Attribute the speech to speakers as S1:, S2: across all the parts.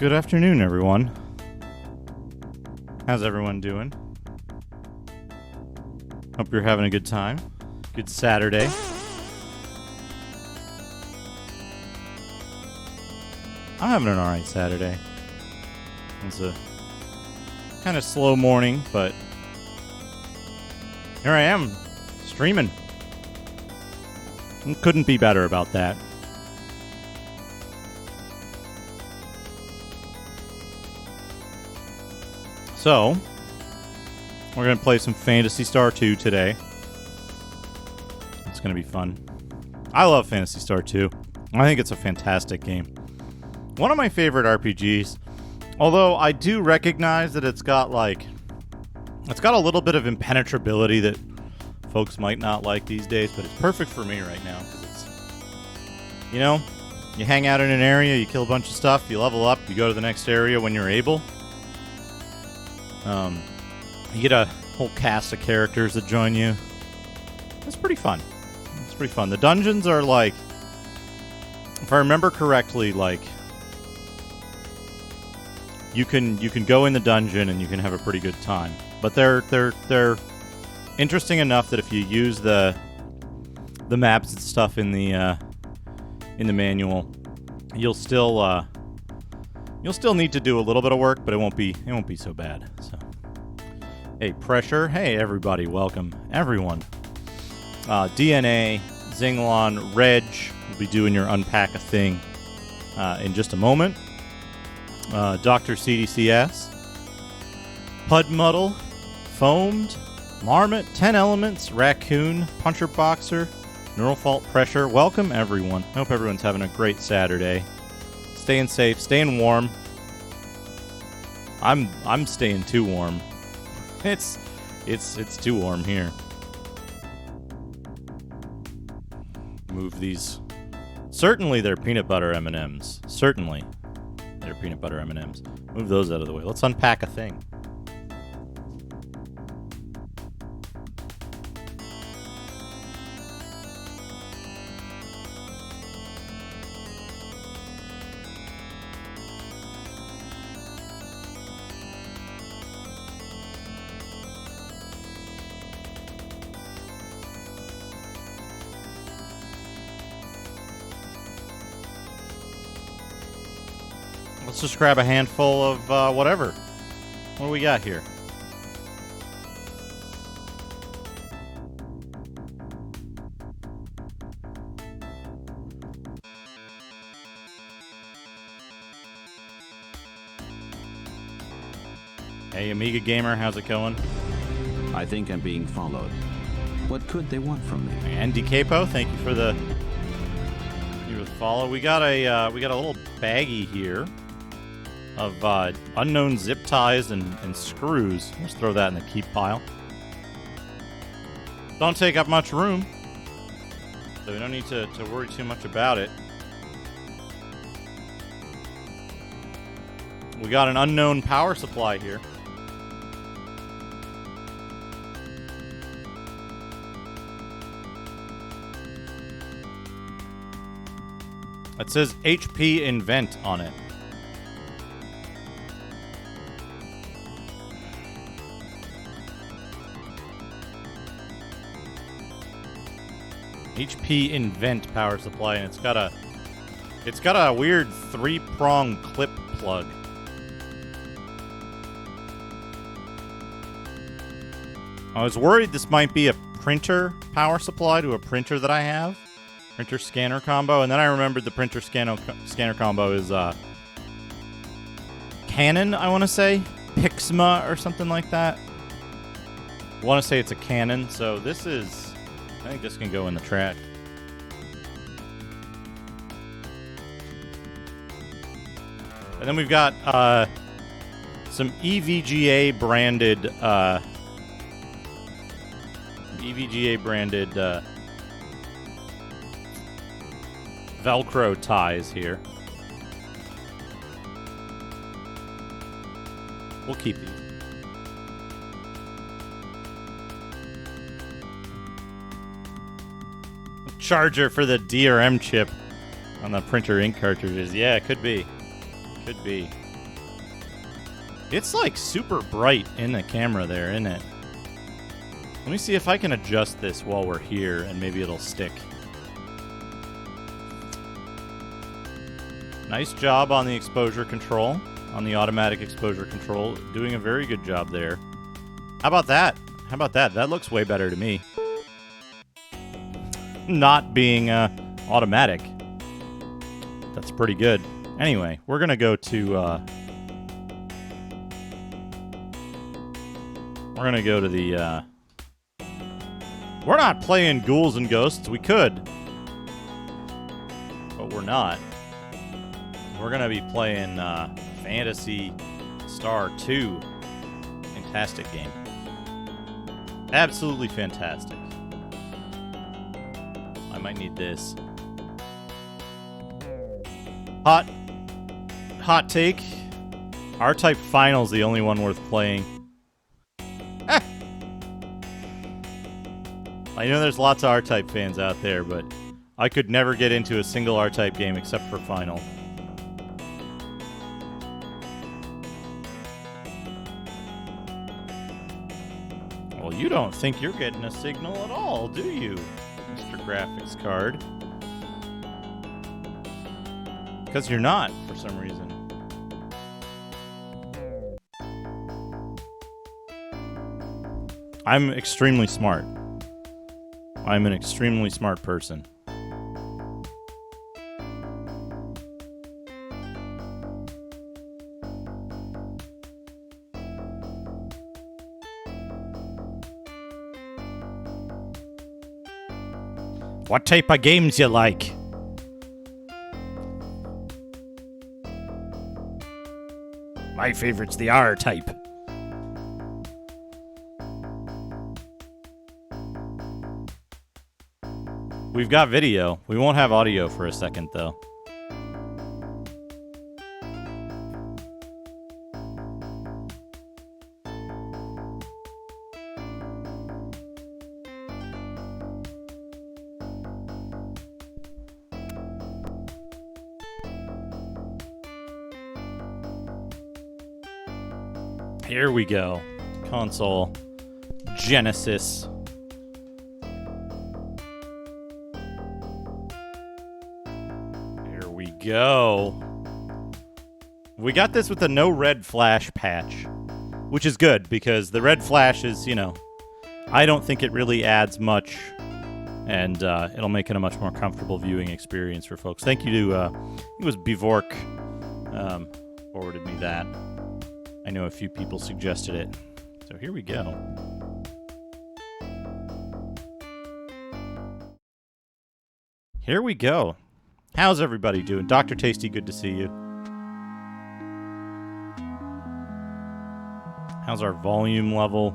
S1: Good afternoon, everyone. How's everyone doing? Hope you're having a good time. Good Saturday. I'm having an alright Saturday. It's a kind of slow morning, but here I am, streaming. Couldn't be better about that. So, we're going to play some Phantasy Star 2 today. It's going to be fun. I love Phantasy Star 2. I think it's a fantastic game. One of my favorite RPGs, although I do recognize that it's got a little bit of impenetrability that folks might not like these days, but it's perfect for me right now because it's, you hang out in an area, you kill a bunch of stuff, you level up, you go to the next area when you're able. You get a whole cast of characters that join you. It's pretty fun. It's pretty fun. The dungeons are if I remember correctly, you can go in the dungeon and you can have a pretty good time. But they're interesting enough that if you use the maps and stuff in the manual, you'll still need to do a little bit of work, but it won't be so bad. So, hey, Pressure. Hey, everybody. Welcome, everyone. DNA, Zinglon, Reg will be doing your Unpack a Thing in just a moment. Dr. CDCS, Pudmuddle, Foamed, Marmot, 10 Elements, Raccoon, Puncher Boxer, Neural Fault Pressure. Welcome, everyone. I hope everyone's having a great Saturday. Staying safe, staying warm. I'm staying too warm. It's too warm here. Move these. Certainly they're peanut butter M&Ms. Certainly they're peanut butter M&Ms. Move those out of the way. Let's unpack a thing. Let's just grab a handful of whatever. What do we got here? Hey, Amiga Gamer, how's it going?
S2: I think I'm being followed. What could they want from me?
S1: And DeCapo, thank you for the follow. We got a little baggie here of unknown zip ties and screws. Let's throw that in the keep pile. Don't take up much room, so we don't need to worry too much about it. We got an unknown power supply here. It says HP Invent on it. HP Invent power supply, and it's got a weird 3-prong clip plug. I was worried this might be a printer power supply to a printer that I have. Printer scanner combo, and then I remembered the printer scanner combo is Canon, I want to say. Pixma or something like that. I want to say it's a Canon, so this is... I think this can go in the trash. And then we've got some EVGA branded Velcro ties here. We'll keep these. Charger for the DRM chip on the printer ink cartridges. Yeah, it could be. Could be. It's like super bright in the camera there, isn't it? Let me see if I can adjust this while we're here, and maybe it'll stick. Nice job on the exposure control, on the automatic exposure control. Doing a very good job there. How about that? How about that? That looks way better to me. Not being automatic. That's pretty good. Anyway, we're going to go to... we're going to go to the... We're not playing Ghouls and Ghosts. We could. But we're not. We're going to be playing Phantasy Star 2. Fantastic game. Absolutely fantastic. I might need this. Hot take. R-Type Final's the only one worth playing. I know there's lots of R-Type fans out there, but I could never get into a single R-Type game except for Final. Well, you don't think you're getting a signal at all, do you, Mr. Graphics Card? Because you're not, for some reason. I'm extremely smart. I'm an extremely smart person. What type of games you like? My favorite's the R-Type. We've got video. We won't have audio for a second, though. Here we go. Console. Genesis. Here we go. We got this with a no red flash patch, which is good because the red flash is, you know, I don't think it really adds much, and it'll make it a much more comfortable viewing experience for folks. Thank you to, it was Bevork forwarded me that. I know a few people suggested it. So here we go. Here we go. How's everybody doing? Dr. Tasty, good to see you. How's our volume level?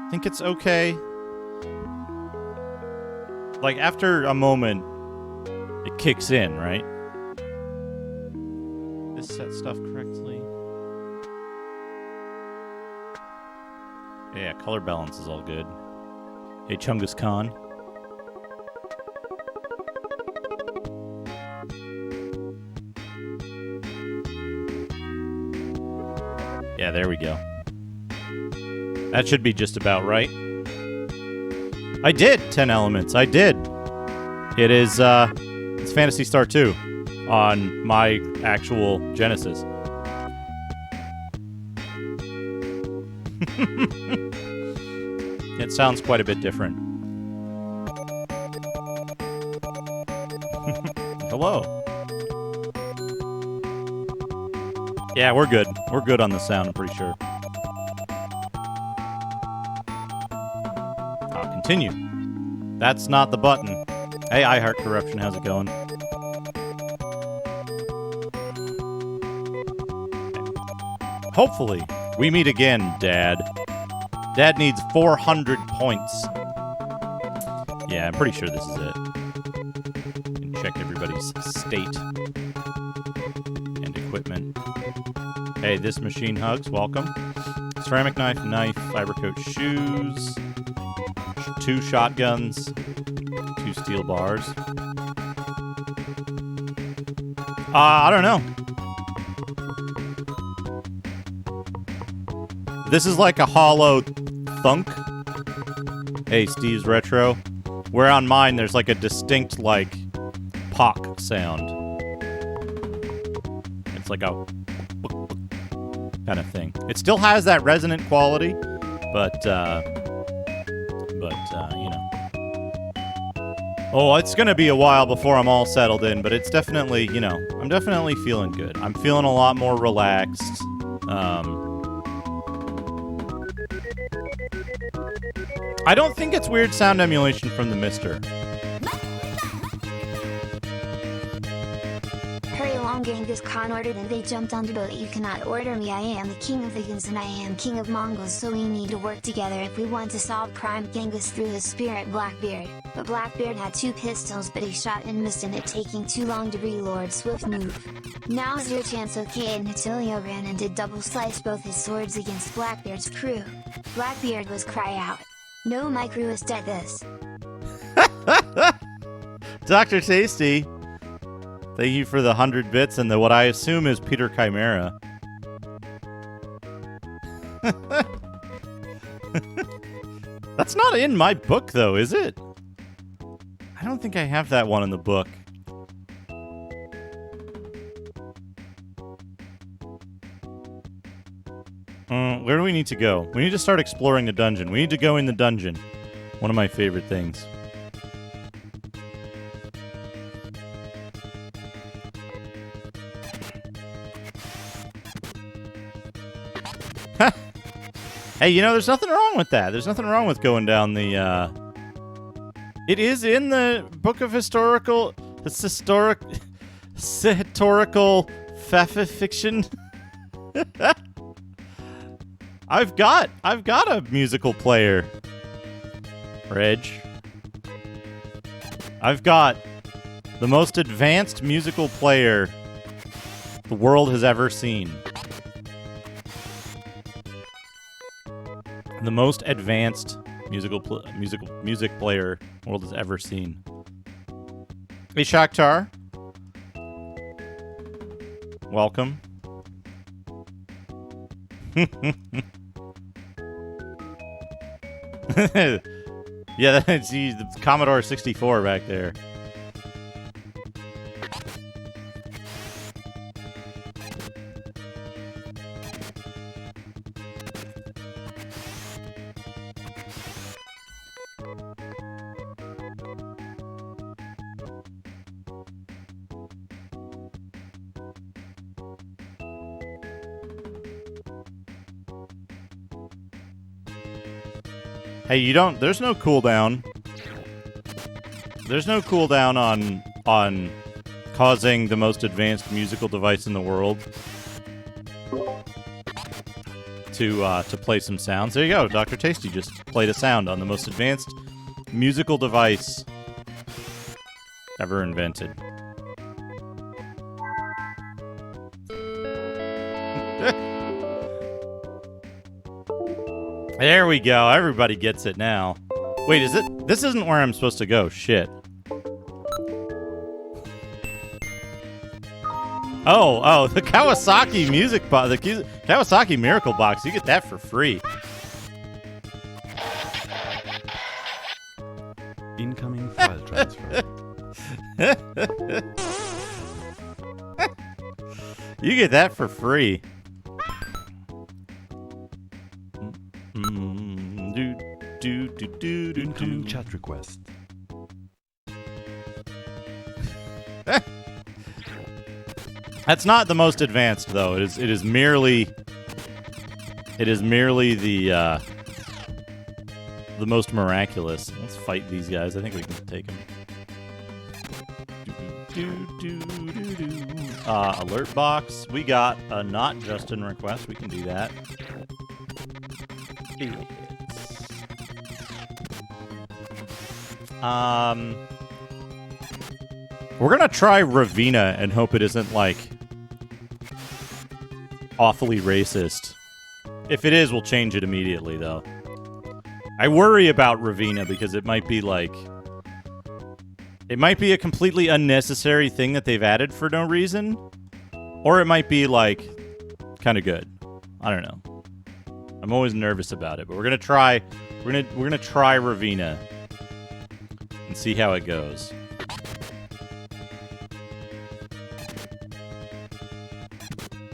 S1: I think it's okay. Like, after a moment, it kicks in, right? This set stuff correctly. Yeah, color balance is all good. Hey, Chungus Khan. Yeah, there we go. That should be just about right. I did 10 elements. I did. It is, it's Phantasy Star 2 on my actual Genesis. It sounds quite a bit different. Hello. Yeah, we're good. We're good on the sound, I'm pretty sure. I'll continue. That's not the button. Hey, I Heart Corruption, how's it going? Hopefully, we meet again, Dad. Dad needs 400 points. Yeah, I'm pretty sure this is it. Can check everybody's state and equipment. Hey, this machine hugs, welcome. Ceramic knife, fiber coat shoes. 2 shotguns, 2 steel bars. I don't know. This is like a hollow thunk. Hey, Steve's Retro. Where on mine, there's like a distinct, like, pock sound. It's like a kind of thing. It still has that resonant quality, but you know. Oh, it's gonna be a while before I'm all settled in, but it's definitely, you know, I'm definitely feeling good. I'm feeling a lot more relaxed. I don't think it's weird sound emulation from the Mister.
S3: Hurry along, Genghis Khan ordered, and they jumped on the boat. You cannot order me, I am the king of Vegans and I am king of Mongols, so we need to work together if we want to solve crime. Genghis threw his spear at Blackbeard, but Blackbeard had 2 pistols, but he shot and missed, and it taking too long to reload. Swift move. Now's your chance. Okay, and Natilio ran and did double slice both his swords against Blackbeard's crew. Blackbeard was cry out. No, my crew is dead. This.
S1: Dr. Tasty, thank you for the 100 bits and the what I assume is Peter Chimera. That's not in my book, though, is it? I don't think I have that one in the book. Where do we need to go? We need to start exploring the dungeon. We need to go in the dungeon. One of my favorite things. Hey, you know, there's nothing wrong with that. There's nothing wrong with going down the, It is in the Book of Historical... It's historical fiction. I've got a musical player, Reg. I've got the most advanced musical player the world has ever seen. The most advanced music player the world has ever seen. Hey, Shakhtar. Welcome. Yeah, that's the Commodore 64 back there. Hey, you don't... There's no cooldown. There's no cooldown on causing the most advanced musical device in the world to play some sounds. There you go. Dr. Tasty just played a sound on the most advanced musical device ever invented. There we go. Everybody gets it now. Wait, is it? This isn't where I'm supposed to go. Shit. Oh, the Kawasaki music box, the Kawasaki Miracle Box. You get that for free.
S4: Incoming file transfer.
S1: You get that for free.
S4: Incoming chat request.
S1: That's not the most advanced, though. It is merely the most miraculous. Let's fight these guys. I think we can take them. Alert box. We got a not Justin request. We can do that. We're gonna try Ravina and hope it isn't, like, awfully racist. If it is, we'll change it immediately, though. I worry about Ravina because it might be like... It might be a completely unnecessary thing that they've added for no reason. Or it might be, like, kind of good. I don't know. I'm always nervous about it, but we're gonna try... We're gonna try Ravina. And see how it goes.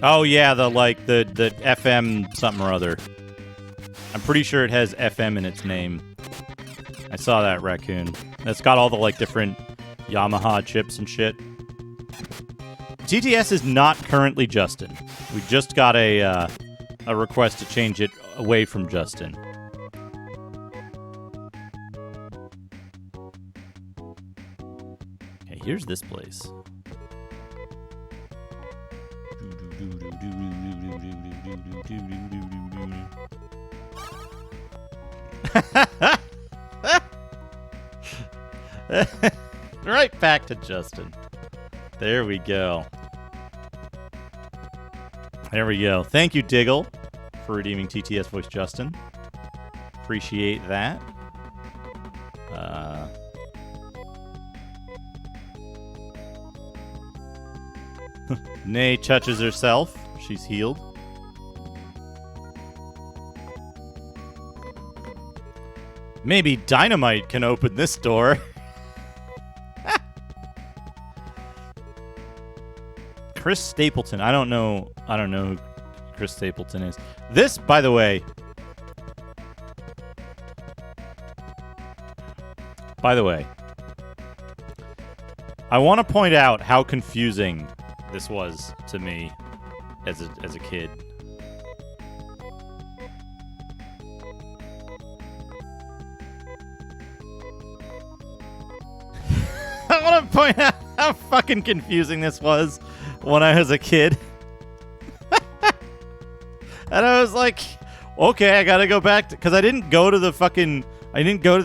S1: Oh yeah, the FM something or other. I'm pretty sure it has FM in its name. I saw that raccoon. It's got all the like different Yamaha chips and shit. TTS is not currently Justin. We just got a request to change it away from Justin. Okay, here's this place. Right back to Justin. There we go. There we go. Thank you, Diggle, for redeeming TTS Voice Justin. Appreciate that. Nay touches herself. She's healed. Maybe dynamite can open this door. Chris Stapleton. I don't know who Chris Stapleton is. This, by the way. I want to point out how confusing this was to me as a kid. I want to point out how fucking confusing this was when I was a kid. And I was like, okay, I gotta go back because I didn't go to the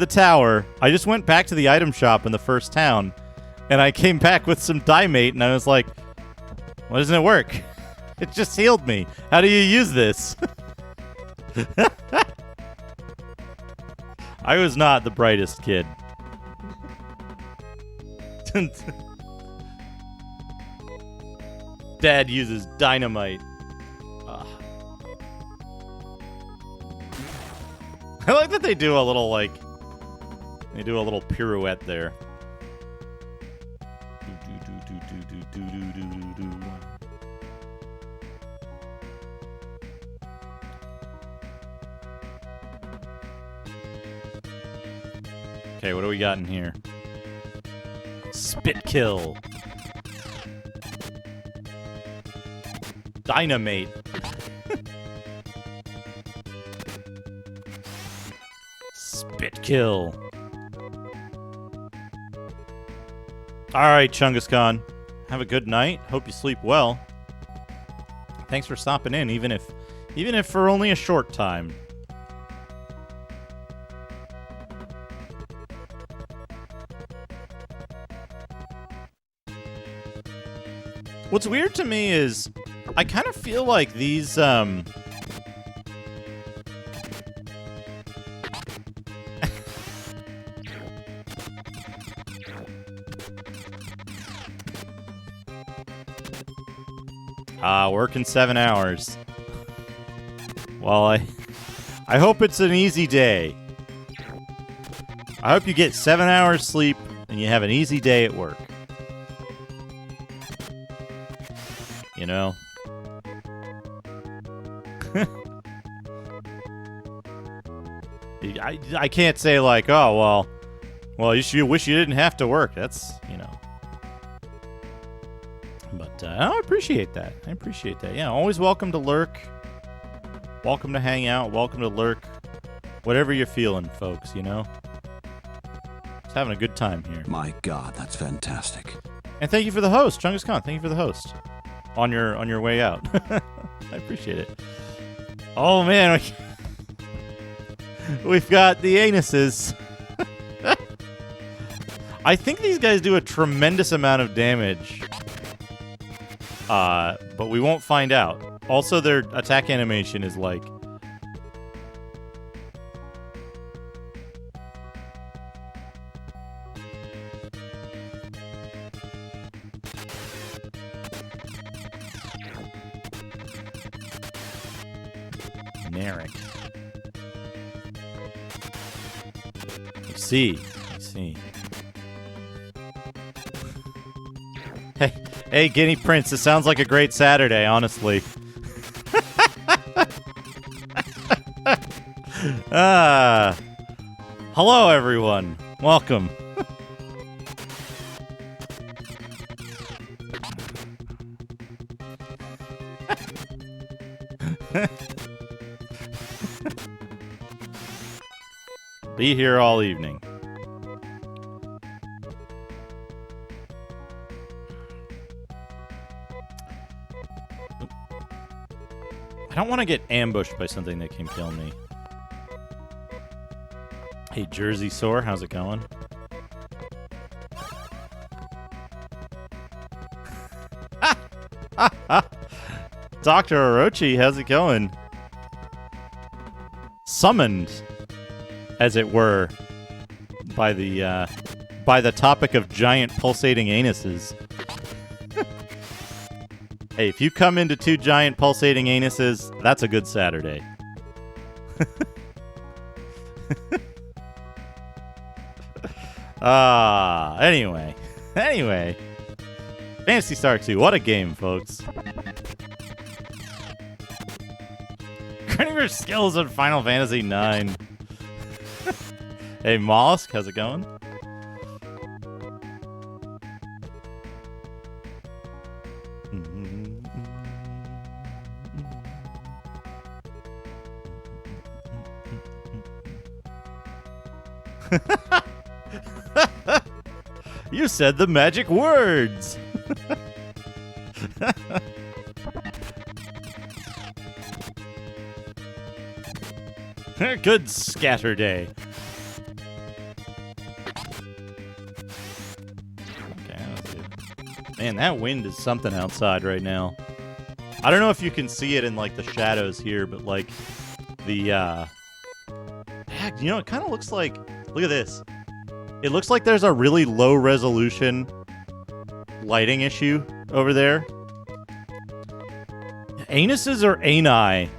S1: tower. I just went back to the item shop in the first town, and I came back with some Dimate, and I was like, why doesn't it work? It just healed me. How do you use this? I was not the brightest kid. Dad uses dynamite. Ugh. I like that they do a little pirouette there. Okay, what do we got in here? Spit kill. Dynamite. Spit kill. Alright, Chungus Khan. Have a good night. Hope you sleep well. Thanks for stopping in, even if for only a short time. What's weird to me is I kind of feel like these working 7 hours. Well, I hope it's an easy day. I hope you get 7 hours sleep and you have an easy day at work. You know? I can't say like, oh, well, you wish you didn't have to work. That's, you know. But I appreciate that. Yeah, always welcome to lurk. Welcome to hang out. Welcome to lurk. Whatever you're feeling, folks, you know? Just having a good time here.
S2: My God, that's fantastic.
S1: And thank you for the host, Chungus Khan. Thank you for the host. On your way out. I appreciate it. Oh, man. We've got the anuses. I think these guys do a tremendous amount of damage. But we won't find out. Also, their attack animation is like... generic. I see. Hey, Guinea Prince, this sounds like a great Saturday, honestly. Hello, everyone. Welcome. Be here all evening. I don't want to get ambushed by something that can kill me. Hey, Jersey Sore, how's it going? Dr. Orochi, how's it going? Summoned, as it were, by the topic of giant pulsating anuses. Hey, if you come into 2 giant pulsating anuses, that's a good Saturday. Anyway. Phantasy Star 2, what a game, folks. Granting your skills in Final Fantasy 9. Hey, Mollusk, how's it going? You said the magic words. Good scatter day. Okay, let's see. Man, that wind is something outside right now. I don't know if you can see it in like the shadows here, but like the heck, it kind of looks like, look at this. It looks like there's a really low resolution lighting issue over there. Anuses or ani?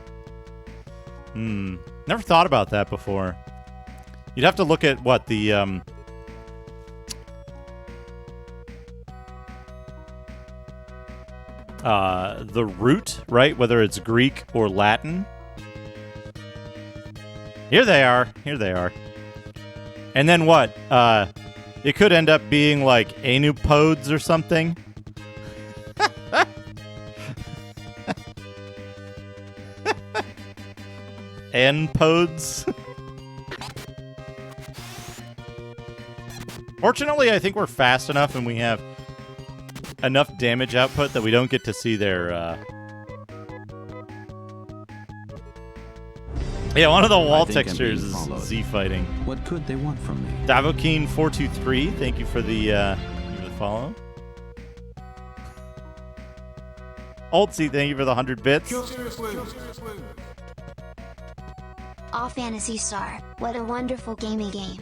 S1: Never thought about that before. You'd have to look at what the root, right? Whether it's Greek or Latin. Here they are. And then what? It could end up being like anupodes or something. Anpodes. Fortunately, I think we're fast enough and we have enough damage output that we don't get to see their yeah, one of the wall textures is Z fighting.
S2: What could they want from me?
S1: Davokeen423, thank you for the follow. Altsy, thank you for the 100 bits.
S3: Aw, Phantasy Star, what a wonderful gaming game.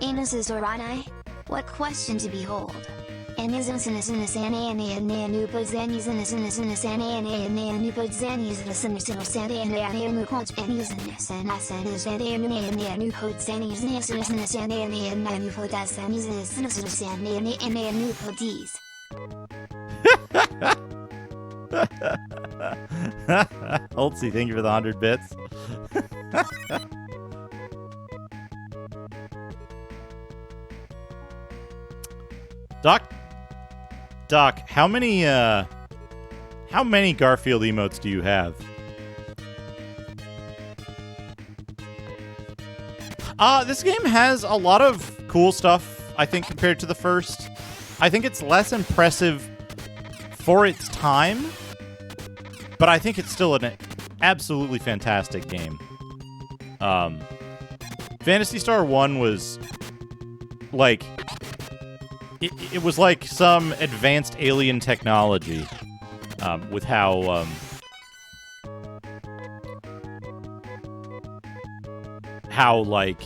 S3: Anuses or ani? What question to behold?
S1: Holtzy, thank you for the 100 bits. Doc, how many Garfield emotes do you have? This game has a lot of cool stuff, I think, compared to the first. I think it's less impressive for its time, but I think it's still an absolutely fantastic game. Phantasy Star 1 was like... It was like some advanced alien technology with how like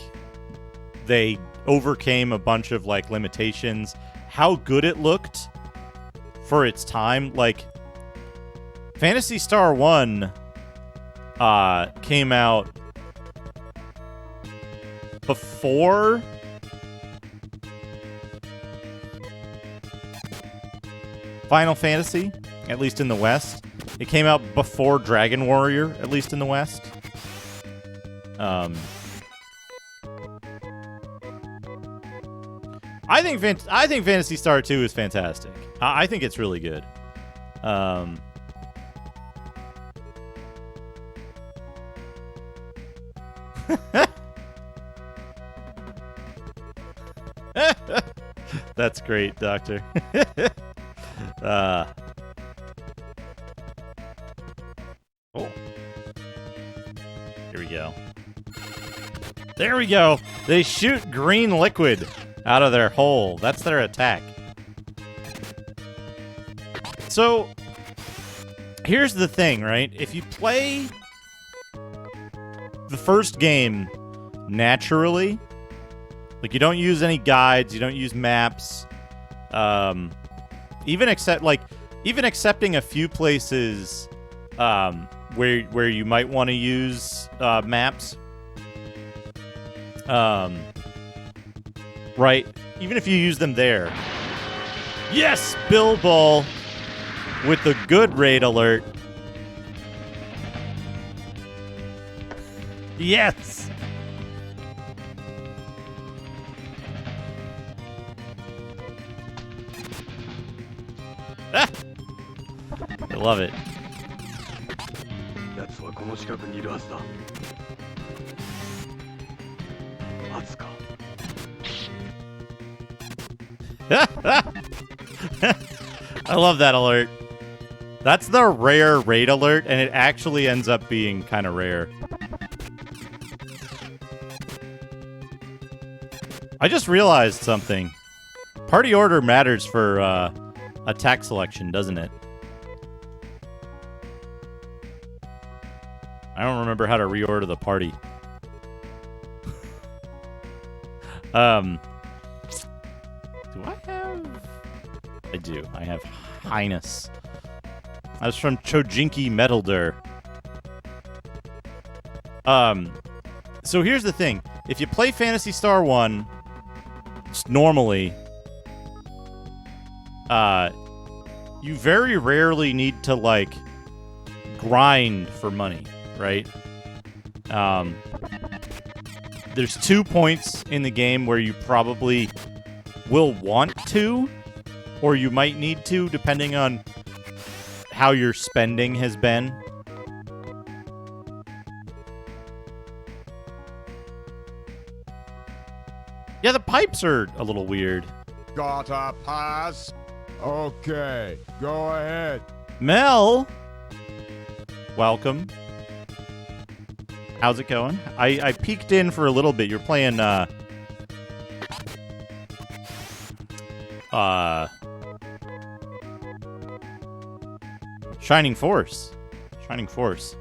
S1: they overcame a bunch of like limitations, how good it looked for its time. Like Phantasy Star 1 came out before Final Fantasy, at least in the West. It came out before Dragon Warrior, at least in the West. I think Phantasy Star 2 is fantastic. I think it's really good. That's great, Doctor. Oh. Here we go. There we go. They shoot green liquid out of their hole. That's their attack. So, here's the thing, right? If you play the first game naturally, like you don't use any guides, you don't use maps, even accepting a few places where you might want to use maps, right? Even if you use them there. Yes, Bilbo with the good raid alert. Yes. Ah! I love it. I love that alert. That's the rare raid alert, and it actually ends up being kind of rare. I just realized something. Party order matters for attack selection, doesn't it? I don't remember how to reorder the party. Do I have... I do. I have Highness. That's from Chojinki Metalder. So here's the thing. If you play Phantasy Star 1 normally, you very rarely need to, like, grind for money, right? There's 2 points in the game where you probably will want to, or you might need to, depending on how your spending has been. Yeah, the pipes are a little weird.
S5: Gotta pass? Okay, go ahead.
S1: Mel! Welcome. How's it going? I peeked in for a little bit. You're playing, Shining Force. Shining Force.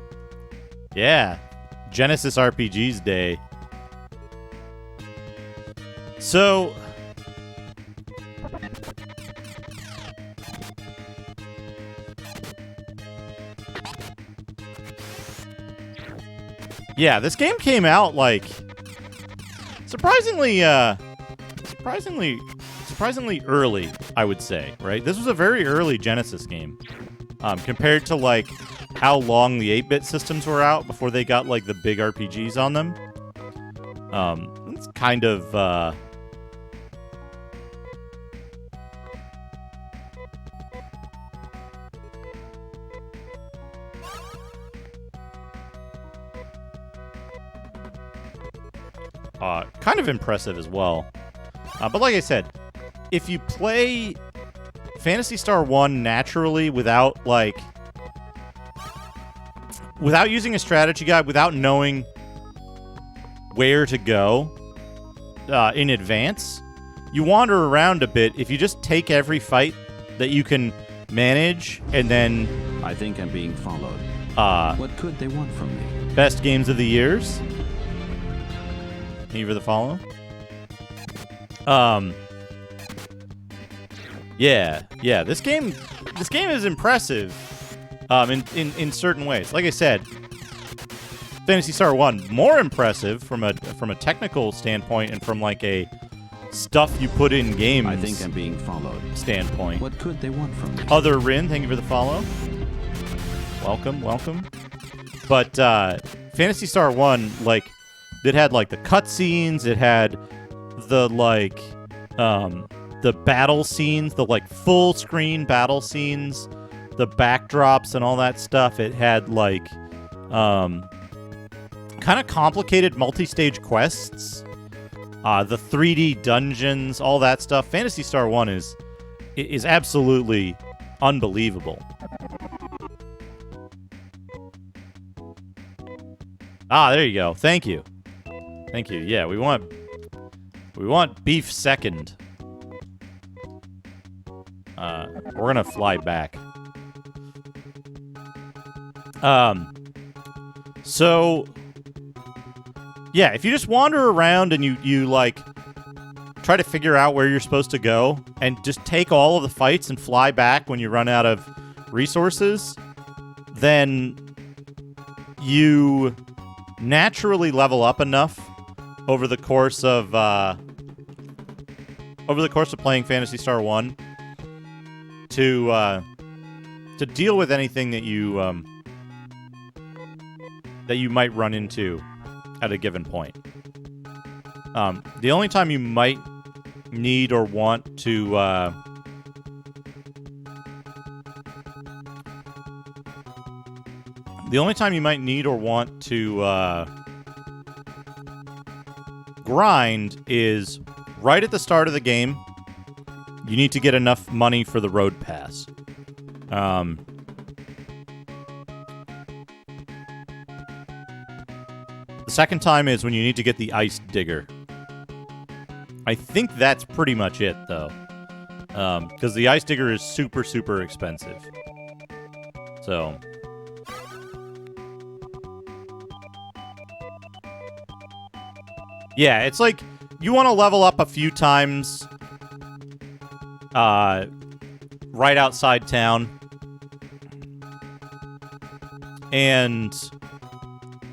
S1: Yeah. Genesis RPG's day. So... yeah, this game came out, like, surprisingly early, I would say, right? This was a very early Genesis game, compared to, like, how long the 8-bit systems were out before they got, like, the big RPGs on them. It's kind of, kind of impressive as well. But like I said, if you play Phantasy Star 1 naturally without using a strategy guide, without knowing where to go in advance, you wander around a bit. If you just take every fight that you can manage and then...
S2: I think I'm being followed. What could they want from me?
S1: Best games of the years. Thank you for the follow. Yeah. This game is impressive. In certain ways. Like I said, Phantasy Star 1 more impressive from a technical standpoint and from like a stuff you put in games
S2: I think I'm being followed.
S1: standpoint.
S2: What could they want from me?
S1: Other Rin, thank you for the follow. Welcome. But Phantasy Star 1, like, it had like the cutscenes, it had the like the battle scenes, the like full screen battle scenes, the backdrops and all that stuff. It had like kind of complicated multi-stage quests, the 3D dungeons, all that stuff. Phantasy Star 1 is absolutely unbelievable. There you go. Thank you. Yeah, we want beef second. We're gonna fly back. So yeah, if you just wander around and you like try to figure out where you're supposed to go and just take all of the fights and fly back when you run out of resources, then you naturally level up enough over the course of playing Phantasy Star 1 to deal with anything that you might run into at a given point. The only time you might need or want to grind is right at the start of the game. You need to get enough money for the road pass. The second time is when you need to get the ice digger. I think that's pretty much it, though. Because the ice digger is super, super expensive. So yeah, it's like you want to level up a few times right outside town. And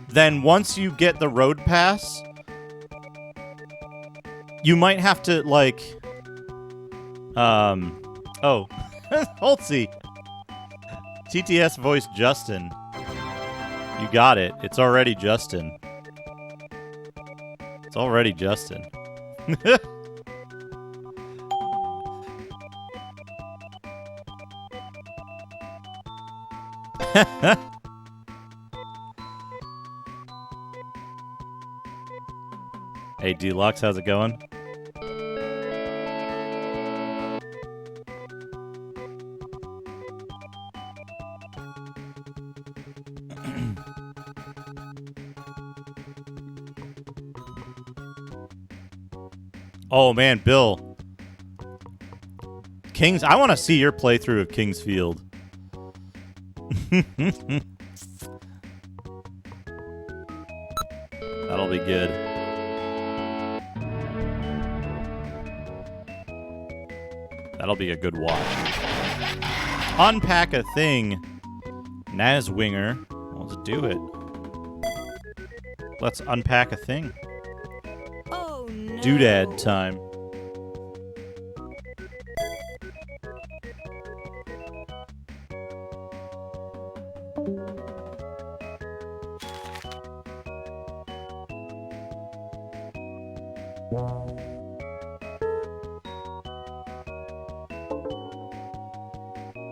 S1: then once you get the road pass, you might have to, like... Oh. Holtzy. TTS voice Justin. You got it. It's already Justin. It's already Justin. Hey, Deluxe, how's it going? Oh, man, Bill. Kings, I want to see your playthrough of King's Field. That'll be good. That'll be a good watch. Unpack a thing. Nazwinger. Let's do it. Let's unpack a thing.
S6: Oh, no.
S1: Doodad time.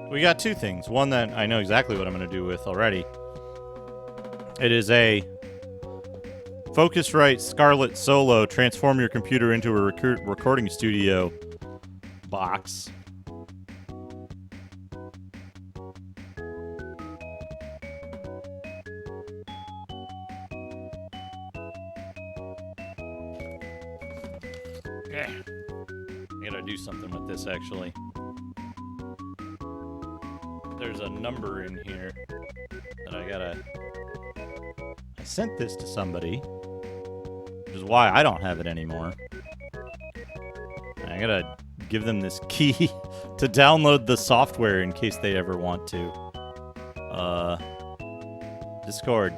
S1: We got two things. One that I know exactly what I'm going to do with already. It is a Focusrite Scarlett Solo transform your computer into a recording studio box. Yeah. I gotta do something with this, actually. There's a number in here that I gotta... I sent this to somebody, which is why I don't have it anymore. I gotta give them this key to download the software in case they ever want to. Discord.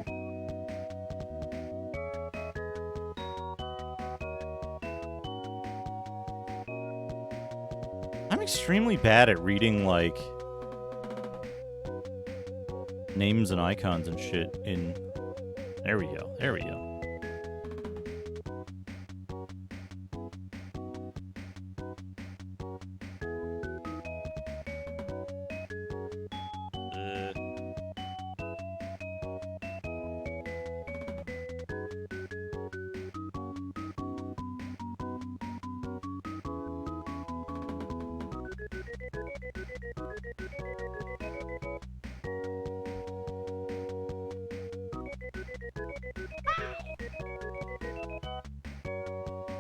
S1: I'm extremely bad at reading, like, names and icons and shit in... There we go. There we go.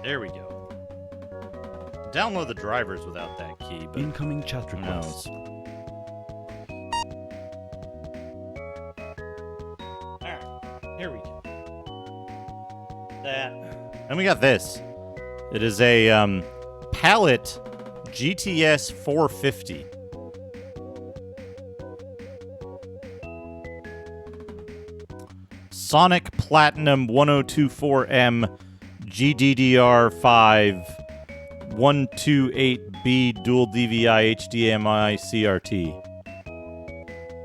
S1: There we go. Download the drivers without that key, but
S4: Incoming chat
S1: who
S4: request.
S1: knows? Alright, here we go. That. And we got this. It is a Palette GTS 450. Sonic Platinum 1024M GDDR5 128B dual DVI HDMI CRT.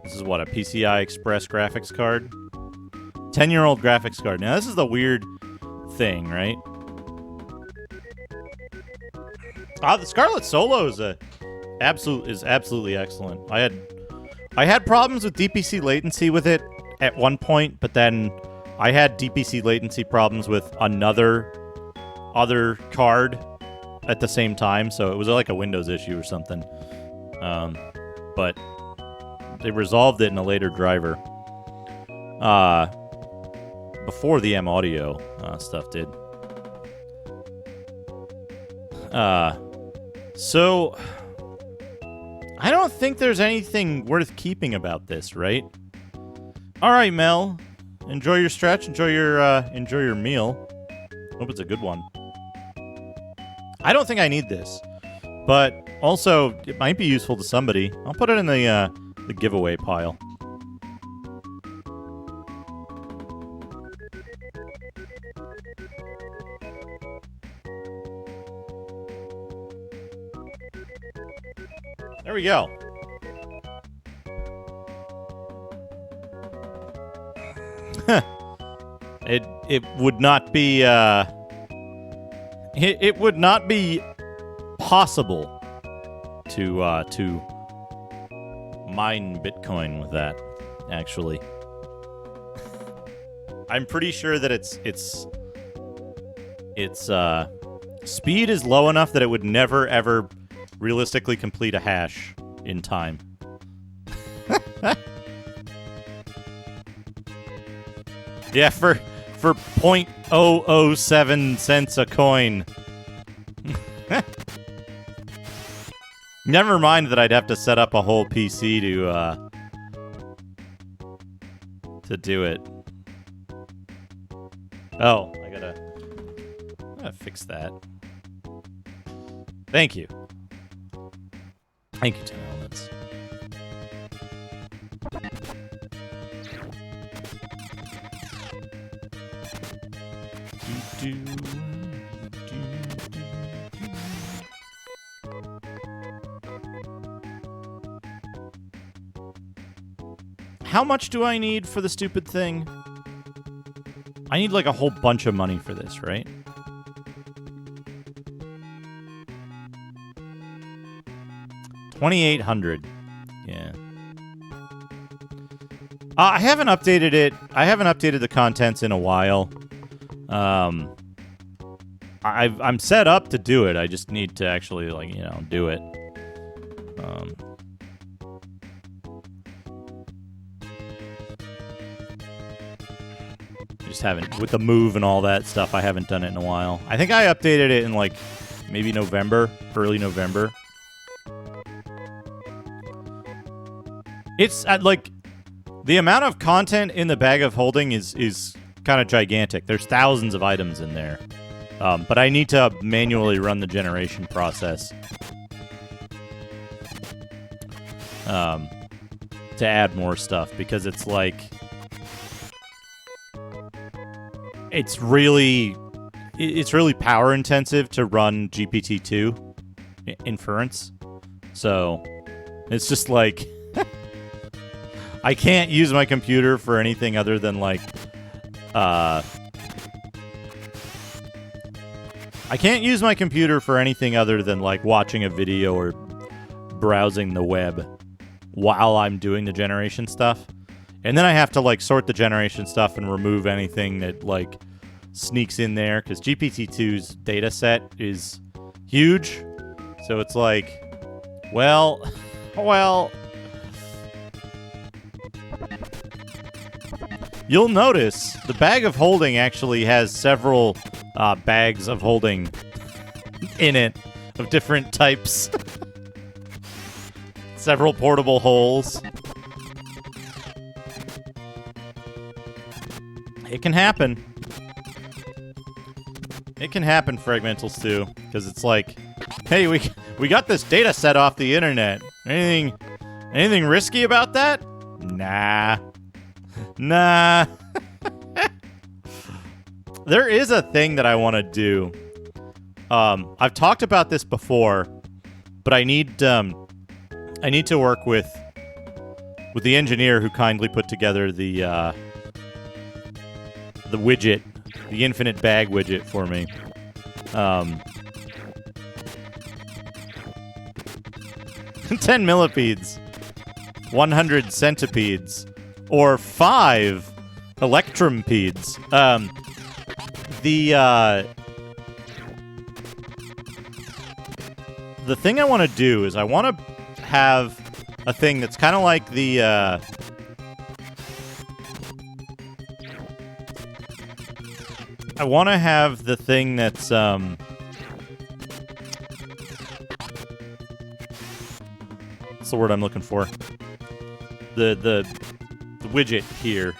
S1: This is what, a PCI Express graphics card? 10-year-old graphics card. Now this is the weird thing, right? The Scarlet Solo is absolutely excellent. I had problems with DPC latency with it at one point, but then I had DPC latency problems with other card at the same time, so it was like a Windows issue or something. But they resolved it in a later driver. Before the M Audio stuff did. So I don't think there's anything worth keeping about this, right? All right, Mel. Enjoy your stretch. Enjoy your meal. Hope it's a good one. I don't think I need this, but also it might be useful to somebody. I'll put it in the giveaway pile. There we go. It would not be it would not be possible to mine Bitcoin with that, actually. I'm pretty sure that its speed is low enough that it would never ever realistically complete a hash in time. Yeah, for 0.007 cents a coin. Never mind that I'd have to set up a whole PC to do it. Oh, I gotta fix that. Thank you. Thank you, 10 Elements. How much do I need for the stupid thing? I need like a whole bunch of money for this, right? $2,800. Yeah. I haven't updated it. I haven't updated the contents in a while. I'm set up to do it. I just need to actually, like, do it. Just haven't, with the move and all that stuff, I haven't done it in a while. I think I updated it in, like, maybe November, early November. It's, like, the amount of content in the bag of holding is kind of gigantic. There's thousands of items in there. But I need to manually run the generation process to add more stuff, because it's like it's really power intensive to run GPT-2 inference. So it's just like I can't use my computer for anything other than like I can't use my computer for anything other than like watching a video or browsing the web while I'm doing the generation stuff. And then I have to like sort the generation stuff and remove anything that like sneaks in there because GPT-2's data set is huge. So it's like, well, you'll notice the bag of holding actually has several bags of holding in it of different types. Several portable holes. It can happen. It can happen, Fragmental Stew, because it's like, hey, we got this data set off the internet. Anything risky about that? Nah. There is a thing that I want to do. I've talked about this before, but I need to work with the engineer who kindly put together the widget, the infinite bag widget for me. 10 millipedes, 100 centipedes, or 5 electrumpedes. The thing I want to do is I want to have a thing that's kind of like the I want to have the thing that's what's the word I'm looking for? The widget here.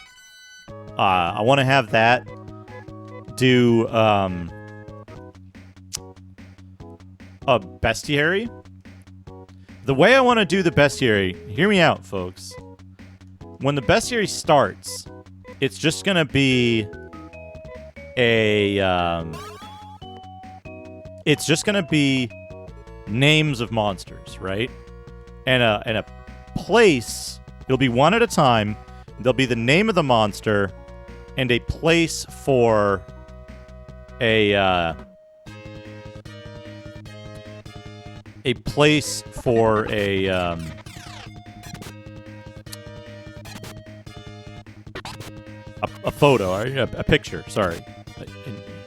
S1: I want to have that do a bestiary. The way I want to do the bestiary, hear me out, folks. When the bestiary starts, it's just gonna be it's just gonna be names of monsters, right? And a place. It'll be one at a time. There'll be the name of the monster and a place for a photo, a picture, sorry.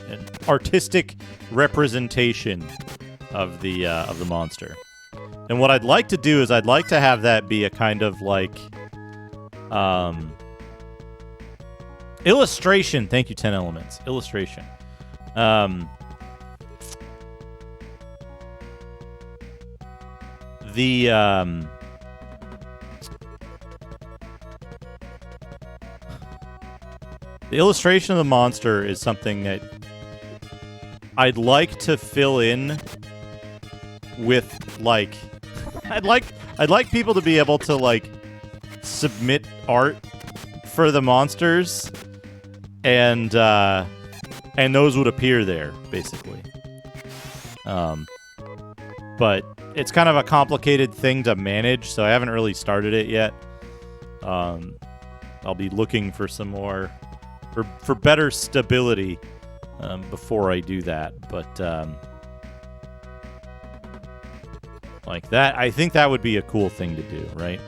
S1: An artistic representation of the monster. And what I'd like to do is I'd like to have that be a kind of like illustration. Thank you, 10 Elements. Illustration. The illustration of the monster is something that I'd like to fill in with, like, I'd like people to be able to, like, submit art for the monsters, and those would appear there, basically. But it's kind of a complicated thing to manage, so I haven't really started it yet. I'll be looking for some more, for better stability before I do that. But like that, I think that would be a cool thing to do, right?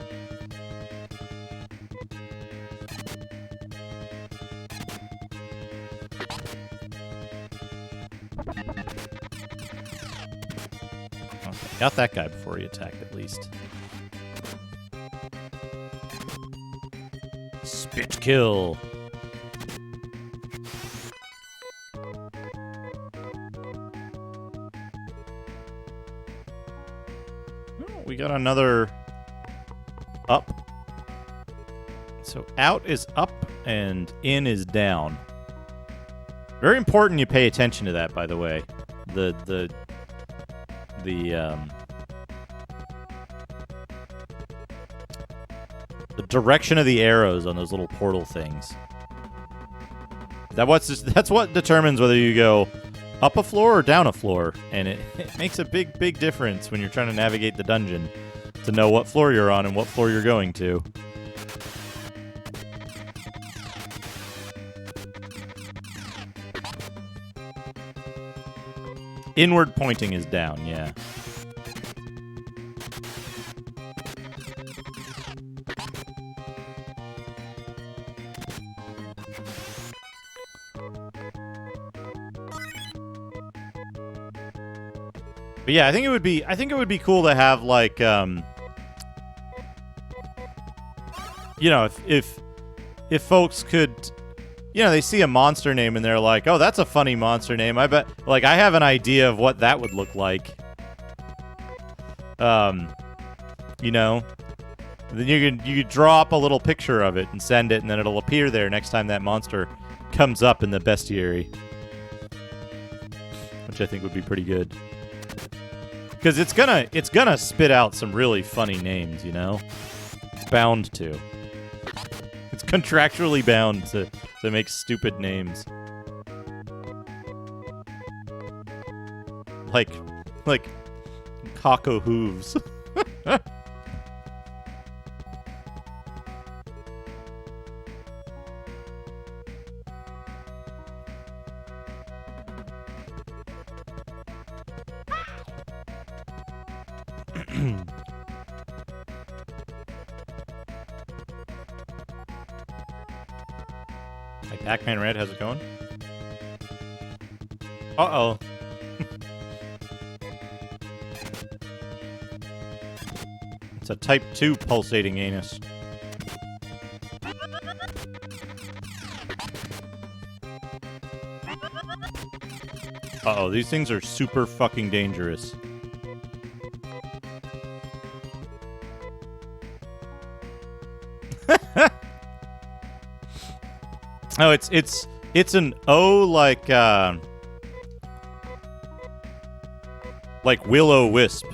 S1: Okay, got that guy before he attacked, at least. Spit kill. We got another up. So out is up and in is down. Very important you pay attention to that, by the way. The direction of the arrows on those little portal things. That's what determines whether you go up a floor or down a floor, and it makes a big difference when you're trying to navigate the dungeon to know what floor you're on and what floor you're going to. Inward pointing is down, yeah. But yeah, I think it would be cool to have like you know, if folks could, you know, they see a monster name and they're like, "Oh, that's a funny monster name." I bet like I have an idea of what that would look like. You know, then you could draw up a little picture of it and send it, and then it'll appear there next time that monster comes up in the bestiary, which I think would be pretty good. Because it's gonna spit out some really funny names, you know? It's bound to. It's contractually bound to make stupid names. Like Caco Hooves. Like Pac-Man Red, how's it going? Uh-oh. It's a type 2 pulsating anus. Uh-oh, these things are super fucking dangerous. Oh, it's an O like Will-O-Wisp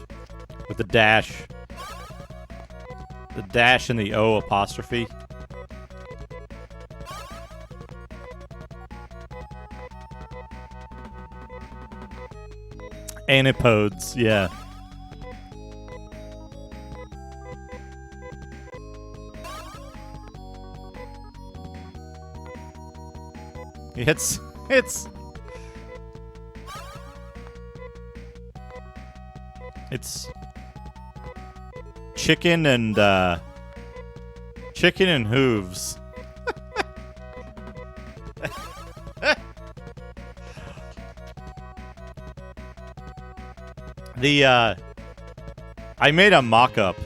S1: with the dash. The dash and the O apostrophe. Anipodes, yeah. It's chicken and hooves. I made a mock-up.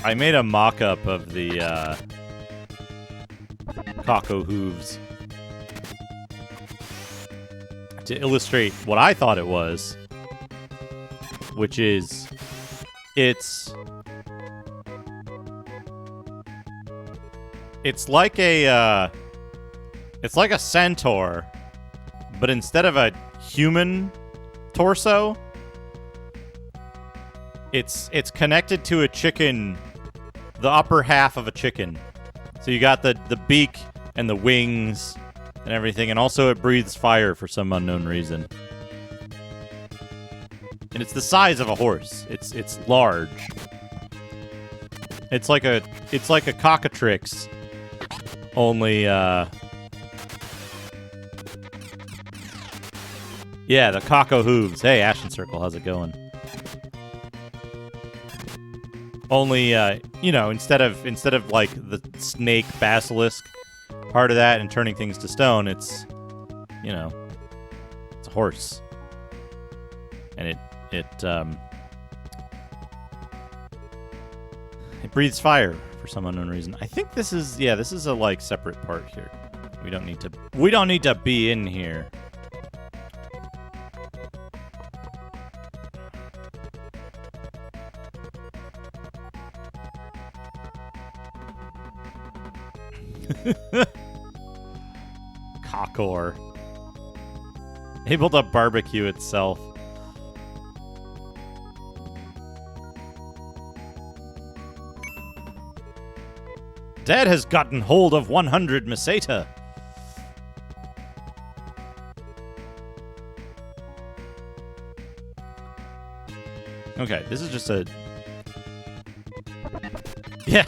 S1: I made a mock-up of the Caco Hooves to illustrate what I thought it was, which is it's like a centaur, but instead of a human torso, it's connected to a chicken. The upper half of a chicken. So you got the beak and the wings and everything, and also it breathes fire for some unknown reason. And it's the size of a horse. It's large. It's like a cockatrix, only yeah, the Caco Hooves. Hey, Ashen Circle, how's it going? Only, you know, instead of like the snake basilisk part of that and turning things to stone, it's, you know, it's a horse, and it breathes fire for some unknown reason. I think this is a like separate part here. We don't need to be in here. Cockor. Able to barbecue itself. Dad has gotten hold of 100 Meseta. Okay, this is just a... Yeah,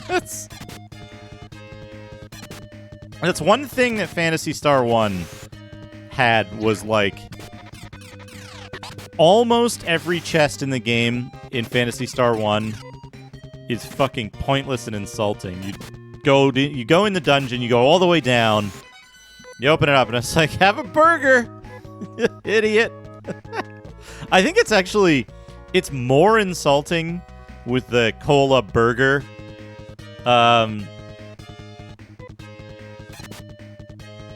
S1: that's one thing that Phantasy Star 1 had was, like, almost every chest in the game in Phantasy Star 1 is fucking pointless and insulting. You go in the dungeon, you go all the way down, you open it up, and it's like, have a burger, idiot. I think it's more insulting with the cola burger.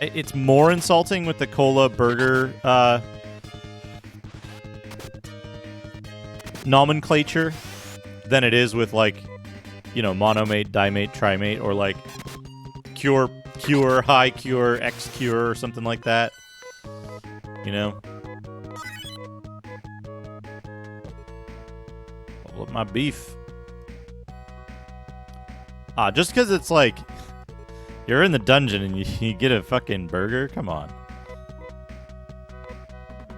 S1: It's more insulting with the cola burger nomenclature than it is with, like, you know, monomate, dimate, trimate, or like cure, high cure, X cure, or something like that. You know? Love my beef. Just because it's like you're in the dungeon and you get a fucking burger? Come on.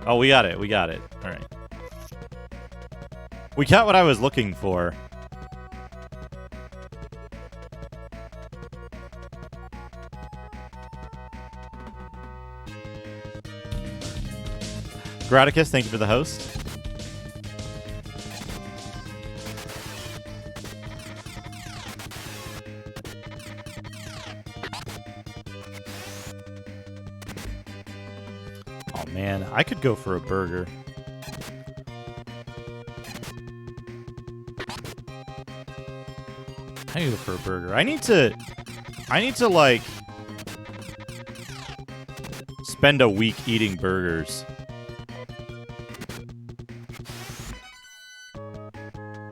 S1: Oh, we got it. All right. We got what I was looking for. Graticus, thank you for the host. Oh man, I could go for a burger. I need to go for a burger. I need to like spend a week eating burgers.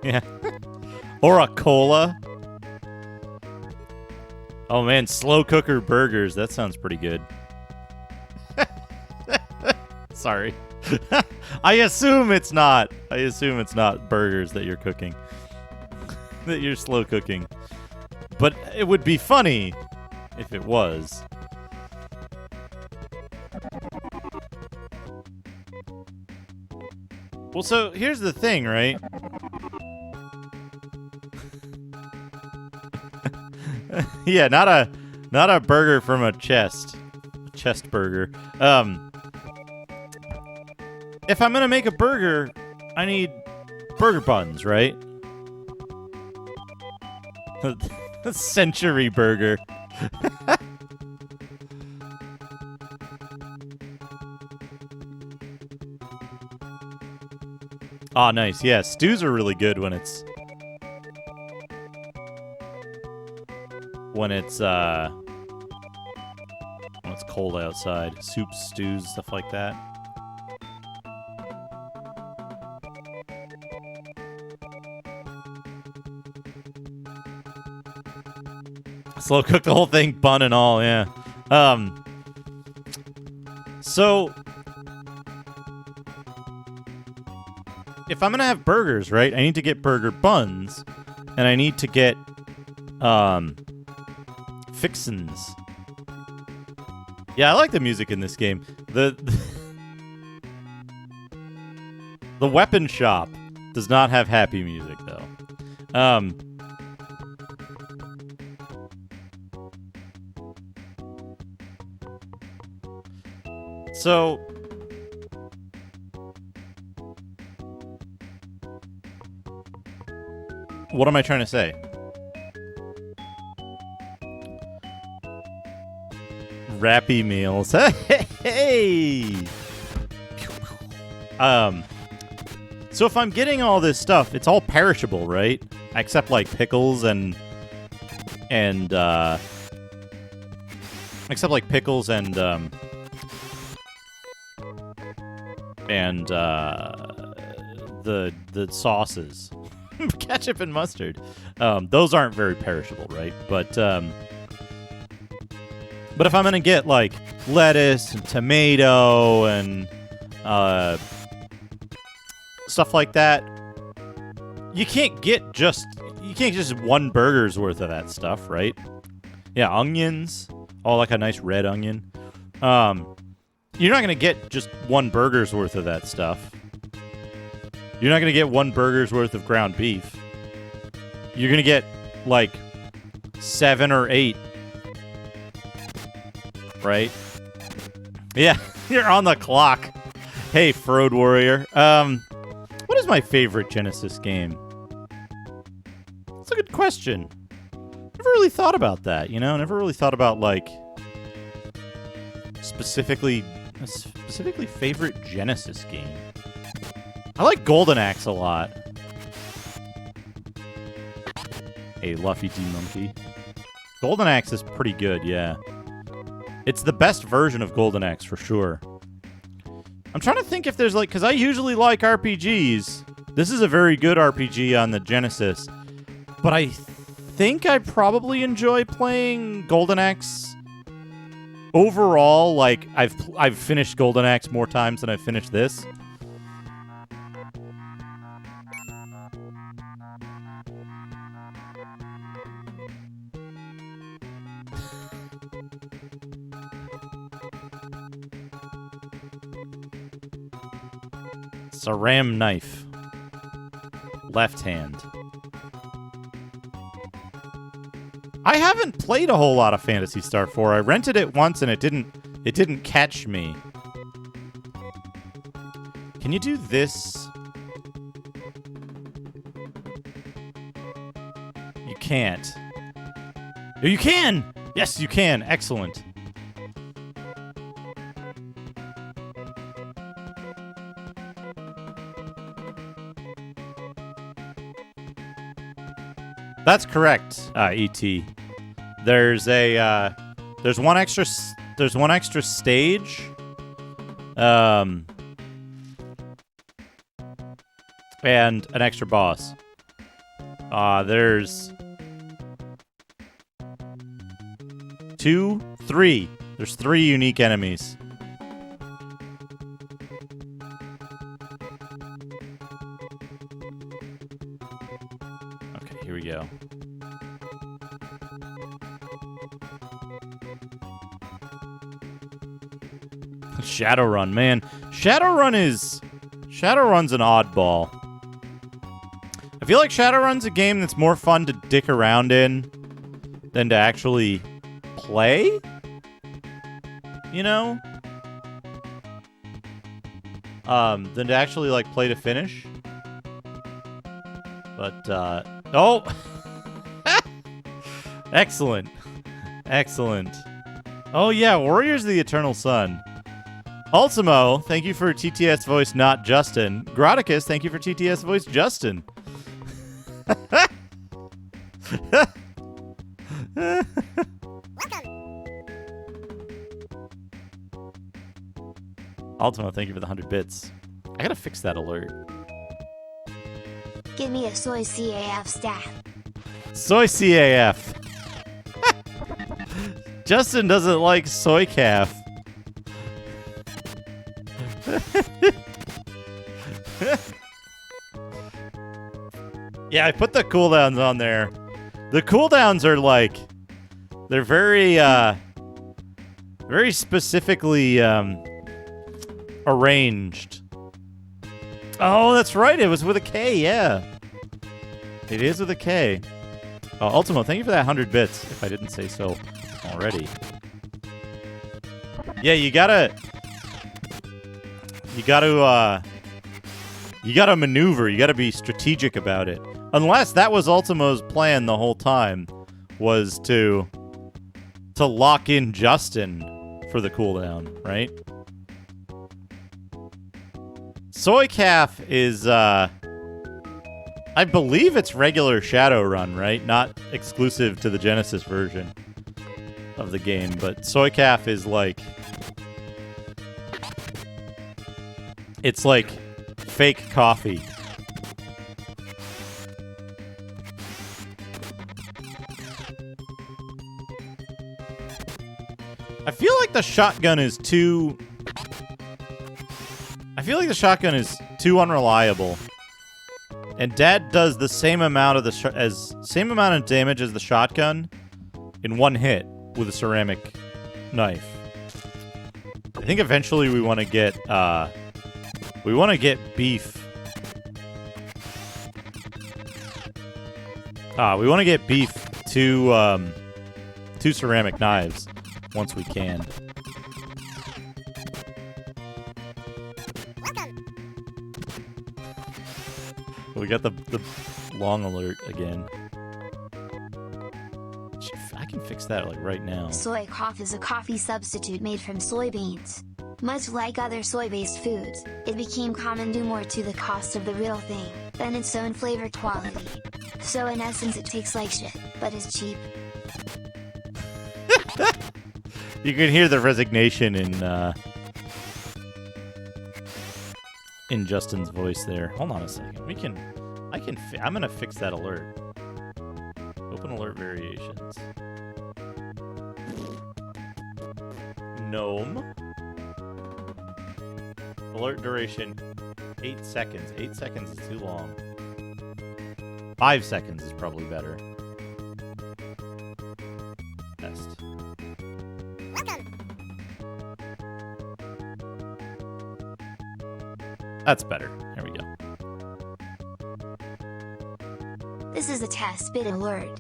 S1: Yeah. Or a cola. Oh man, slow cooker burgers. That sounds pretty good. Sorry. I assume it's not burgers that you're cooking. That you're slow cooking. But it would be funny if it was. Well, so here's the thing, right? Yeah, not a burger from a chest burger. If I'm gonna make a burger, I need burger buns, right? A century burger. Oh, nice. Yeah, stews are really good when it's cold outside. Soups, stews, stuff like that. Slow cook the whole thing, bun and all, yeah. So if I'm gonna have burgers, right, I need to get burger buns, and I need to get fixins. Yeah, I like the music in this game. The weapon shop does not have happy music though. So what am I trying to say? Rappy meals. Hey! So if I'm getting all this stuff, it's all perishable, right? Except like pickles and the sauces. Ketchup and mustard. Those aren't very perishable, right? But if I'm gonna get like lettuce and tomato and stuff like that, you can't you can't just one burger's worth of that stuff, right? Yeah, onions. Oh, like a nice red onion. You're not gonna get just one burger's worth of that stuff. You're not gonna get one burger's worth of ground beef. You're gonna get like 7 or 8. Right? Yeah, you're on the clock. Hey, Frode Warrior. What is my favorite Genesis game? That's a good question. Never really thought about that, you know? Never really thought about, like, specifically favorite Genesis game. I like Golden Axe a lot. Hey, Luffy D Monkey. Golden Axe is pretty good, yeah. It's the best version of Golden Axe, for sure. I'm trying to think if there's, like... Because I usually like RPGs. This is a very good RPG on the Genesis. But I think I probably enjoy playing Golden Axe. Overall, like, I've finished Golden Axe more times than I've finished this. Saram knife. Left hand. I haven't played a whole lot of Phantasy Star 4. I rented it once and it didn't catch me. Can you do this? You can't. Oh, you can! Yes, you can. Excellent. That's correct, E.T. There's one extra stage. And an extra boss. There's 3. There's 3 unique enemies. Okay, here we go. Shadowrun, man. Shadowrun's an oddball. I feel like Shadowrun's a game that's more fun to dick around in than to actually play. You know? Than to actually, like, play to finish. But, oh! Excellent. Excellent. Oh, yeah, Warriors of the Eternal Sun. Ultimo, thank you for TTS voice, not Justin. Graticus, thank you for TTS voice, Justin. Ultimo, thank you for the 100 bits. I gotta fix that alert.
S3: Give me a soy CAF stat.
S1: Soy CAF. Justin doesn't like soy calf. Yeah, I put the cooldowns on there. The cooldowns are like, they're very specifically arranged. Oh, that's right. It was with a K, yeah. It is with a K. Oh, Ultimo, thank you for that 100 bits, if I didn't say so already. Yeah, you gotta maneuver. You gotta be strategic about it. Unless that was Ultimo's plan the whole time, was to lock in Justin for the cooldown, right? Soy Calf is, I believe it's regular Shadowrun, right? Not exclusive to the Genesis version of the game, but Soy Calf is like... It's like fake coffee. I feel like the shotgun is too... I feel like the shotgun is too unreliable. And Dad does the same amount of same amount of damage as the shotgun in one hit with a ceramic knife. I think eventually we want to get beef. We want to get beef to ceramic knives once we can. We got the long alert again. I can fix that like right now.
S3: Soy coffee is a coffee substitute made from soybeans. Much like other soy-based foods, it became common due more to the cost of the real thing than its own flavor quality. So in essence it tastes like shit, but is cheap.
S1: You can hear the resignation in Justin's voice there. Hold on a second. I'm gonna fix that alert. Open alert variations. Gnome. Alert duration 8 seconds. 8 seconds is too long. 5 seconds is probably better. Test. That's better. There we go.
S3: This is a test bit alert.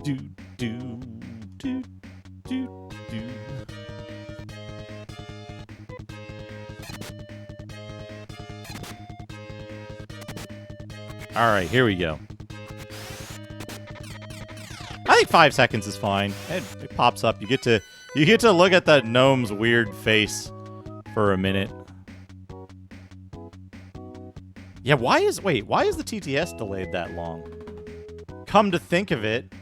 S1: Do do do do do. All right, here we go. I think 5 seconds is fine. It pops up. You get to look at that gnome's weird face for a minute. Yeah, why is the TTS delayed that long? Come to think of it.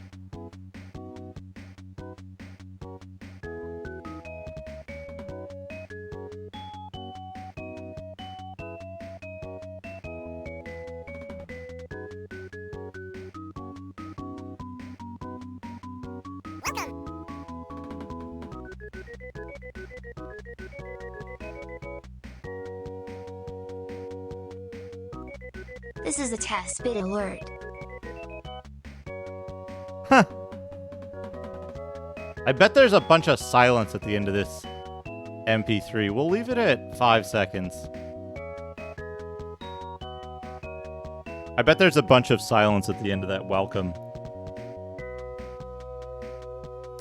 S3: This is a test bit alert.
S1: Huh. I bet there's a bunch of silence at the end of this MP3. We'll leave it at 5 seconds. I bet there's a bunch of silence at the end of that welcome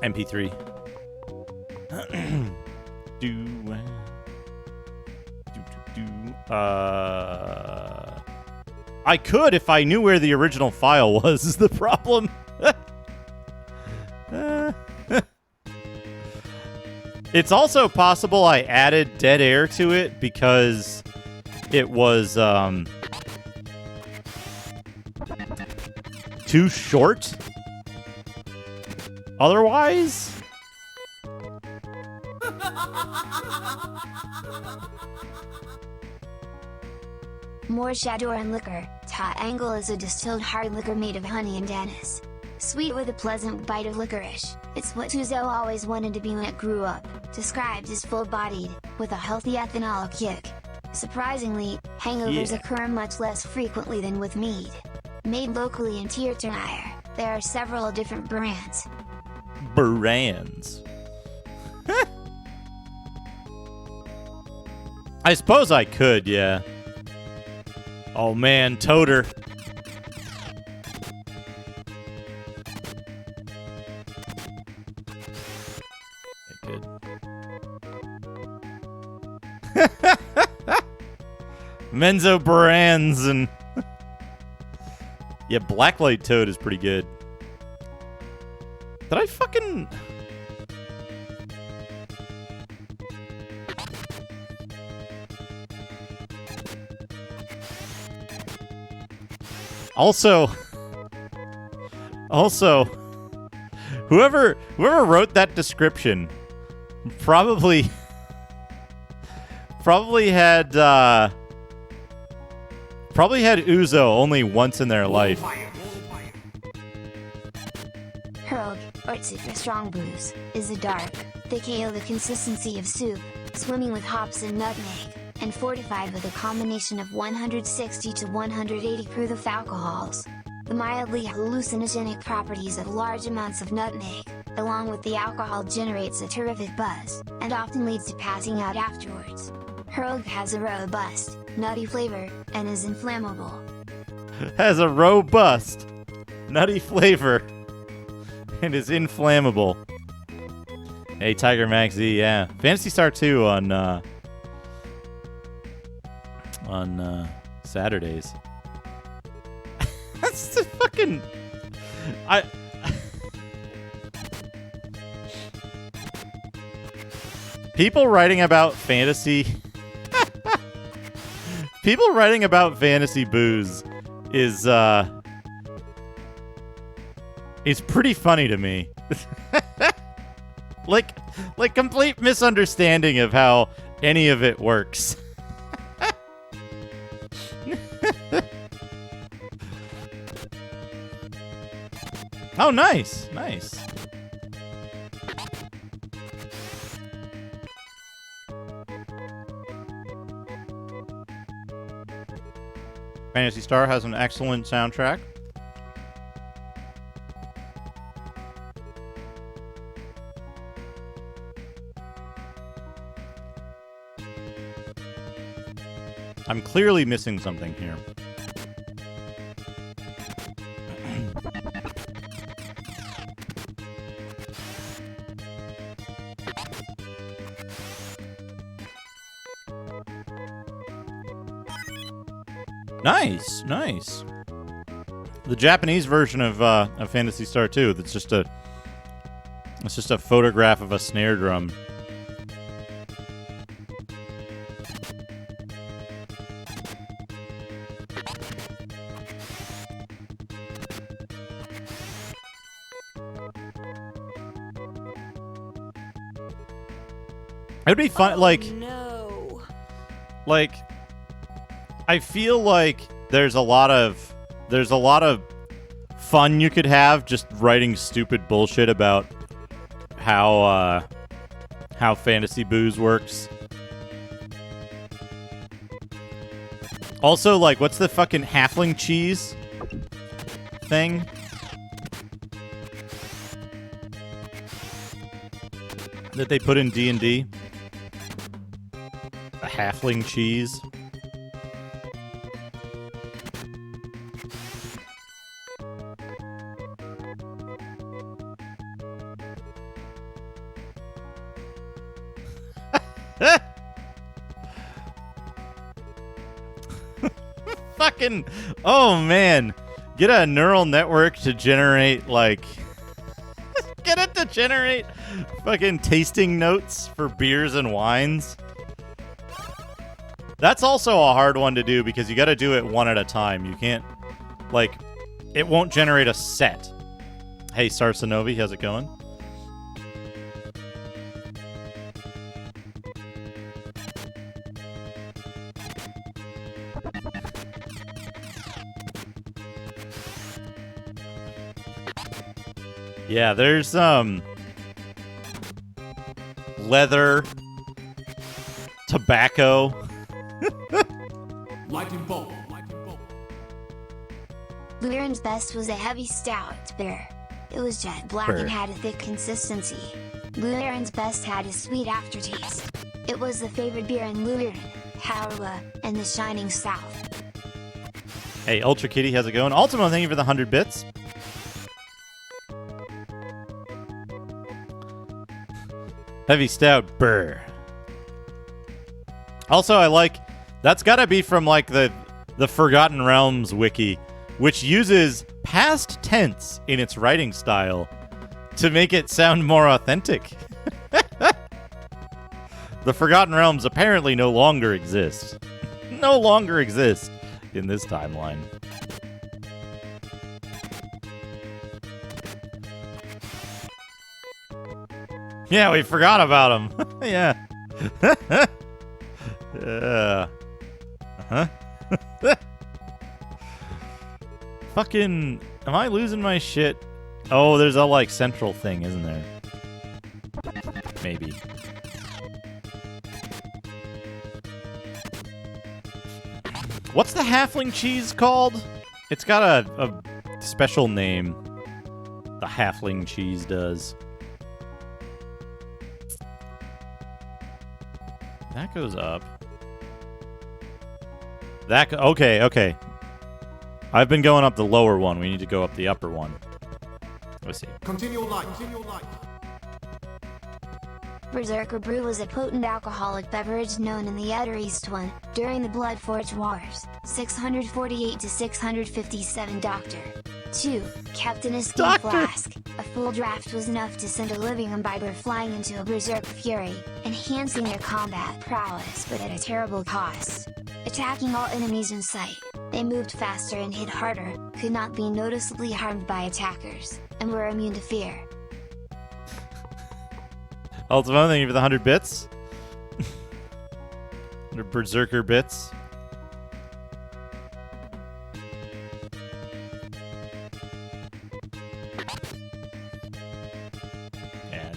S1: MP3. I could if I knew where the original file was, is the problem. It's also possible I added dead air to it because it was too short. Otherwise...
S3: More Shadowrun liquor. Ta Angle is a distilled hard liquor made of honey and anise. Sweet with a pleasant bite of licorice, it's what Tuzo always wanted to be when it grew up. Described as full-bodied, with a healthy ethanol kick. Surprisingly, hangovers occur much less frequently than with mead. Made locally in Tierternire, there are several different brands.
S1: Brands. I suppose I could, yeah. Oh man, Toter. Okay, good. Menzo brands and... yeah, Blacklight Toad is pretty good. Did I fucking... Also, whoever wrote that description probably had Uzo only once in their life.
S3: Herb, or Super Strong Booze, is a dark, thick ale the consistency of soup, swimming with hops and nutmeg, and fortified with a combination of 160 to 180 proof of alcohols. The mildly hallucinogenic properties of large amounts of nutmeg, along with the alcohol, generates a terrific buzz, and often leads to passing out afterwards. Herb has a robust, nutty flavor, and is inflammable.
S1: Has a robust, nutty flavor, and is inflammable. Hey, Tiger Max Z, yeah. Phantasy Star 2 on Saturdays. That's the fucking... People writing about fantasy... People writing about fantasy booze is pretty funny to me. like complete misunderstanding of how any of it works. Oh, nice. Nice. Phantasy Star has an excellent soundtrack. I'm clearly missing something here. Nice, nice. The Japanese version of Phantasy Star 2. That's just a photograph of a snare drum. It'd be fun,
S6: No.
S1: like, I feel like there's a lot of fun you could have just writing stupid bullshit about how fantasy booze works. Also, like, what's the fucking halfling cheese thing? That they put in D&D? A halfling cheese? Fucking, oh man, get a neural network to generate, like, get it to generate fucking tasting notes for beers and wines. That's also a hard one to do because you gotta do it one at a time. You can't, like, it won't generate a set. Hey, Sarsanovi, how's it going? Yeah, there's leather, tobacco.
S7: Lightning bolt.
S3: Luren's best was a heavy stout beer. It was jet black and had a thick consistency. Luren's best had a sweet aftertaste. It was the favorite beer in Luren, Howrah, and the Shining South.
S1: Hey, Ultra Kitty, how's it going? Ultimo, thank you for the 100 bits. Heavy stout, brr. Also, I like, that's gotta be from, like, the Forgotten Realms wiki, which uses past tense in its writing style to make it sound more authentic. The Forgotten Realms apparently no longer exist. No longer exist in this timeline. Yeah, we forgot about him. Yeah. Huh? Fucking, am I losing my shit? Oh, there's a, like, central thing, isn't there? Maybe. What's the halfling cheese called? It's got a special name. The halfling cheese does. That goes up. Okay. I've been going up the lower one. We need to go up the upper one. Let's see.
S7: Continue light.
S3: Berserker Brew was a potent alcoholic beverage known in the Utter East One, during the Bloodforge Wars, 648 to 657 Doctor. 2. Kept in a steam flask, a full draft was enough to send a living imbiber flying into a berserk fury, enhancing their combat prowess but at a terrible cost. Attacking all enemies in sight, they moved faster and hit harder, could not be noticeably harmed by attackers, and were immune to fear.
S1: Ultimo, thank you for the 100 bits. 100 Berserker bits. Yeah.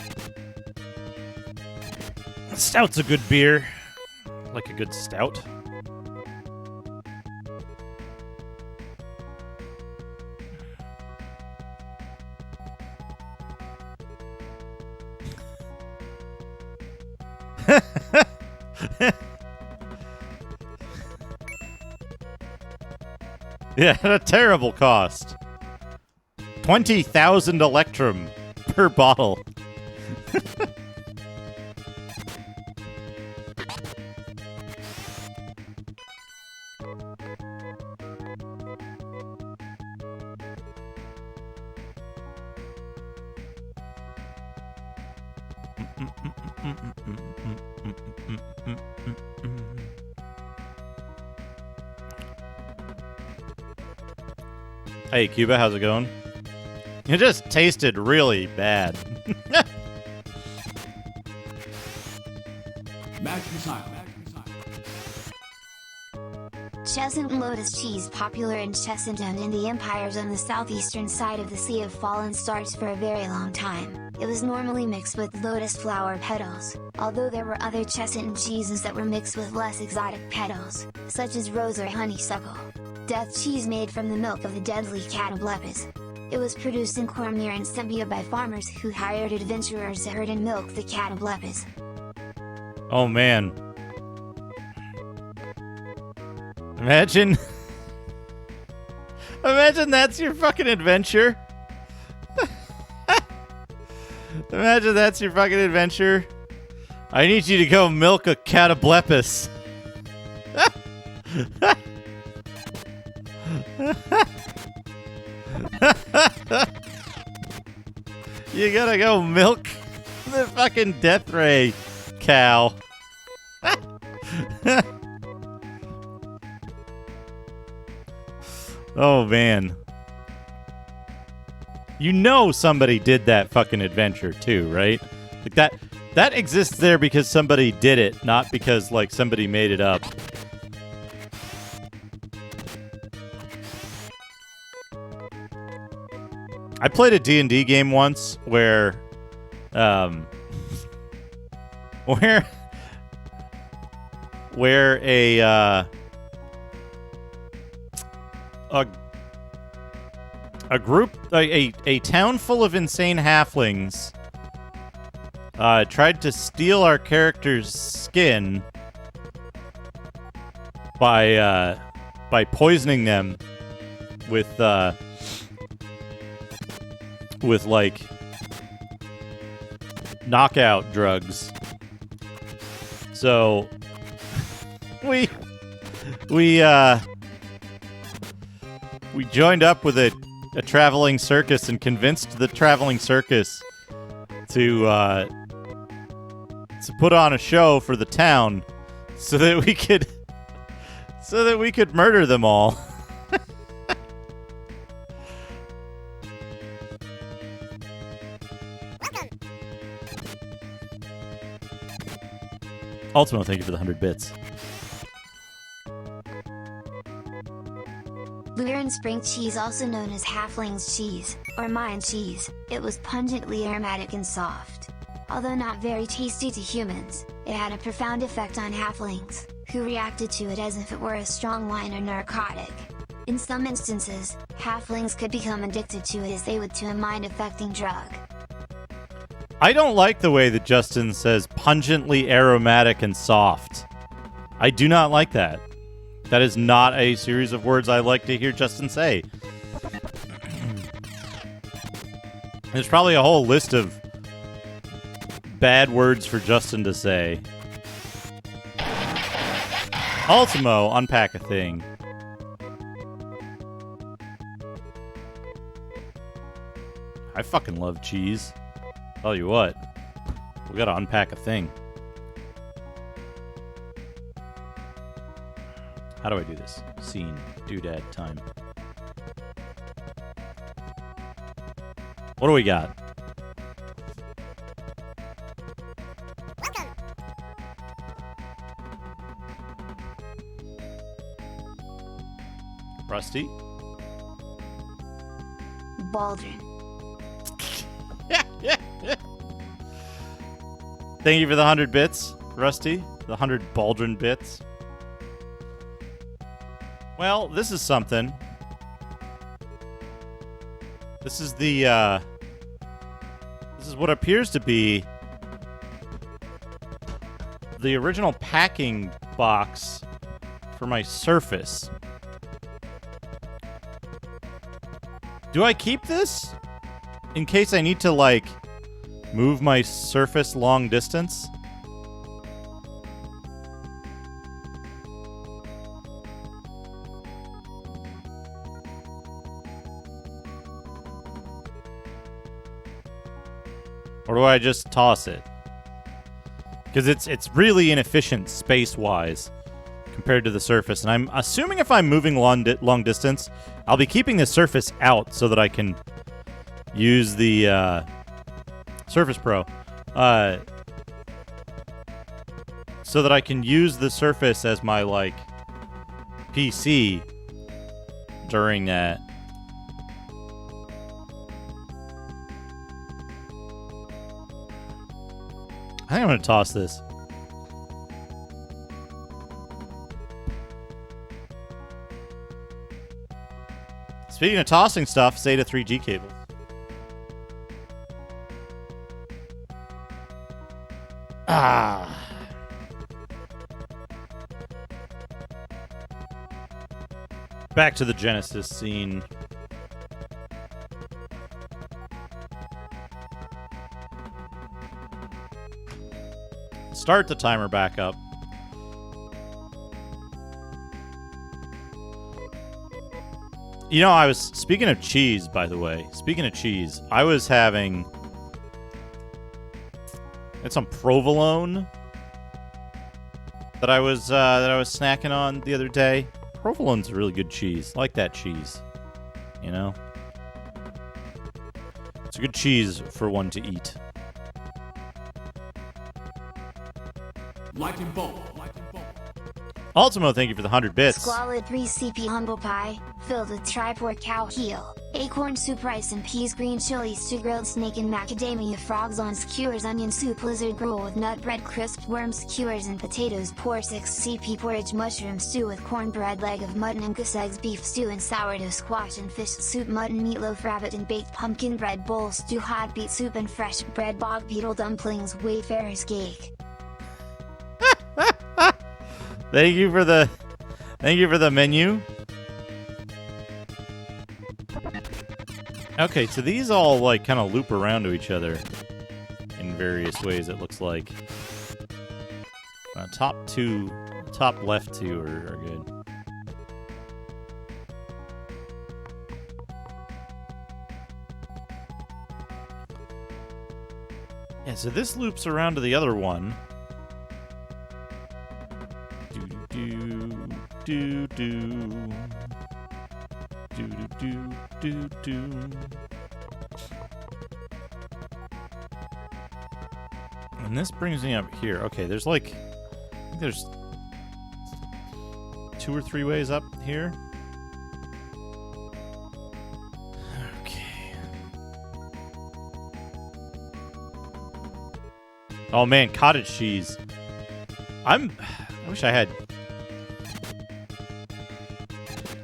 S1: Stout's a good beer. Like a good stout. Yeah, at a terrible cost. 20,000 Electrum per bottle. Hey, Cuba, how's it going? It just tasted really bad.
S3: Chesant Lotus Cheese, popular in Chesant and in the empires on the southeastern side of the Sea of Fallen Stars for a very long time. It was normally mixed with lotus flower petals, although there were other Chesant cheeses that were mixed with less exotic petals, such as rose or honeysuckle. Death cheese made from the milk of the deadly catoblepis. It was produced in Cormyr and Sembia by farmers who hired adventurers to herd and milk the catoblepis.
S1: Oh man. Imagine that's your fucking adventure. Imagine that's your fucking adventure. I need you to go milk a catoblepis. You gotta go milk the fucking death ray cow. Oh man. You know somebody did that fucking adventure too, right? Like that exists there because somebody did it, not because like somebody made it up. I played a D&D game once where a group, a town full of insane halflings tried to steal our character's skin by poisoning them with like knockout drugs. So we joined up with a traveling circus and convinced the traveling circus to put on a show for the town so that we could murder them all. Ultimo, thank you for the 100 bits.
S3: Lurin Spring cheese, also known as Halfling's cheese, or Mayan cheese, it was pungently aromatic and soft. Although not very tasty to humans, it had a profound effect on halflings, who reacted to it as if it were a strong wine or narcotic. In some instances, halflings could become addicted to it as they would to a mind-affecting drug.
S1: I don't like the way that Justin says pungently aromatic and soft. I do not like that. That is not a series of words I like to hear Justin say. There's probably a whole list of bad words for Justin to say. Ultimo, unpack a thing. I fucking love cheese. Tell you what, we gotta unpack a thing. How do I do this? Scene, doodad, time. What do we got? Rusty?
S3: Baldrin.
S1: Thank you for the 100 bits, Rusty. The 100 Baldrin bits. Well, this is something. This is the, this is what appears to be the original packing box for my Surface. Do I keep this? In case I need to, like, move my Surface long distance? Or do I just toss it? Because it's really inefficient space-wise compared to the Surface. And I'm assuming if I'm moving long distance, I'll be keeping the Surface out so that I can use the Surface Pro. So that I can use the Surface as my, like, PC during that. I think I'm going to toss this. Speaking of tossing stuff, SATA 3G cables. Ah. Back to the Genesis scene. Start the timer back up. You know, I was speaking of cheese, by the way. Speaking of cheese, I was having some provolone that I was snacking on the other day. Provolone's a really good cheese. I like that cheese. You know, it's a good cheese for one to eat.
S7: Lightning bolt.
S1: Ultimo, thank you for the 100 bits.
S3: Squalid 3 CP humble pie, filled with tri-port cow heel, acorn soup, rice and peas, green chili stew, grilled snake and macadamia, frogs on skewers, onion soup, lizard gruel with nut bread, crisped worms, skewers and potatoes, pour 6 CP porridge, mushroom stew with cornbread, leg of mutton and goose eggs, beef stew and sourdough, squash and fish soup, mutton meatloaf, rabbit and baked pumpkin bread, bowl stew, hot beet soup and fresh bread, bog beetle dumplings, wayfarer's cake.
S1: Thank you for the menu. Okay, so these all like kind of loop around to each other in various ways, it looks like. Top left two are good. Yeah, so this loops around to the other one. Do and this brings me up here. Okay, there's like, I think there's 2 or 3 ways up here. Okay. Oh man, cottage cheese. I wish I had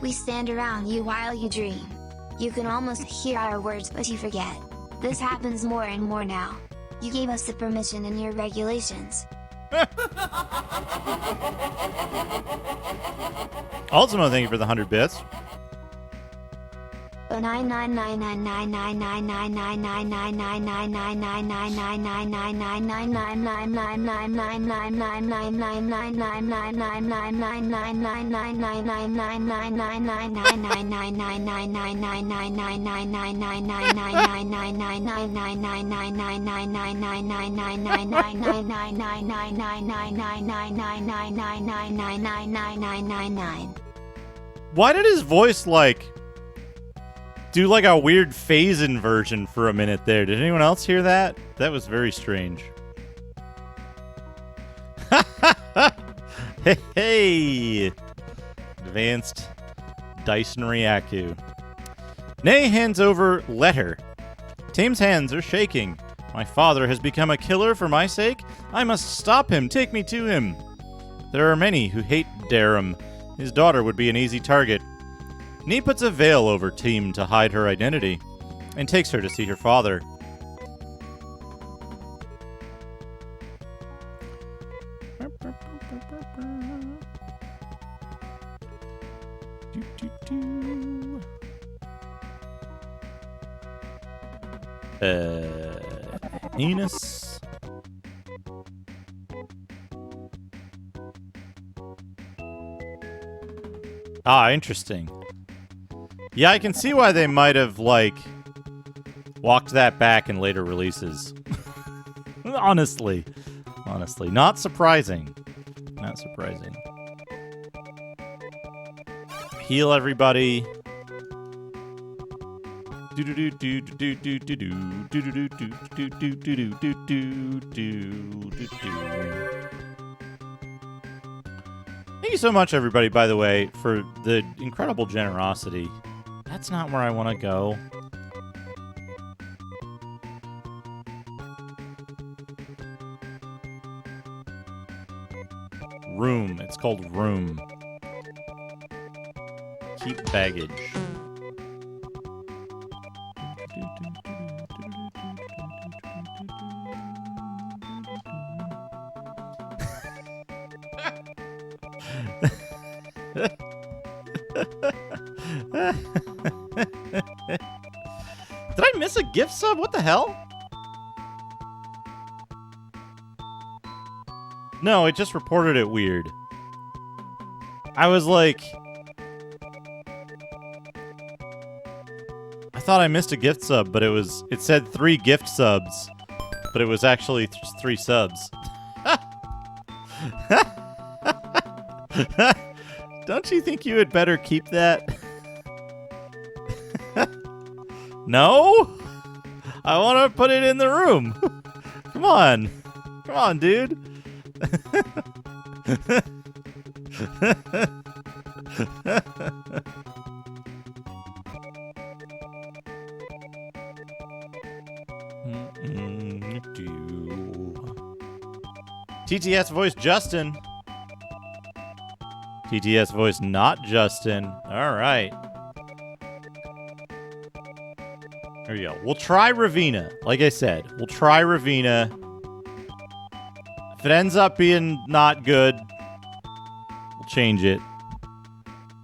S3: We stand around you while you dream. You can almost hear our words but you forget. This happens more and more now. You gave us the permission in your regulations.
S1: Ultimo, thank you for the 100 bits. Why did his voice do like a weird phase inversion for a minute there? Did anyone else hear that? That was very strange. Hey! Advanced Dyson Ryaku. Nay hands over letter. Tame's hands are shaking. My father has become a killer for my sake. I must stop him. Take me to him. There are many who hate Darum. His daughter would be an easy target. Nee puts a veil over Team to hide her identity, and takes her to see her father. Enos. Ah, interesting. Yeah, I can see why they might have, walked that back in later releases. Honestly. Not surprising. Not surprising. Heal everybody. Thank you so much, everybody, by the way, for the incredible generosity. That's not where I want to go. Room. It's called Room. Keep baggage. Did I miss a gift sub? What the hell? No, it just reported it weird. I was like... I thought I missed a gift sub, but it said 3 gift subs, but it was actually 3 subs. Don't you think you had better keep that? No? I want to put it in the room. Come on. Come on, dude. TTS voice Justin. TTS voice not Justin. All right. There we go. We'll try Ravina. Like I said, we'll try Ravina. If it ends up being not good, we'll change it.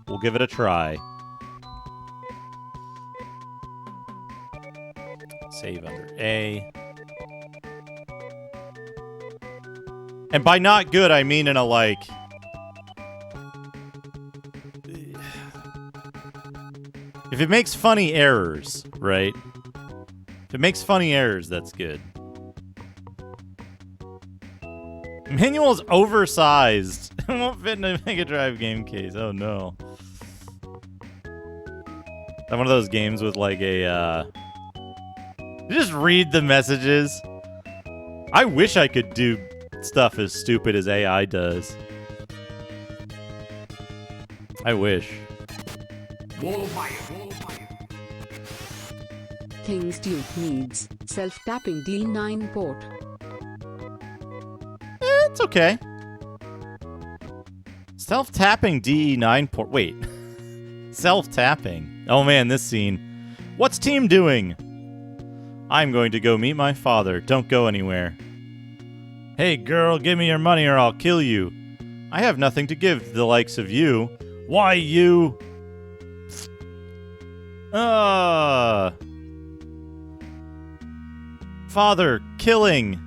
S1: We'll give it a try. Save under A. And by not good, I mean in a like... If it makes funny errors, right? If it makes funny errors, that's good. Manual is oversized. It won't fit in a Mega Drive game case. Oh no. That one of those games with like a, You just read the messages. I wish I could do stuff as stupid as AI does. I wish.
S8: Things Duke needs. Self-tapping D9 port.
S1: It's okay. Self-tapping DE9 port. Wait. Self-tapping. Oh man, this scene. What's team doing? I'm going to go meet my father. Don't go anywhere. Hey girl, give me your money or I'll kill you. I have nothing to give to the likes of you. Why you? Father, killing.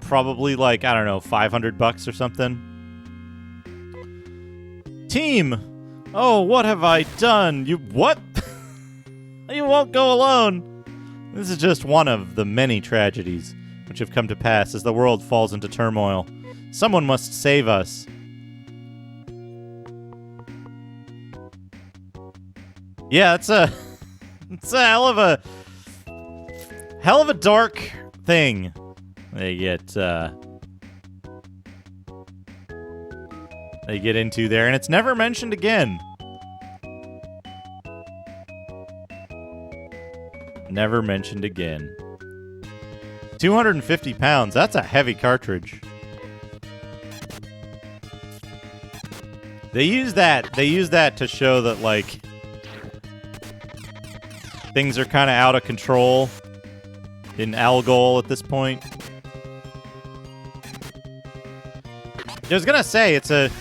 S1: Probably like, I don't know, $500 or something. Team! Oh, what have I done? You what? You won't go alone. This is just one of the many tragedies which have come to pass as the world falls into turmoil. Someone must save us. Yeah, it's a hell of a dark thing they get into there, and it's never mentioned again. Never mentioned again. 250 pounds. That's a heavy cartridge. They use that to show that, like, things are kind of out of control in Algol at this point. I was gonna say it's a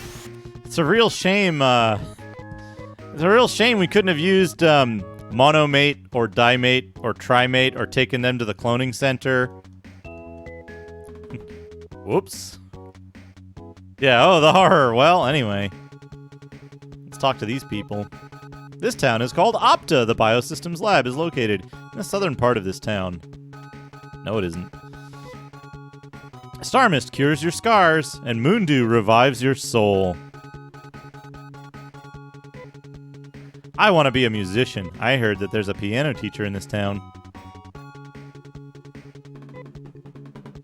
S1: real shame. It's a real shame we couldn't have used monomate or dimate or trimate or taken them to the cloning center. Whoops. Yeah. Oh, the horror. Well, anyway, let's talk to these people. This town is called Opta. The Biosystems Lab is located in the southern part of this town. No, it isn't. Star Mist cures your scars, and Moondew revives your soul. I want to be a musician. I heard that there's a piano teacher in this town.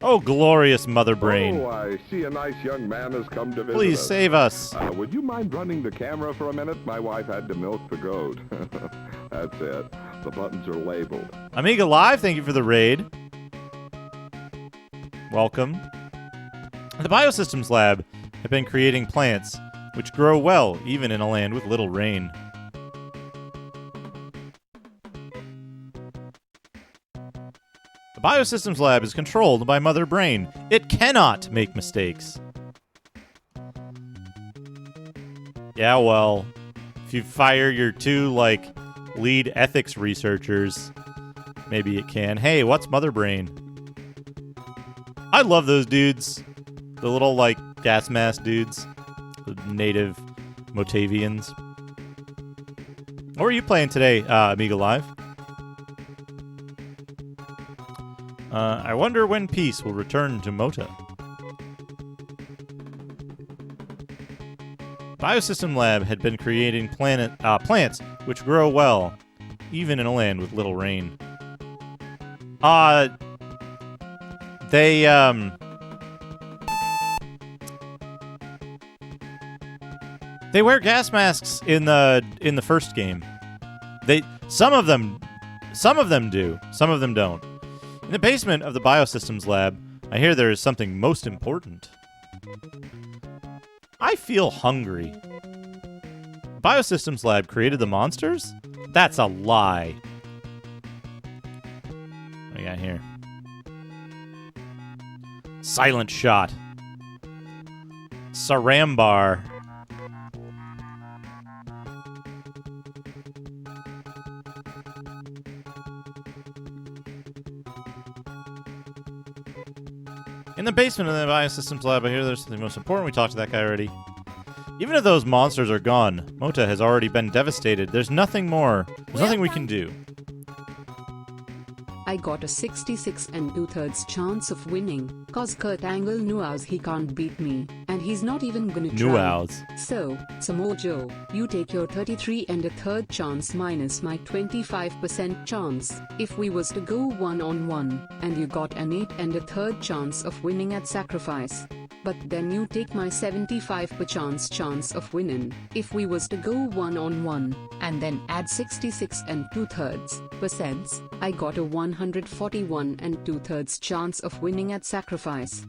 S1: Oh, glorious Mother Brain.
S9: Oh, I see a nice young man has come to visit
S1: Please
S9: us.
S1: save us.
S9: Would you mind running the camera for a minute? My wife had to milk the goat. That's it. The buttons are labeled.
S1: Amiga Live, thank you for the raid. Welcome. The Biosystems Lab have been creating plants which grow well even in a land with little rain. The Biosystems Lab is controlled by Mother Brain. It cannot make mistakes. Yeah, well, if you fire your two, lead ethics researchers, maybe it can. Hey, what's Mother Brain? I love those dudes. The little, gas mask dudes. The native Motavians. What are you playing today, Amiga Live? I wonder when peace will return to Mota. Biosystem Lab had been creating plants which grow well, even in a land with little rain. They wear gas masks in the first game. Some of them do, some of them don't. In the basement of the Biosystems Lab, I hear there is something most important. I feel hungry. Biosystems Lab created the monsters? That's a lie. What do we got here? Silent Shot. Sarambar. In the basement of the Biosystems Lab, I hear there's something most important. We talked to that guy already. Even if those monsters are gone, Mota has already been devastated. There's nothing more. There's nothing we can do.
S8: I got a 66 2/3 chance of winning, cause Kurt Angle knows he can't beat me, and he's not even gonna try.
S1: Nuaus.
S8: So, Samoa Joe, you take your 33 1/3 chance minus my 25% chance, if we was to go 1-on-1, and you got an 8 1/3 chance of winning at sacrifice. But then you take my 75% chance of winning, if we was to go 1-on-1, and then add 66 2/3%, I got a 141 2/3 chance of winning at sacrifice.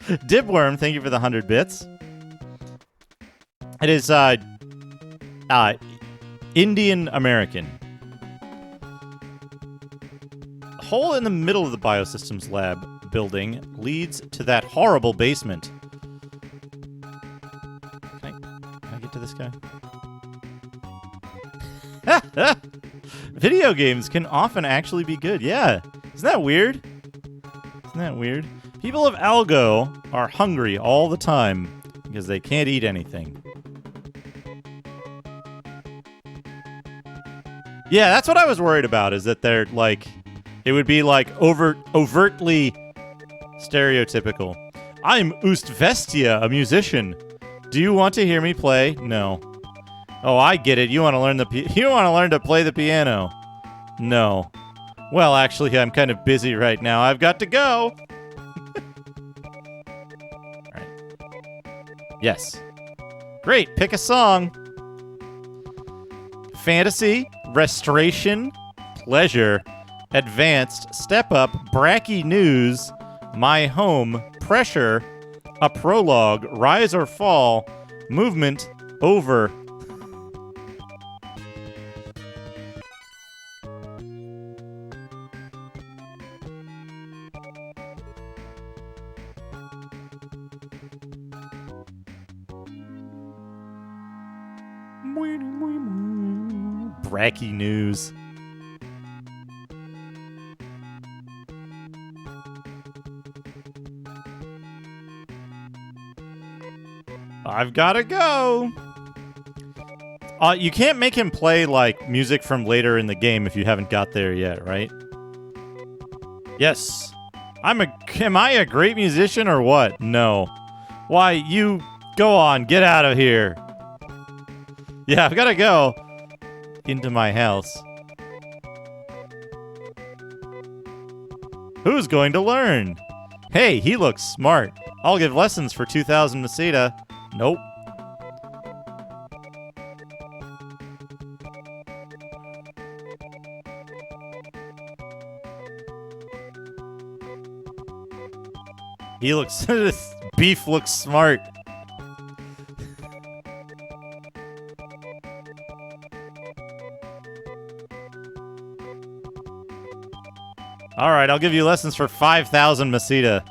S1: Dibworm, thank you for the 100 bits. It is Indian American. Hole in the middle of the Biosystems Lab building leads to that horrible basement. Can I get to this guy? Video games can often actually be good. Yeah. Isn't that weird? Isn't that weird? People of Algo are hungry all the time because they can't eat anything. Yeah, that's what I was worried about, is that they're like, it would be like overtly stereotypical. I'm Ustvestia, a musician. Do you want to hear me play? No. Oh, I get it. You want to learn to play the piano? No. Well, actually, I'm kind of busy right now. I've got to go. All right. Yes. Great. Pick a song. Fantasy, Restoration, Pleasure, Advanced, Step Up, Bracky News, My Home, Pressure, A Prologue, Rise or Fall, Movement, Over. Bracky News. I've gotta go. You can't make him play like music from later in the game if you haven't got there yet, right? Yes. Am I a great musician or what? No. Why, you go on, get out of here. Yeah, I've gotta go into my house. Who's going to learn? Hey, he looks smart. I'll give lessons for 2,000 Masita. Nope. He looks... Beef looks smart. Alright, I'll give you lessons for 5,000 Masita.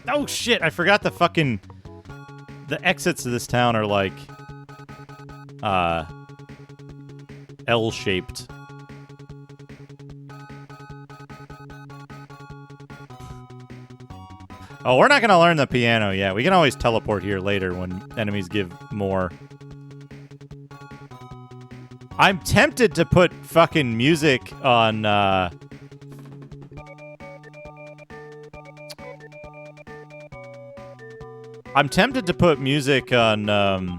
S1: Oh shit, I forgot the exits of this town are like... L-shaped. Oh, we're not gonna learn the piano yet. We can always teleport here later when enemies give more. I'm tempted to put fucking music on, I'm tempted to put music on,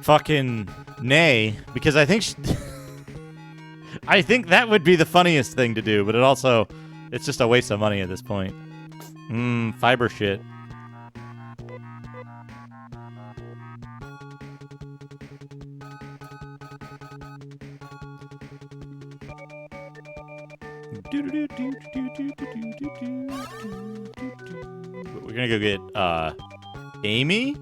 S1: fucking Nay, because I think I think that would be the funniest thing to do, but it's just a waste of money at this point. Fiber shit. We're gonna go get, Amy?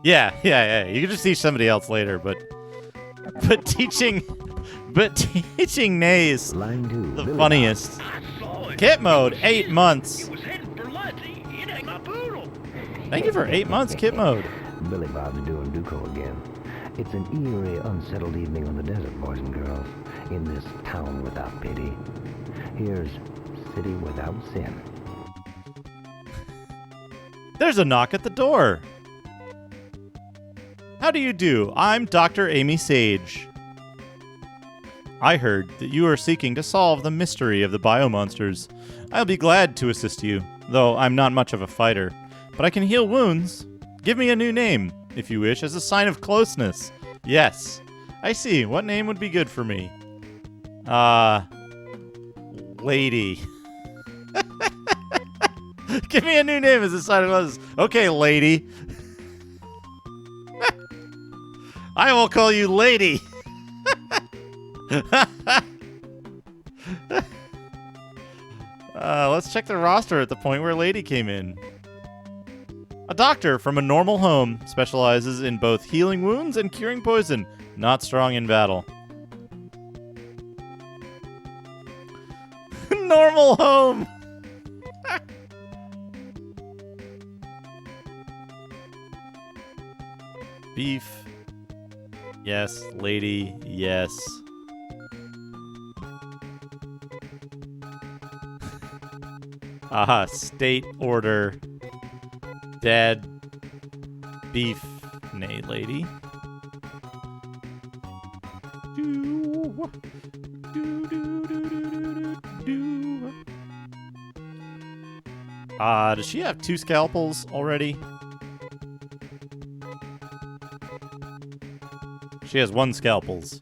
S1: Yeah. You can just teach somebody else later, but teaching Nay is the funniest. Kit mode, 8 months. Thank you for 8 months, Kit mode.
S10: Billy Bob's doing Duco again. It's an eerie, unsettled evening on the desert, boys and girls, in this town without pity. Here's City Without Sin.
S1: There's a knock at the door. How do you do? I'm Dr. Amy Sage. I heard that you are seeking to solve the mystery of the biomonsters. I'll be glad to assist you, though I'm not much of a fighter. But I can heal wounds. Give me a new name, if you wish, as a sign of closeness. Yes. I see. What name would be good for me? Lady. Give me a new name as a sign of us. Okay, lady. I will call you Lady. Let's check the roster at the point where Lady came in. A doctor from a normal home, specializes in both healing wounds and curing poison. Not strong in battle. Normal home. Beef. Yes. Lady. Yes. Aha. State order. Dead. Beef. Nay, lady. Does she have 2 scalpels already? She has 1 scalpels.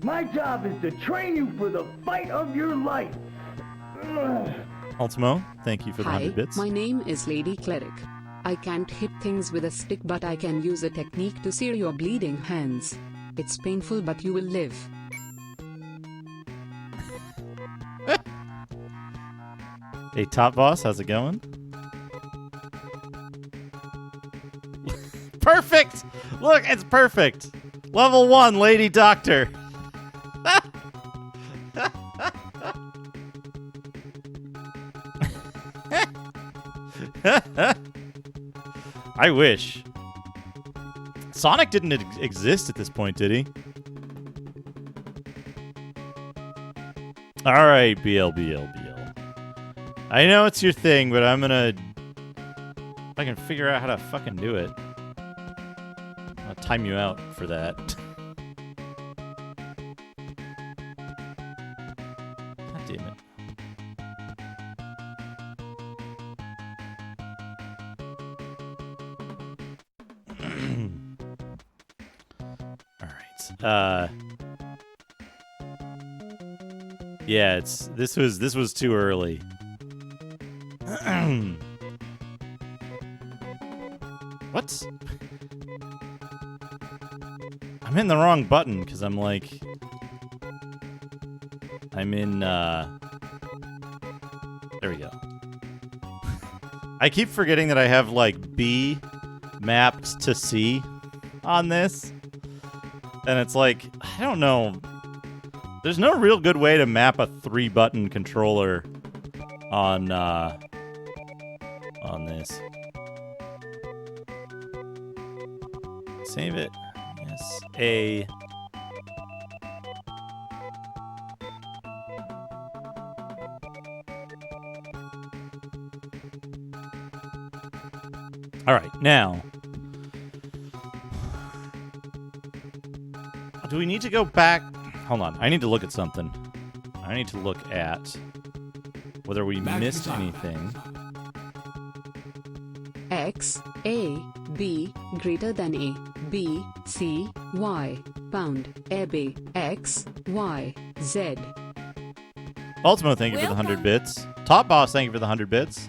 S7: My job is to train you for the fight of your life.
S1: Ultimo, thank you for the 100 bits.
S8: My name is Lady Cleric. I can't hit things with a stick, but I can use a technique to sear your bleeding hands. It's painful, but you will live.
S1: Hey, Top Boss, how's it going? Perfect! Look, it's perfect! Level 1, Lady Doctor. I wish. Sonic didn't exist at this point, did he? Alright, BL. I know it's your thing, but I'm gonna... If I can figure out how to fucking do it. I'll time you out for that. God damn it. Alright. Yeah, this was too early. What? I'm in the wrong button because I'm like... I'm in, There we go. I keep forgetting that I have, like, B mapped to C on this. And it's like, I don't know. There's no real good way to map a 3-button controller on this. Save it. Yes. A. All right, now. Do we need to go back? Hold on. I need to look at something. I need to look at whether we missed anything.
S8: X, A, B, greater than A, B, C, Y, pound, A, B, X, Y, Z.
S1: Ultimo, thank you for the 100 bits. Top Boss, thank you for the 100 bits.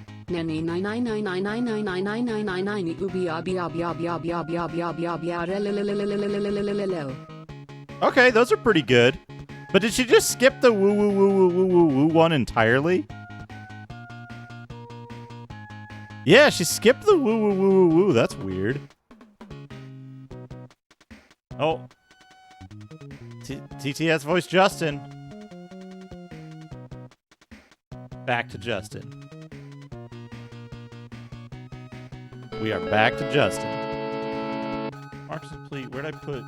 S1: Okay, those are pretty good. But did she just skip the woo woo woo woo woo woo woo one entirely? Yeah, she skipped the woo woo woo woo woo. That's weird. Oh. TTS voice Justin. Back to Justin. We are back to Justin. Marks complete. Where'd I put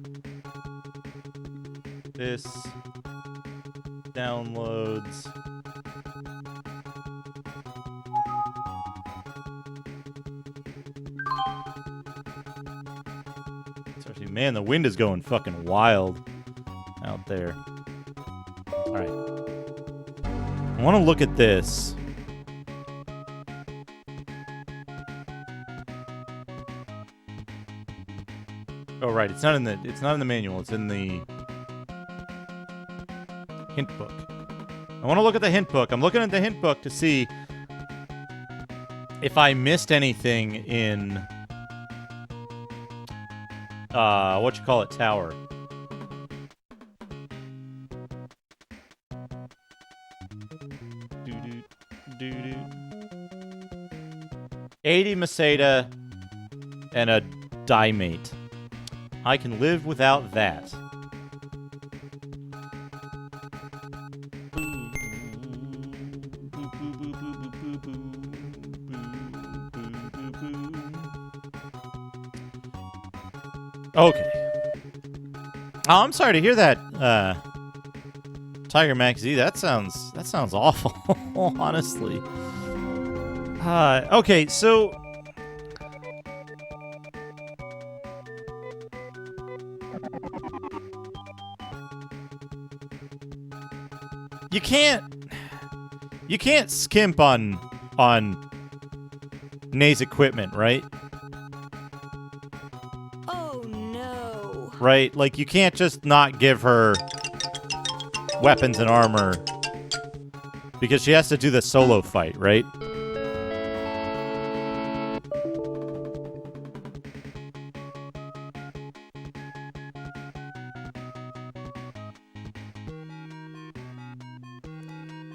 S1: this? Downloads. Man, the wind is going fucking wild out there. All right. I want to look at this. Oh, right. It's not in the manual. It's in the hint book. I want to look at the hint book. I'm looking at the hint book to see if I missed anything in tower. Doo-doo. 80 Masada and a Dimate. I can live without that. Okay. Oh, I'm sorry to hear that, Tiger Max Z. That sounds awful, honestly. Okay, so you can't skimp on Nay's equipment, right?
S6: Oh no.
S1: Right? Like, you can't just not give her weapons and armor because she has to do the solo fight, right?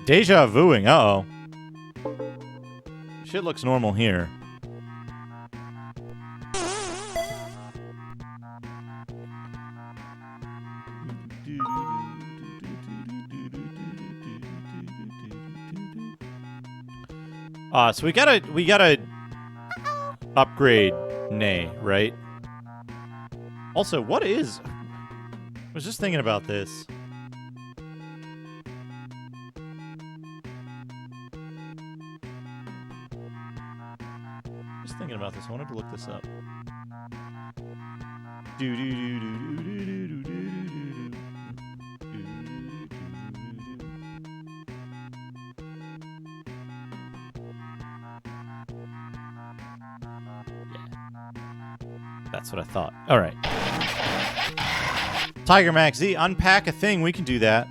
S1: Deja vuing, uh-oh. Shit looks normal here. So we gotta upgrade Nay, right? Also, what is... I was just thinking about this. Thinking about this. I wanted to look this up. That's what I thought. All right. Tiger Max Z, unpack a thing. We can do that.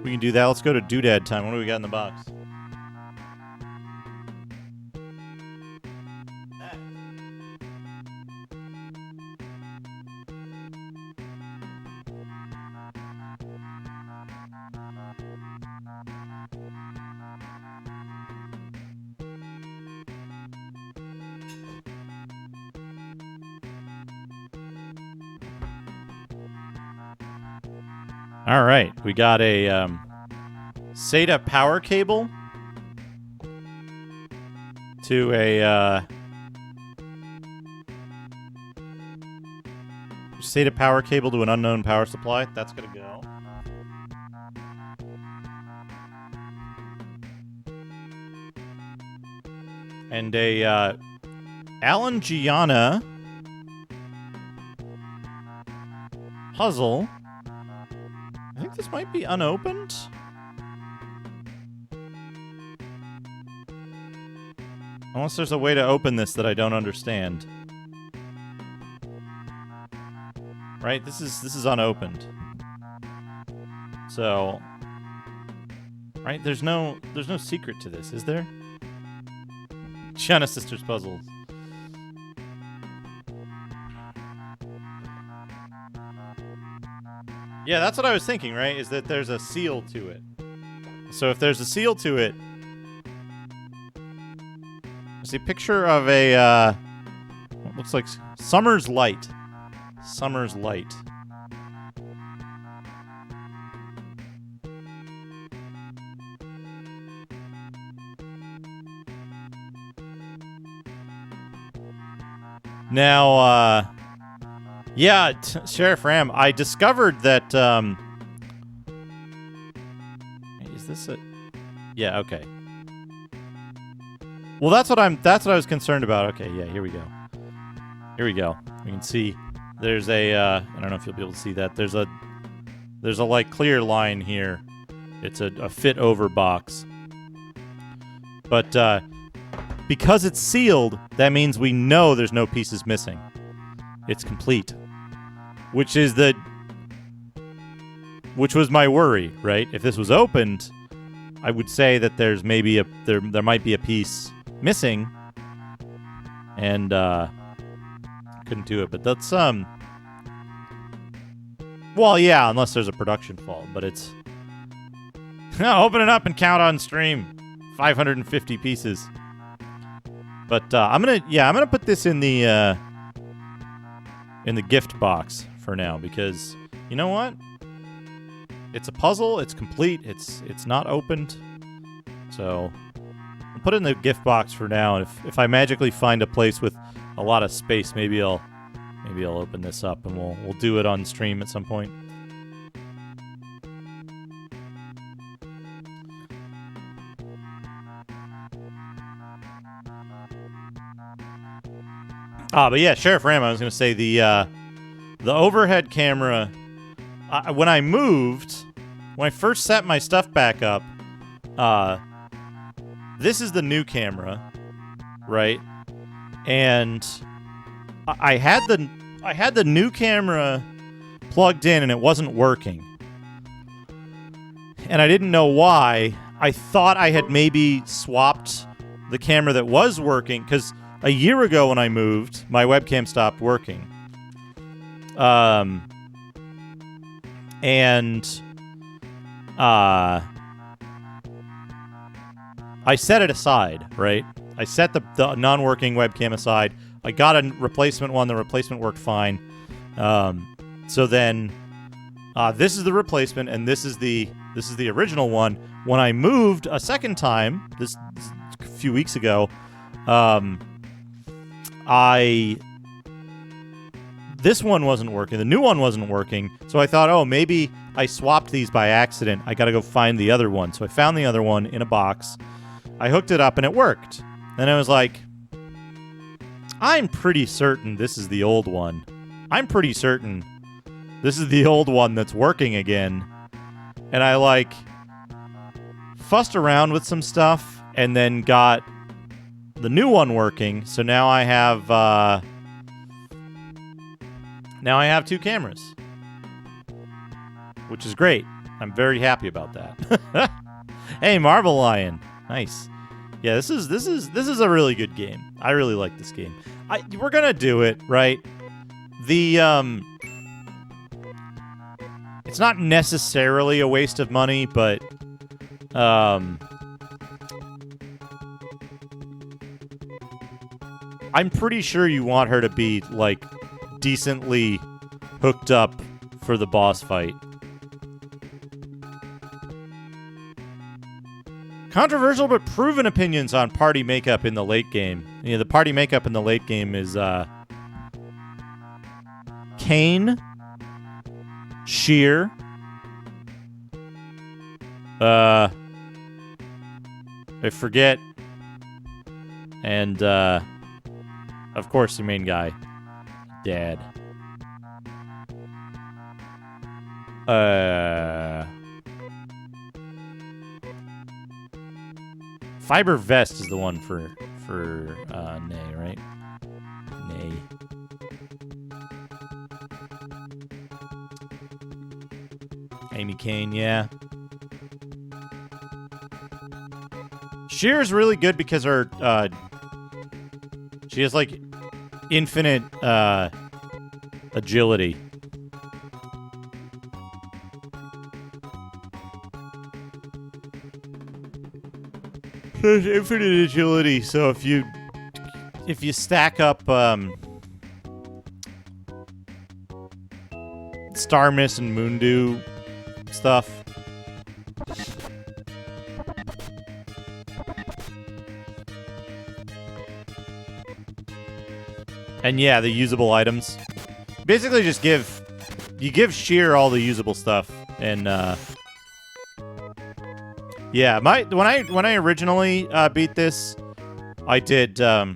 S1: We can do that. Let's go to Doodad time. What do we got in the box? All right, we got a SATA power cable to a SATA power cable to an unknown power supply. That's gonna go. And a Alan Gianna puzzle. I think this might be unopened. Unless there's a way to open this that I don't understand. Right? This is unopened. So, right? There's no secret to this, is there? Gianna Sisters puzzles. Yeah, that's what I was thinking, right? Is that there's a seal to it. So if there's a seal to it... There's a picture of a, what looks like Summer's Light. Summer's Light. Now, yeah, Sheriff Ram, I discovered that, is this a... Yeah, okay. Well, that's what I was concerned about. Okay, yeah, here we go. Here we go. We can see there's a, I don't know if you'll be able to see that. There's a like clear line here. It's a fit over box. But, because it's sealed, that means we know there's no pieces missing. It's complete. Which was my worry, right? If this was opened, I would say that there's maybe there might be a piece missing, and couldn't do it. But that's well, yeah, unless there's a production fault. But it's open it up and count on stream, 550 pieces. But I'm gonna put this in the gift box for now, because you know what? It's a puzzle. It's complete. It's not opened. So I'll put it in the gift box for now. And if I magically find a place with a lot of space, maybe I'll open this up and we'll do it on stream at some point. But yeah, Sheriff Ram, I was going to say the overhead camera, when I first set my stuff back up, this is the new camera, right? And I had the new camera plugged in and it wasn't working. And I didn't know why. I thought I had maybe swapped the camera that was working, because a year ago when I moved, my webcam stopped working. I set it aside, right? I set the non-working webcam aside. I got a replacement one. The replacement worked fine. So then, this is the replacement, and this is the original one. When I moved a second time, this a few weeks ago, this one wasn't working. The new one wasn't working. So I thought, oh, maybe I swapped these by accident. I got to go find the other one. So I found the other one in a box. I hooked it up and it worked. Then I was like, I'm pretty certain this is the old one. I'm pretty certain this is the old one that's working again. And I fussed around with some stuff and then got the new one working. So now I have two cameras, which is great. I'm very happy about that. Hey, Marble Lion, nice. Yeah, this is a really good game. I really like this game. We're gonna do it, right? It's not necessarily a waste of money, but I'm pretty sure you want her to be decently hooked up for the boss fight. Controversial but proven opinions on party makeup in the late game. The party makeup in the late game is Kane, Sheer, I forget, and of course the main guy, Dad. Fiber Vest is the one for Nay, right? Nay. Amy Kane, yeah. Sheer's really good because her she has infinite agility. There's infinite agility, so if you stack up Star Miss and Moondew stuff, and yeah, the usable items, basically just give Sheer all the usable stuff, and yeah, when I originally beat this, I did the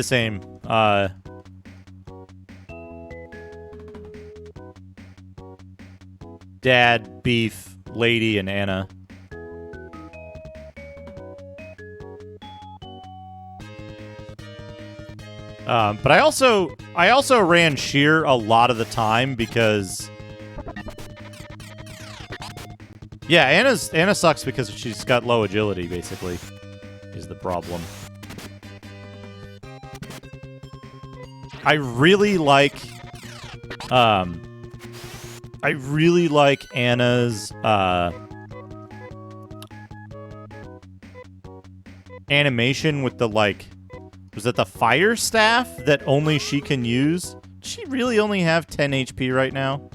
S1: same. Dad, Beef, Lady, and Anna. But I also ran sheer a lot of the time because, yeah, Anna sucks because she's got low agility. Basically, is the problem. I really like Anna's animation with the, like, was it the fire staff that only she can use? Does she really only have 10 HP right now?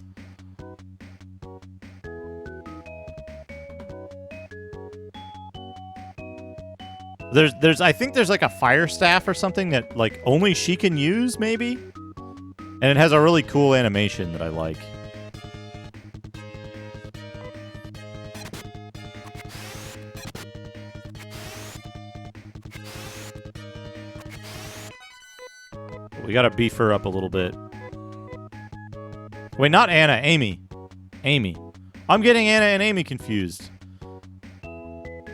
S1: I think there's like a fire staff or something that, like, only she can use, maybe? And it has a really cool animation that I like. We gotta beef her up a little bit. Wait, not Anna, Amy. Amy. I'm getting Anna and Amy confused.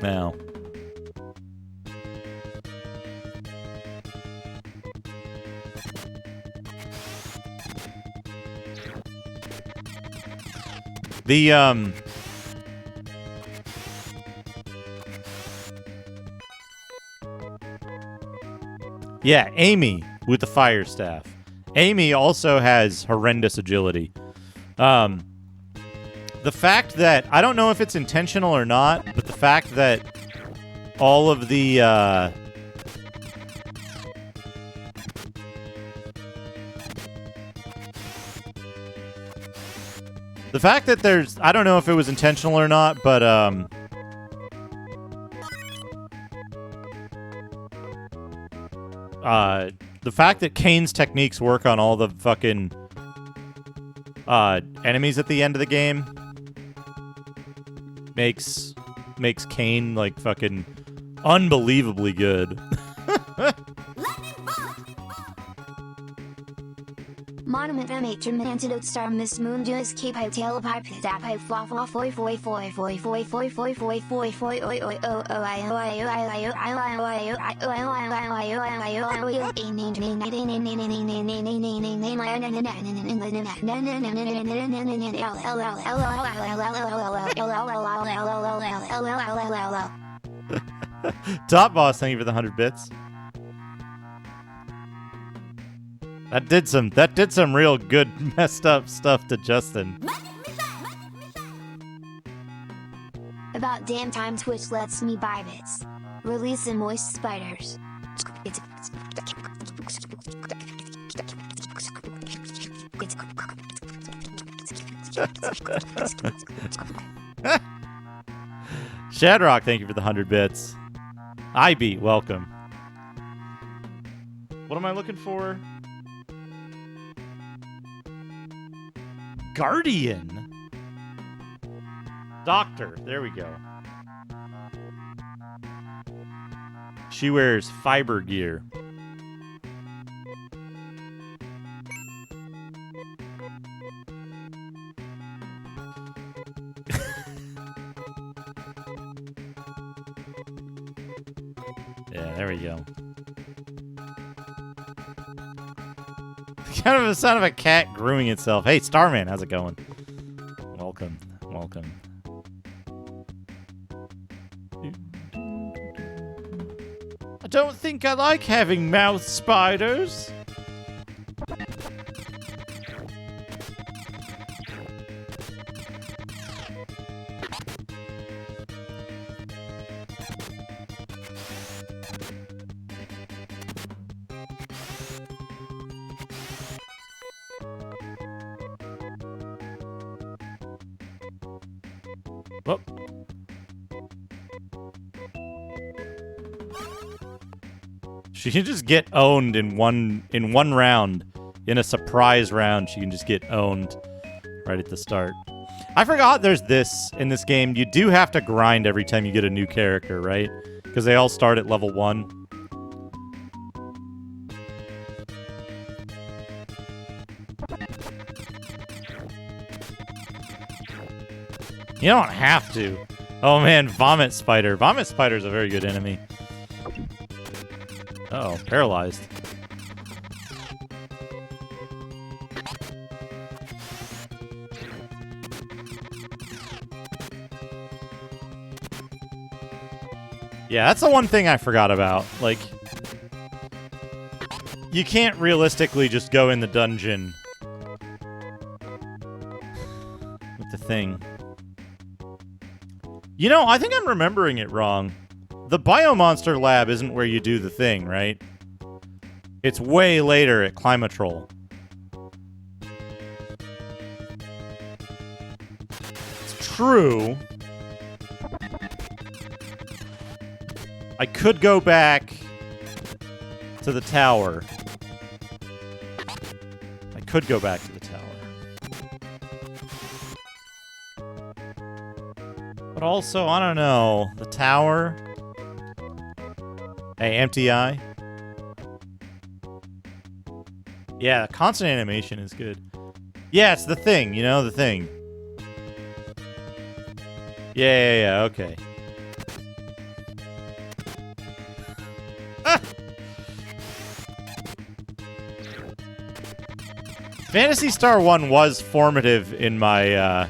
S1: Now. Yeah, Amy with the fire staff. Amy also has horrendous agility. The fact that, I don't know if it's intentional or not, but the fact that all of the, the fact that there's, I don't know if it was intentional or not, but, the fact that Kane's techniques work on all the fucking enemies at the end of the game makes Kane, like, fucking unbelievably good.
S3: Monument M8 Antidote Star Miss Moon Does Cape High Tail of High Pit App High Flaw Flaw Foy Foy Foy Foy Foy Foy Foy Foy Foy Foy Oi Oi O O I O I O I O I O I O I O I O I O I O I O
S1: Top Boss, thank you for the 100 bits. That did some real good messed up stuff to Justin.
S3: About damn time Twitch lets me buy bits. Releasing moist spiders.
S1: Shadrock, thank you for the 100 bits. IB, welcome. What am I looking for? Guardian. Doctor. There we go. She wears fiber gear. Yeah, there we go. Kind of a sound of a cat grooming itself. Hey, Starman, how's it going? Welcome, welcome. I don't think I like having mouth spiders. Whoop. She can just get owned in one round. In a surprise round, she can just get owned right at the start. I forgot there's this in this game. You do have to grind every time you get a new character, right? Because they all start at level 1. You don't have to. Oh man, Vomit Spider. Vomit Spider is a very good enemy. Uh-oh, paralyzed. Yeah, that's the one thing I forgot about. Like, you can't realistically just go in the dungeon with the thing. You know, I think I'm remembering it wrong. The Biomonster Lab isn't where you do the thing, right? It's way later at Climatrol. It's true. I could go back to the tower. I could go back to the tower. But also, I don't know. The tower? Hey, empty eye? Yeah, constant animation is good. Yeah, it's the thing, you know, the thing. Yeah, okay. Phantasy Star 1 was formative in my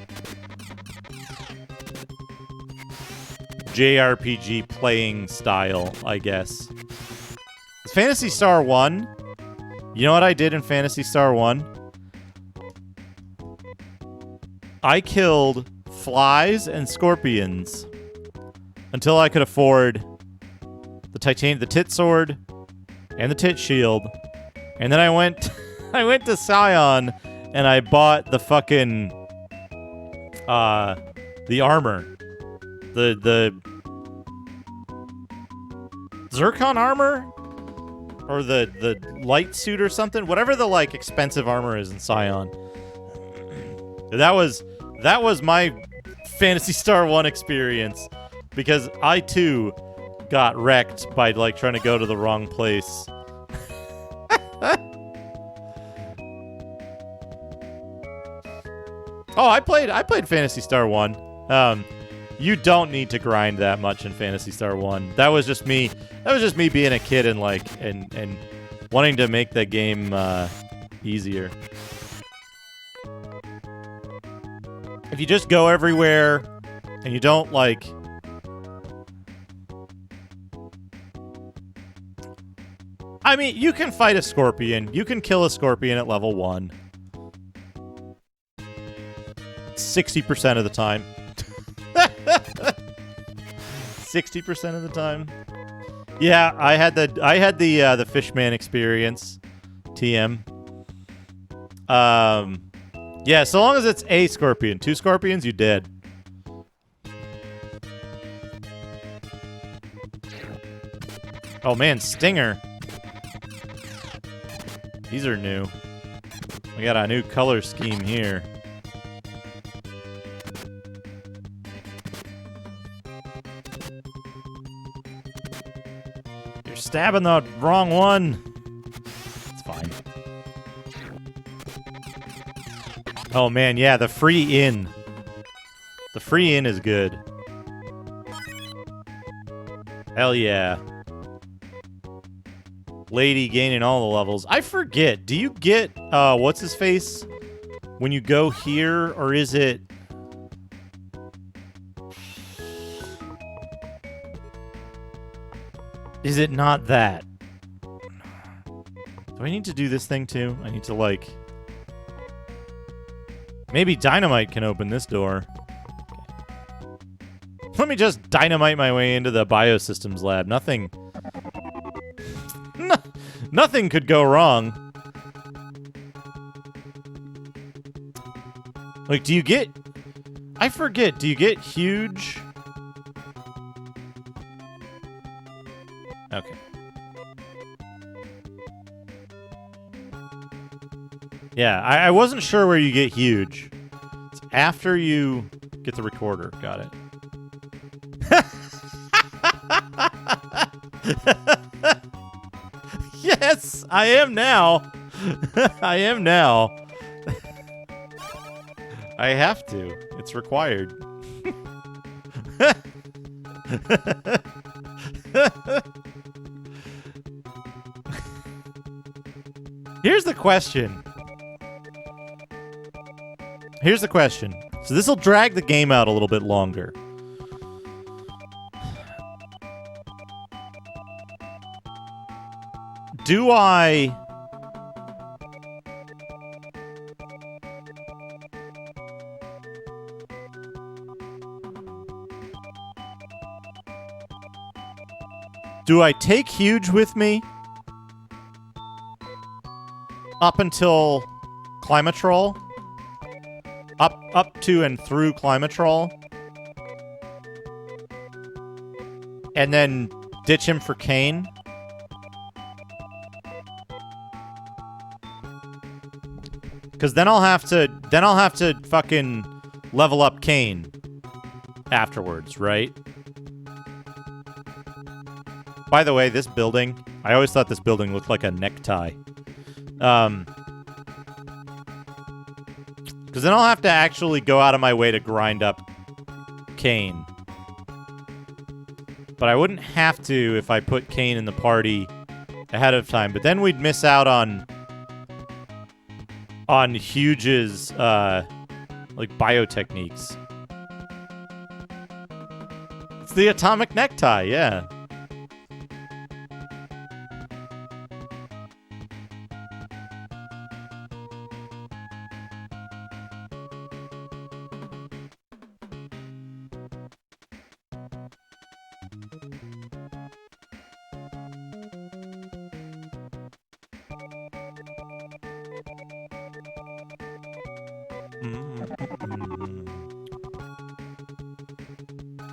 S1: JRPG playing style, I guess. Phantasy Star 1, you know what I did in Phantasy Star 1? I killed flies and scorpions until I could afford the tit sword and the tit shield. And then I went to Scion and I bought the fucking the armor. The Zircon armor? Or the light suit or something? Whatever the like expensive armor is in Scion. That was my Phantasy Star 1 experience. Because I too got wrecked by like trying to go to the wrong place. Oh, I played Phantasy Star 1. You don't need to grind that much in Phantasy Star 1. That was just me being a kid and like and wanting to make the game easier. If you just go everywhere and you don't like I mean, you can fight a scorpion. You can kill a scorpion at level 1. 60% of the time. 60% of the time. Yeah, I had the Fishman experience. TM. Yeah, so long as it's a scorpion. 2 scorpions, you dead. Oh man, Stinger. These are new. We got a new color scheme here. You're stabbing the wrong one. It's fine. Oh man, yeah, the free inn. The free inn is good. Hell yeah. Lady gaining all the levels. I forget. Do you get what's his face when you go here, or is it? Is it not that? Do I need to do this thing too? I need to like. Maybe dynamite can open this door. Let me just dynamite my way into the biosystems lab. Nothing. Nothing could go wrong. Like, do you get... I forget, do you get huge? Okay. Yeah, I wasn't sure where you get huge. It's after you get the recorder. Got it. Yes, I am now. I am now. I have to. It's required. Here's the question. Here's the question. So this will drag the game out a little bit longer. Do I... Do I take Huge with me up until Climatrol? Up to and through Climatrol? And then ditch him for Kane? Because then I'll have to fucking level up Kane afterwards, right? By the way, this building, I always thought this building looked like a necktie. Because then I'll have to actually go out of my way to grind up Kane. But I wouldn't have to if I put Kane in the party ahead of time. But then we'd miss out on Huge's, like, biotechniques. It's the atomic necktie, yeah.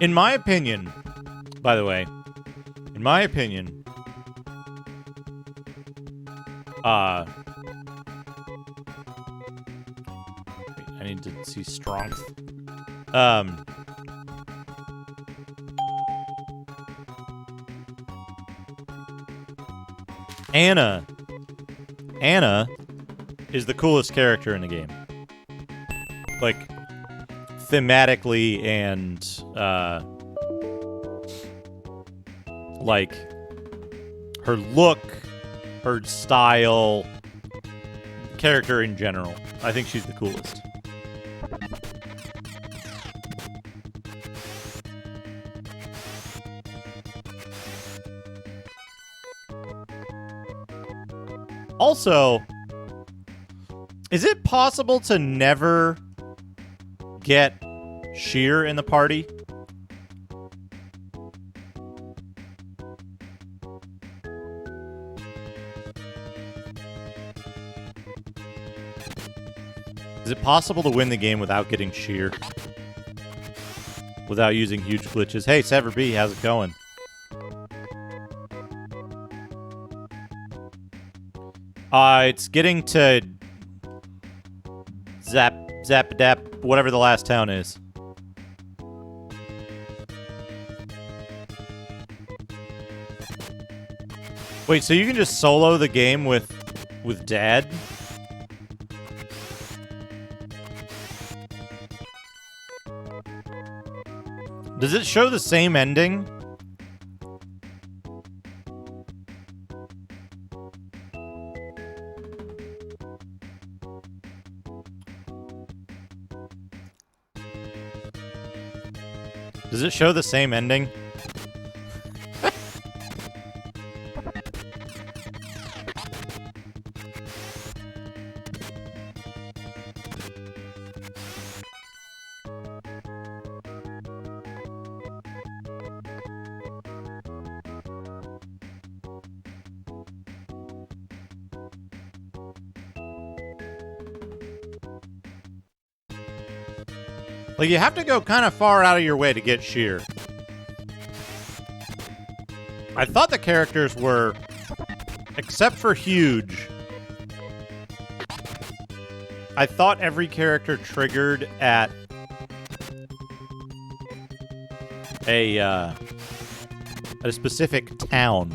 S1: In my opinion, by the way, in my opinion, wait, I need to see strength. Anna is the coolest character in the game. Like, thematically and, like, her look, her style, character in general. I think she's the coolest. Also, is it possible to never get Sheer in the party? Is it possible to win the game without getting Sheer? Without using huge glitches? Hey, Sever B, how's it going? It's getting to Zap, whatever the last town is. Wait, so you can just solo the game with Dad? Does it show the same ending? Does it show the same ending? Like, you have to go kind of far out of your way to get Sheer. I thought the characters were, except for Huge, I thought every character triggered at a specific town,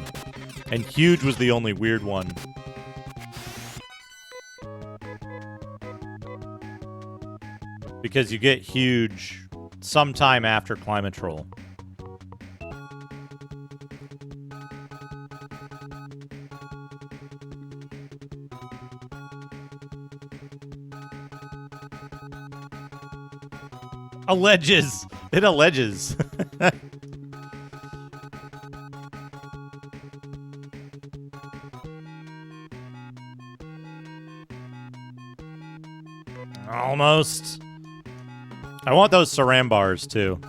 S1: and Huge was the only weird one. Because you get Huge sometime after Climatrol. Alleges. It alleges. Almost. I want those saran bars, too.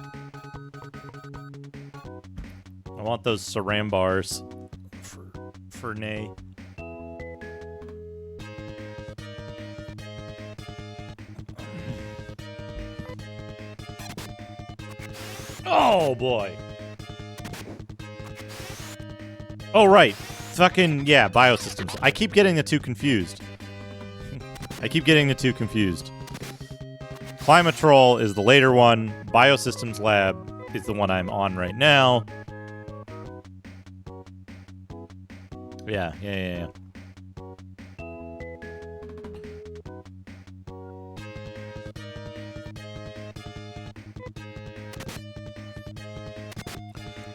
S1: I want those saran bars for Nay. Oh, boy. Oh, right. Fucking, yeah, biosystems. I keep getting the two confused. Climatrol is the later one. Biosystems Lab is the one I'm on right now. Yeah.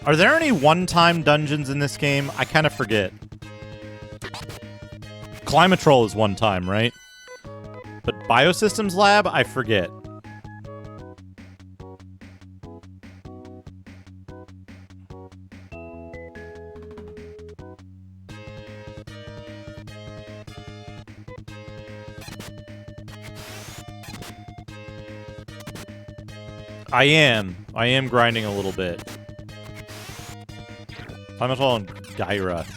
S1: Are there any one-time dungeons in this game? I kind of forget. Climatrol is one time, right? But Biosystems Lab, I forget. I am grinding a little bit. Climatrol and Gyra.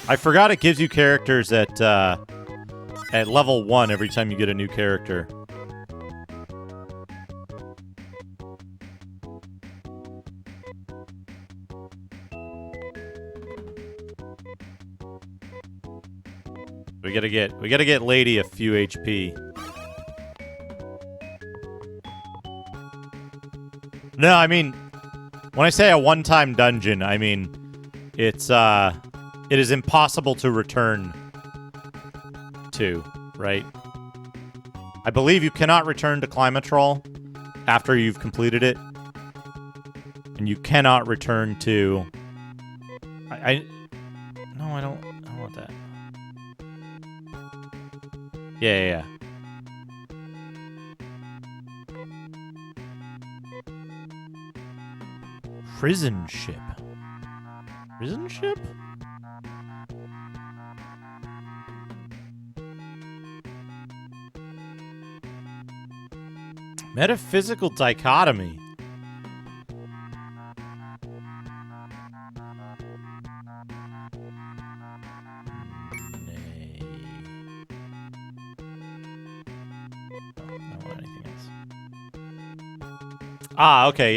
S1: I forgot it gives you characters at level 1 every time you get a new character. We gotta get Lady a few HP. No, I mean, when I say a one-time dungeon, I mean it is impossible to return to, right? I believe you cannot return to Climatrol after you've completed it. And you cannot return to... No, I don't want that. Yeah. Prison ship. Prison ship? Metaphysical dichotomy. Nay. Oh, I don't want anything else. Ah, okay,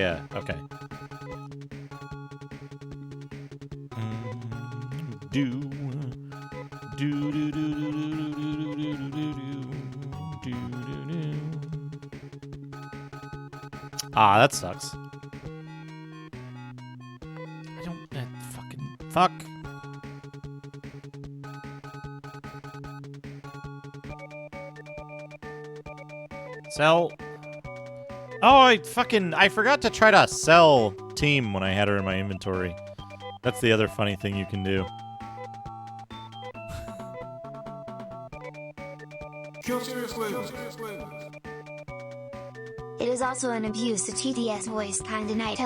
S1: yeah. Okay. Ah, that sucks. I don't... fucking... Fuck. Sell. Oh, I forgot to try to sell Team when I had her in my inventory. That's the other funny thing you can do.
S11: Kill seriously.
S3: It is also an abuse to TTS voice kinda night.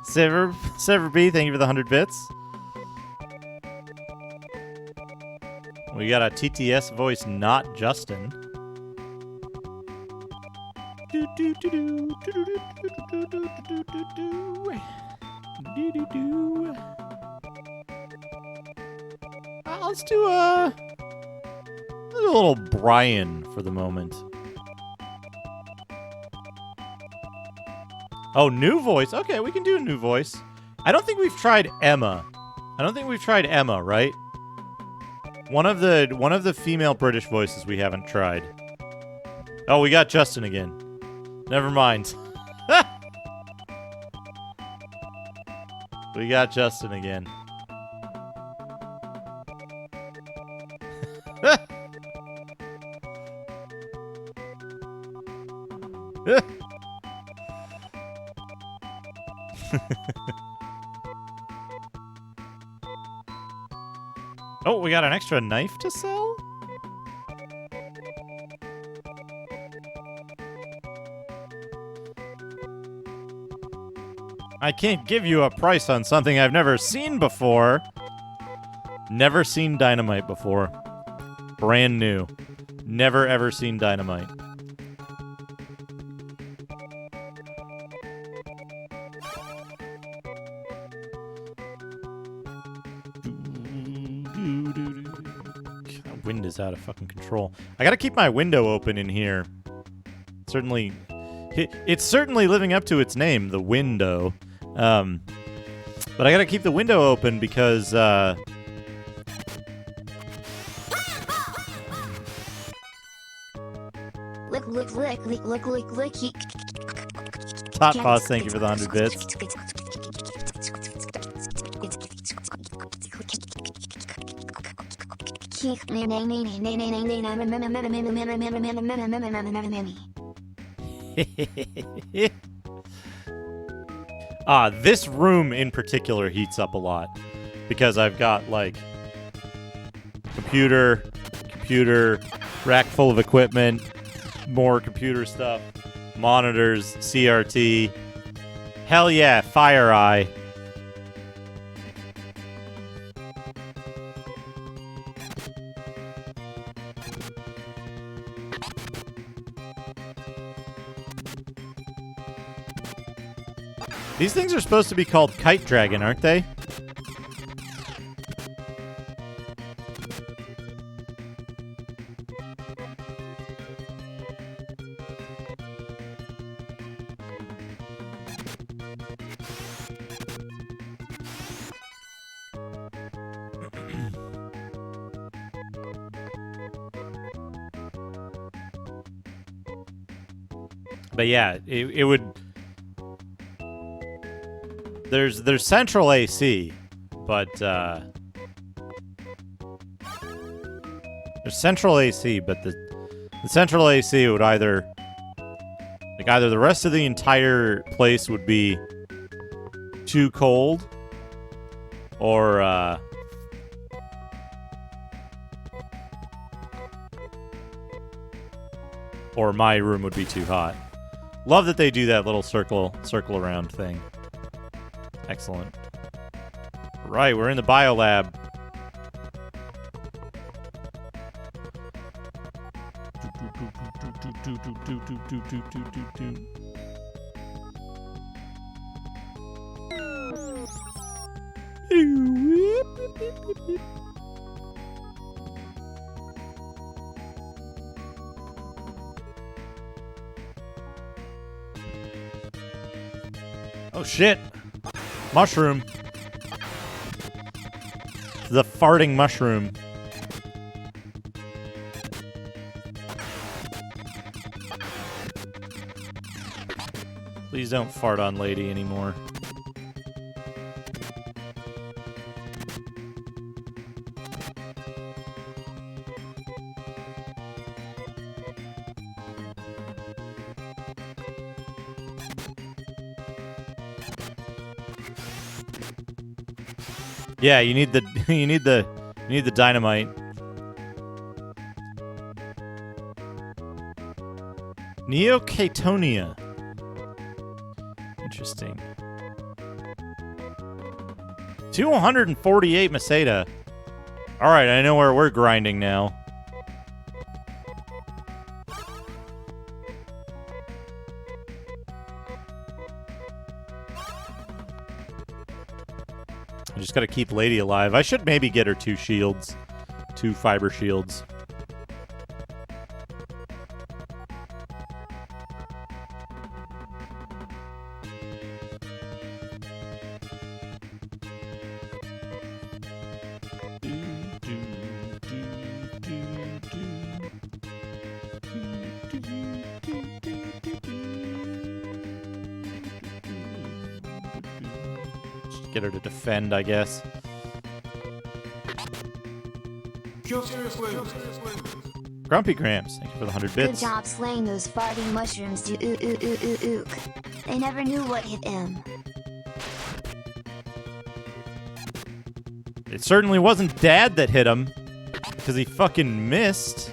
S1: Sever B, thank you for the 100 bits. We got a TTS voice, not Justin. Let's do a little Brian for the moment. Oh, new voice. Okay, we can do a new voice. I don't think we've tried Emma. Right? One of the female British voices we haven't tried. Oh, we got Justin again. Never mind. We got Justin again. Oh, we got an extra knife to sell? I can't give you a price on something I've never seen before. Never seen dynamite before. Brand new. Never ever seen dynamite. Wind is out of fucking control. I gotta keep my window open in here. It's certainly living up to its name, the window. But I gotta keep the window open because,
S3: Lick.
S1: Tot Boss, thank you for the 100 bits. This room in particular heats up a lot because I've got like computer, rack full of equipment, more computer stuff, monitors, CRT. Hell yeah, Fire Eye. These things are supposed to be called Kite Dragon, aren't they? But yeah, it would... There's central AC, but there's central AC, but the central AC would either the rest of the entire place would be too cold, or my room would be too hot. Love that they do that little circle around thing. Excellent. Right, we're in the biolab. Oh shit! Mushroom. The farting mushroom. Please don't fart on lady anymore. Yeah, you need the you need the dynamite. Neocatonia. Interesting. 248 Meseta. All right, I know where we're grinding now. I just gotta keep Lady alive. I should maybe get her 2 shields. 2 fiber shields. Get her to defend, I guess. Grumpy Gramps, thank you for the 100 bits.
S3: Good job slaying those farting mushrooms, dude. They never knew what hit him.
S1: It certainly wasn't Dad that hit him, because he fucking missed.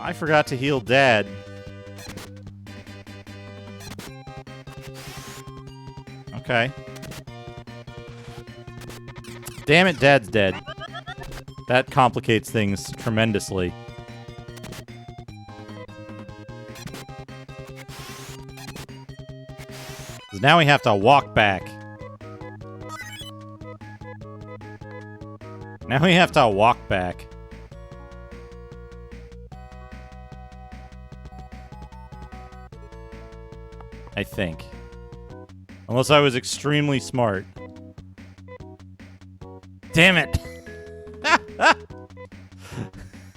S1: I forgot to heal Dad. Okay. Damn it, Dad's dead. That complicates things tremendously. Because now we have to walk back. Now we have to walk back. I think. Unless I was extremely smart. Damn it.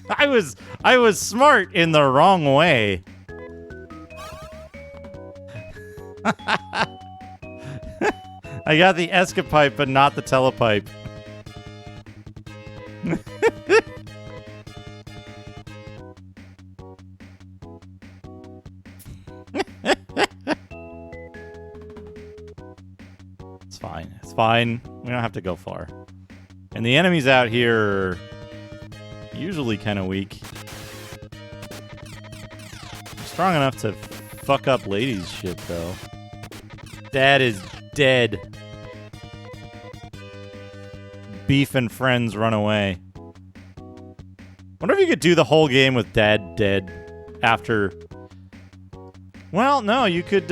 S1: I was smart in the wrong way. I got the escapipe, but not the telepipe. It's fine. It's fine. We don't have to go far. And the enemies out here are usually kind of weak. Strong enough to fuck up ladies' shit, though. Dad is dead. Beef and friends run away. Wonder if you could do the whole game with Dad dead after... Well, no, you could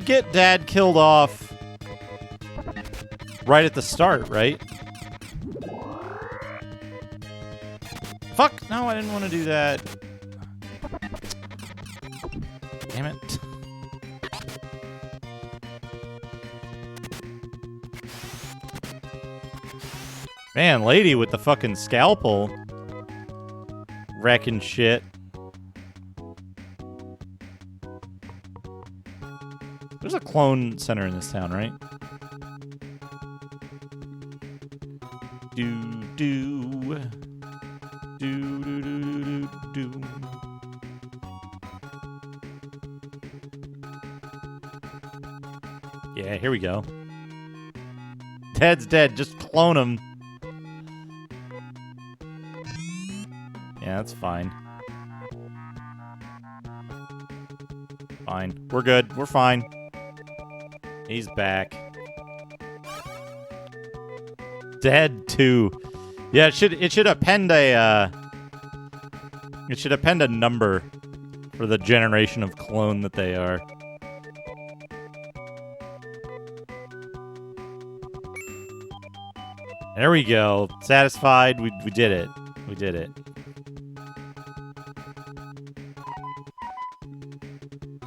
S1: get Dad killed off right at the start, right? Fuck! No, I didn't want to do that. Damn it. Man, lady with the fucking scalpel. Wrecking shit. There's a clone center in this town, right? Do. Yeah, here we go. Dad's dead. Just clone him. Yeah, that's fine. Fine. We're good. We're fine. He's back. Dead too. Yeah, it should append a number for the generation of clone that they are. There we go. Satisfied. We did it. We did it.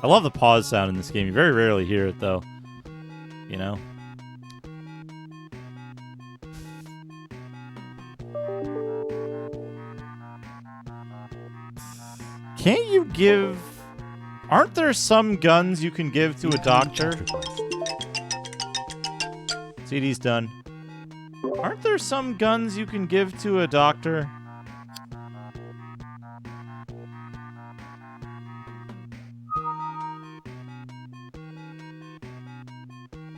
S1: I love the pause sound in this game. You very rarely hear it, though. You know? Can't you give... Aren't there some guns you can give to a doctor? CD's done. Aren't there some guns you can give to a doctor?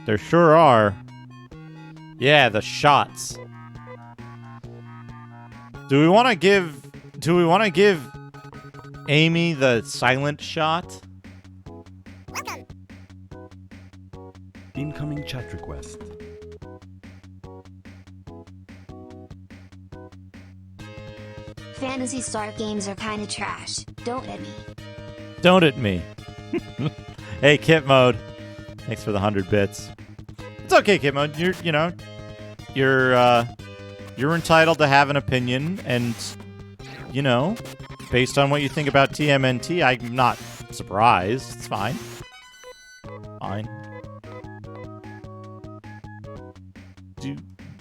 S1: There sure are. Yeah, the shots. Do we want to give Amy the silent shot?
S4: Incoming chat request.
S3: Phantasy Star games are kinda trash. Don't at me.
S1: Don't at me. Hey, Kit Mode. Thanks for the 100 bits. It's okay, Kit Mode. You're entitled to have an opinion, and based on what you think about TMNT, I'm not surprised. It's fine. Fine.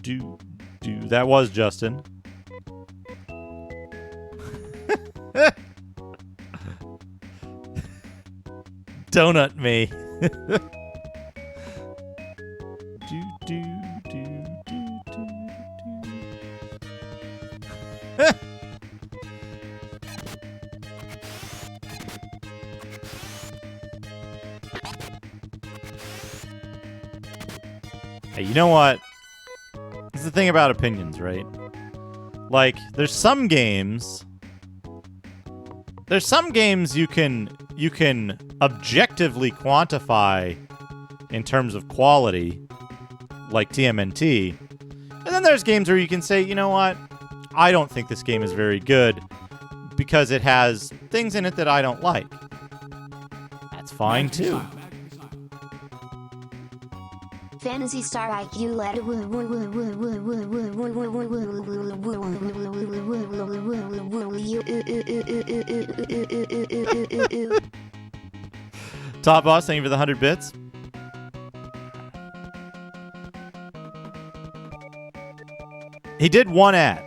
S1: Do. That was Justin. Donut me. Hey, you know what? This is the thing about opinions, right? Like, there's some games you can objectively quantify in terms of quality, like TMNT. And then there's games where you can say, you know what? I don't think this game is very good because it has things in it that I don't like. That's fine too.
S3: Phantasy Star IQ letter.
S1: Top Boss, thank you for the 100 bits. He did one ad.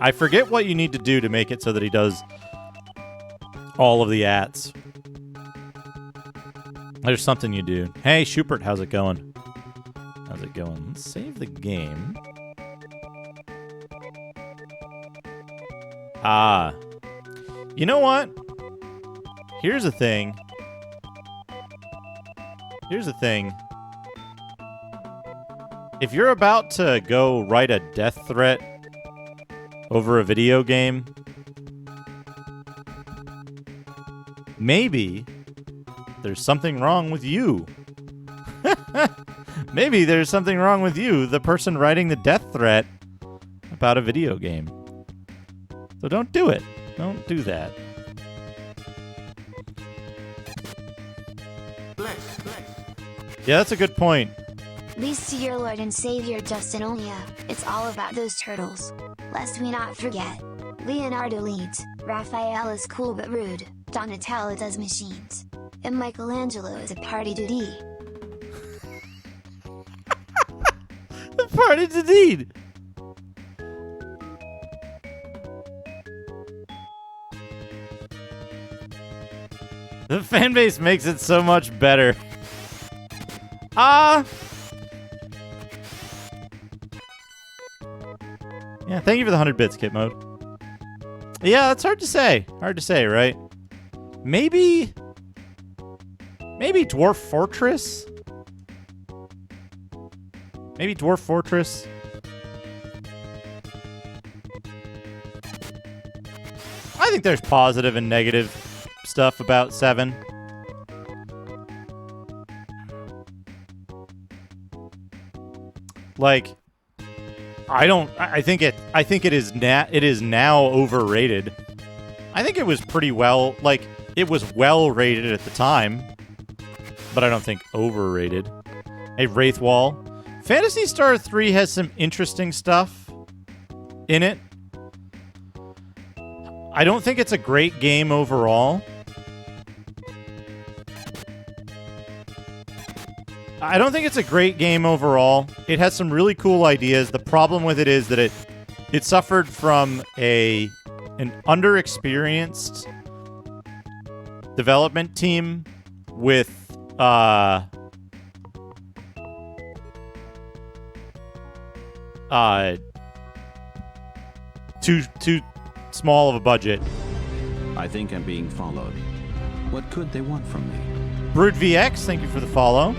S1: I forget what you need to do to make it so that he does all of the ads. There's something you do. Hey, Schubert, how's it going? Let's save the game. You know what? Here's the thing. If you're about to go write a death threat over a video game, maybe there's something wrong with you. Maybe there's something wrong with you, the person writing the death threat about a video game. So don't do it. Don't do that. Yeah, that's a good point.
S3: Least to your Lord and Savior Justin Olia, it's all about those turtles. Lest we not forget. Leonardo leads, Raphael is cool but rude, Donatello does machines, and Michelangelo is a party dude.
S1: A party dude! The fanbase makes it so much better. Yeah, thank you for the 100 bits, Kit Mode. Yeah, that's hard to say. Hard to say, right? Maybe Dwarf Fortress? Maybe Dwarf Fortress? I think there's positive and negative stuff about 7. Like, I think it is now overrated. I think it was pretty well, like, it was well rated at the time, but I don't think overrated. Hey, Wraithwall. Phantasy Star 3 has some interesting stuff in it. I don't think it's a great game overall. It has some really cool ideas. The problem with it is that it suffered from an underexperienced development team with too small of a budget.
S2: I think I'm being followed. What could they want from me?
S1: Brood VX, thank you for the follow.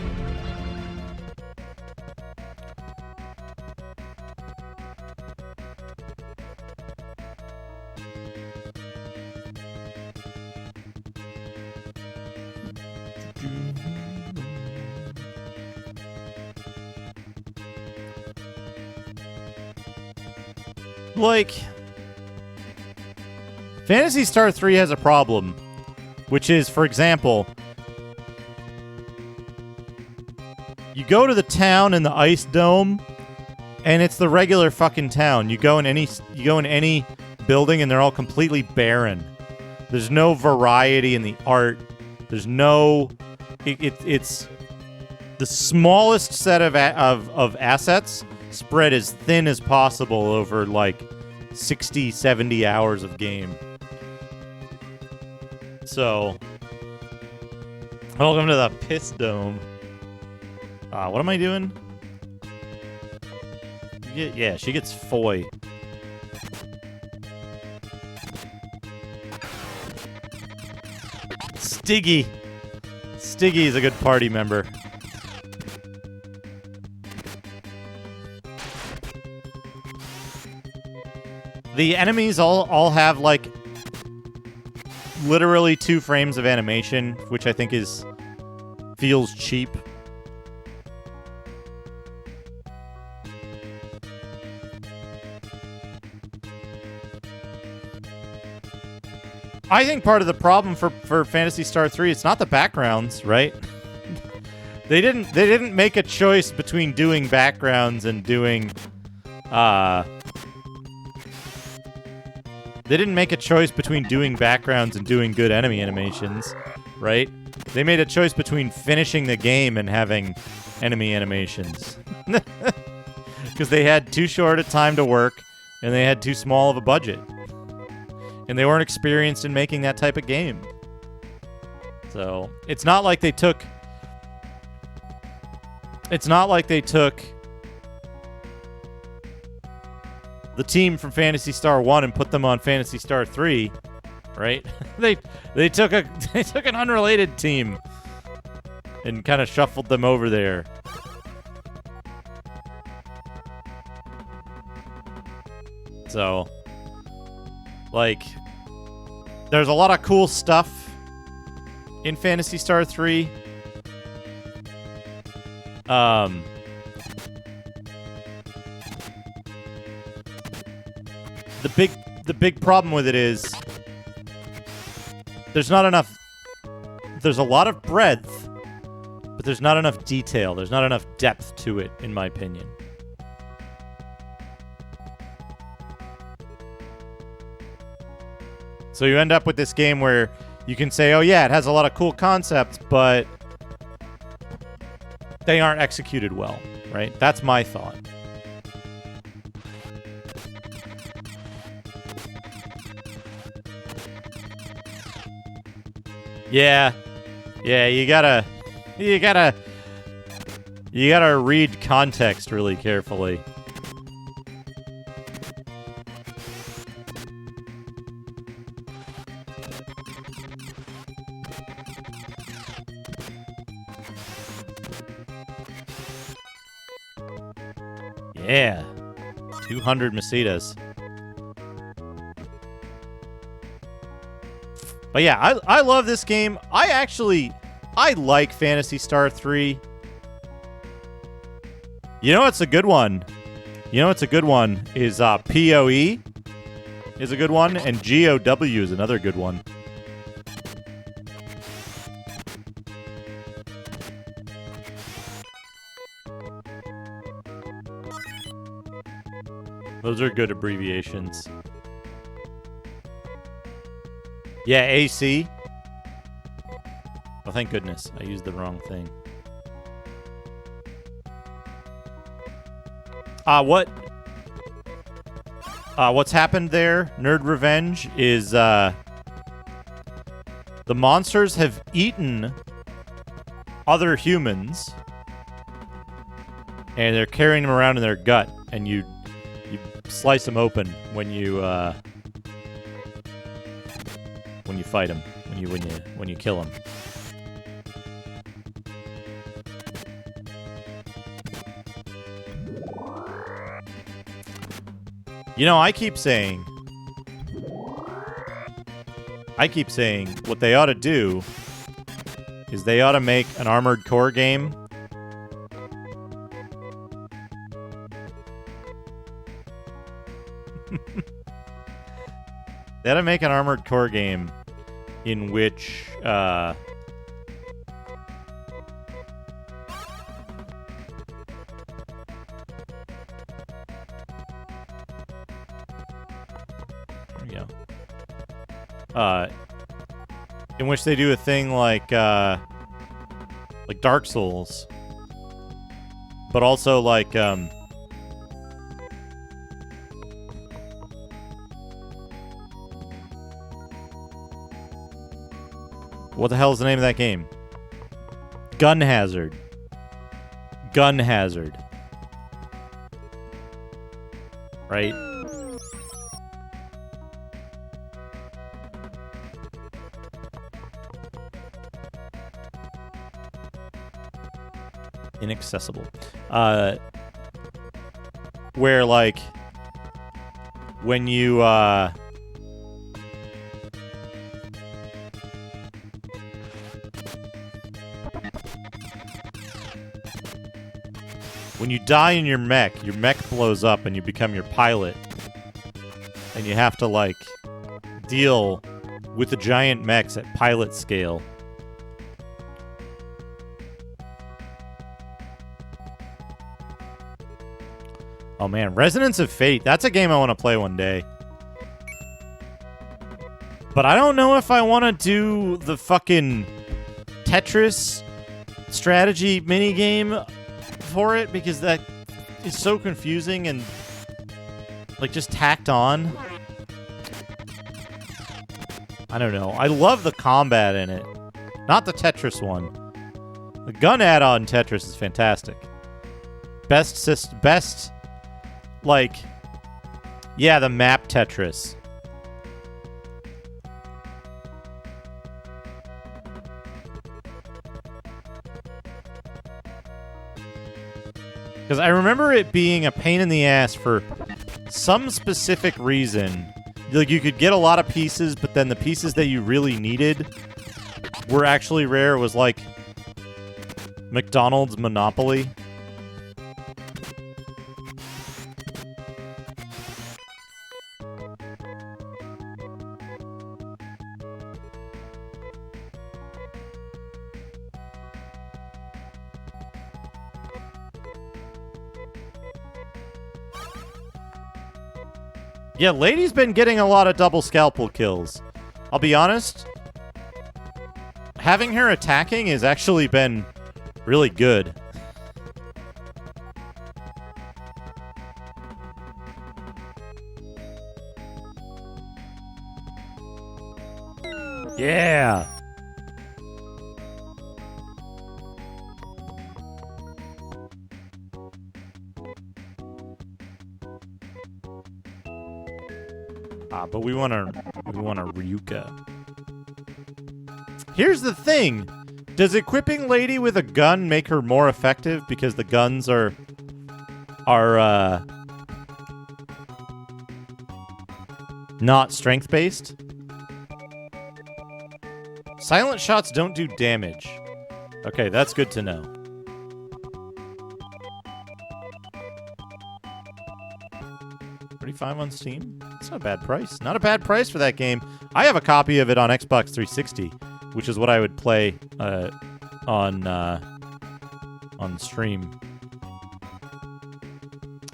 S1: Like, Phantasy Star 3 has a problem, which is, for example, you go to the town in the ice dome, and it's the regular fucking town. You go in any building, and they're all completely barren. There's no variety in the art. There's no. It's the smallest set of assets spread as thin as possible over like 60, 70 hours of game. So, welcome to the Piss Dome. What am I doing? Yeah, she gets foy. Stiggy. Stiggy is a good party member. The enemies all have, like, literally 2 frames of animation, which I think feels cheap. I think part of the problem for Phantasy Star 3, it's not the backgrounds, right? They didn't make a choice between doing backgrounds and doing they didn't make a choice between doing backgrounds and doing good enemy animations, right? They made a choice between finishing the game and having enemy animations. Because they had too short a time to work and they had too small of a budget. And they weren't experienced in making that type of game. So, it's not like they took the team from Phantasy Star 1 and put them on Phantasy Star 3, right? they took an unrelated team and kind of shuffled them over there. So, like, there's a lot of cool stuff in Phantasy Star 3. The big problem with it is there's not enough. There's a lot of breadth, but there's not enough detail. There's not enough depth to it, in my opinion. So you end up with this game where you can say, oh yeah, it has a lot of cool concepts, but they aren't executed well, right? That's my thought. Yeah, you gotta read context really carefully. Yeah, 200 Masitas. But yeah, I love this game. I like Phantasy Star 3. You know what's a good one? Is PoE is a good one, and GOW is another good one. Those are good abbreviations. Yeah, AC. Oh, thank goodness. I used the wrong thing. What's happened there, Nerd Revenge, is the monsters have eaten other humans, and they're carrying them around in their gut, and you slice them open when you fight them, when you kill them. You know, I keep saying what they ought to do is they ought to make an Armored Core game. They ought to make an Armored Core game in which in which they do a thing like Dark Souls, but also like what the hell is the name of that game? Gun Hazard. Right? Inaccessible. Where, like, when you when you die in your mech blows up and you become your pilot. And you have to, like, deal with the giant mechs at pilot scale. Oh man, Resonance of Fate. That's a game I want to play one day. But I don't know if I want to do the fucking Tetris strategy minigame for it, because that is so confusing and, like, just tacked on. I don't know. I love the combat in it. Not the Tetris one. The gun add-on Tetris is fantastic. Best, like, yeah, the map Tetris. Because I remember it being a pain in the ass for some specific reason. Like, you could get a lot of pieces, but then the pieces that you really needed were actually rare. It was like McDonald's Monopoly. Yeah, Lady's been getting a lot of double scalpel kills. I'll be honest. Having her attacking has actually been really good. Yeah. But we want a Ryuka. Here's the thing. Does equipping Lady with a gun make her more effective because the guns are not strength based? Silent shots don't do damage. Okay, that's good to know. $35 on Steam? That's not a bad price. Not a bad price for that game. I have a copy of it on Xbox 360, which is what I would play on stream.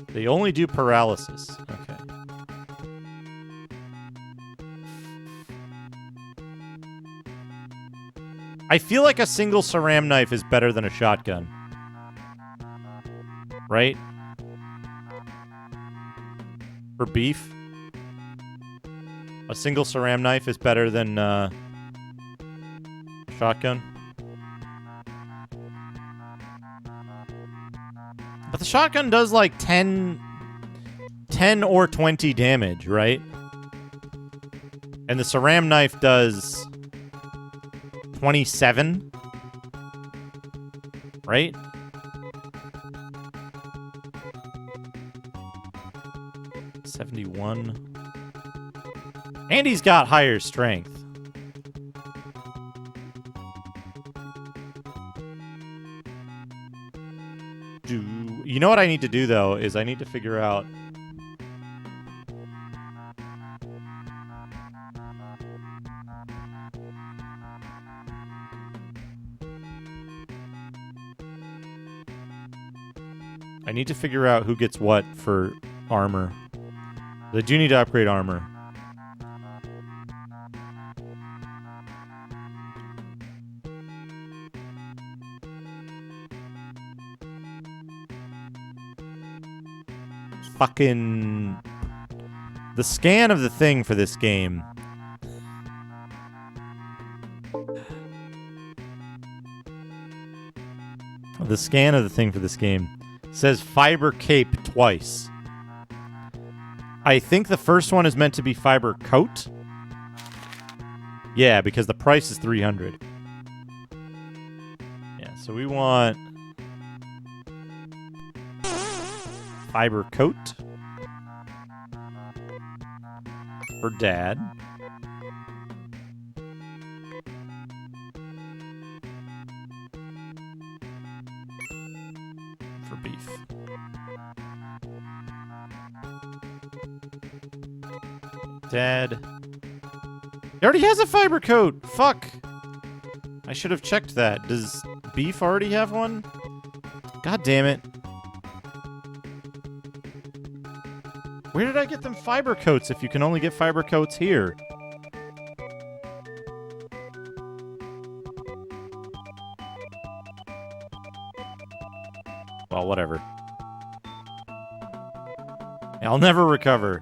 S1: They only do paralysis. Okay. I feel like a single ceramic knife is better than a shotgun. Right? For beef, a single ceramic knife is better than shotgun. But the shotgun does like 10 or 20 damage, right? And the ceramic knife does 27, right? And he's got higher strength. You know what I need to do, though, is I need to figure out... I need to figure out who gets what for armor. I do need to upgrade armor. Fucking... The scan of the thing for this game. The scan of the thing for this game says fiber cape twice. I think the first one is meant to be fiber coat. Yeah, because the price is $300. Yeah, so we want fiber coat. For Dad. For Beef. Dad. He already has a fiber coat! Fuck! I should have checked that. Does Beef already have one? God damn it. Where did I get them fiber coats if you can only get fiber coats here? Well, whatever. I'll never recover.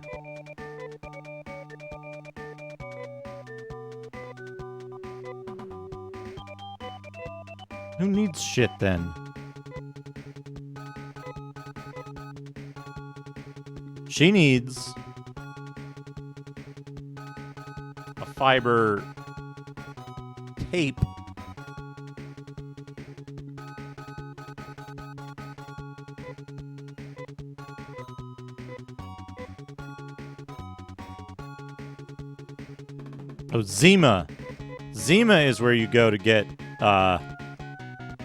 S1: Who needs shit then? She needs a fiber tape. Oh, Zima. Zima is where you go to get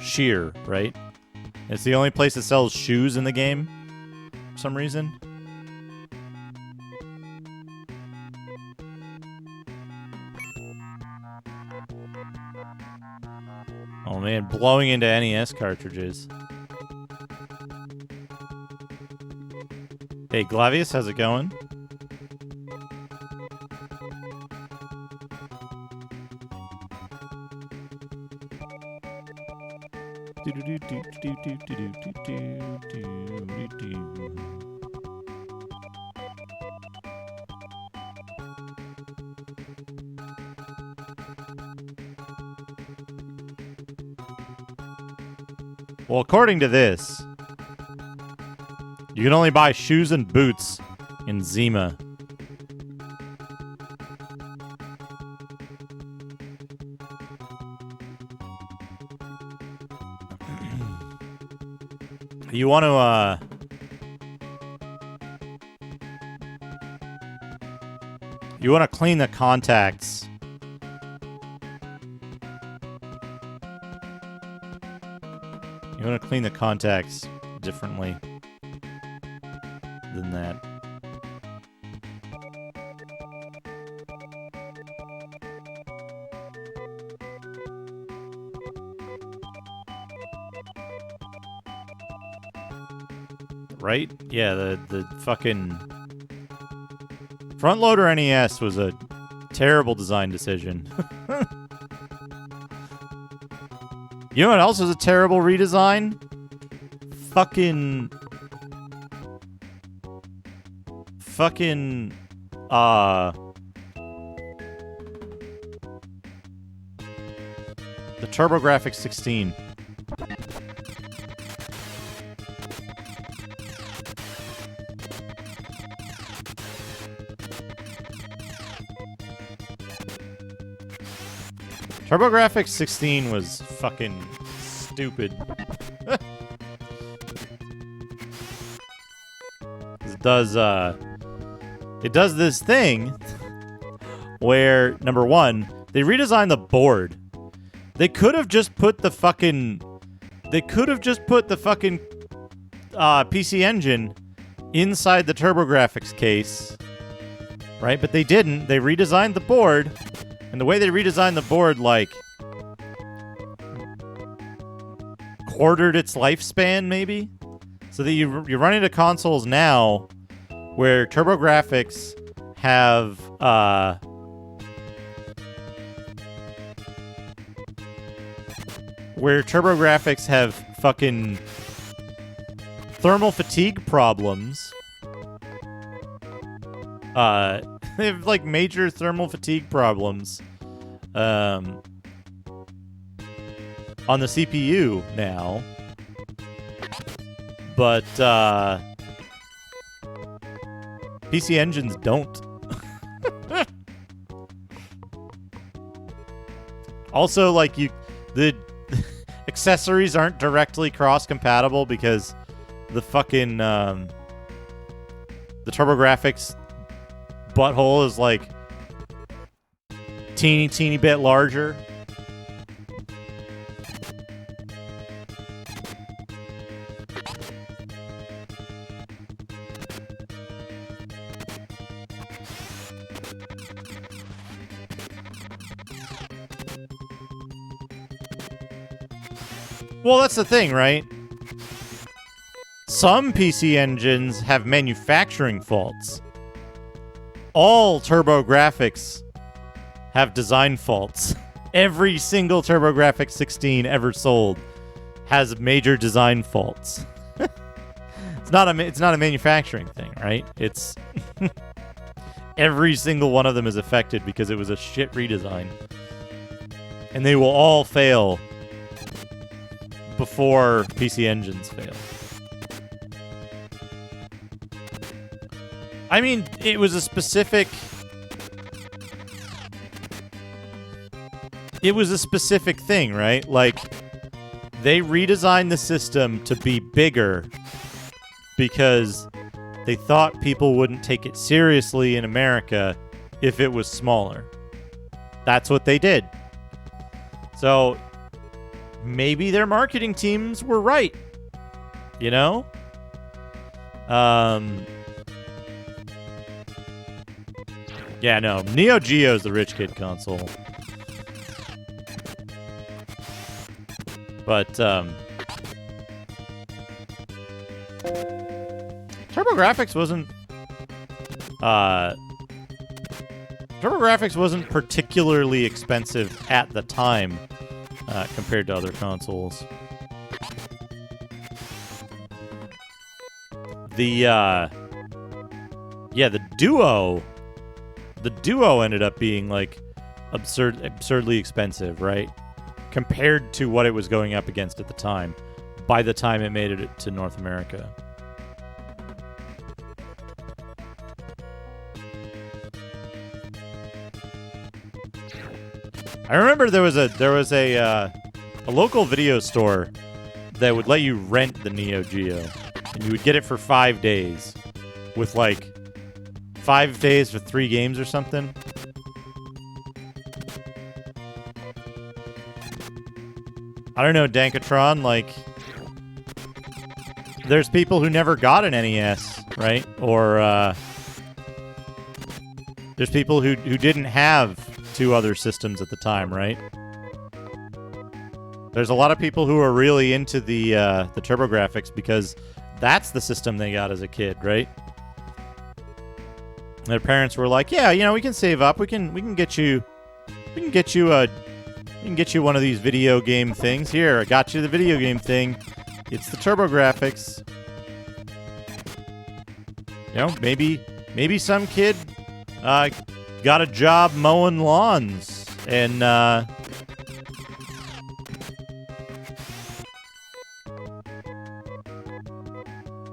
S1: shear, right? It's the only place that sells shoes in the game for some reason. Oh man, blowing into NES cartridges. Hey, Glavius, how's it going? Well, according to this, you can only buy shoes and boots in Zima. You want to, you want to clean the contacts. You want to clean the contacts differently than that. Right? Yeah, the fucking front loader NES was a terrible design decision. You know what else was a terrible redesign? Fucking the TurboGrafx 16. TurboGrafx 16 was fucking stupid. It does this thing where, number one, they redesigned the board. They could have just put the fucking PC Engine inside the TurboGrafx case, right? But they didn't. They redesigned the board. And the way they redesigned the board, like, quartered its lifespan, maybe? So that you run into consoles now where TurboGrafx have, fucking thermal fatigue problems. They have, like, major thermal fatigue problems on the CPU now. But PC Engines don't. Also, like, the accessories aren't directly cross-compatible because the fucking the TurboGrafx butthole is like teeny bit larger. Well, that's the thing, right? Some PC engines have manufacturing faults. All TurboGrafx have design faults. Every single TurboGrafx 16 ever sold has major design faults. It's not a manufacturing thing, right? It's every single one of them is affected because it was a shit redesign. And they will all fail before PC engines fail. I mean, it was a specific thing, right? Like, they redesigned the system to be bigger because they thought people wouldn't take it seriously in America if it was smaller. That's what they did. So maybe their marketing teams were right. You know? Yeah, no. Neo Geo is the rich kid console. But, TurboGrafx wasn't particularly expensive at the time compared to other consoles. The Duo ended up being like absurdly expensive, right? Compared to what it was going up against at the time, by the time it made it to North America. I remember there was a local video store that would let you rent the Neo Geo, and you would get it for 5 days, with like 5 days for 3 games or something. I don't know, Dankatron, like, there's people who never got an NES, right? Or, there's people who didn't have 2 other systems at the time, right? There's a lot of people who are really into the TurboGrafx because that's the system they got as a kid, right? Their parents were like, "Yeah, you know, we can save up. We can get you one of these video game things. Here, I got you the video game thing. It's the TurboGrafx." You know, maybe some kid got a job mowing lawns and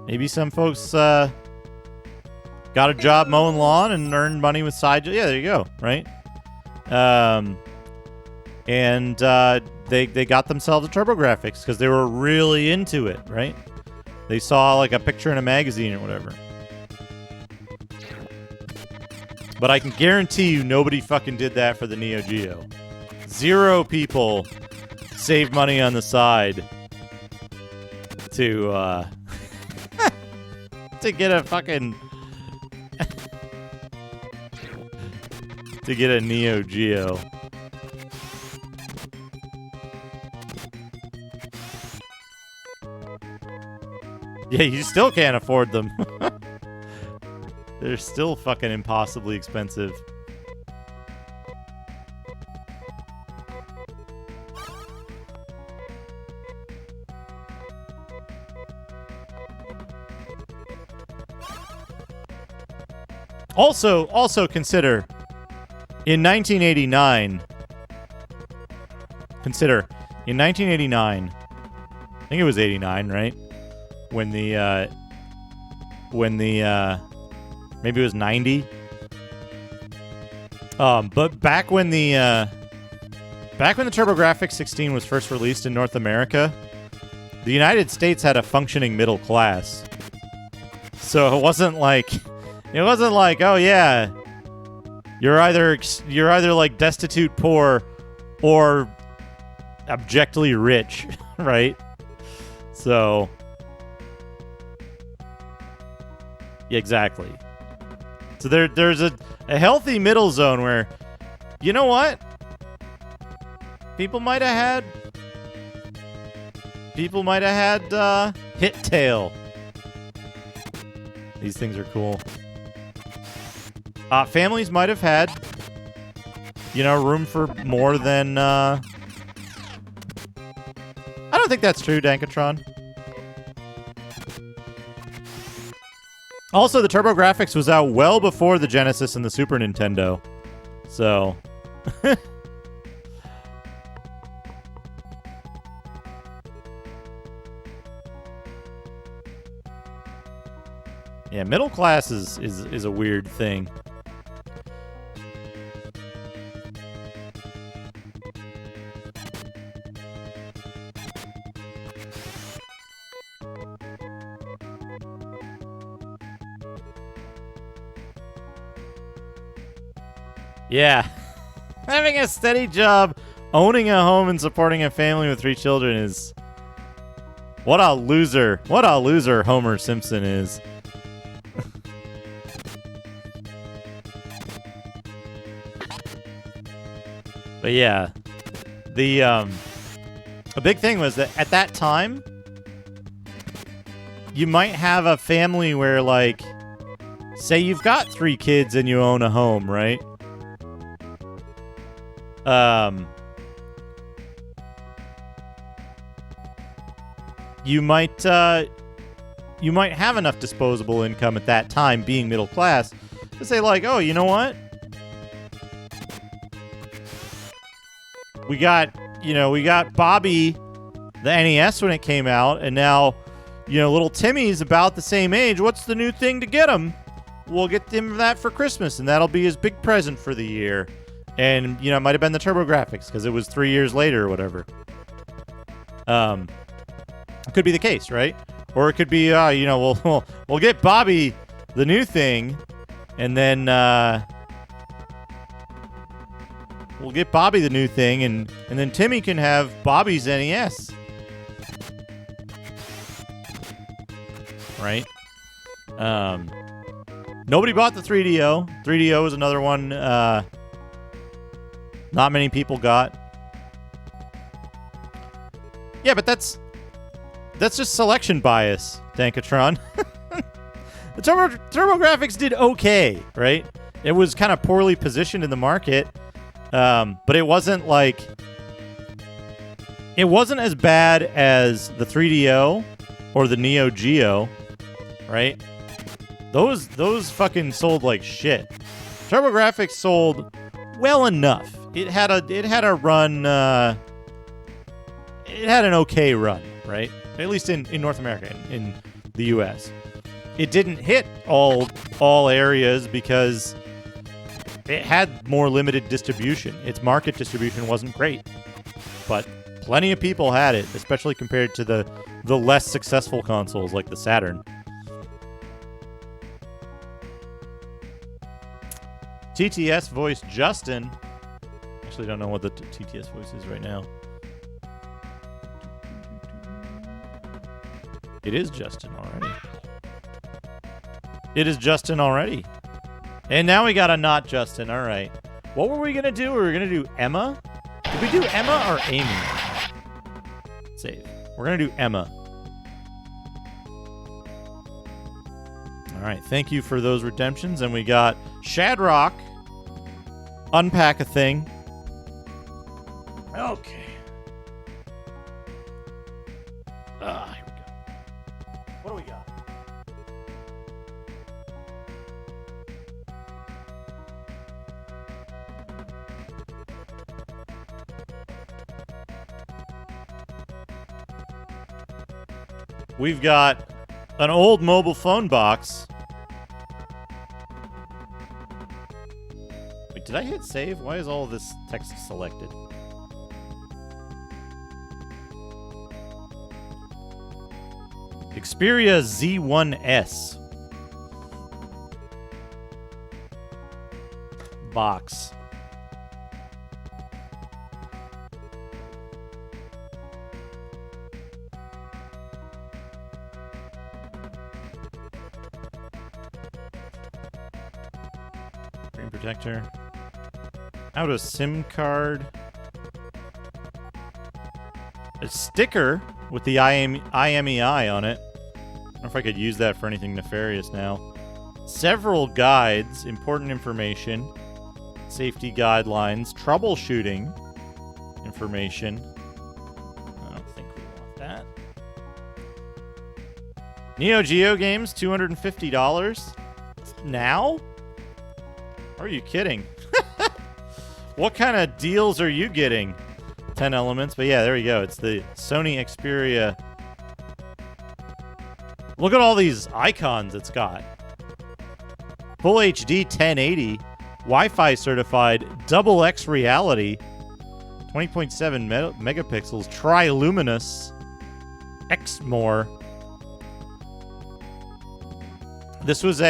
S1: maybe some folks got a job mowing lawn and earned money with side. Yeah, there you go, right? And they got themselves a TurboGrafx because they were really into it, right? They saw like a picture in a magazine or whatever. But I can guarantee you nobody fucking did that for the Neo Geo. 0 people saved money on the side to to get a fucking to get a Neo Geo. Yeah, you still can't afford them. They're still fucking impossibly expensive. Also consider in 1989. I think it was 89, right? When the maybe it was 90. But back when the TurboGrafx 16 was first released in North America, the United States had a functioning middle class. So it wasn't like, oh yeah, You're either like destitute, poor, or abjectly rich, right? So, yeah, exactly. So there's a healthy middle zone where, you know what? People might have had hit tail. These things are cool. Families might have had, room for more than. I don't think that's true, Dankatron. Also, the TurboGrafx was out well before the Genesis and the Super Nintendo. So. Yeah, middle class is a weird thing. Yeah. Having a steady job, owning a home, and supporting a family with 3 children is... What a loser. What a loser Homer Simpson is. But yeah, a big thing was that at that time, you might have a family where, like, say you've got 3 kids and you own a home, right? You might have enough disposable income at that time, being middle class, to say, like, oh, you know what? We got Bobby, the NES when it came out, and now, little Timmy's about the same age. What's the new thing to get him? We'll get him that for Christmas, and that'll be his big present for the year. And, it might have been the TurboGrafx, because it was 3 years later or whatever. It could be the case, right? Or it could be, we'll get Bobby the new thing, and then, we'll get Bobby the new thing, and then Timmy can have Bobby's NES. Right? Nobody bought the 3DO. 3DO is another one not many people got. Yeah, but that's just selection bias, Dankatron. The TurboGrafx did okay, right? It was kind of poorly positioned in the market. But it wasn't as bad as the 3DO or the Neo Geo, right? Those fucking sold like shit. TurboGrafx sold well enough. It had a run. It had an okay run, right? At least in North America, in the US. It didn't hit all areas because it had more limited distribution. Its market distribution wasn't great. But plenty of people had it, especially compared to the less successful consoles like the Saturn. TTS voice Justin. Actually, don't know what the TTS voice is right now. It is Justin already. It is Justin already. And now we got a not Justin. All right. What were we going to do? We were going to do Emma? Did we do Emma or Amy? Save. We're going to do Emma. All right. Thank you for those redemptions. And we got Shadrock. Unpack a thing. Okay. Here we go. What do we got? We've got an old mobile phone box. Wait, did I hit save? Why is all of this text selected? Xperia Z1S. box. Screen protector. Out a SIM card. A sticker with the IMEI on it. I don't know if I could use that for anything nefarious now. Several guides, important information, safety guidelines, troubleshooting information. I don't think we want that. Neo Geo games, $250 now? Are you kidding? What kind of deals are you getting? 10 elements, but yeah, there we go. It's the Sony Xperia. Look at all these icons it's got. Full HD 1080, Wi-Fi certified, double X reality, 20.7 megapixels, triluminous, X more. This was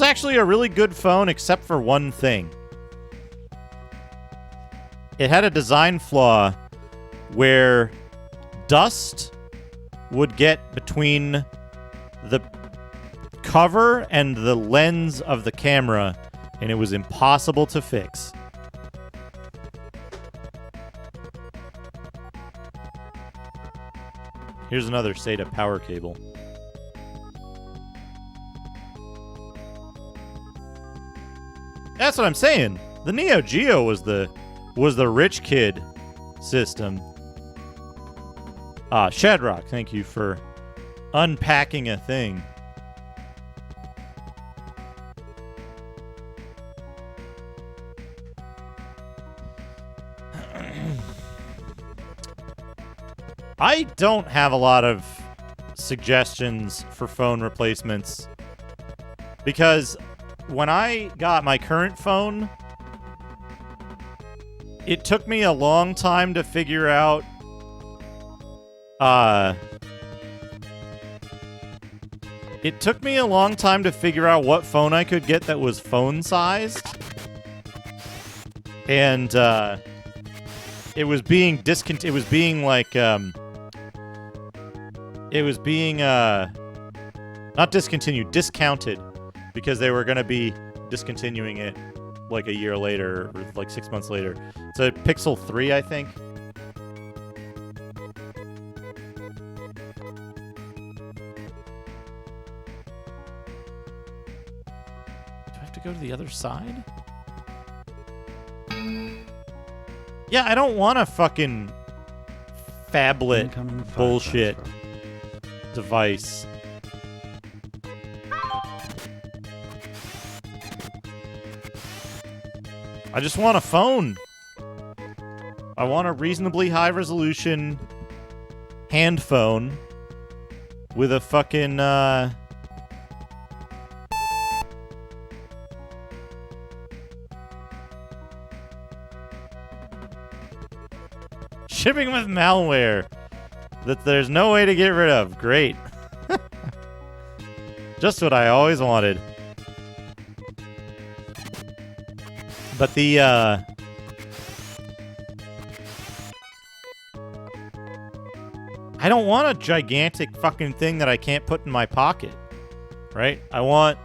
S1: actually a really good phone, except for one thing. It had a design flaw where dust would get between the cover and the lens of the camera, and it was impossible to fix. Here's another SATA power cable. That's what I'm saying. The Neo Geo was the rich kid system. Shadrock, thank you for unpacking a thing. I don't have a lot of suggestions for phone replacements because when I got my current phone, it took me a long time to figure out what phone I could get that was phone sized. And it was being not discontinued, discounted, because they were going to be discontinuing it like a year later or like 6 months later. It's a Pixel 3, I think. Do I have to go to the other side? Yeah, I don't want a fucking phablet bullshit device. I just want a phone. I want a reasonably high resolution hand phone with a fucking shipping with malware that there's no way to get rid of. Great. Just what I always wanted. But the, I don't want a gigantic fucking thing that I can't put in my pocket, right? I want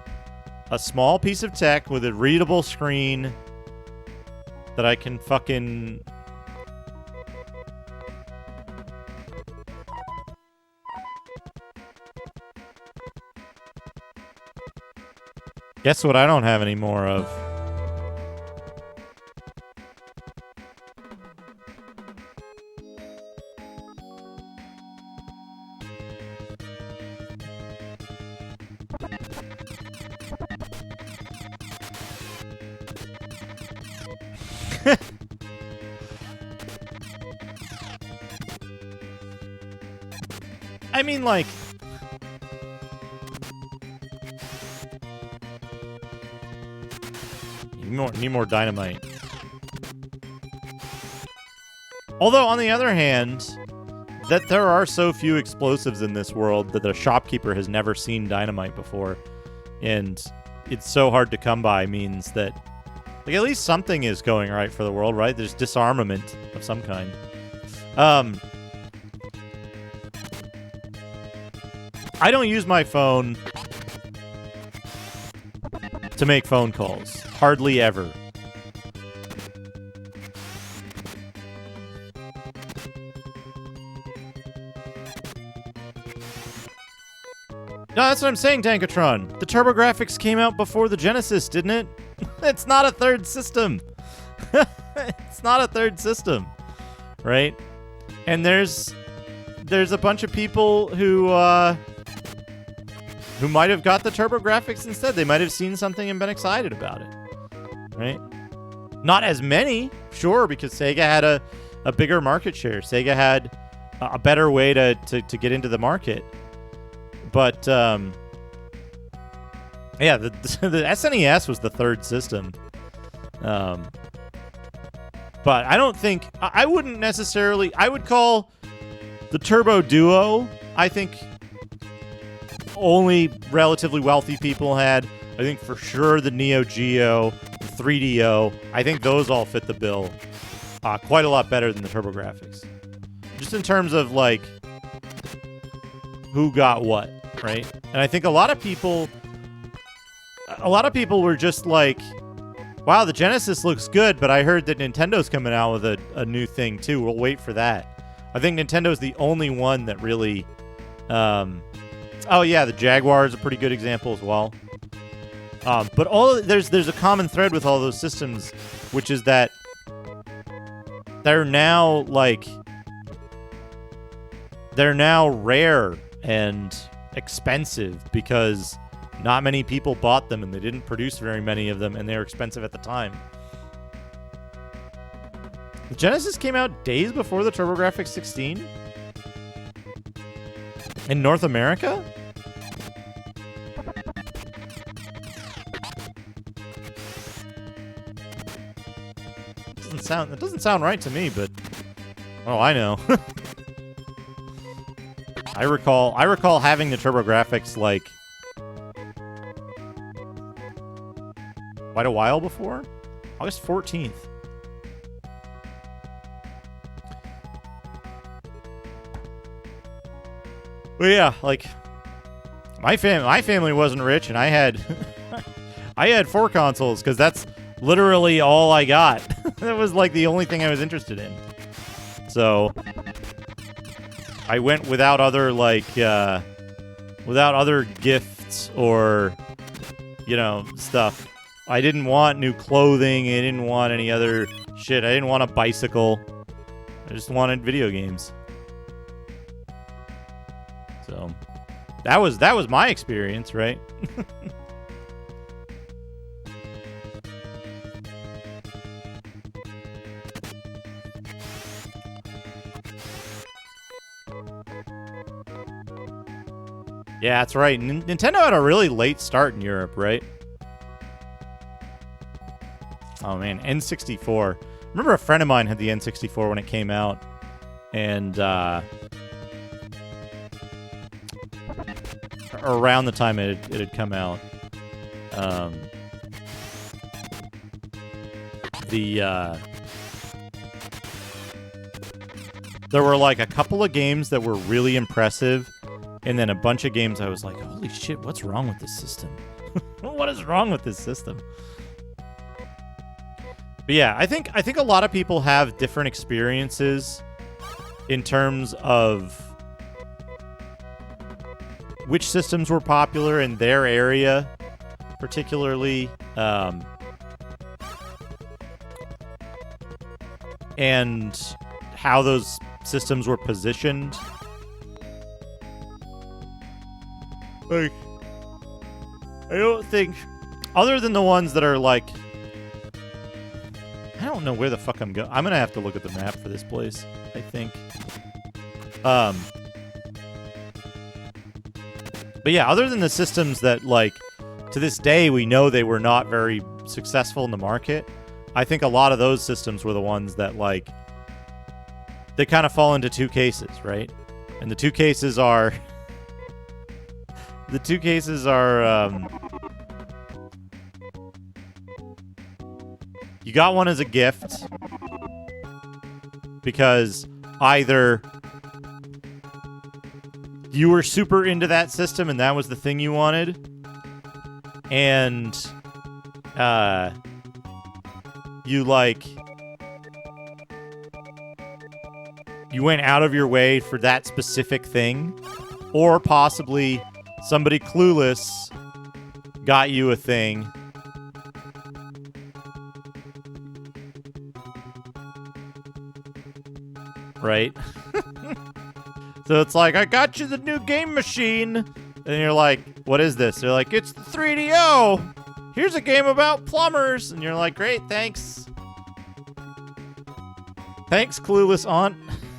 S1: a small piece of tech with a readable screen that I can fucking... Guess what I don't have any more of? I mean, like... Need more dynamite. Although, on the other hand, that there are so few explosives in this world that a shopkeeper has never seen dynamite before. And it's so hard to come by means that, like, at least something is going right for the world, right? There's disarmament of some kind. I don't use my phone to make phone calls. Hardly ever. No, that's what I'm saying, Dankatron. The TurboGrafx came out before the Genesis, didn't it? It's not a third system. It's not a third system, right? And there's a bunch of people who might have got the TurboGrafx instead. They might have seen something and been excited about it, right? Not as many, sure, because Sega had a bigger market share. Sega had a better way to get into the market. But, yeah, the SNES was the third system. But I don't think... I wouldn't necessarily... I would call the Turbo Duo, I think, only relatively wealthy people had. I think for sure the Neo Geo, the 3DO, I think those all fit the bill quite a lot better than the TurboGrafx. Just in terms of, like, who got what. Right? And I think a lot of people were just like, wow, the Genesis looks good, but I heard that Nintendo's coming out with a new thing too. We'll wait for that. I think Nintendo's the only one that really oh yeah, the Jaguar is a pretty good example as well. But there's a common thread with all those systems, which is that they're now rare and expensive because not many people bought them and they didn't produce very many of them and they were expensive at the time. The Genesis came out days before the TurboGrafx 16 in North America? That doesn't sound right to me, but oh, I know. I recall having the TurboGrafx like quite a while before. August 14th. But yeah, like my family wasn't rich, and I had I had 4 consoles because that's literally all I got. That was like the only thing I was interested in. So I went without other without other gifts or, you know, stuff. I didn't want new clothing. I didn't want any other shit. I didn't want a bicycle. I just wanted video games. So that was my experience, right? Yeah, that's right. Nintendo had a really late start in Europe, right? Oh, man. N64. Remember a friend of mine had the N64 when it came out. And around the time it had come out. There were like a couple of games that were really impressive. And then a bunch of games I was like, holy shit, what's wrong with this system? What is wrong with this system? But yeah, I think a lot of people have different experiences in terms of which systems were popular in their area, particularly, and how those systems were positioned. Like, I don't think, other than the ones that are like, I don't know where the fuck I'm going. I'm gonna have to look at the map for this place, I think. But yeah, other than the systems that, like, to this day we know they were not very successful in the market, I think a lot of those systems were the ones that, like, they kind of fall into two cases, right? And the two cases are got one as a gift because either you were super into that system and that was the thing you wanted, and you went out of your way for that specific thing, or possibly somebody clueless got you a thing right? So it's like, I got you the new game machine. And you're like, what is this? They're like, it's the 3DO. Here's a game about plumbers. And you're like, great, thanks. Thanks, clueless aunt.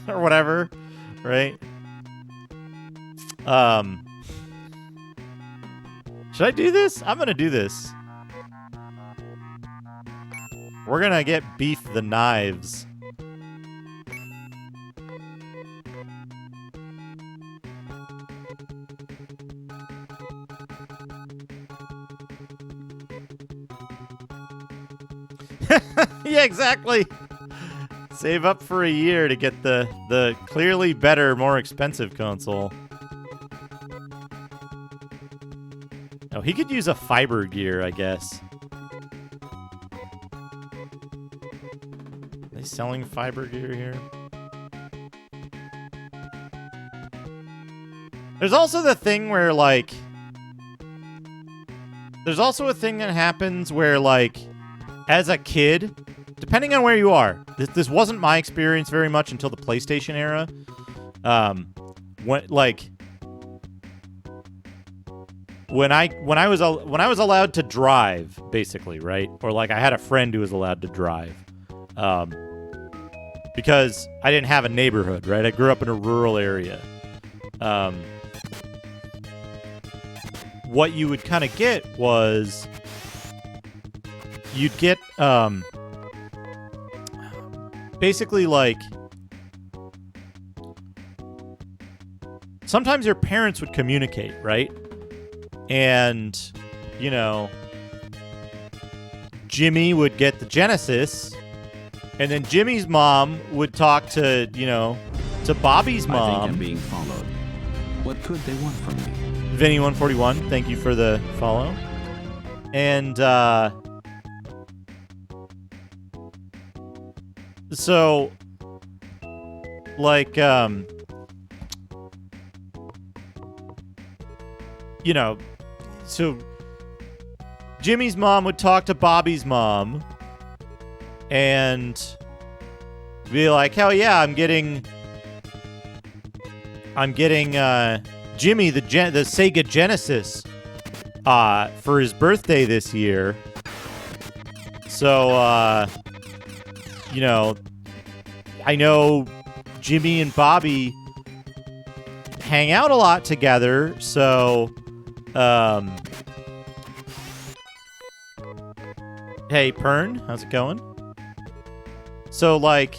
S1: Or whatever, right? Should I do this? I'm gonna do this. We're gonna get Beef the Knives. Yeah, exactly. Save up for a year to get the clearly better, more expensive console. Oh, he could use a fiber gear, I guess. Are they selling fiber gear here? There's also the thing where, like... There's also a thing that happens where, like, as a kid... Depending on where you are, this wasn't my experience very much until the PlayStation era. When I was allowed to drive, basically, right? Or like I had a friend who was allowed to drive, because I didn't have a neighborhood, right? I grew up in a rural area. What you would kind of get was you'd get basically, like, sometimes your parents would communicate, right? And, you know, Jimmy would get the Genesis, and then Jimmy's mom would talk to, you know, to Bobby's mom.
S2: I think I'm being followed. What could they want from me?
S1: Vinny141, thank you for the follow. And, so, like, you know, so Jimmy's mom would talk to Bobby's mom and be like, hell yeah, I'm getting Jimmy the Sega Genesis for his birthday this year. So, you know, I know Jimmy and Bobby hang out a lot together, so, hey, Pern, how's it going? So, like,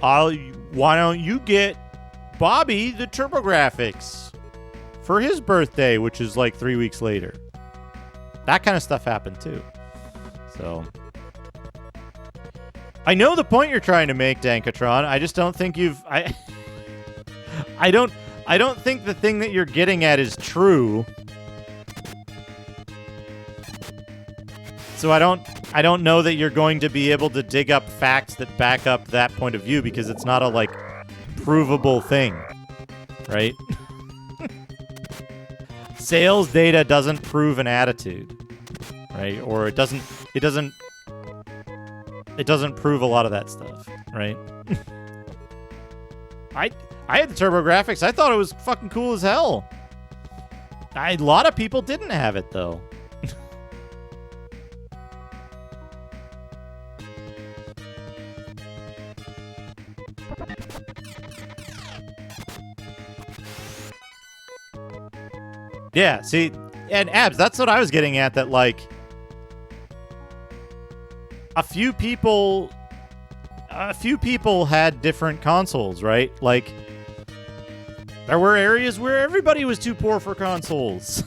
S1: why don't you get Bobby the TurboGrafx for his birthday, which is like 3 weeks later? That kind of stuff happened, too. So... I know the point you're trying to make, Dankatron. I just don't think you've... I don't think the thing that you're getting at is true. So I don't know that you're going to be able to dig up facts that back up that point of view, because it's not a, like, provable thing. Right? Sales data doesn't prove an attitude. Right? Or it doesn't prove a lot of that stuff, right? I had the TurboGrafx. I thought it was fucking cool as hell. A lot of people didn't have it, though. Yeah, see, and Abs, that's what I was getting at, that, like, a few people had different consoles, right? Like, there were areas where everybody was too poor for consoles.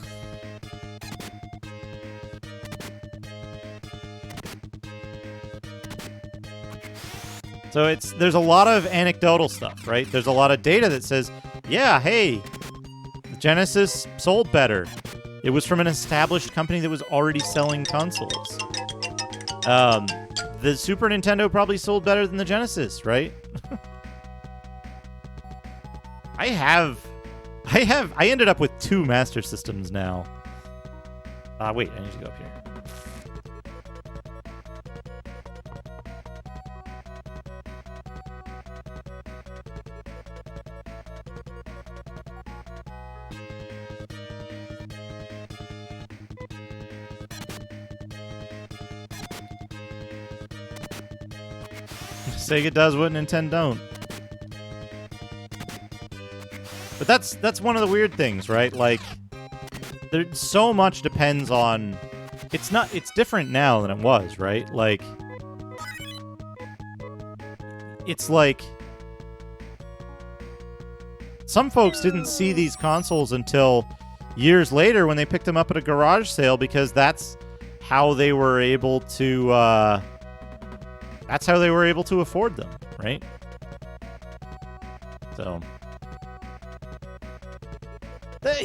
S1: So there's a lot of anecdotal stuff, right? There's a lot of data that says, yeah, hey, the Genesis sold better. It was from an established company that was already selling consoles. The Super Nintendo probably sold better than the Genesis, right? I ended up with 2 Master Systems now. Wait, I need to go up here. Sega does what Nintendo don't. But that's one of the weird things, right? Like, so much depends on... It's different now than it was, right? Like, it's like... Some folks didn't see these consoles until years later when they picked them up at a garage sale, because that's how they were able to... That's how they were able to afford them, right? So...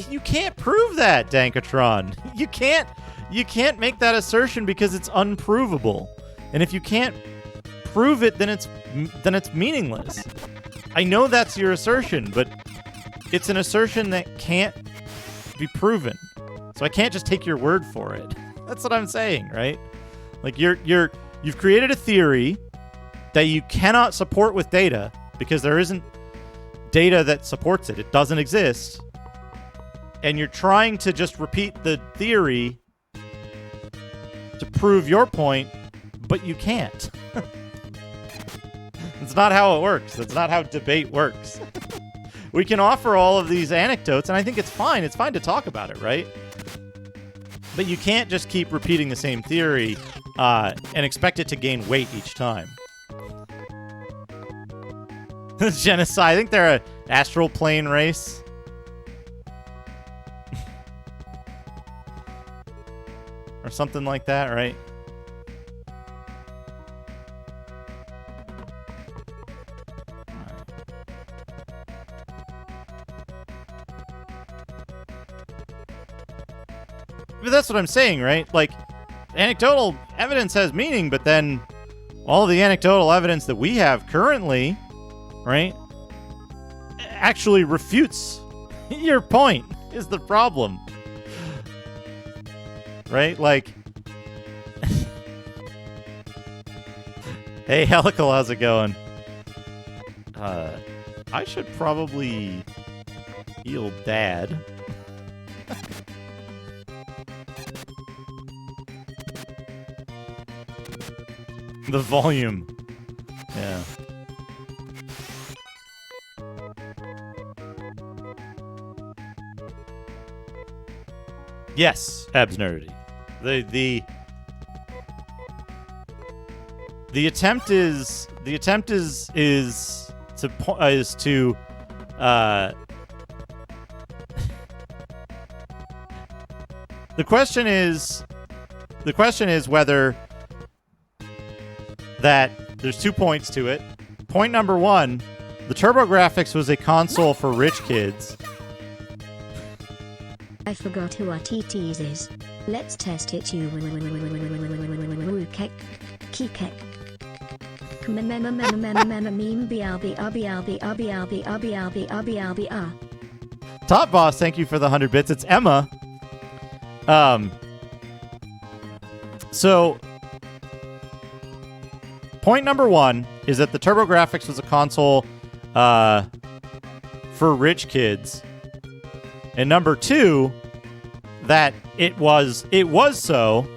S1: You can't prove that, Dankatron. You can't make that assertion because it's unprovable. And if you can't prove it, then it's meaningless. I know that's your assertion, but it's an assertion that can't be proven. So I can't just take your word for it. That's what I'm saying, right? Like you've created a theory that you cannot support with data because there isn't data that supports it. It doesn't exist. And you're trying to just repeat the theory to prove your point, but you can't. It's not how it works. That's not how debate works. We can offer all of these anecdotes, and I think it's fine. It's fine to talk about it, right? But you can't just keep repeating the same theory and expect it to gain weight each time. Genocide. I think they're an astral plane race. Or something like that, right? But that's what I'm saying, right? Like, anecdotal evidence has meaning, but then all the anecdotal evidence that we have currently, right, actually refutes your point, is the problem. Right? Like... Hey, Helical, how's it going? I should probably heal Dad. The volume. Yeah. Yes, Abs Nerdy. The attempt is to the question is whether that there's 2 points to it. Point number 1, the TurboGrafx was a console for rich kids.
S12: I forgot who RTTs is. Let's test it. You
S1: Top Boss, thank you for the 100 bits. It's Emma. So point number 1 is that the TurboGrafx was a console for rich kids. And number 2, that it was so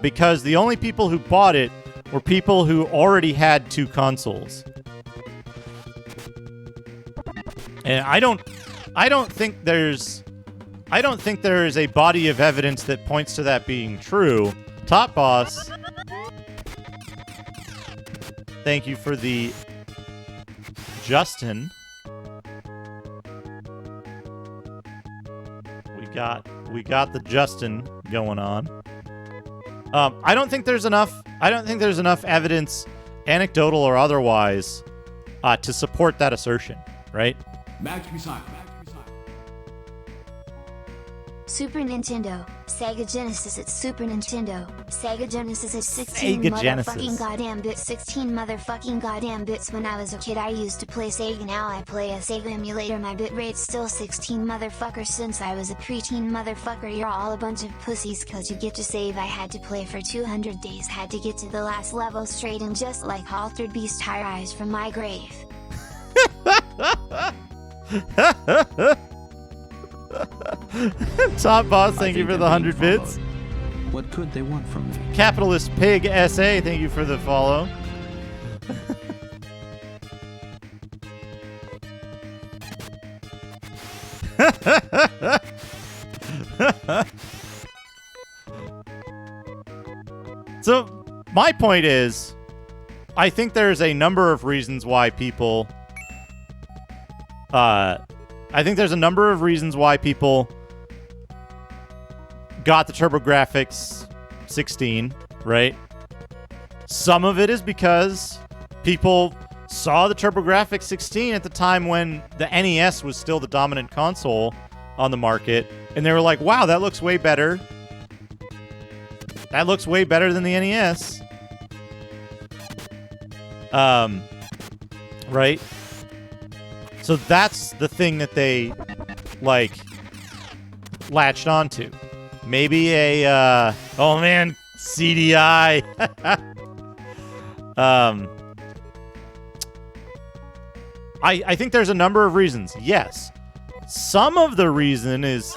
S1: because the only people who bought it were people who already had 2 consoles. And I don't think there is a body of evidence that points to that being true. Top Boss, thank you for the Justin. We got the Justin going on. I don't think there's enough evidence anecdotal or otherwise, to support that assertion, right?
S11: Match me silent.
S3: Super Nintendo, Sega Genesis at Super Nintendo, Sega Genesis at 16
S1: Sega
S3: motherfucking
S1: Genesis.
S3: goddamn bits, 16 motherfucking goddamn bits. When I was a kid I used to play Sega, now I play a Sega emulator, my bit rate's still 16 motherfuckers. Since I was a preteen motherfucker, you're all a bunch of pussies, cause you get to save. I had to play for 200 days, had to get to the last level straight, and just like Altered Beast, I rise from my grave.
S1: Top Boss, thank you for the 100 bits.
S2: What could they want from me?
S1: Capitalist Pig SA, thank you for the follow. So, my point is, I think there's a number of reasons why people got the TurboGrafx 16, right? Some of it is because people saw the TurboGrafx 16 at the time when the NES was still the dominant console on the market, and they were like, wow, that looks way better. That looks way better than the NES. Right? So that's the thing that they, like, latched onto. Maybe a, oh man, CDI. I think there's a number of reasons. Yes. Some of the reason is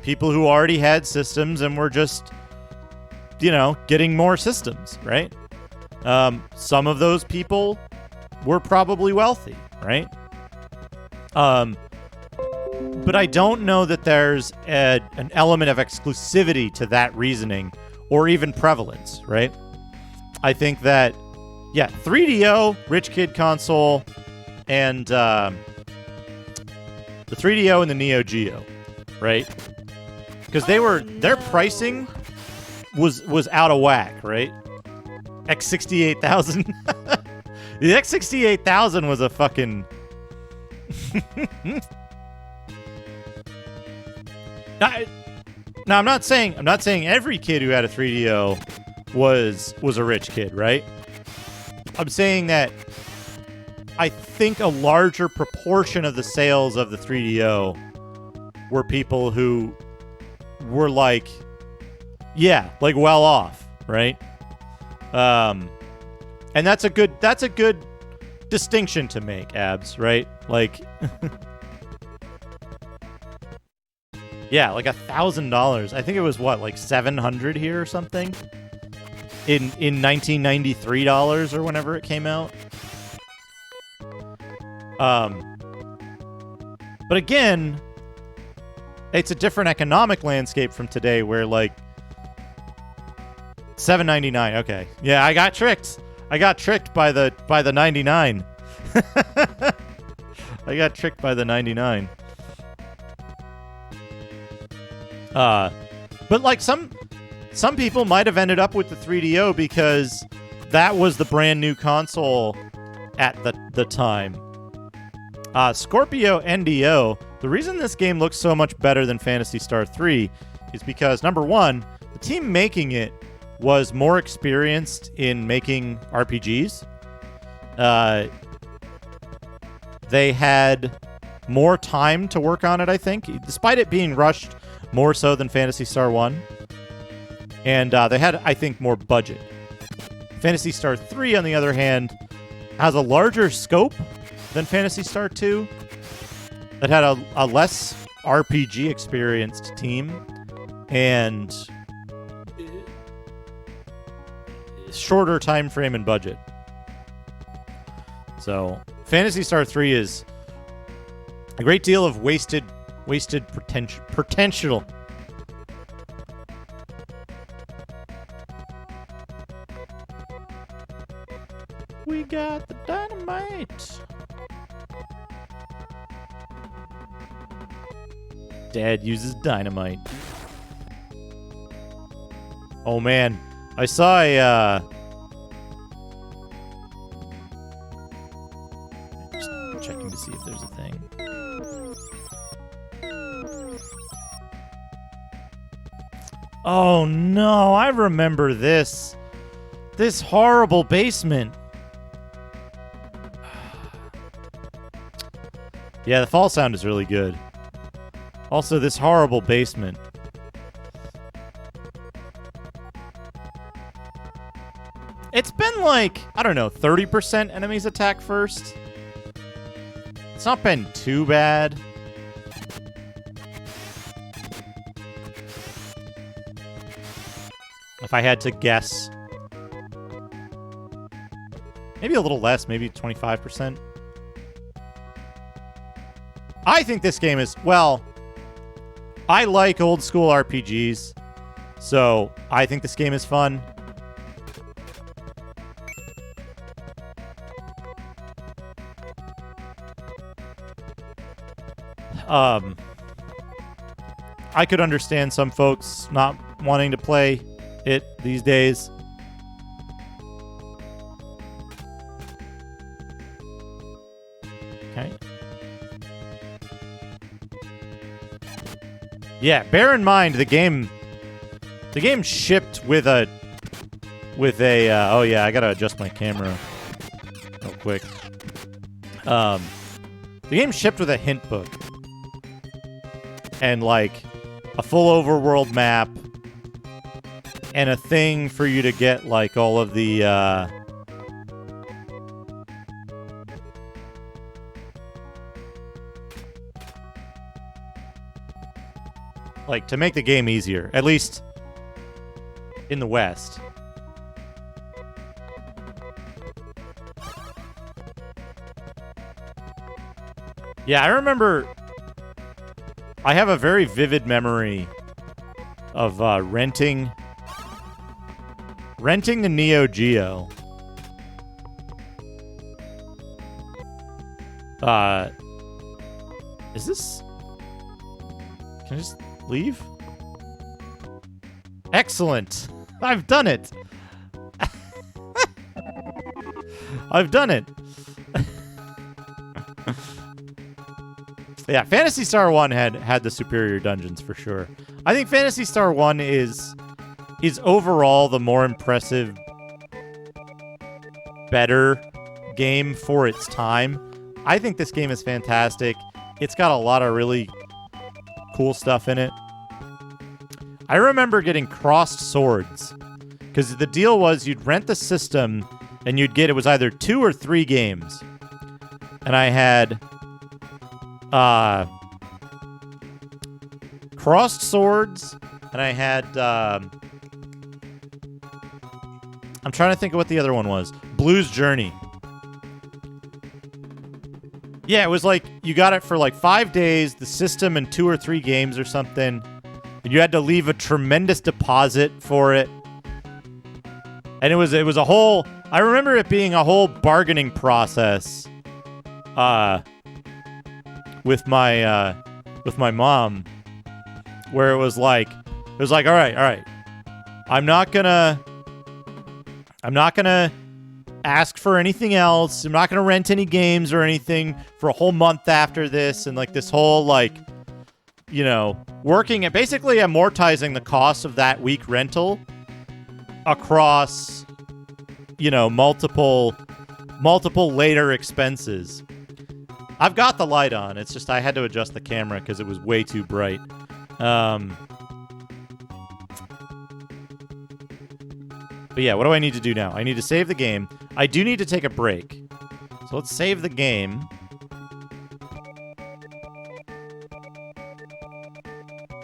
S1: people who already had systems and were just, you know, getting more systems, right? Some of those people were probably wealthy, right? But I don't know that there's an element of exclusivity to that reasoning or even prevalence, right? I think that, yeah, 3DO, rich kid console, and the 3DO and the Neo Geo, right? Because their pricing was out of whack, right? X68000. The X68000 was a fucking Now I'm not saying every kid who had a 3DO was a rich kid, right? I'm saying that I think a larger proportion of the sales of the 3DO were people who were like, yeah, like well off, right? And that's a good distinction to make, Abs, right? Like yeah, like $1,000. I think it was what, like $700 here or something in 1993 dollars or whenever it came out. But again, it's a different economic landscape from today, where like $7.99. Okay, yeah, I got tricked. I got tricked by the 99. I got tricked by the 99. But like some people might have ended up with the 3DO because that was the brand new console at the time. Scorpio NDO, the reason this game looks so much better than Phantasy Star 3 is because, number one, the team making it was more experienced in making RPGs. They had more time to work on it, I think, despite it being rushed more so than Phantasy Star 1. And they had, I think, more budget. Phantasy Star 3, on the other hand, has a larger scope than Phantasy Star 2. That had a less RPG experienced team and shorter time frame and budget. So Phantasy Star 3 is a great deal of wasted potential. We got the dynamite. Dad uses dynamite. Oh man, I saw to see if there's a thing. Oh no, I remember this. This horrible basement. Yeah, the fall sound is really good. Also, this horrible basement. It's been like, I don't know, 30% enemies attack first. It's not been too bad. If I had to guess. Maybe a little less, maybe 25%. I think this game is, well, I like old school RPGs, so I think this game is fun. I could understand some folks not wanting to play it these days. Okay. Yeah, bear in mind the game shipped with a oh yeah, I gotta adjust my camera real quick. The game shipped with a hint book and like a full overworld map and a thing for you to get like all of the like to make the game easier, at least in the West. Yeah, I remember I have a very vivid memory of renting the Neo Geo. Is this... Can I just leave? Excellent! I've done it! I've done it! Yeah, Phantasy Star 1 had the superior dungeons for sure. I think Phantasy Star 1 is overall the more impressive, better game for its time. I think this game is fantastic. It's got a lot of really cool stuff in it. I remember getting crossed swords because the deal was you'd rent the system and you'd get, it was either 2 or 3 games. And I had crossed swords, and I had I'm trying to think of what the other one was. Blues Journey. Yeah, it was like you got it for like 5 days, the system, and 2 or 3 games or something, and you had to leave a tremendous deposit for it. And it was a whole, I remember it being a whole bargaining process with my mom, where it was like all right, I'm not gonna ask for anything else. I'm not gonna rent any games or anything for a whole month after this, and like this whole like, you know, working at basically amortizing the cost of that week rental across, you know, multiple later expenses. I've got the light on. It's just I had to adjust the camera because it was way too bright. But yeah, what do I need to do now? I need to save the game. I do need to take a break. So let's save the game.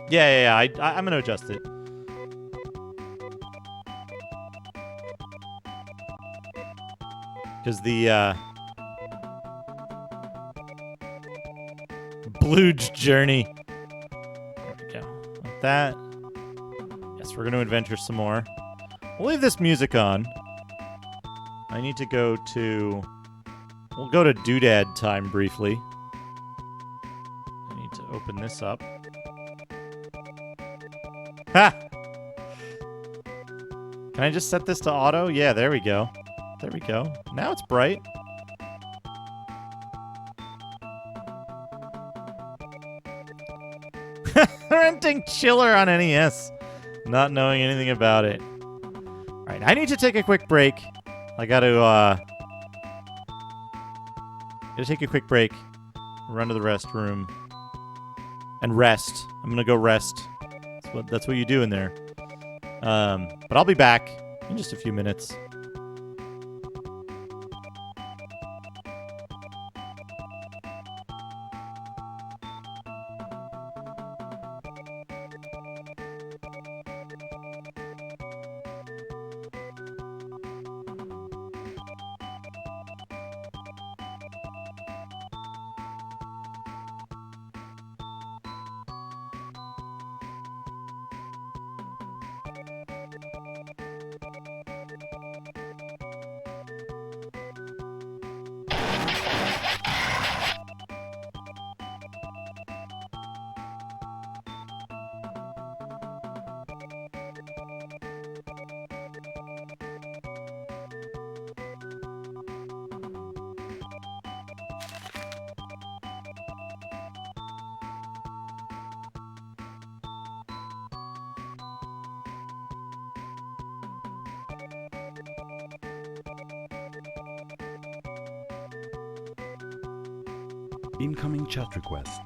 S1: Yeah. I'm going to adjust it. Because the Blues Journey. There we go. Like that. Yes, we're going to adventure some more. We'll leave this music on. I need to go to... We'll go to Doodad time briefly. I need to open this up. Ha! Can I just set this to auto? Yeah, there we go. There we go. Now it's bright. Chiller on NES. Not knowing anything about it. Alright, I need to take a quick break. I gotta take a quick break. Run to the restroom. And rest. I'm gonna go rest. That's what you do in there. But I'll be back in just a few minutes.
S4: Incoming chat request.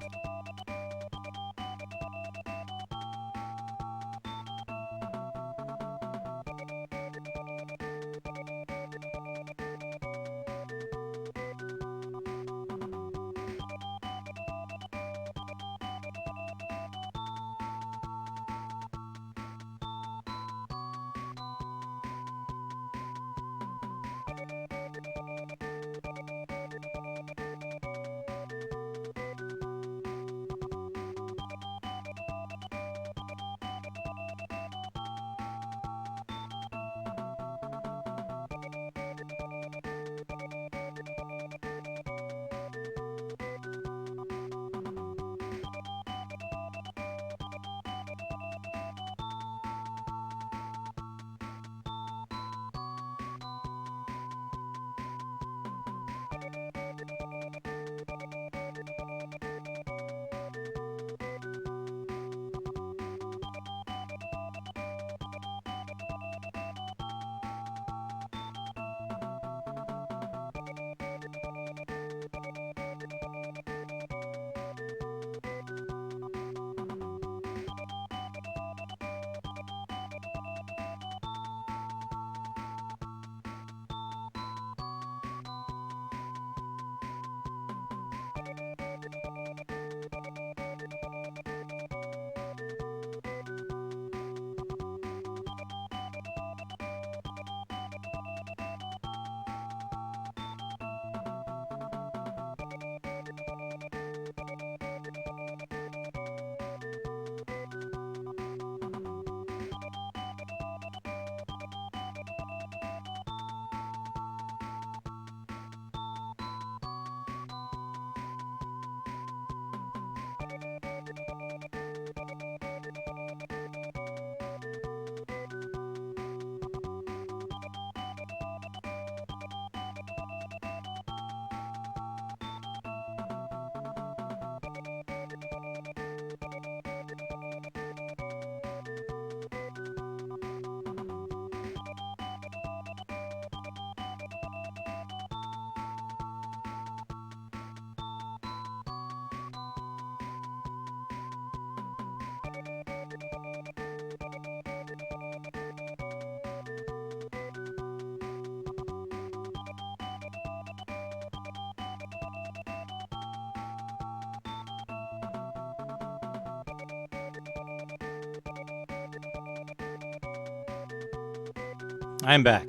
S1: I'm back.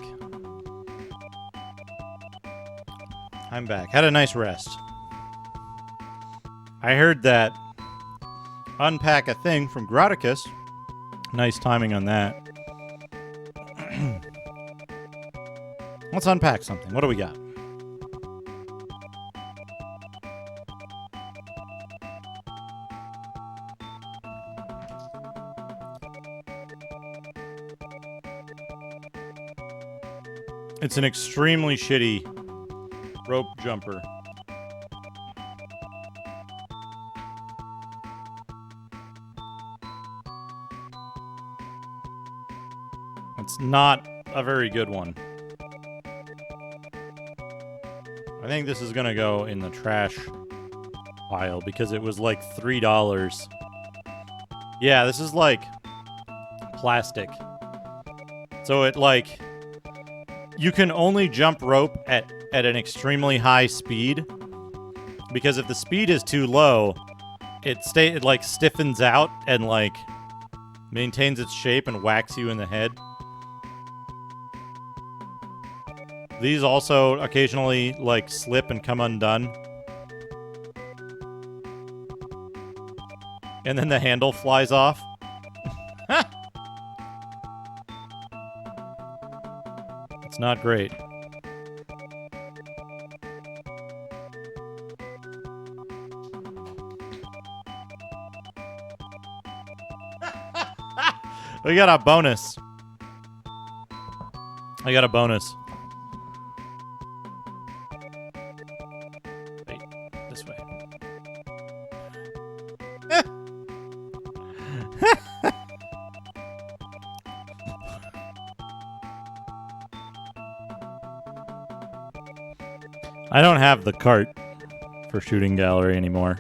S1: I'm back. Had a nice rest. I heard that unpack a thing from Graticus. Nice timing on that. Let's unpack something. What do we got? It's an extremely shitty rope jumper. It's not a very good one. I think this is gonna go in the trash pile because it was like $3. Yeah, this is like plastic. So it like you can only jump rope at an extremely high speed because if the speed is too low, it like stiffens out and like maintains its shape and whacks you in the head. These also occasionally like slip and come undone. And then the handle flies off. It's not great. We got a bonus. I got a bonus. Wait, this way. I don't have the cart for shooting gallery anymore.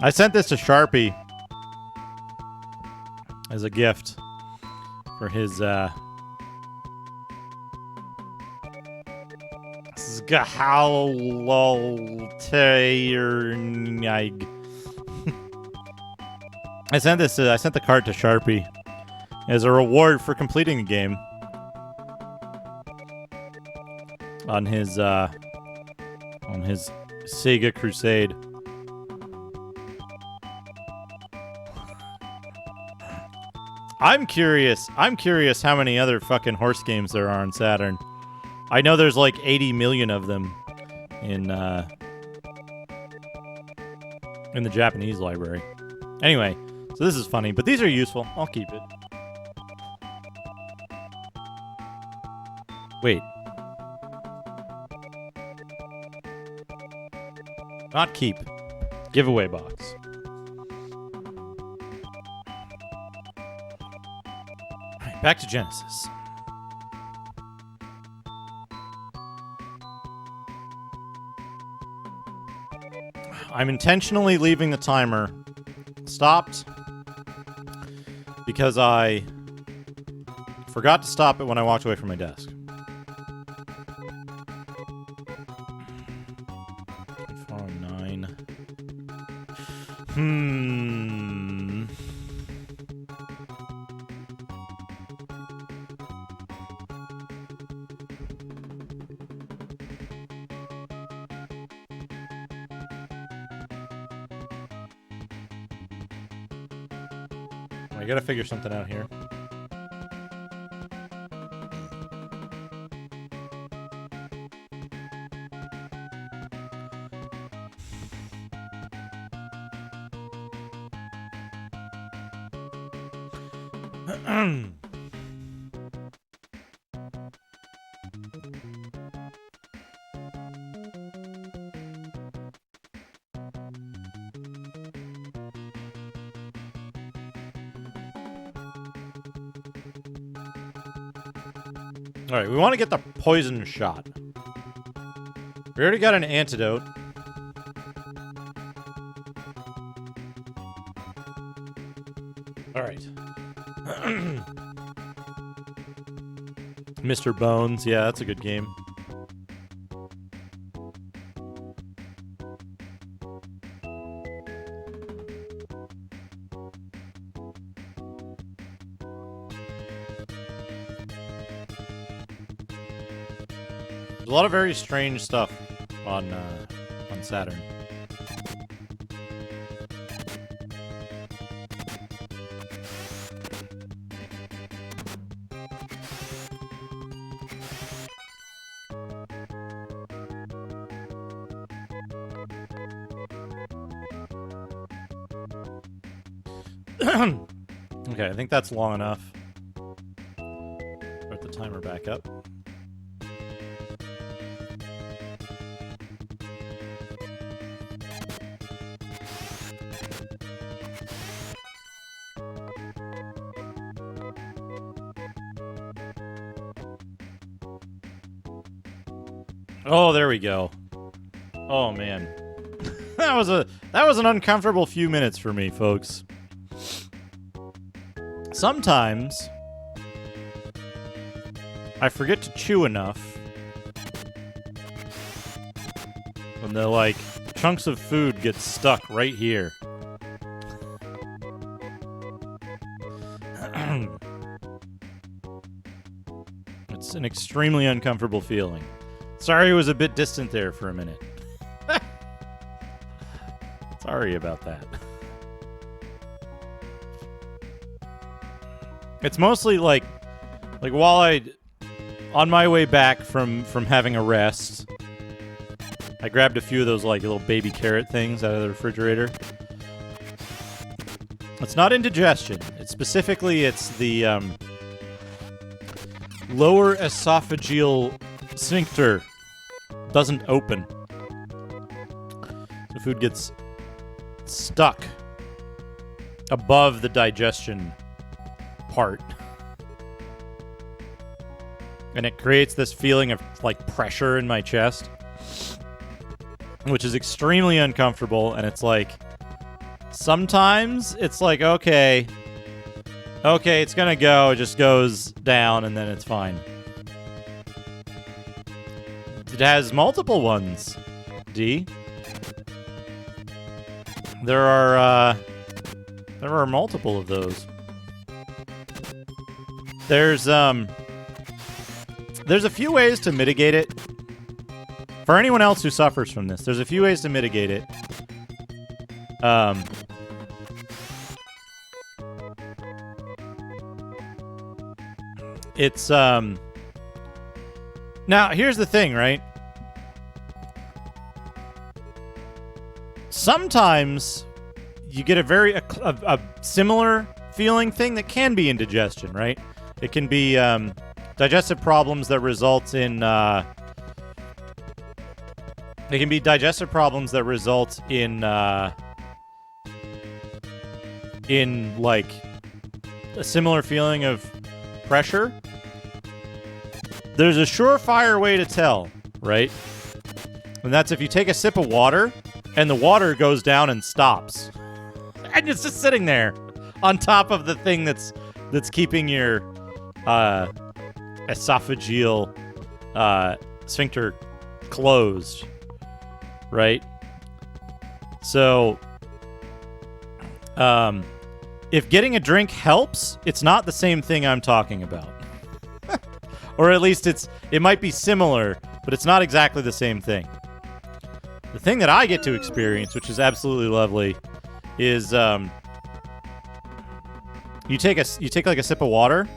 S1: I sent this to Sharpie as a gift for his I sent the card to Sharpie as a reward for completing the game on his Sega Crusade. I'm curious how many other fucking horse games there are on Saturn. I know there's like 80 million of them in the Japanese library. Anyway, so this is funny, but these are useful. I'll keep it. Wait. Not keep. Giveaway box. Alright, back to Genesis. I'm intentionally leaving the timer stopped because I forgot to stop it when I walked away from my desk. 409. I gotta figure something out here. Alright, we want to get the poison shot. We already got an antidote. Alright. Mr. Bones, yeah, that's a good game. There's a lot of very strange stuff on Saturn. Okay, I think that's long enough. Put the timer back up. Oh, there we go. Oh man. that was an uncomfortable few minutes for me, folks. Sometimes I forget to chew enough when the like chunks of food get stuck right here. It's an extremely uncomfortable feeling. Sorry it was a bit distant there for a minute. Sorry about that. It's mostly like while on my way back from having a rest, I grabbed a few of those like little baby carrot things out of the refrigerator. It's not indigestion. It's the lower esophageal sphincter doesn't open. The food gets stuck above the digestion part. And it creates this feeling of like pressure in my chest, which is extremely uncomfortable. And it's like, sometimes it's like, okay, it's gonna go. It just goes down and then it's fine. It has multiple ones, D. There are multiple of those. There's a few ways to mitigate it. For anyone else who suffers from this, there's a few ways to mitigate it. It's now here's the thing, right? Sometimes you get a very a similar feeling thing that can be indigestion, right? It can be digestive problems that result in in like a similar feeling of pressure. There's a surefire way to tell, right? And that's if you take a sip of water and the water goes down and stops. And it's just sitting there on top of the thing that's keeping your esophageal sphincter closed, right? So, if getting a drink helps, it's not the same thing I'm talking about. Or at least it might be similar, but it's not exactly the same thing. The thing that I get to experience, which is absolutely lovely, is you take like a sip of water,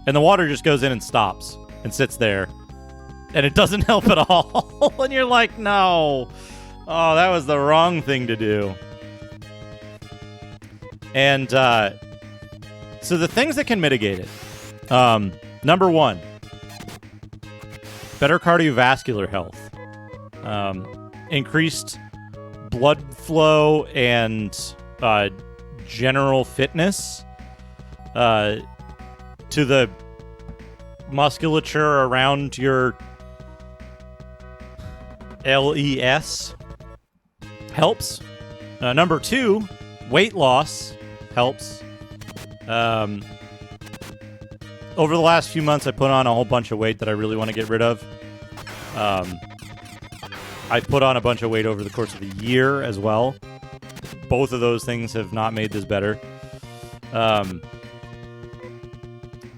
S1: and the water just goes in and stops and sits there, and it doesn't help at all. And you're like, no, oh, that was the wrong thing to do. And so the things that can mitigate it, number one, better cardiovascular health, increased blood flow and general fitness to the musculature around your LES helps. Number two, weight loss helps. Over the last few months, I put on a whole bunch of weight that I really want to get rid of. I put on a bunch of weight over the course of a year as well. Both of those things have not made this better.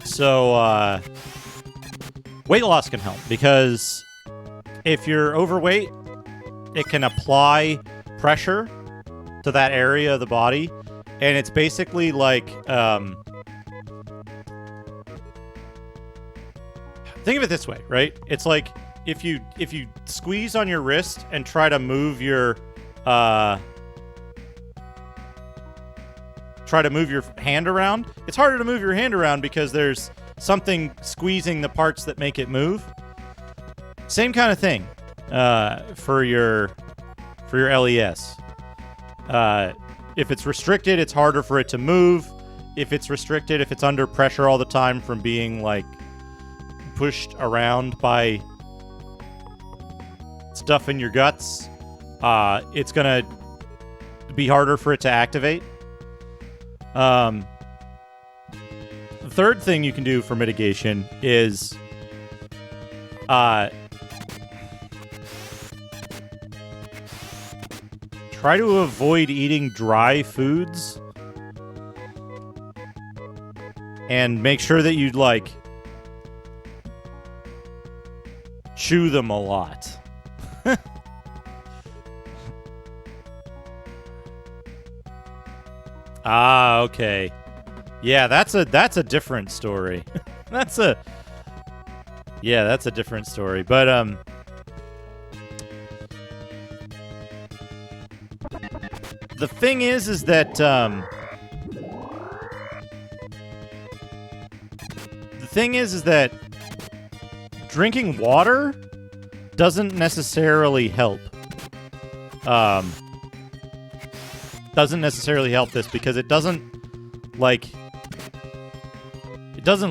S1: So weight loss can help because if you're overweight, it can apply pressure to that area of the body, and it's basically like think of it this way, right? It's like if you squeeze on your wrist and try to move your hand around, it's harder to move your hand around because there's something squeezing the parts that make it move. Same kind of thing for your LES. If it's restricted, it's harder for it to move. If it's under pressure all the time from being like pushed around by stuff in your guts, it's gonna be harder for it to activate. The third thing you can do for mitigation is try to avoid eating dry foods and make sure that you like chew them a lot. Okay. Yeah, that's a different story. that's a different story. But the thing is that the thing is that drinking water doesn't necessarily help. Doesn't necessarily help this because it doesn't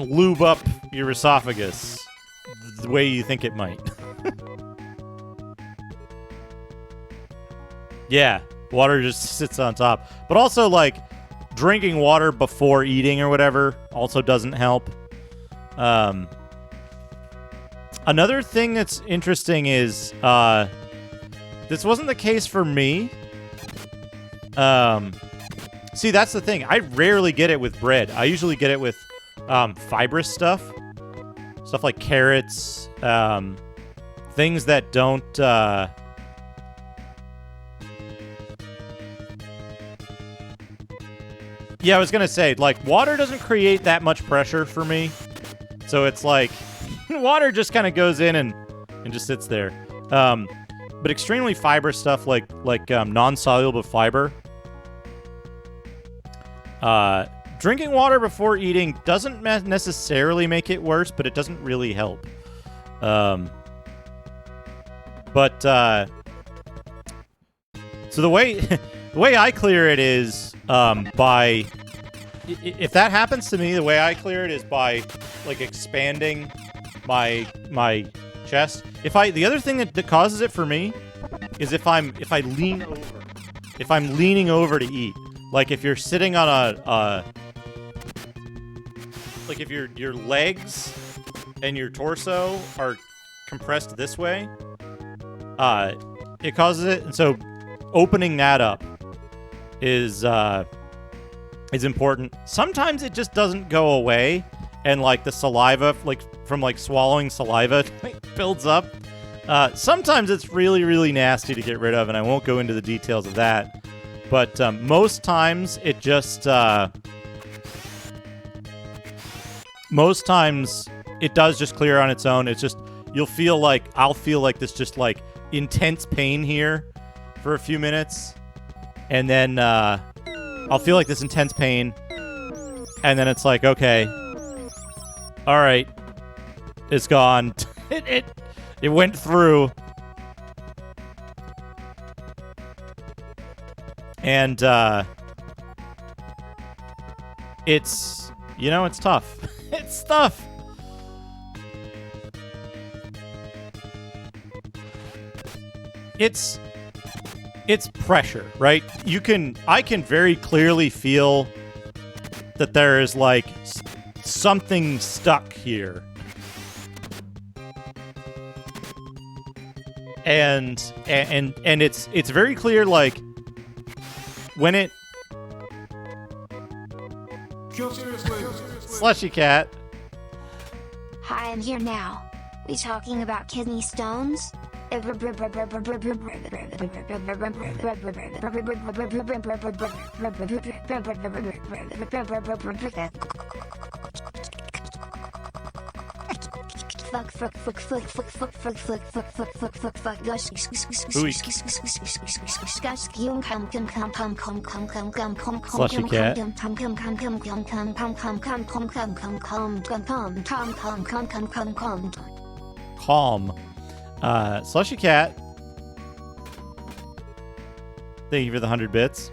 S1: lube up your esophagus the way you think it might. Yeah, water just sits on top. But also, like, drinking water before eating or whatever also doesn't help. Another thing that's interesting is, this wasn't the case for me. See, that's the thing. I rarely get it with bread. I usually get it with fibrous stuff. Stuff like carrots, things that don't... Yeah, I was going to say, like, water doesn't create that much pressure for me. So it's like, water just kind of goes in and just sits there. But extremely fibrous stuff like non-soluble fiber. Drinking water before eating doesn't necessarily make it worse, but it doesn't really help. So the way I clear it is by, if that happens to me, the way I clear it is by like expanding my chest. The other thing that causes it for me is if I lean over. If I'm leaning over to eat. Like if you're sitting on like if your legs and your torso are compressed this way, it causes it. And so opening that up is important. Sometimes it just doesn't go away, and like the saliva, like from like swallowing saliva, builds up. Sometimes it's really, really nasty to get rid of, and I won't go into the details of that. But most times it just most times it does just clear on its own. It's just I'll feel like this just like intense pain here for a few minutes, and then I'll feel like this intense pain, and then it's like, okay, all right, it's gone. it went through. And it's, it's tough. It's tough. It's pressure, right? I can very clearly feel that there is like something stuck here. And it's very clear, like, when it... Slushy cat.
S3: Hi, I'm here now. We talking about kidney stones?
S1: Slushy cat. Calm. Slushy cat. Thank you for the 100 bits.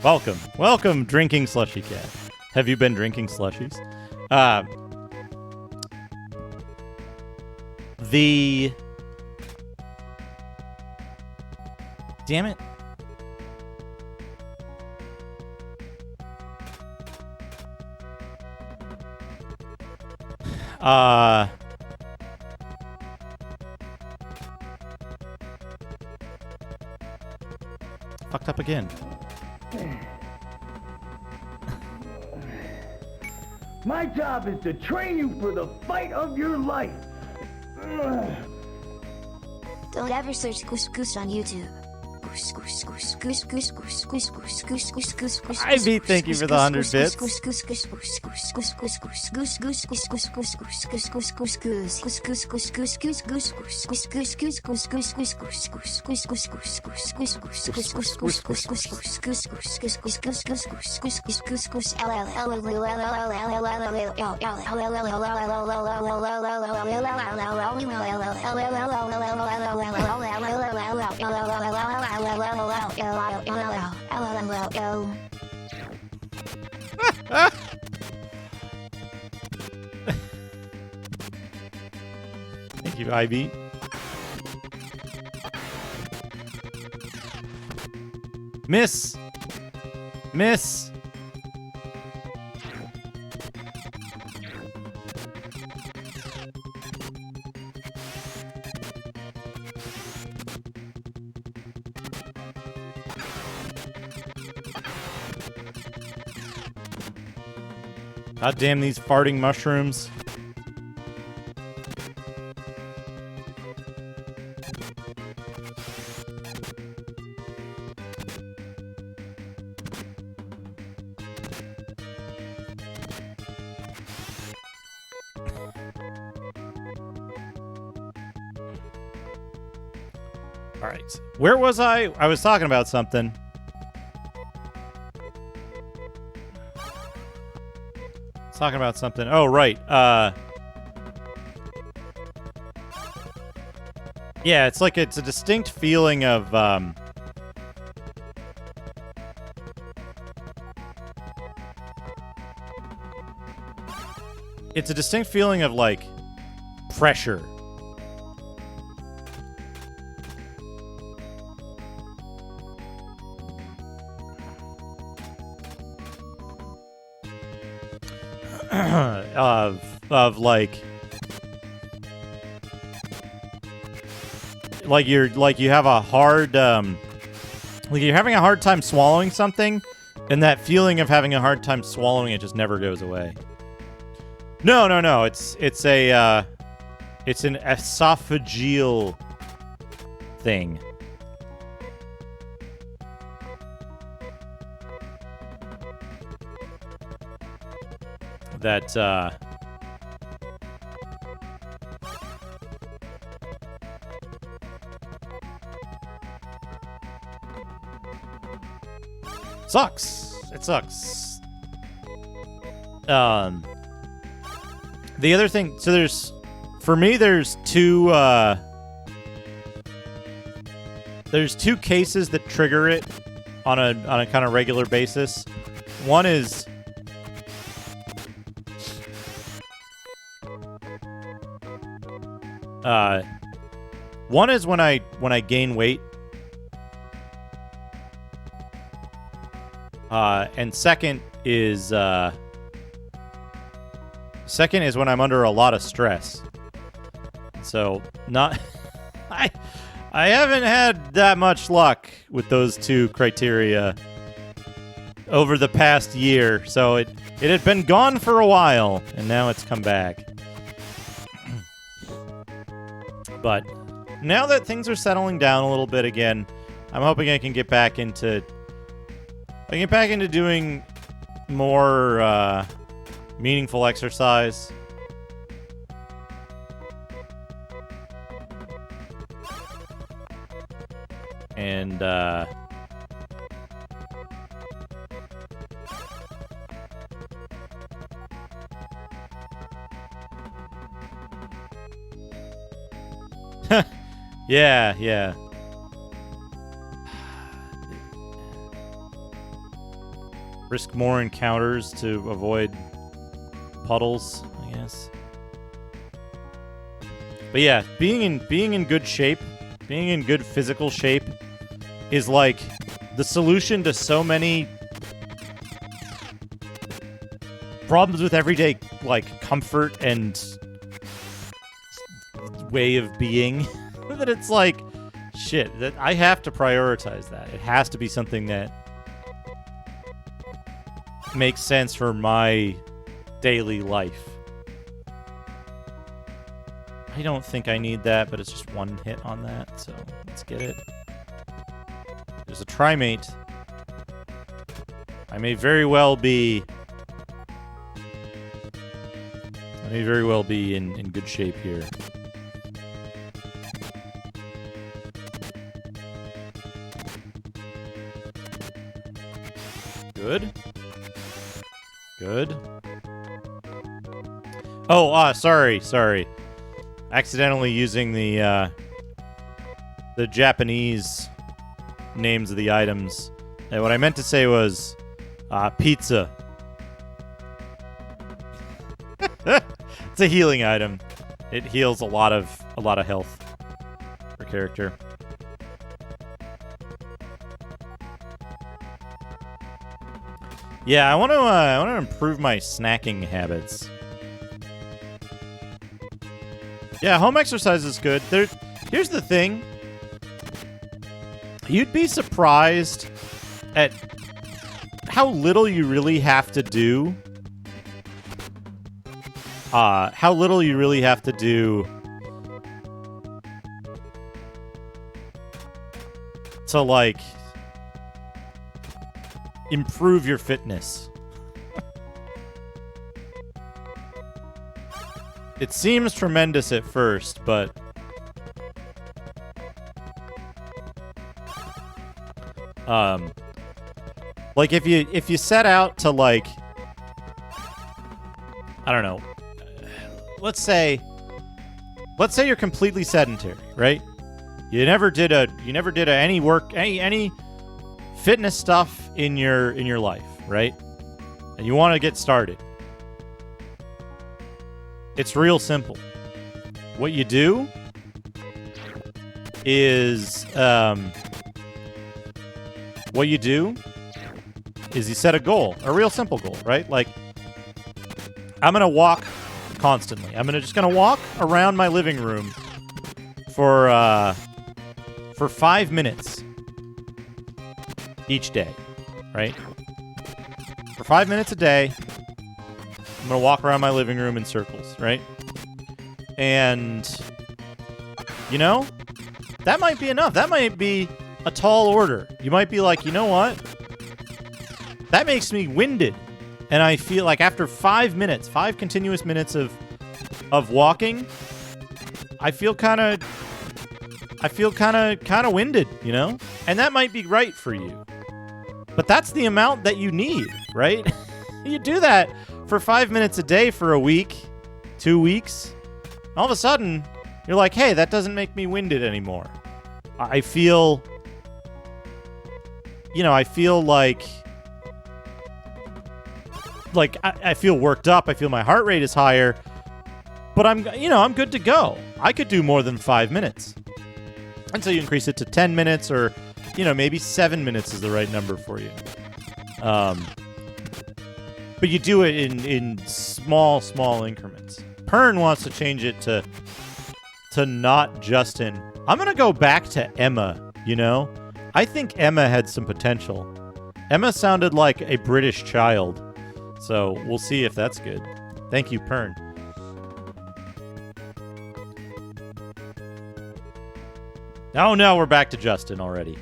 S1: Welcome. Welcome, drinking slushy cat. Have you been drinking slushies? Damn it. Fucked up again.
S7: My job is to train you for the fight of your life.
S3: Don't ever search couscous on YouTube.
S1: Ivy, thank you for the 100 bits. Thank you, Ivy. Miss! Miss! God damn these farting mushrooms. All right. Where was I? I was talking about something. Talking about something. Oh, right. Yeah, it's like it's a distinct feeling of it's a distinct feeling of like pressure. of like you have a hard like you're having a hard time swallowing something, and that feeling of having a hard time swallowing it just never goes away. No. It's an esophageal thing. That sucks. It sucks. The other thing, so there's two cases that trigger it on a kind of regular basis. One is when I gain weight. And second is when I'm under a lot of stress. So not I haven't had that much luck with those two criteria over the past year. So it had been gone for a while, and now it's come back. But now that things are settling down a little bit again, I'm hoping I can get back into doing more meaningful exercise. And yeah. risk more encounters to avoid puddles, I guess. But yeah, being in good shape, being in good physical shape is like the solution to so many problems with everyday like comfort and way of being that it's like shit that I have to prioritize that. It has to be something that makes sense for my daily life. I don't think I need that, but it's just one hit on that, so let's get it. There's a trimate. I may very well be in good shape here. Good. Good. Oh, sorry. Accidentally using the Japanese names of the items. And what I meant to say was pizza. It's a healing item. It heals a lot of health per character. Yeah, I want to improve my snacking habits. Yeah, home exercise is good. Here's the thing. You'd be surprised at how little you really have to do. How little you really have to do to, like, improve your fitness. It seems tremendous at first, but like if you set out to, like, I don't know, let's say you're completely sedentary, right? You never did any work, any fitness stuff in your life, right? And you want to get started. It's real simple. What you do is you set a goal, a real simple goal, right? Like, I'm gonna walk constantly. I'm just gonna walk around my living room for 5 minutes each day, right? For 5 minutes a day, I'm gonna walk around my living room in circles, right? And, you know, that might be enough. That might be a tall order. You might be like, you know what? That makes me winded. And I feel like after 5 minutes, 5 continuous minutes of walking, I feel kind of winded, you know? And that might be right for you. But that's the amount that you need, right? You do that for 5 minutes a day for a week, 2 weeks. All of a sudden, you're like, hey, that doesn't make me winded anymore. I feel like I feel worked up. I feel my heart rate is higher. But I'm good to go. I could do more than 5 minutes. And so you increase it to 10 minutes or, maybe 7 minutes is the right number for you. But you do it in small increments. Pern wants to change it to not Justin. I'm going to go back to Emma, I think Emma had some potential. Emma sounded like a British child. So we'll see if that's good. Thank you, Pern. Oh no, we're back to Justin already.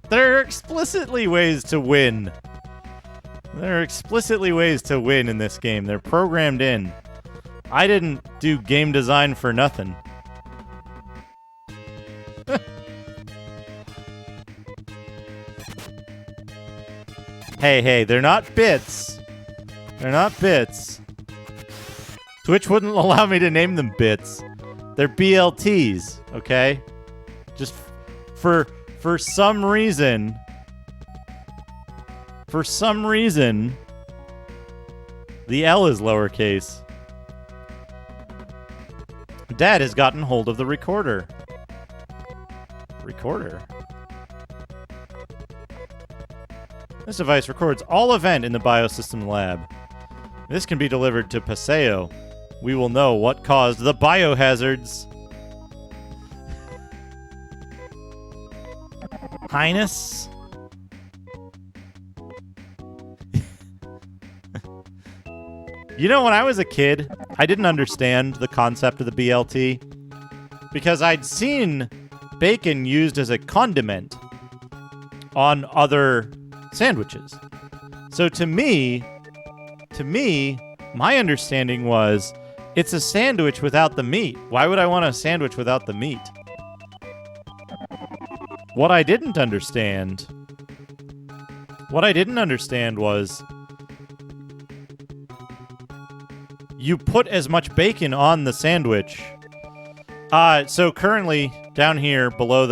S1: There are explicitly ways to win. There are explicitly ways to win in this game. They're programmed in. I didn't do game design for nothing. Hey, they're not bits. They're not bits. Twitch wouldn't allow me to name them bits. They're BLTs, okay? Just for some reason, the L is lowercase. Dad has gotten hold of the recorder. Recorder? This device records all event in the biosystem lab. This can be delivered to Paseo. We will know what caused the biohazards. Highness? You know, when I was a kid, I didn't understand the concept of the BLT because I'd seen bacon used as a condiment on other sandwiches. So to me, my understanding was it's a sandwich without the meat. Why would I want a sandwich without the meat? What I didn't understand was you put as much bacon on the sandwich. So currently down here below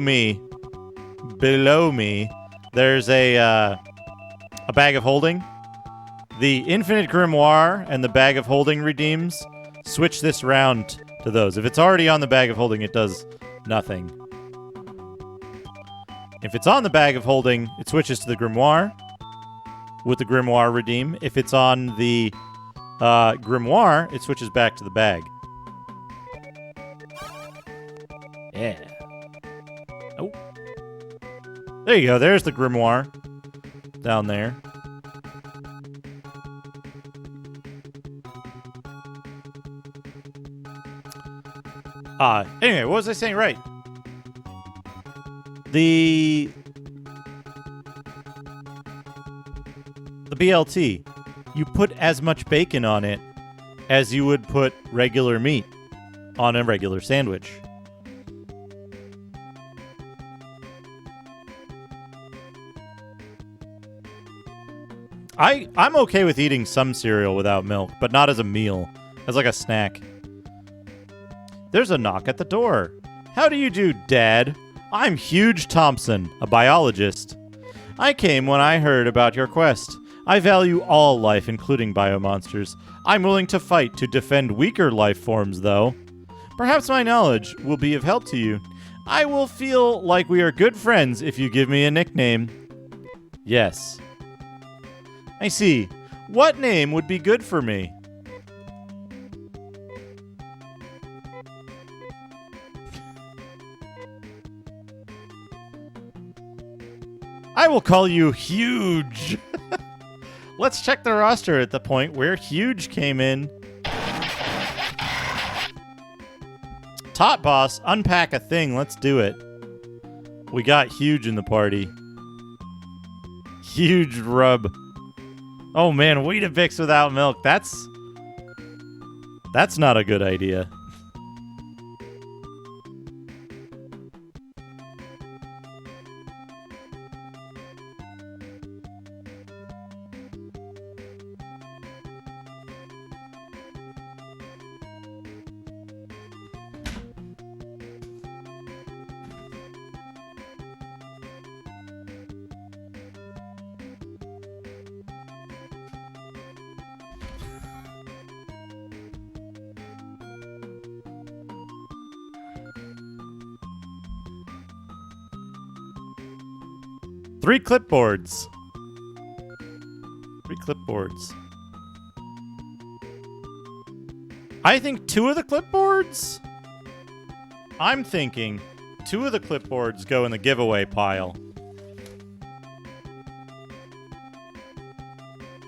S1: me, there's a bag of holding. The Infinite Grimoire and the bag of holding redeems. Switch this round to those. If it's already on the bag of holding, it does nothing. If it's on the bag of holding, it switches to the Grimoire with the Grimoire redeem. If it's on the Grimoire, it switches back to the bag. Yeah. Oh. There you go. There's the Grimoire down there. Anyway, what was I saying? Right. The BLT, you put as much bacon on it as you would put regular meat on a regular sandwich. I'm okay with eating some cereal without milk, but not as a meal, as like a snack. There's a knock at the door. How do you do, Dad? I'm Huge Thompson, a biologist. I came when I heard about your quest. I value all life, including biomonsters. I'm willing to fight to defend weaker life forms, though. Perhaps my knowledge will be of help to you. I will feel like we are good friends if you give me a nickname. Yes. I see. What name would be good for me? I will call you Huge. Let's check the roster at the point where Huge came in. Top boss, unpack a thing. Let's do it. We got Huge in the party. Huge rub. Oh man, Weetabix without milk. That's not a good idea. Three clipboards. I think two of the clipboards? I'm thinking two of the clipboards go in the giveaway pile.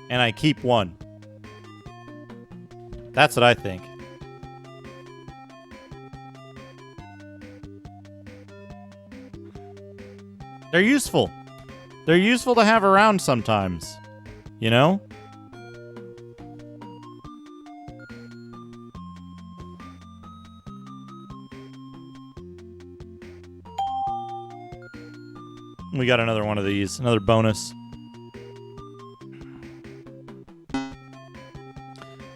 S1: And I keep one. That's what I think. They're useful. They're useful to have around sometimes. You know? We got another one of these. Another bonus.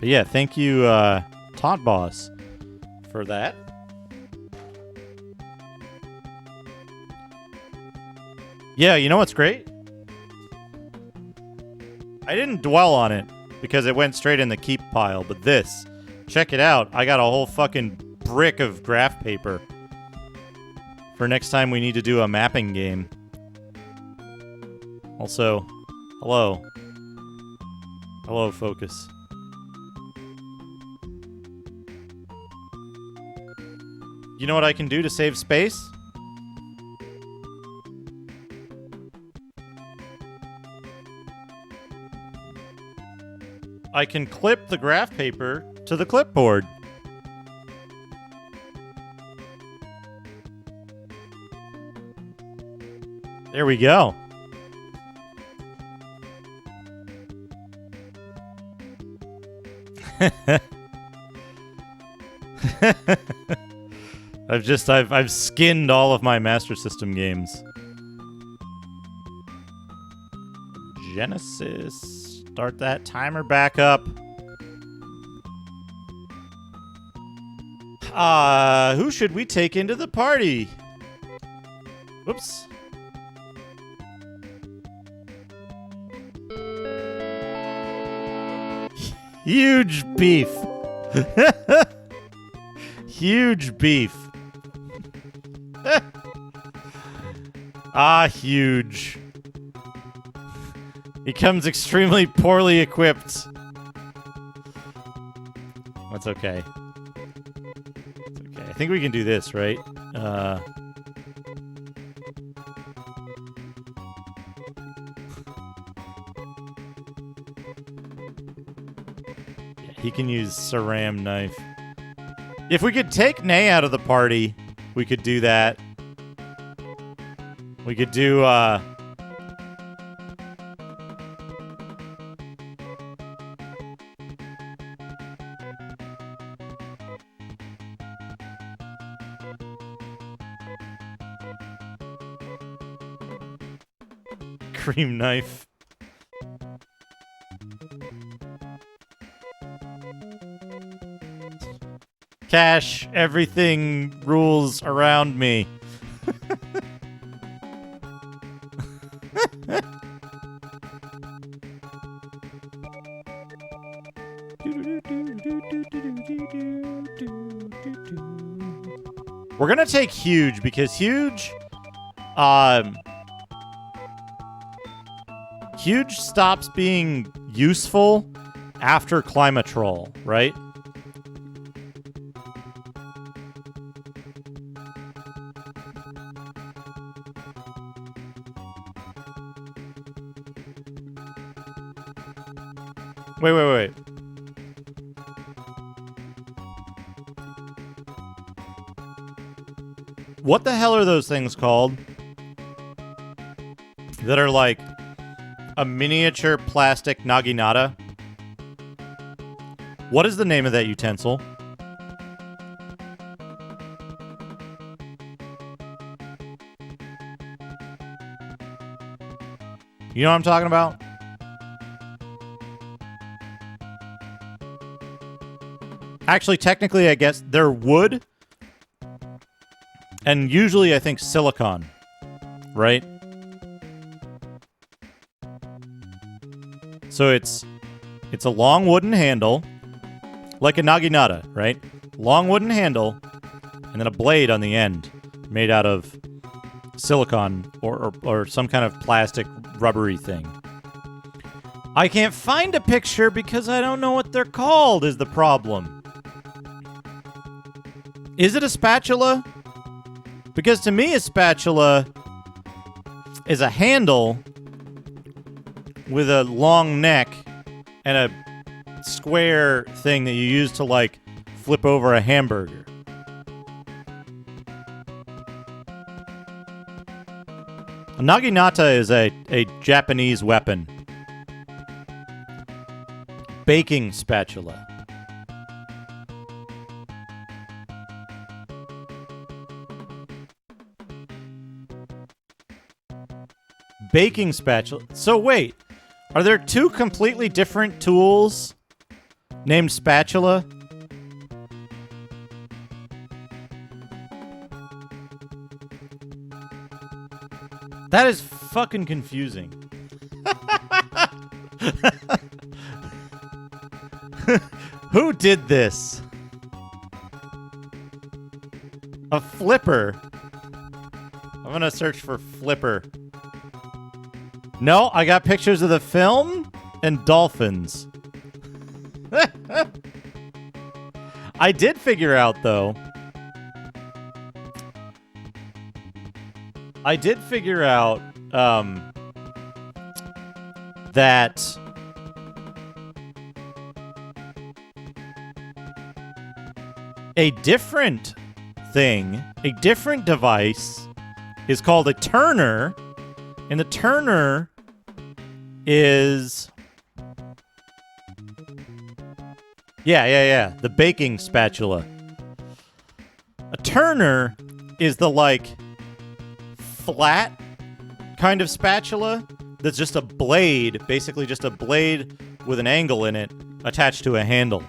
S1: But yeah, thank you, Taunt Boss, for that. Yeah, you know what's great? I didn't dwell on it because it went straight in the keep pile, but this, check it out. I got a whole fucking brick of graph paper for next time we need to do a mapping game. Also, hello. Hello, Focus. You know what I can do to save space? I can clip the graph paper to the clipboard. There we go. I've skinned all of my Master System games. Genesis. Start that timer back up. Who should we take into the party? Whoops. Huge beef. Huge beef. Huge. He comes extremely poorly equipped. That's okay. It's okay. I think we can do this, right? Yeah, he can use Saram knife. If we could take Nay out of the party, we could do that. We could do, cream knife. Cash, everything rules around me. We're gonna take Huge because Huge stops being useful after Climatrol, right? Wait. What the hell are those things called? That are like a miniature plastic naginata? What is the name of that utensil? You know what I'm talking about? Actually, technically, I guess they're wood. And usually, I think silicon. Right? So it's a long wooden handle. Like a naginata, right? Long wooden handle. And then a blade on the end. Made out of silicon or some kind of plastic rubbery thing. I can't find a picture because I don't know what they're called is the problem. Is it a spatula? Because to me, a spatula is a handle with a long neck and a square thing that you use to, like, flip over a hamburger. A naginata is a Japanese weapon. Baking spatula. Baking spatula. So wait, are there two completely different tools named Spatula. That is fucking confusing. Who did this? A flipper. I'm gonna search for flipper. No, I got pictures of the film and dolphins. I did figure out, though. That a different thing, a different device is called a turner, and the turner is... Yeah, the baking spatula. A turner is the, like, flat kind of spatula that's just a blade, basically just a blade with an angle in it attached to a handle.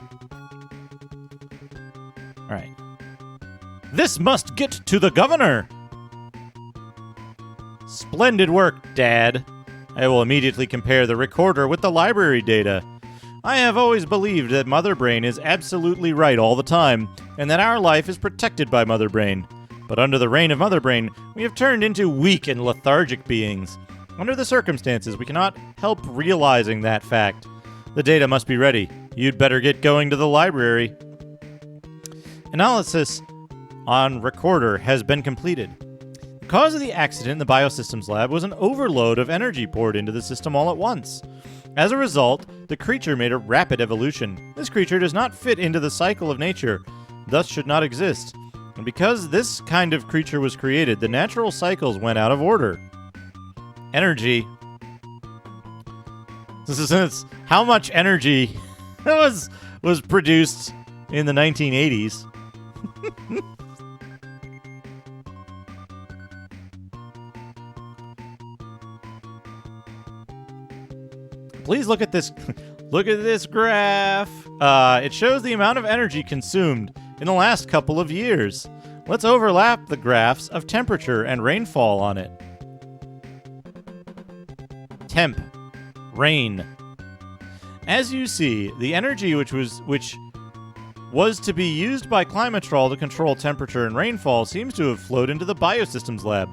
S1: All right. This must get to the governor. Splendid work, Dad. I will immediately compare the recorder with the library data. I have always believed that Mother Brain is absolutely right all the time, and that our life is protected by Mother Brain. But under the reign of Mother Brain, we have turned into weak and lethargic beings. Under the circumstances, we cannot help realizing that fact. The data must be ready. You'd better get going to the library. Analysis on recorder has been completed. The cause of the accident in the Biosystems lab was an overload of energy poured into the system all at once. As a result, the creature made a rapid evolution. This creature does not fit into the cycle of nature, thus should not exist. And because this kind of creature was created, the natural cycles went out of order. Energy. This is how much energy was produced in the 1980s. Please look at this. Look at this graph. It shows the amount of energy consumed in the last couple of years. Let's overlap the graphs of temperature and rainfall on it. Temp, rain. As you see, the energy which was to be used by Climatrol to control temperature and rainfall seems to have flowed into the Biosystems lab.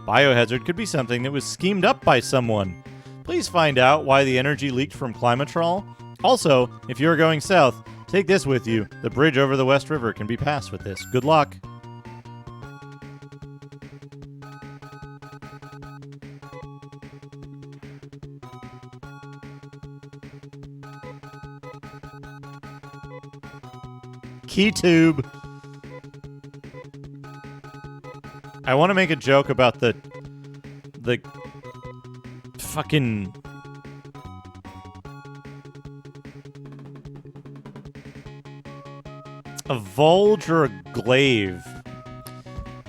S1: Biohazard could be something that was schemed up by someone. Please find out why the energy leaked from Climatrol. Also, if you're going south, take this with you. The bridge over the West River can be passed with this. Good luck. Key tube. I want to make a joke about the fucking a Volge or a glaive.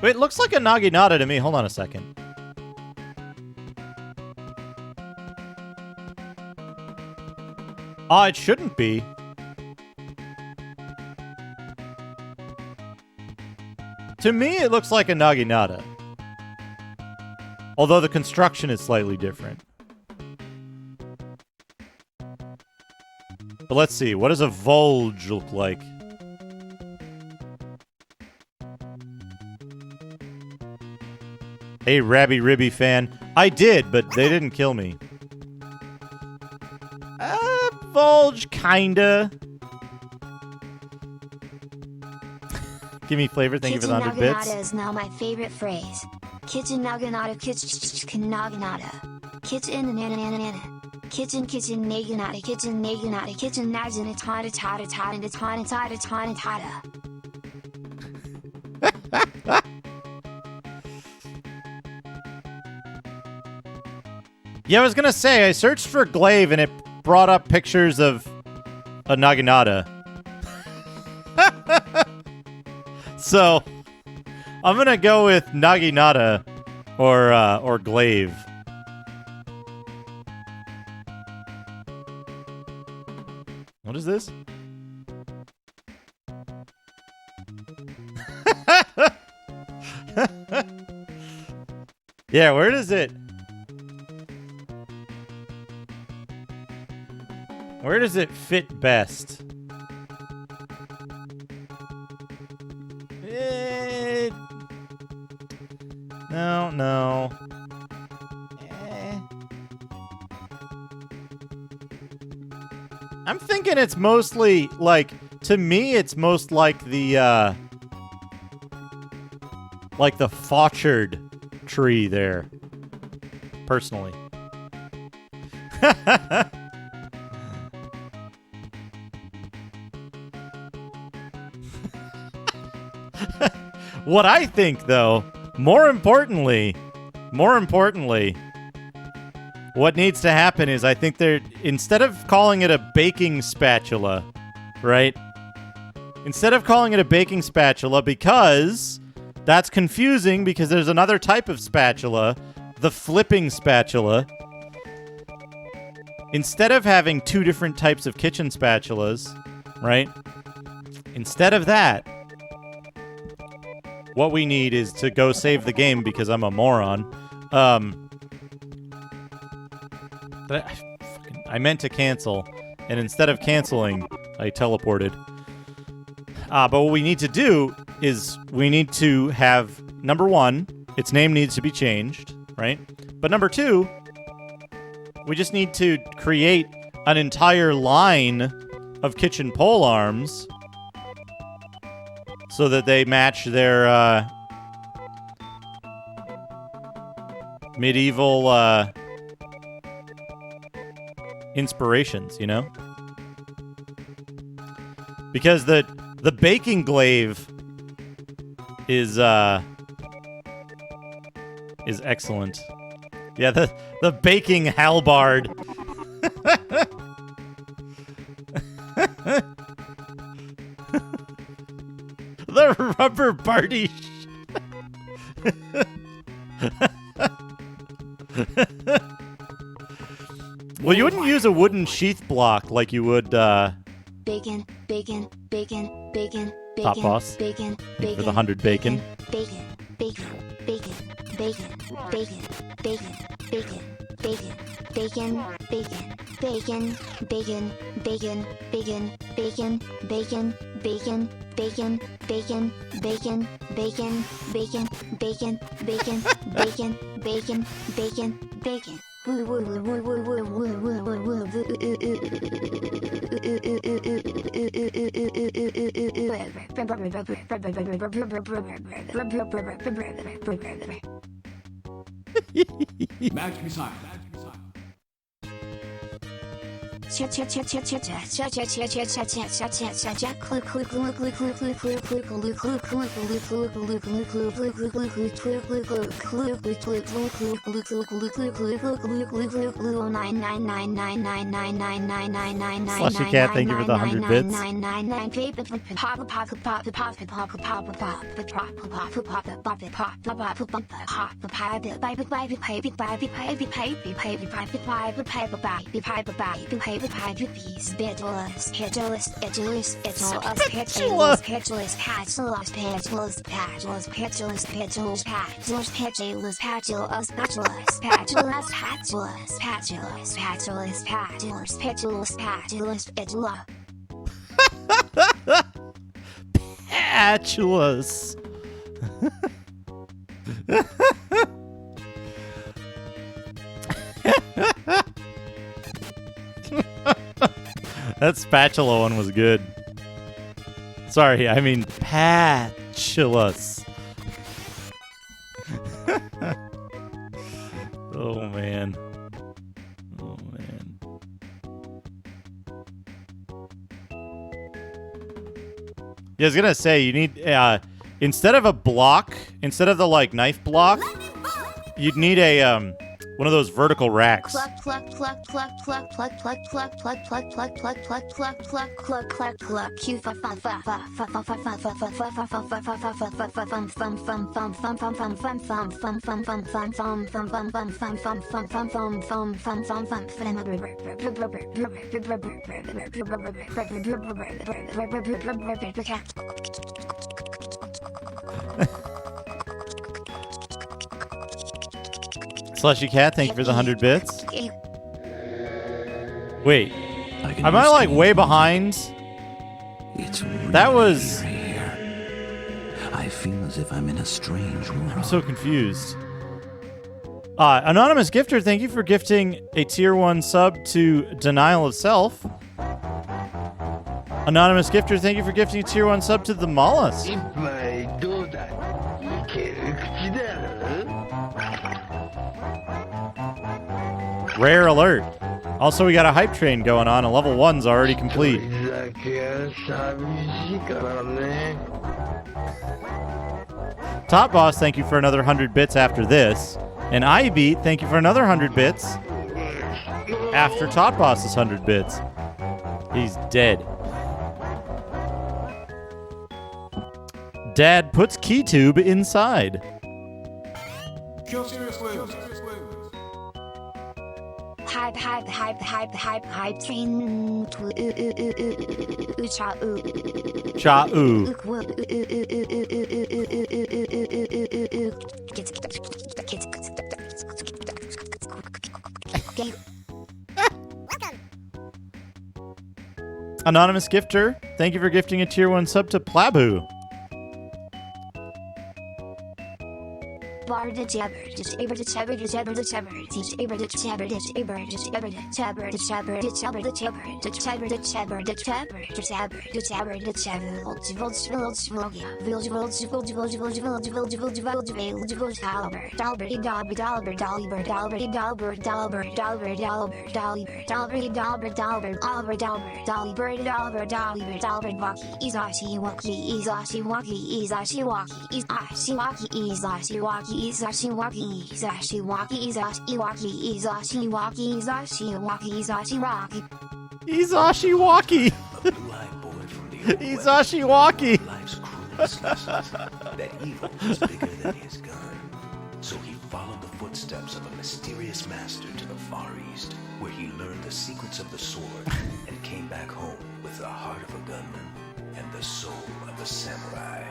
S1: Wait, it looks like a Naginata to me. Hold on a second. It shouldn't be. To me, it looks like a Naginata. Although the construction is slightly different. But let's see. What does a Volge look like? Hey, Rabby Ribby fan. I did, but they didn't kill me. Volge, kinda. Give me flavor. Thank you for the 100 bits.
S3: Kitchen Naginata is now my favorite phrase. Kitchen Naginata, kitchen Naginata. Kitchen nananana. Kitchen Naginata, kitchen Naginata, kitchen Naginata, tata tata tata tata tata tata tata.
S1: Yeah, I was gonna say, I searched for glaive and it brought up pictures of a Naginata. So, I'm gonna go with Naginata or glaive. What is this? Yeah, where does it... Where does it fit best? No. I'm thinking it's mostly, like, to me, it's most like the Fauchard tree there, personally. What I think, though, more importantly, what needs to happen is I think instead of calling it a baking spatula, right? Instead of calling it a baking spatula, because that's confusing because there's another type of spatula, the flipping spatula. Instead of having two different types of kitchen spatulas, right? Instead of that, what we need is to go save the game because I'm a moron. I meant to cancel, and instead of canceling, I teleported. But what we need to do is we need to have, number one, its name needs to be changed, right? But number two, we just need to create an entire line of kitchen pole arms so that they match their medieval inspirations, you know? Because the baking glaive is excellent. Yeah, the baking halberd. The rubber bardiche. Well, you wouldn't use a wooden sheath block like you would
S3: Bacon.
S1: Top Boss.
S3: Bacon.
S1: For the 100 bacon.
S3: Bacon.
S11: Match me sign.
S1: Slushy Cat, thank you for the 100 bits. Patulous. That spatula one was good. Sorry, I mean patulous. Oh man. Oh man. Yeah, I was gonna say you need instead of a block, instead of the like knife block, you'd need a one of those vertical racks. Slushy Cat, thank you for the 100 bits. Wait. Am I like way behind?
S2: It's really
S1: that was...
S2: here. I feel as if I'm in a strange world.
S1: I'm so confused. Anonymous Gifter, thank you for gifting a tier 1 sub to Denial of Self. Anonymous Gifter, thank you for gifting a tier 1 sub to The Mollusk. Rare alert. Also, we got a hype train going on, and level 1's already complete. Top Boss, thank you for another 100 bits after this. And iBeat, thank you for another 100 bits after Top Boss's 100 bits. He's dead. Dad puts KeyTube inside.
S3: Hype train.
S1: Cha-oo. Anonymous Gifter, thank you for gifting a tier 1 sub to Plabu.
S3: Bar the jabber, just aber the jabber, the jabber, the jabber, teach aber the jabber, the jabber, the jabber, the jabber, the jabber, the jabber, the jabber, the jabber, the jabber, the jabber, the jabber, the jabber, the jabber, Izashiwaki, Izashiwaki, Izashiwaki, Izashiwaki, Izashiwaki, Izashiwaki.
S1: Izashiwaki. Izashiwaki.
S13: Life's cruelest lessons, that evil is bigger than his gun. So he followed the footsteps of a mysterious master to the Far East, where he learned the secrets of the sword and came back home with the heart of a gunman and the soul of a samurai.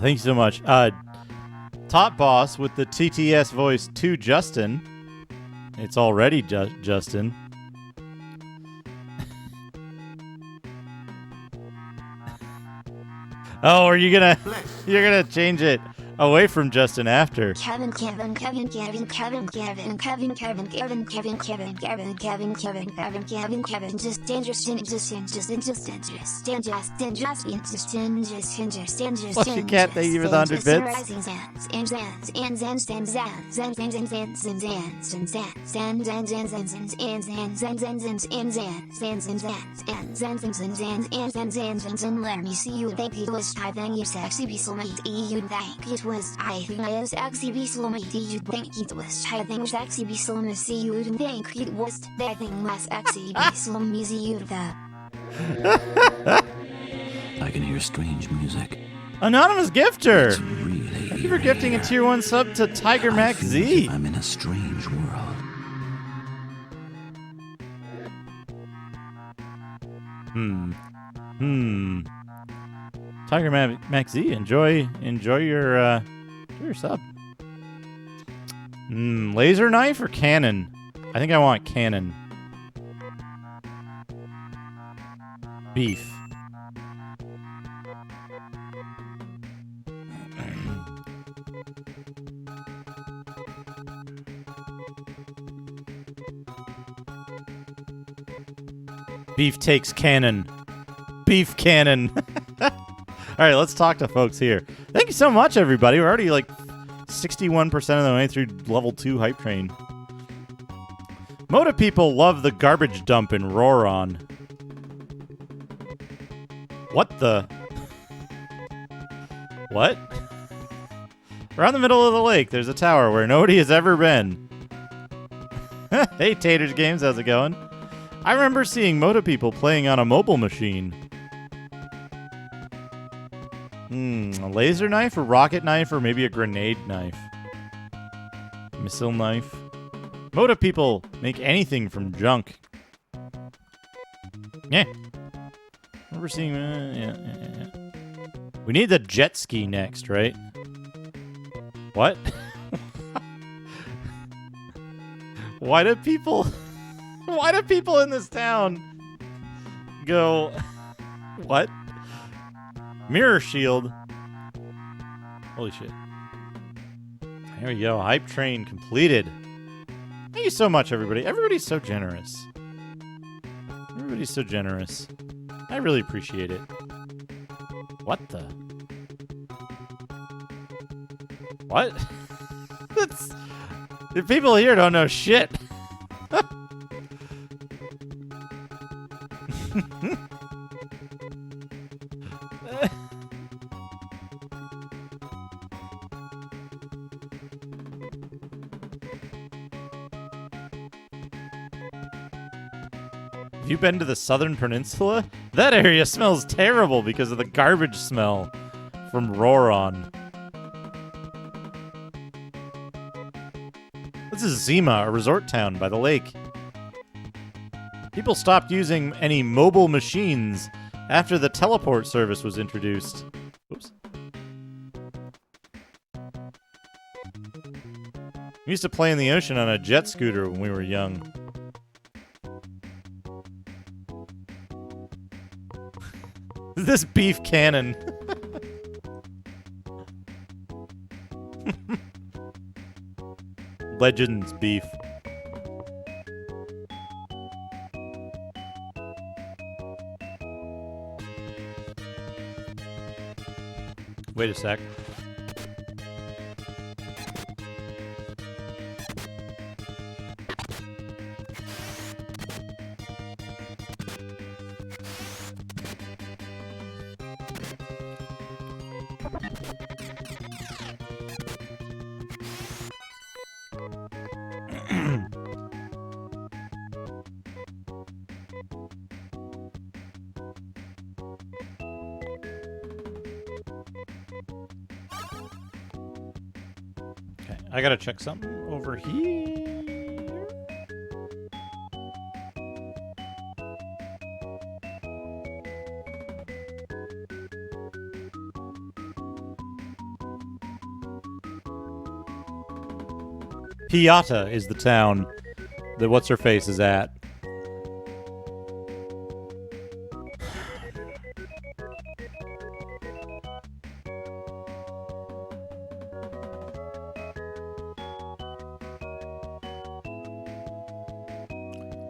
S1: Thank you so much. Top Boss with the TTS voice to Justin. It's already Justin. Oh, are you gonna... You're gonna change it away from Justin after.
S3: Kevin, Kevin, Kevin, Kevin, Kevin, Kevin, Kevin, Kevin, Kevin, Kevin, Kevin, Kevin, Kevin, Kevin, Kevin, Kevin, Kevin, just dangerous, just dangerous, dangerous, dangerous, dangerous, dangerous, dangerous, dangerous.
S1: Well, she can't thank you for the 100 bits.
S3: Let me see you think it was I think you sexy be so mate you think it was I think I was sexy be so mate you think it was I think sexy be so me see you think it was that thing was sexy be so me see you the
S2: I can hear strange music.
S1: Anonymous Gifter!
S2: It's really
S1: Thank you for gifting a tier 1 sub to Tiger Max Z.
S2: I'm in a strange world.
S1: Tiger Max Z, enjoy your sub. Laser knife or cannon? I think I want cannon. Beef. Beef takes cannon. Beef cannon. All right, let's talk to folks here. Thank you so much, everybody. We're already like 61% of the way through level 2 hype train. Moda people love the garbage dump in Roron. What the? What? Around the middle of the lake, there's a tower where nobody has ever been. Hey, Taters Games, how's it going? I remember seeing Moda people playing on a mobile machine. A laser knife, a rocket knife, or maybe a grenade knife? Missile knife? Moda people make anything from junk. Yeah. We're seeing... yeah. We need the jet ski next, right? What? Why do people... Why do people in this town go... What? Mirror shield. Holy shit. There we go. Hype train completed. Thank you so much, everybody. Everybody's so generous. Everybody's so generous. I really appreciate it. What the? What? That's... The people here don't know shit. Have you been to the Southern Peninsula? That area smells terrible because of the garbage smell from Roron. This is Zima, a resort town by the lake. People stopped using any mobile machines after the teleport service was introduced. Oops. We used to play in the ocean on a jet scooter when we were young. This beef cannon. Legends beef. Wait a sec. I gotta check something over here. Piata is the town that What's-Her-Face is at.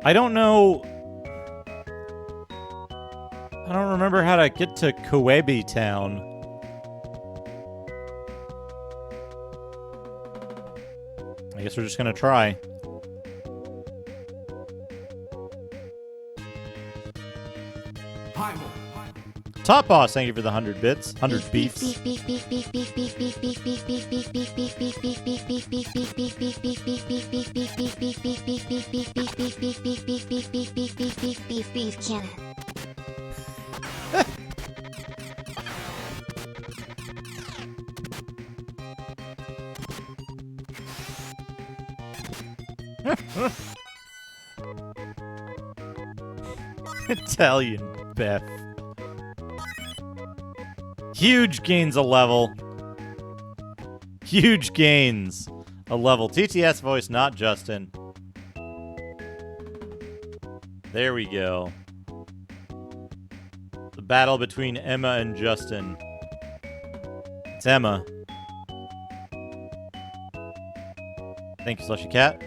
S1: I don't know. I don't remember how to get to Koebi Town. I guess we're just gonna try. Top Boss, thank you for the 100 bits. 100 beefs.
S3: Beef cannon.
S1: Italian Beth. Huge gains a level. Huge gains a level. TTS voice, not Justin. There we go. The battle between Emma and Justin. It's Emma. Thank you, Slushy Cat.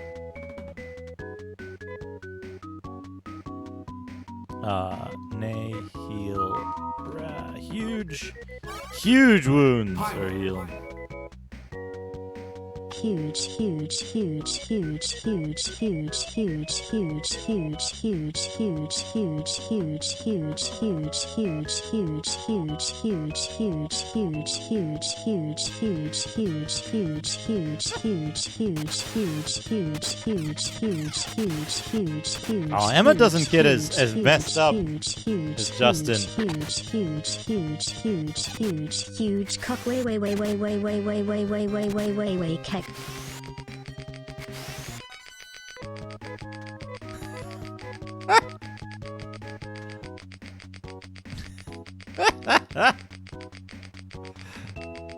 S1: Nay, heal. Huge wounds are healed.
S12: Huge
S1: Oh, Emma doesn't get as messed up as Justin.
S12: Huge cock way keck.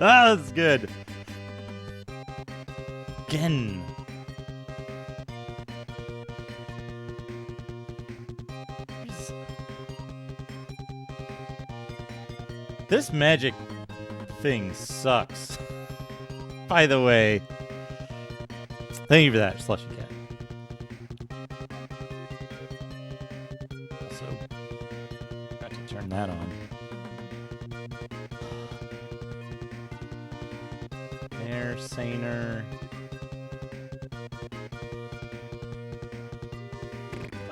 S1: Ah, that's good. Again. This magic thing sucks. By the way. Thank you for that, Slushy Cat. Also, got to turn that on. There, Saner.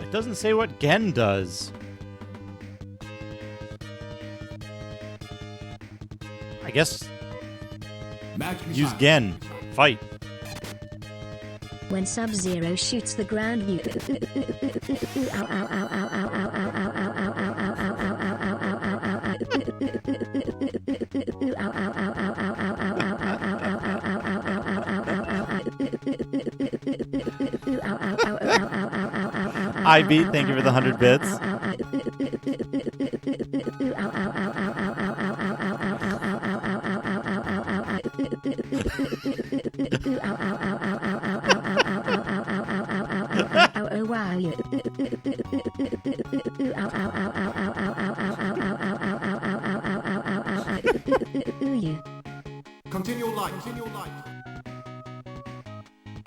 S1: It doesn't say what Gen does. I guess use Gen. Fight.
S12: When Sub-Zero shoots the ground, you
S1: I beat. Thank you for the 100 bits.
S11: Continue light.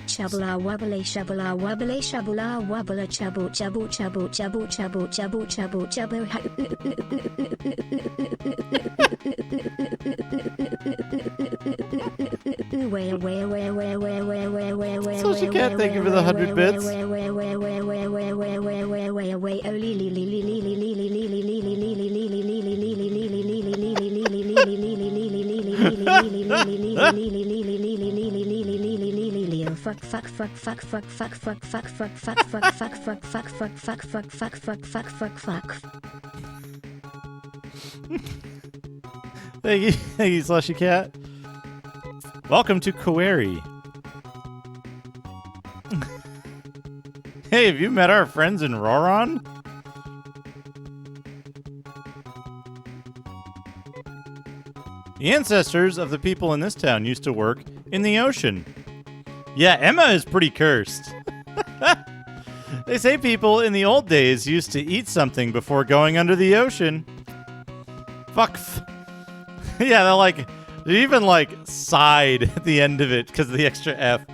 S12: Shabla wobbly shabla wobbly shabla wobbla chabu chabu chabu chabu chabu chabu chabu chabu
S1: So she can't thank you for the 100 bits. Thank you, Slushy Cat. Welcome to Query. Hey, have you met our friends in Roron? The ancestors of the people in this town used to work in the ocean. Yeah, Emma is pretty cursed. They say people in the old days used to eat something before going under the ocean. Fuck. Yeah, they even sighed at the end of it because of the extra F.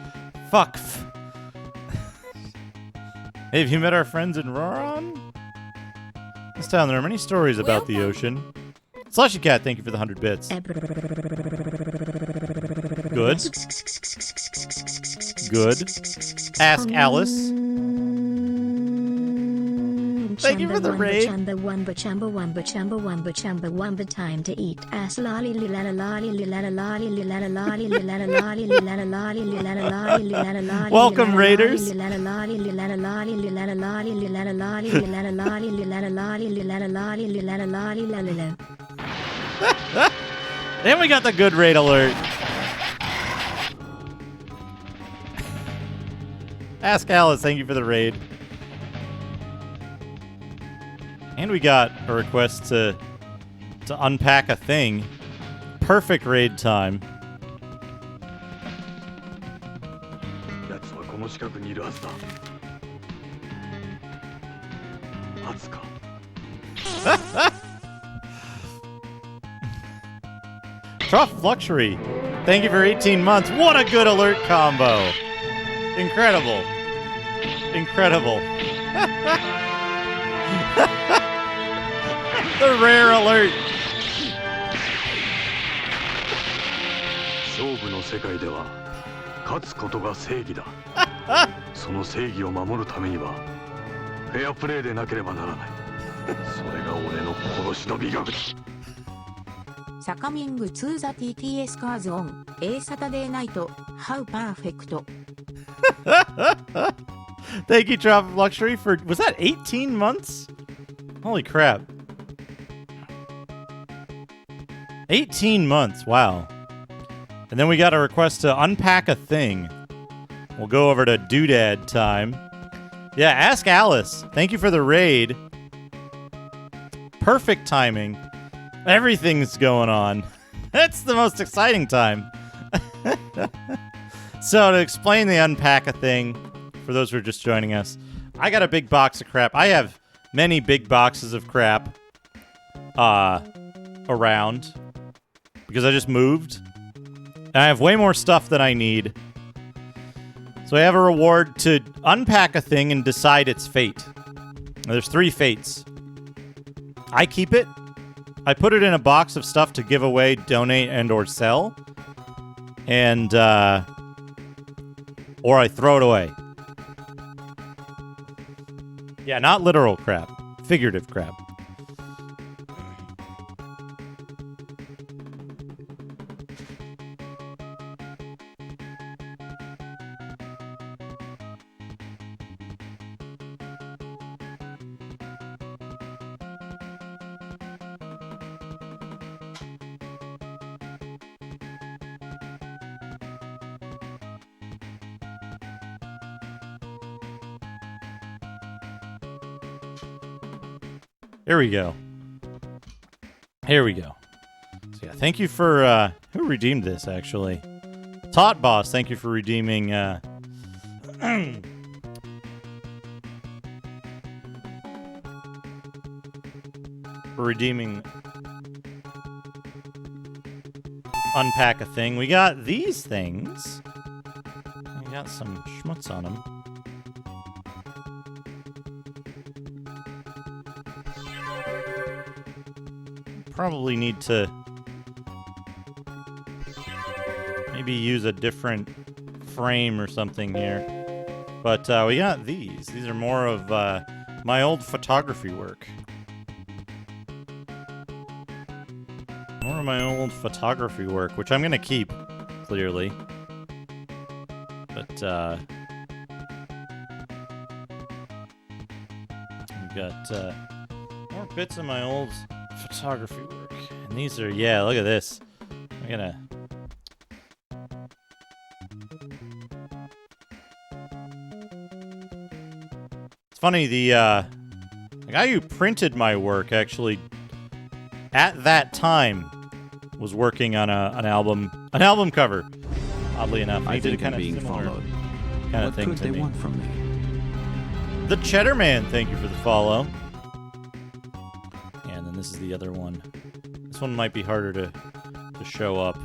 S1: Fuck. Hey, have you met our friends in Roron? This town, there are many stories about the ocean. Slushy Cat, thank you for the 100 bits. Good. Good. Ask Alice. Thank you for the raid.
S12: Chamba time to eat ass lolly lilala lolly lilala lolly lilala lolly lilala lolly lilala lolly lilala lolly lilala lolly.
S1: Welcome, Raiders.
S12: Lilala lolly lilala lolly lilala lolly lilala lolly lilala lolly lilala lolly lilala lolly lilala lolly lilala.
S1: And we got the good raid alert. Ask Alice, thank you for the raid. And we got a request to unpack a thing. Perfect raid time. Trough Luxury, thank you for 18 months. What a good alert combo. Incredible. Incredible. The rare alert.
S14: 勝負の世界では勝つことが正義だ。その正義を守るためにはフェアプレーでなければならない。それが俺の殺しの美学だ。
S15: サミング to the TTS cars on A Saturday night. How perfect.
S1: Thank you, Trough Luxury, for... Was that 18 months? Holy crap. 18 months, wow. And then we got a request to unpack a thing. We'll go over to Doodad time. Yeah, Ask Alice. Thank you for the raid. Perfect timing. Everything's going on. That's the most exciting time. So to explain the unpack a thing, for those who are just joining us, I got a big box of crap. I have many big boxes of crap around because I just moved. And I have way more stuff than I need. So I have a reward to unpack a thing and decide its fate. Now, there's 3 fates. I keep it. I put it in a box of stuff to give away, donate, and or sell. And, or I throw it away. Yeah, not literal crap. Figurative crap. Here we go. Here we go. So yeah, thank you for, who redeemed this, actually? Tot Boss, thank you for redeeming, Unpack a Thing. We got these things. We got some schmutz on them. Probably need to maybe use a different frame or something here. But we got these. These are more of my old photography work. More of my old photography work, which I'm going to keep, clearly. But we've got more bits of my old photography work. And these are, yeah, look at this. I'm gonna... It's funny, the guy who printed my work actually, at that time, was working on an album cover. Oddly enough, he did a kind of similar kind of thing to me. What could they want from me? The Cheddar Man, thank you for the follow. This is the other one. This one might be harder to show up.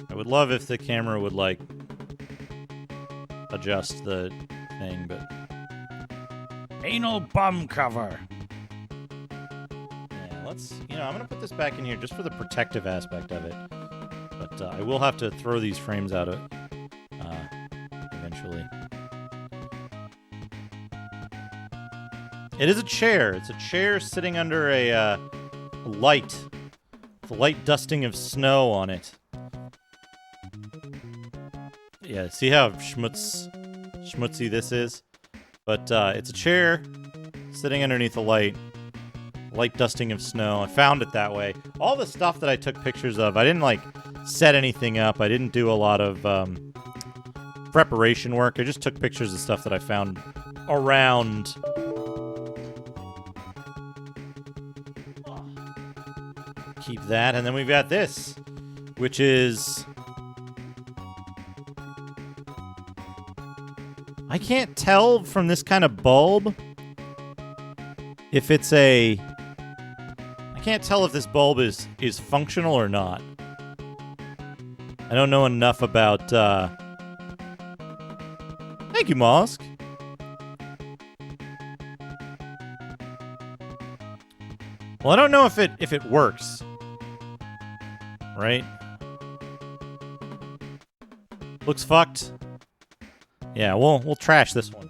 S1: I would love if the camera would, like, adjust the thing, but... Anal bum cover. Yeah, let's... You know, I'm going to put this back in here just for the protective aspect of it. But I will have to throw these frames out eventually. It is a chair. It's a chair sitting under a light. With a light dusting of snow on it. Yeah, see how schmutzy this is? But it's a chair sitting underneath a light dusting of snow. I found it that way. All the stuff that I took pictures of, I didn't, like, set anything up. I didn't do a lot of preparation work. I just took pictures of stuff that I found around. Keep that, and then we've got this, which is... I can't tell from this kind of bulb if it's a... I can't tell if this bulb is functional or not. I don't know enough about... Thank you, Mosk. Well, I don't know if it works. Right? Looks fucked. Yeah, we'll trash this one.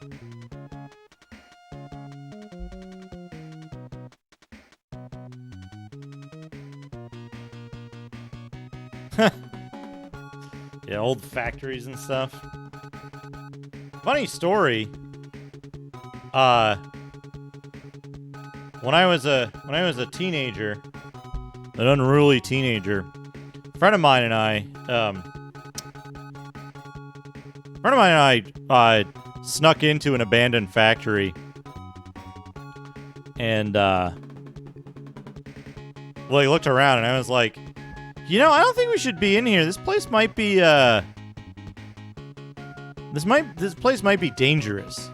S1: Yeah, old factories and stuff. Funny story. When I was a teenager, an unruly teenager, a friend of mine and I snuck into an abandoned factory, and well, he looked around, and I was like, you know, I don't think we should be in here. This place might be this place might be dangerous.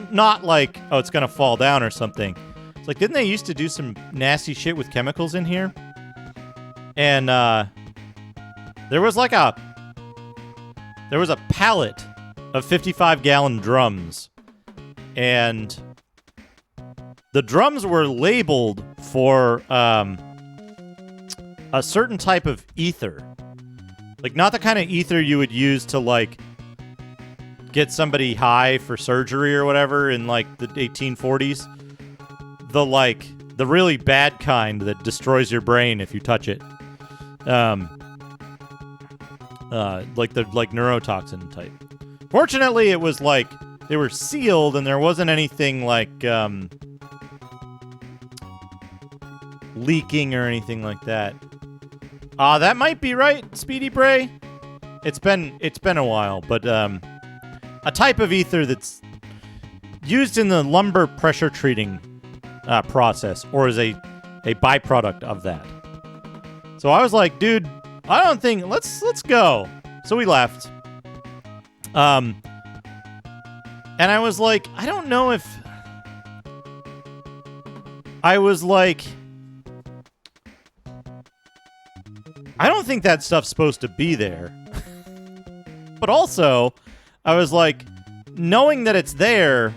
S1: Not like, oh, it's gonna fall down or something. It's like, didn't they used to do some nasty shit with chemicals in here? And there was a pallet of 55-gallon drums, and the drums were labeled for a certain type of ether. Like, not the kind of ether you would use to, like, get somebody high for surgery or whatever in, like, the 1840s. The really bad kind that destroys your brain if you touch it. Like neurotoxin type. Fortunately, it was like they were sealed and there wasn't anything like leaking or anything like that. That might be right, Speedy Bray. It's been a while, but a type of ether that's used in the lumber pressure treating process, or is a byproduct of that. So I was like, dude, I don't think let's go. So we left. And I was like, I don't know if I was like, I don't think that stuff's supposed to be there. But also, I was like, knowing that it's there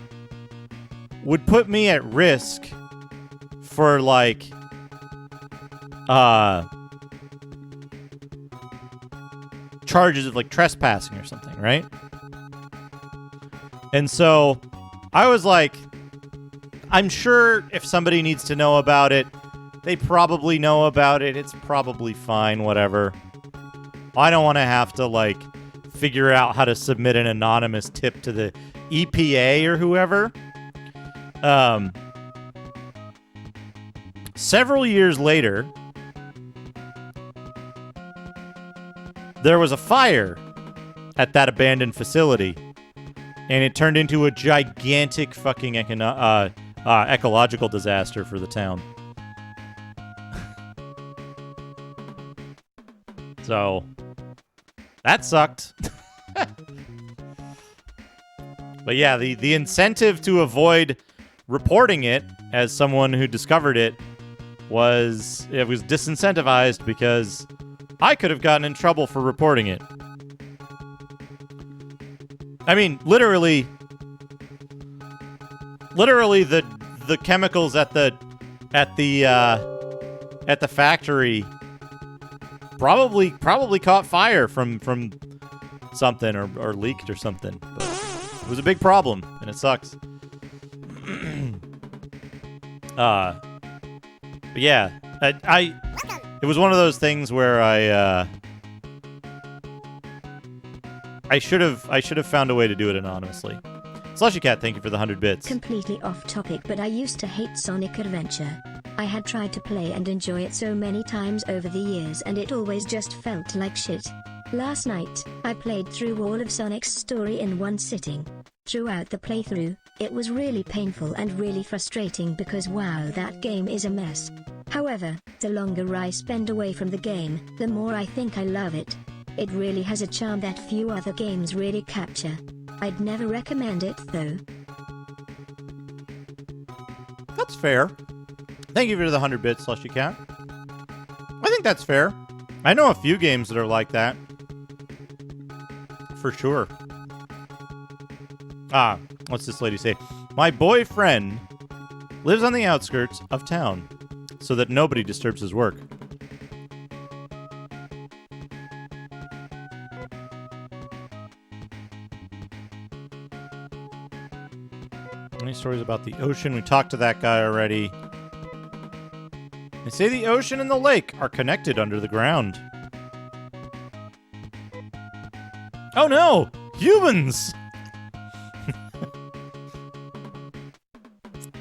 S1: would put me at risk for, like, charges of, like, trespassing or something, right? And so I was like, I'm sure if somebody needs to know about it, they probably know about it. It's probably fine, whatever. I don't want to have to, like, figure out how to submit an anonymous tip to the EPA or whoever. Several years later, there was a fire at that abandoned facility, and it turned into a gigantic fucking ecological disaster for the town. So, that sucked. But yeah, the incentive to avoid reporting it as someone who discovered it was disincentivized because I could have gotten in trouble for reporting it. I mean, literally the chemicals at the factory probably caught fire from something or leaked or something. But it was a big problem and it sucks. But yeah, it was one of those things where I should have found a way to do it anonymously. Slushy Cat, thank you for the 100 bits.
S12: Completely off topic, but I used to hate Sonic Adventure. I had tried to play and enjoy it so many times over the years and it always just felt like shit. Last night, I played through all of Sonic's story in one sitting. Throughout the playthrough, it was really painful and really frustrating because wow, that game is a mess. However, the longer I spend away from the game, the more I think I love it. It really has a charm that few other games really capture. I'd never recommend it though.
S1: That's fair. Thank you for the 100 bits, Slushy Cat. I think that's fair. I know a few games that are like that. For sure. What's this lady say? My boyfriend lives on the outskirts of town so that nobody disturbs his work. Any stories about the ocean? We talked to that guy already. They say the ocean and the lake are connected under the ground. Oh no! Humans!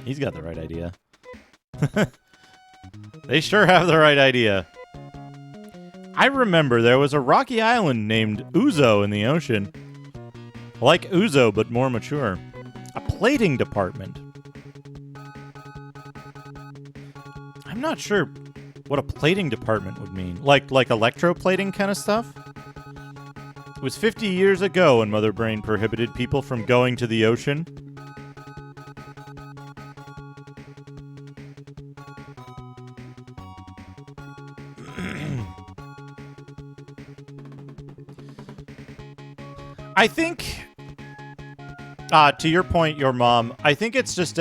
S1: He's got the right idea. They sure have the right idea. I remember there was a rocky island named Uzo in the ocean. Like Uzo, but more mature. A plating department. I'm not sure what a plating department would mean. Like electroplating kind of stuff? It was 50 years ago when Mother Brain prohibited people from going to the ocean. I think, to your point, your mom, I think it's just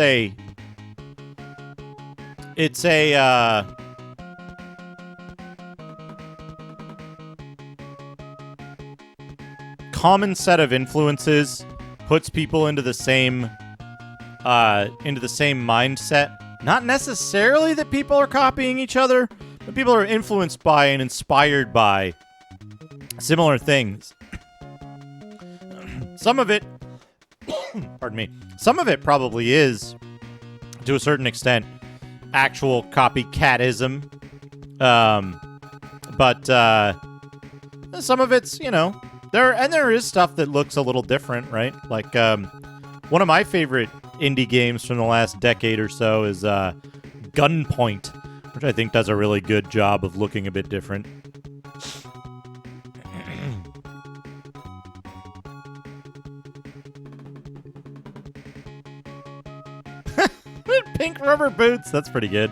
S1: it's a common set of influences puts people into the same mindset. Not necessarily that people are copying each other, but people are influenced by and inspired by similar things. Some of it, pardon me, some of it probably is, to a certain extent, actual copycatism. But some of it's, there is stuff that looks a little different, right? Like, one of my favorite indie games from the last decade or so is Gunpoint, which I think does a really good job of looking a bit different. Pink rubber boots. That's pretty good.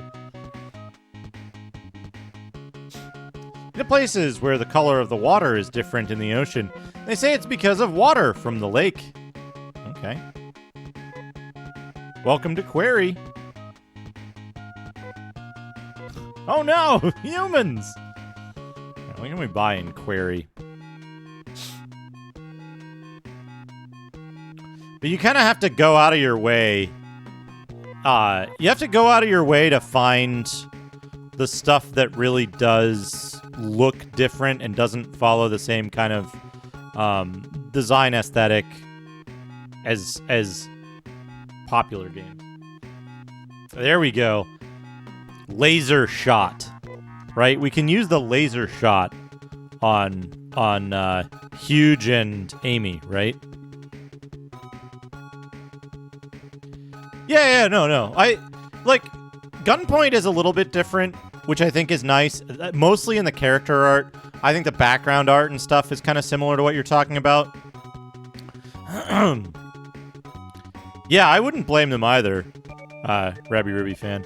S1: The places where the color of the water is different in the ocean, they say it's because of water from the lake. Okay. Welcome to Query. Oh no! Humans! What can we buy in Query? But you kind of have to go out of your way. You have to go out of your way to find the stuff that really does look different and doesn't follow the same kind of design aesthetic as popular games. There we go. Laser shot. Right? We can use the laser shot on Huge and Amy, right? Yeah, no. Gunpoint is a little bit different, which I think is nice. Mostly in the character art. I think the background art and stuff is kind of similar to what you're talking about. Yeah, I wouldn't blame them either, Rabby Ruby fan.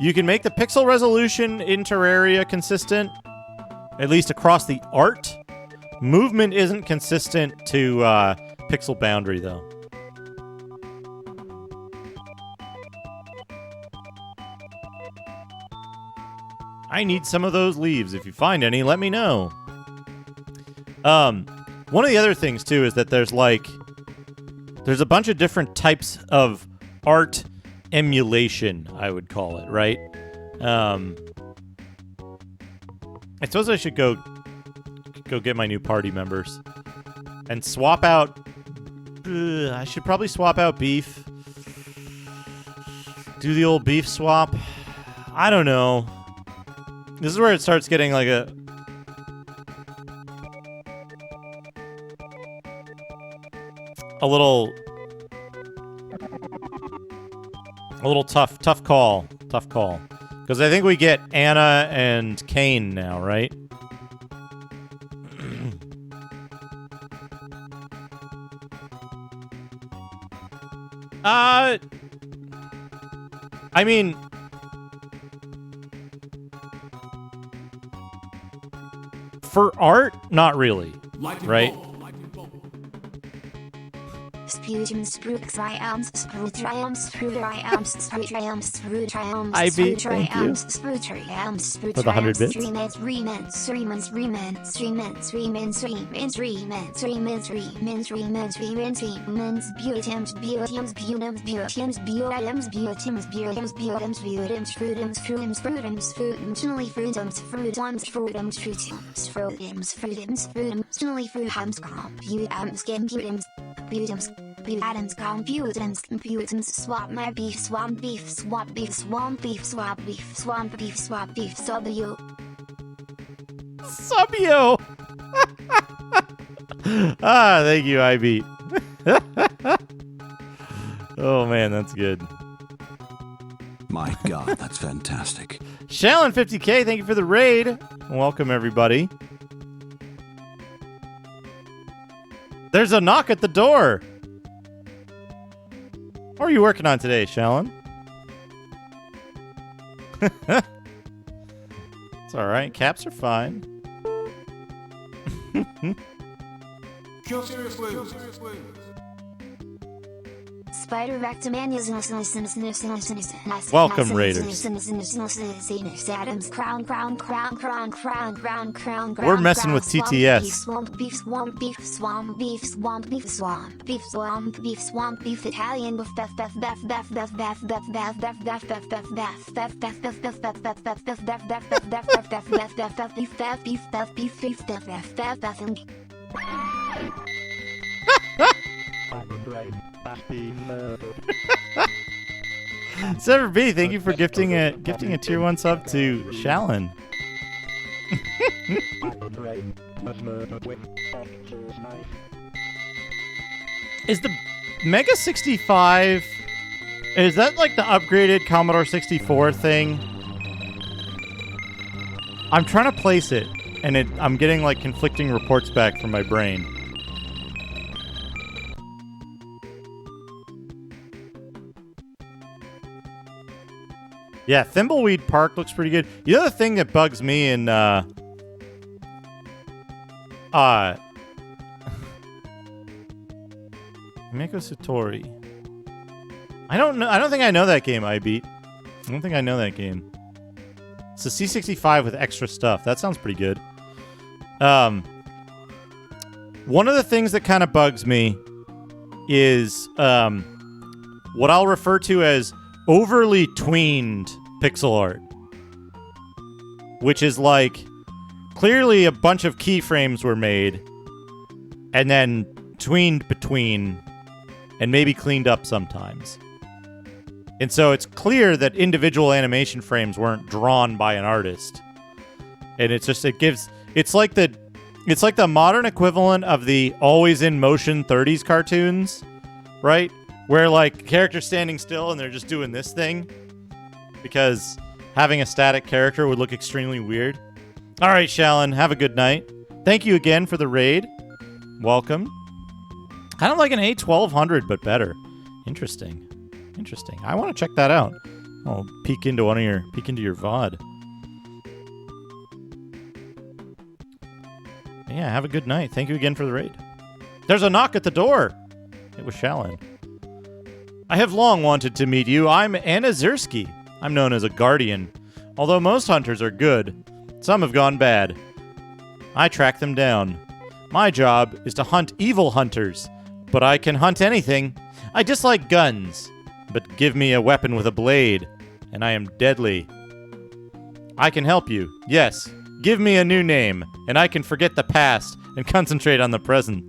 S1: You can make the pixel resolution in Terraria consistent, at least across the art. Movement isn't consistent to pixel boundary, though. I need some of those leaves. If you find any, let me know. One of the other things, too, is that there's a bunch of different types of art emulation, I would call it, right? I suppose I should go get my new party members and swap out. I should probably swap out beef. Do the old beef swap. I don't know. This is where it starts getting like a little tough call. Because I think we get Anna and Kane now, right? I mean, for art, not really, right?
S3: Sputum sprue triumphs sprue triumphs sprue triumphs sprue triumphs sprue triumphs
S1: I beat, thank you.
S3: Sprue triumphs sprue
S1: For the 100 bits.
S3: Atoms, computums, swap my beef, swamp beef, swap beef, swamp beef, swap beef, swamp beef, swap beef, Subio.
S1: Thank you, I beat. Oh man, that's good.
S2: My God, that's fantastic.
S1: Shallon 50K, thank you for the raid. Welcome everybody. There's a knock at the door. What are you working on today, Shallon? It's alright. Caps are fine.
S11: Kill seriously.
S3: Spider rectomanias.
S1: Welcome, Raiders.
S3: Adams crown.
S1: We're messing with TTS.
S3: Swamp beef, Italian beef,
S1: Sever B, thank you for gifting a tier 1 sub to Shallon. Is the Mega 65, is that like the upgraded Commodore 64 thing? I'm trying to place it, and I'm getting like conflicting reports back from my brain. Yeah, Thimbleweed Park looks pretty good. The other thing that bugs me in Miko Satori. I don't think I know that game, I beat. I don't think I know that game. It's a C65 with extra stuff. That sounds pretty good. One of the things that kind of bugs me is what I'll refer to as overly tweened pixel art, which is like clearly a bunch of keyframes were made and then tweened between and maybe cleaned up sometimes. And so it's clear that individual animation frames weren't drawn by an artist. And it's like the modern equivalent of the always in motion 30s cartoons, right? Where, like, characters standing still and they're just doing this thing. Because having a static character would look extremely weird. All right, Shallon, have a good night. Thank you again for the raid. Welcome. Kind of like an A1200, but better. Interesting. I want to check that out. I'll peek into your VOD. Yeah, have a good night. Thank you again for the raid. There's a knock at the door. It was Shalyn. I have long wanted to meet you. I'm Anna Zersky. I'm known as a guardian. Although most hunters are good, some have gone bad. I track them down. My job is to hunt evil hunters, but I can hunt anything. I dislike guns, but give me a weapon with a blade, and I am deadly. I can help you, yes. Give me a new name, and I can forget the past and concentrate on the present.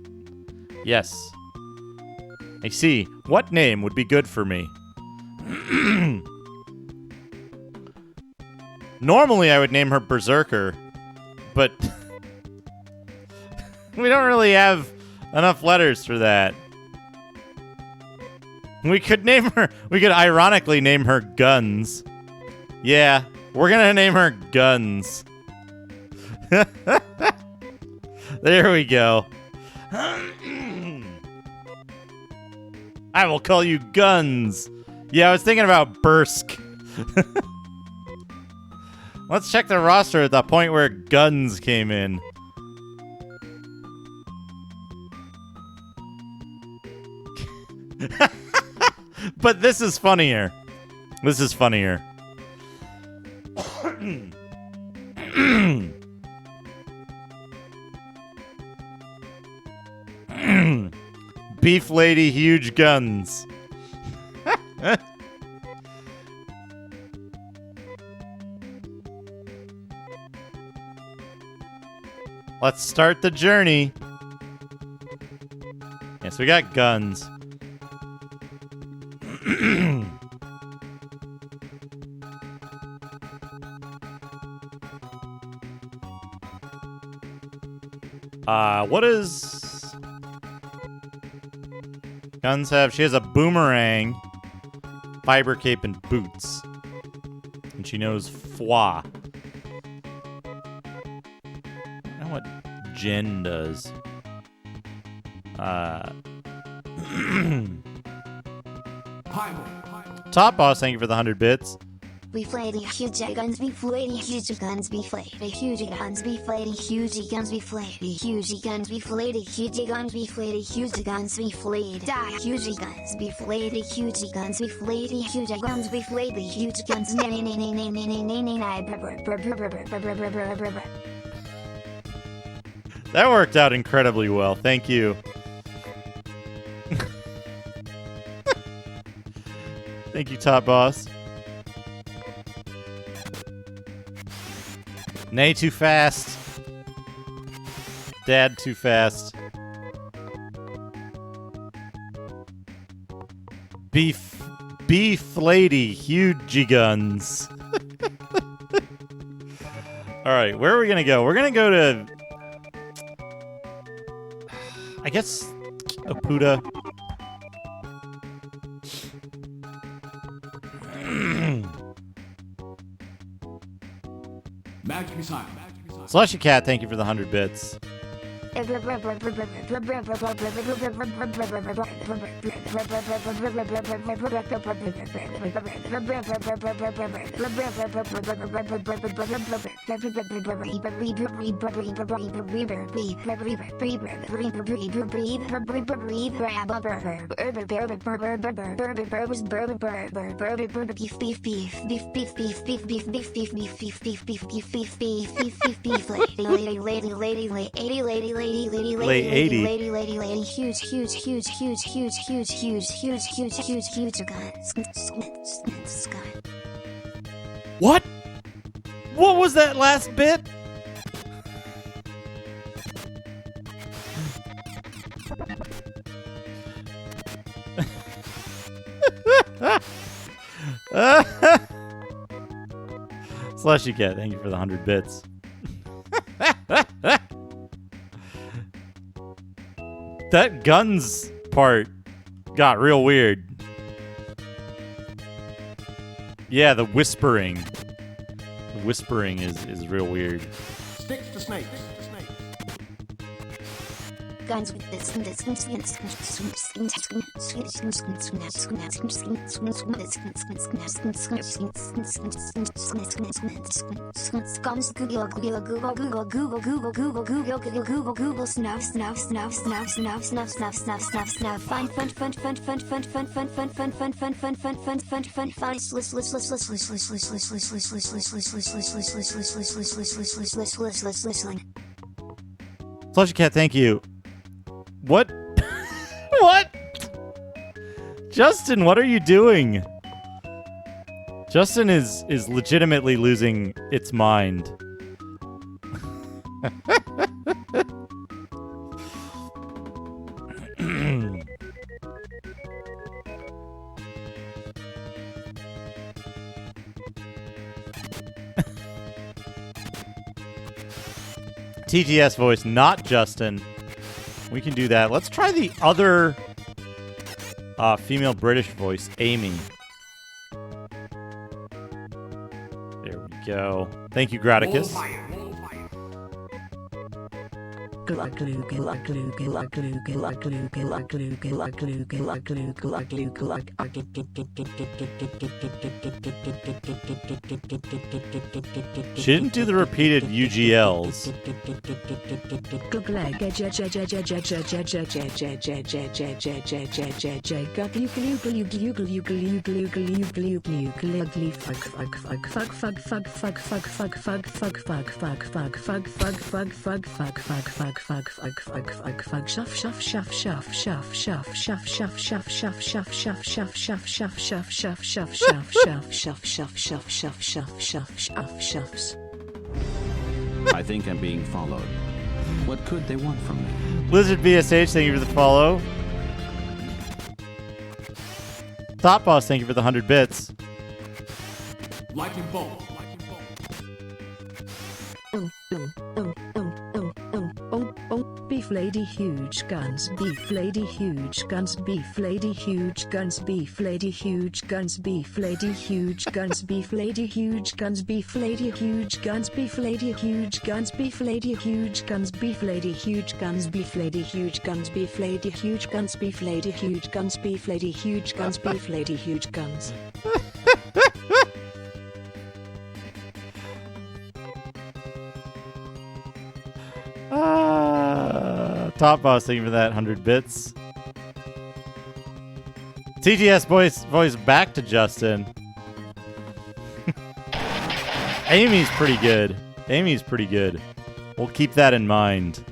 S1: Yes. I see. What name would be good for me? Normally, I would name her Berserker, but we don't really have enough letters for that. We could ironically name her Guns. Yeah, we're gonna name her Guns. There we go. I will call you Guns. Yeah, I was thinking about Bursk. Let's check the roster at the point where Guns came in. But this is funnier. This is funnier. Beef lady, huge guns. Let's start the journey. Yes, we got guns. What is Guns have? She has a boomerang, fiber cape, and boots. And she knows foie. I don't know what Jen does. Top Boss, thank you for the 100 bits.
S3: We flayed huge guns, we flayed huge guns, we flayed huge guns, we flayed huge guns, we flayed huge guns, we flayed huge guns, we flayed huge guns, we flayed huge guns, we flayed huge guns, we flayed huge guns, we flayed huge guns.
S1: That worked out incredibly well. Thank you. Thank you, Top Boss. Nay, too fast. Dad, too fast. Beef lady, huge guns. All right, where are we gonna go? We're gonna go to, I guess, Opuda. Slushy Cat, thank you for the 100 bits. What? What was that last bit? Slushy Cat, thank you for the 100 bits. That guns part got real weird. Yeah, the whispering. The whispering is real weird.
S11: Sticks to snakes.
S3: guns with this. Google snuff find
S1: Slushy Cat, thank you. What? What? Justin, what are you doing? Justin is legitimately losing its mind. TTS voice, not Justin. We can do that. Let's try the other female British voice, Amy. There we go. Thank you, Graticus. She didn't do the repeated UGLs.
S2: I think I'm being followed. What could they want from me?
S1: Lizard BSH, thank you for the follow. Top Boss, thank you for the 100 bits.
S11: Lightning bolt.
S12: Beef lady huge guns, beef lady huge guns, beef lady huge guns, beef lady huge guns, beef lady huge guns, beef lady huge guns, beef lady huge guns, beef lady huge guns, beef lady huge guns, beef lady huge guns, beef lady huge guns, beef lady huge guns, beef lady huge guns, beef lady huge guns, beef lady huge guns.
S1: Top Boss, thank you for that 100 bits. TTS voice back to Justin. Amy's pretty good. Amy's pretty good. We'll keep that in mind.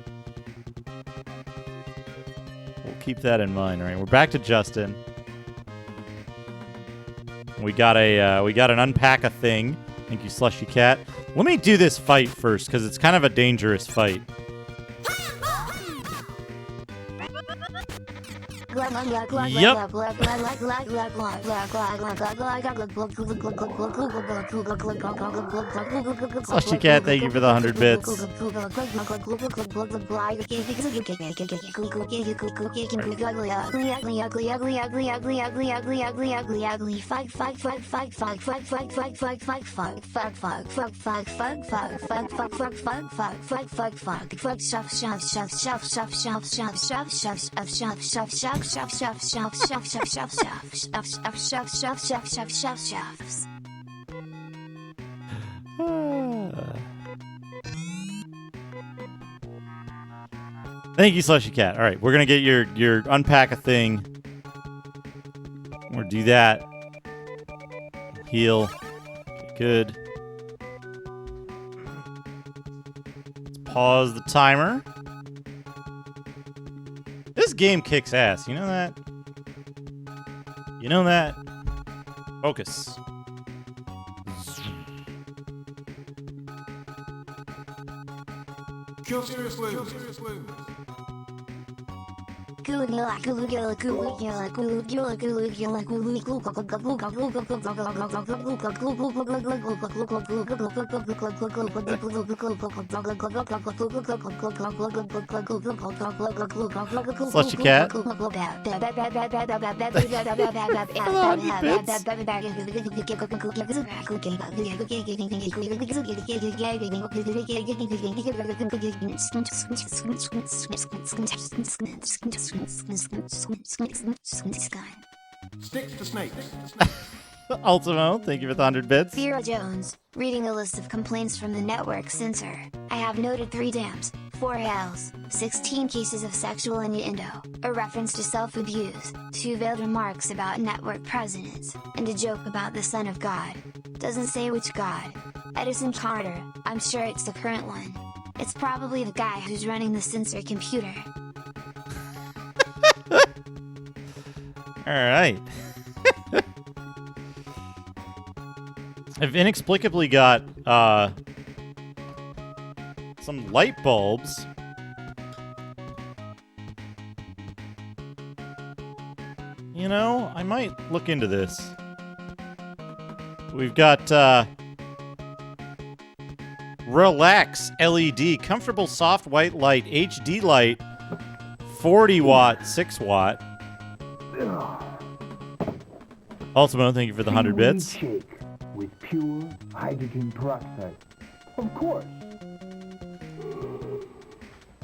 S1: We'll keep that in mind. All right, we're back to Justin. We got an unpack a thing. Thank you, Slushy Cat. Let me do this fight first because it's kind of a dangerous fight. Yep. Slushy Cat, thank you for the 100 bits. Thank you, Slushy Cat. All right, we're gonna get your unpack a thing. Or do that. Heal. Good. Let's pause the timer. This game kicks ass. You know that? You know that? Focus.
S11: Kill seriously.
S1: Slushy cat.
S11: Sticks to snakes.
S1: Ultimo, thank you for the 100 bits.
S3: Vera Jones, reading a list of complaints from the network censor. I have noted 3 dams, 4 hells, 16 cases of sexual innuendo, a reference to self-abuse, 2 veiled remarks about network presidents, and a joke about the Son of God. Doesn't say which God. Edison Carter, I'm sure it's the current one. It's probably the guy who's running the censor computer.
S1: Alright. I've inexplicably got, some light bulbs. You know, I might look into this. We've got, Relax LED, comfortable soft white light, HD light, 40 watt, 6 watt. Ultimo, thank you for the 100 bits.
S7: Shake with pure hydrogen peroxide. Of course.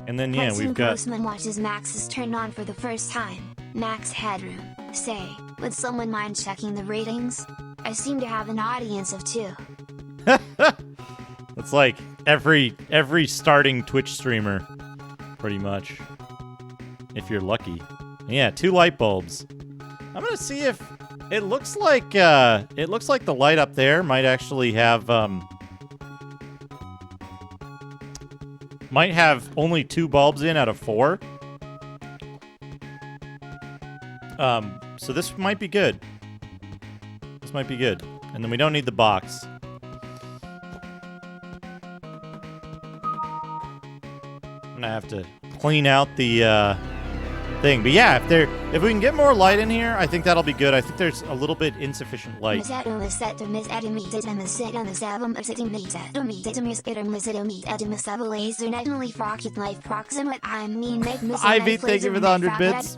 S1: And then, yeah,
S3: Hudson
S1: we've got...
S3: Postman watches Max's turned on for the first time. Max Headroom. Say, would someone mind checking the ratings? I seem to have an audience of 2.
S1: It's like every starting Twitch streamer, pretty much. If you're lucky. Yeah, 2 light bulbs. I'm gonna see if it looks like the light up there might actually have only 2 bulbs in out of 4. So this might be good. This might be good. And then we don't need the box. I'm gonna have to clean out the thing. But yeah, if we can get more light in here, I think that'll be good. I think there's a little bit insufficient light. Ivy, thank you for the 100 bits.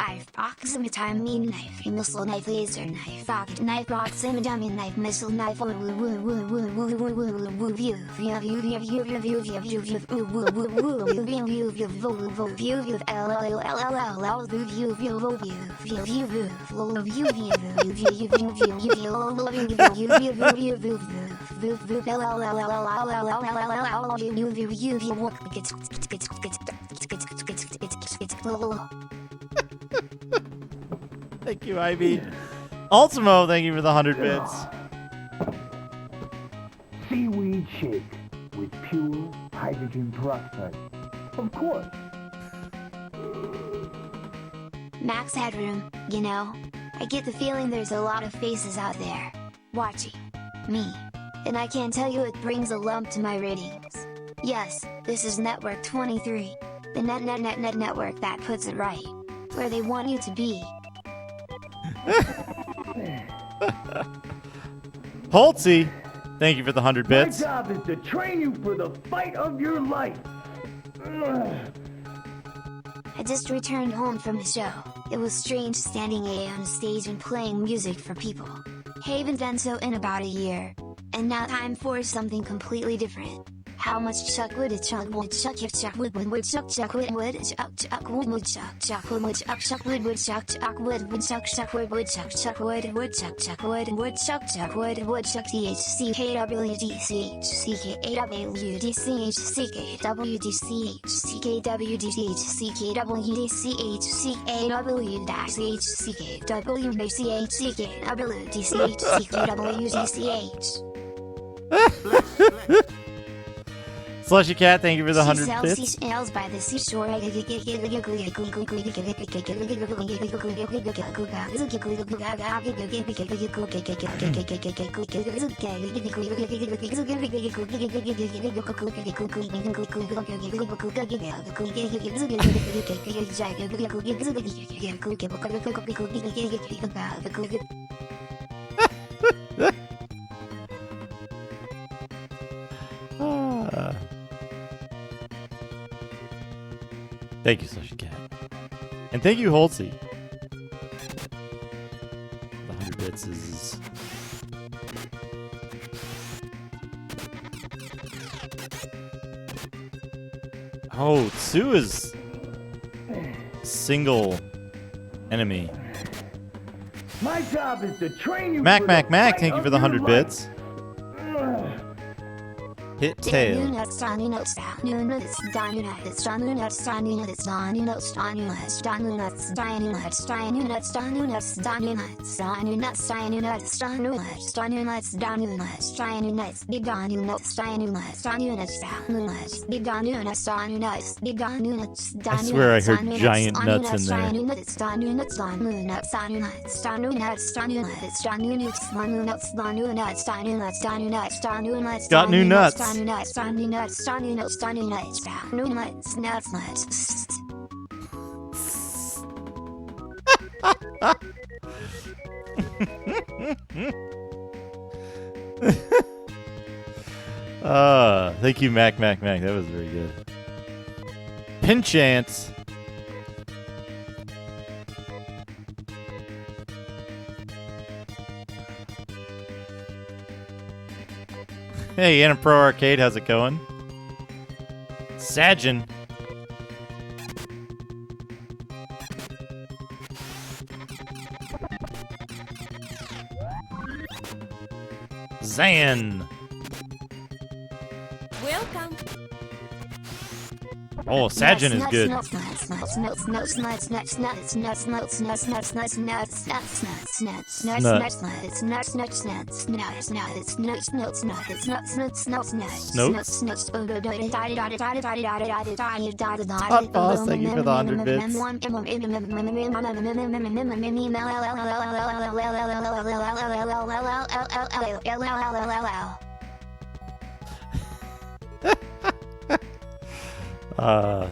S1: Thank you, Ivy. Ultimo, thank you for the 100 bits.
S7: Seaweed shake with pure hydrogen peroxide. Of course.
S3: Max Headroom, you know, I get the feeling there's a lot of faces out there watching me, and I can't tell you it brings a lump to my ratings. Yes, this is Network 23, the network that puts it right where they want you to be.
S1: Holtzy, thank you for the 100 bits.
S7: My job is to train you for the fight of your life.
S3: I just returned home from the show. It was strange standing on stage and playing music for people. Haven't done so in about a year. And now time for something completely different. How much chuck would a chuck would chuck if chuck would chuck chuck would chuck would chuck would chuck would chuck would chuck chuck would chuck chuck would chuck chuck would chuck
S1: Slushy Cat, thank you for the
S3: She
S1: 100
S3: sells
S1: bits.
S3: seashells by the seashore.
S1: Thank you, Slushy Cat. And thank you, Holtzy. The 100 bits is... Oh, Sue is... single enemy.
S7: My job is to train you.
S1: Mac, thank you for the 100 bits. Hit tail. I swear I heard giant nuts in there. Got new nuts. Thank you, Mac. That was very good. Pinchance. Hey, Anna Pro Arcade, how's it going? Sajin. Zan.
S6: Welcome.
S1: Oh, Sajin is good. Hot Boss, thank you for the 100 bits.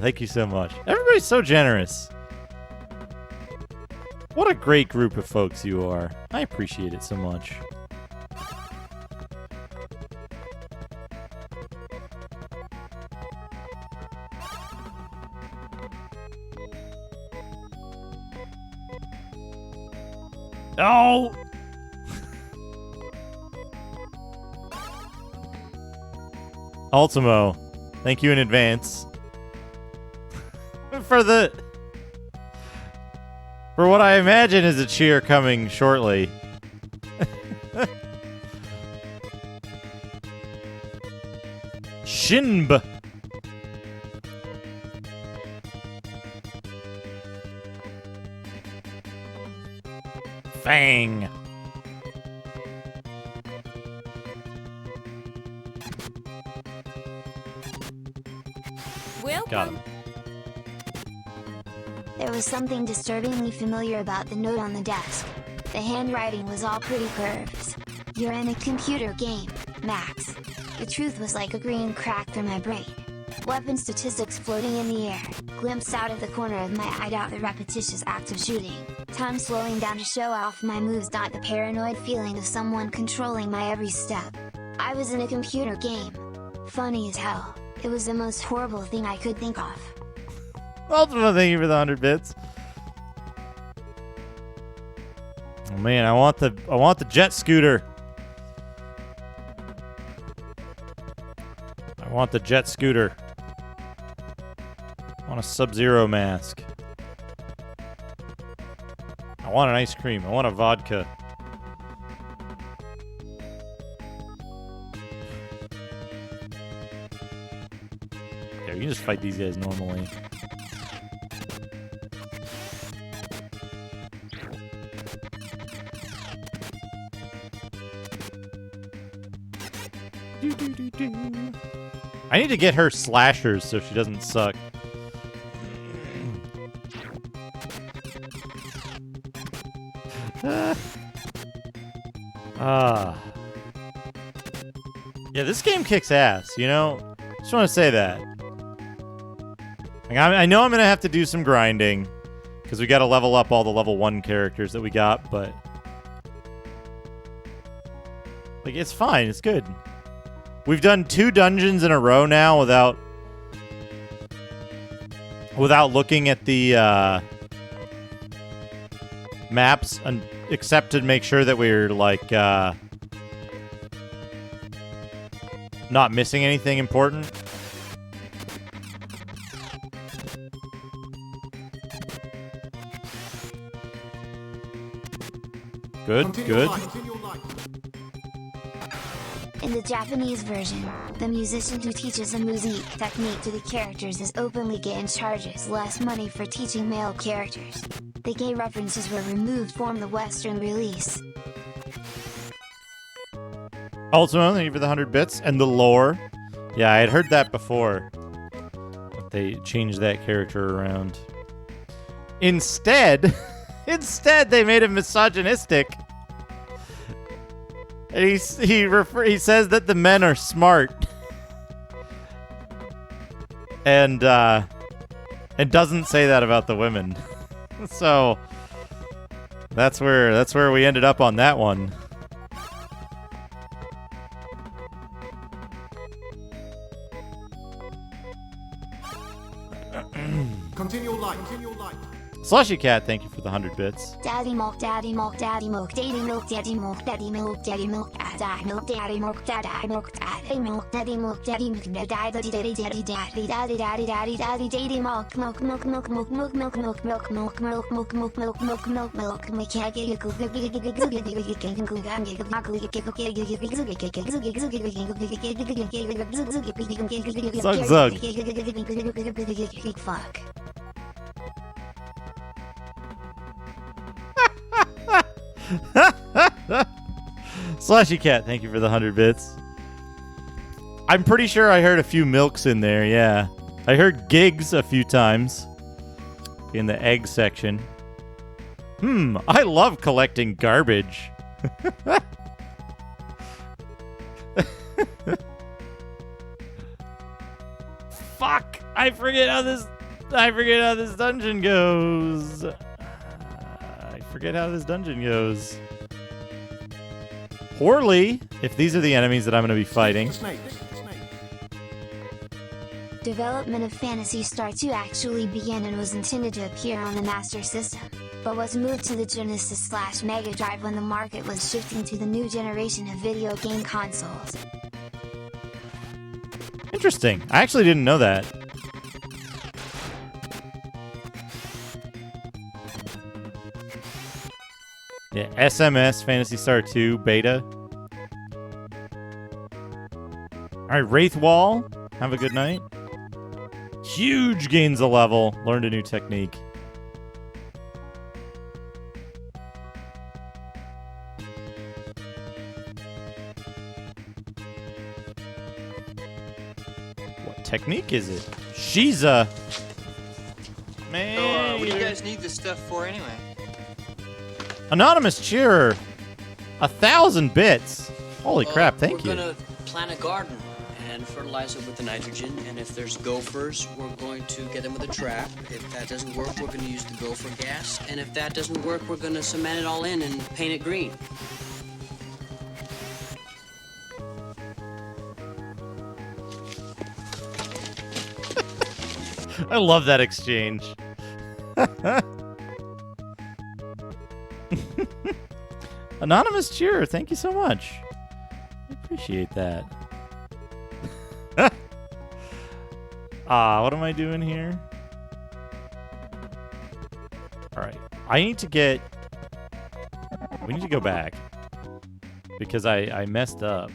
S1: Thank you so much. Everybody's so generous. What a great group of folks you are. I appreciate it so much. Oh! Ultimo, thank you in advance. For what I imagine is a cheer coming shortly. Shinb. Fang.
S6: Welcome.
S1: Got him.
S3: There was something disturbingly familiar about the note on the desk. The handwriting was all pretty curves. You're in a computer game, Max. The truth was like a green crack through my brain. Weapon statistics floating in the air, glimpse out of the corner of my eye out the repetitious act of shooting. Time slowing down to show off my moves. The paranoid feeling of someone controlling my every step. I was in a computer game. Funny as hell. It was the most horrible thing I could think of.
S1: Ultima, thank you for the 100 bits. Oh man, I want the jet scooter. I want the jet scooter. I want a Sub-Zero mask. I want an ice cream. I want a vodka. Yeah, we can just fight these guys normally. I need to get her slashers so she doesn't suck. Yeah, this game kicks ass, you know? Just want to say that. Like, I know I'm going to have to do some grinding, because we got to level up all the level 1 characters that we got, but... like, it's fine. It's good. We've done 2 dungeons in a row now without looking at the maps, except to make sure that we're, like, not missing anything important. Good, good.
S3: In the Japanese version, the musician who teaches a musique technique to the characters is openly gay and charges less money for teaching male characters. The gay references were removed from the Western release.
S1: Ultimo, thank you for the 100 bits. And the lore. Yeah, I had heard that before. But they changed that character around. Instead, they made him misogynistic. And he says that the men are smart. And doesn't say that about the women. So that's where we ended up on that one.
S11: Continue light, continue light.
S1: Slushy Cat, thank you for the 100 bits.
S3: Daddy milk, daddy milk, daddy milk, daddy milk, daddy milk, daddy milk, daddy milk, daddy milk, daddy milk, daddy milk, daddy milk, daddy milk, daddy milk, daddy daddy daddy daddy daddy daddy daddy daddy daddy milk milk milk milk milk milk milk milk milk milk milk milk milk milk milk milk milk we can't get
S1: Zug.
S3: Fuck.
S1: Slushy Cat, thank you for the 100 bits. I'm pretty sure I heard a few milks in there, yeah. I heard gigs a few times in the egg section. I love collecting garbage. Fuck! I forget how this dungeon goes. Poorly, if these are the enemies that I'm going to be fighting.
S3: Development of Phantasy Star 2 actually began and was intended to appear on the Master System, but was moved to the Genesis/Mega Drive when the market was shifting to the new generation of video game consoles.
S1: Interesting. I actually didn't know that. Yeah, SMS Phantasy Star 2 beta. Alright, Wraith Wall. Have a good night. Huge gains a level. Learned a new technique. What technique is it? Shiza. Man.
S16: What do you guys need this stuff for anyway?
S1: Anonymous Cheerer. 1,000 bits. Holy crap, thank you.
S16: We're gonna plant a garden and fertilize it with the nitrogen, and if there's gophers, we're going to get them with a trap. If that doesn't work, we're gonna use the gopher gas, and if that doesn't work, we're gonna cement it all in and paint it green.
S1: I love that exchange. Anonymous Cheerer, thank you so much. I appreciate that. What am I doing here? Alright. We need to go back. Because I messed up.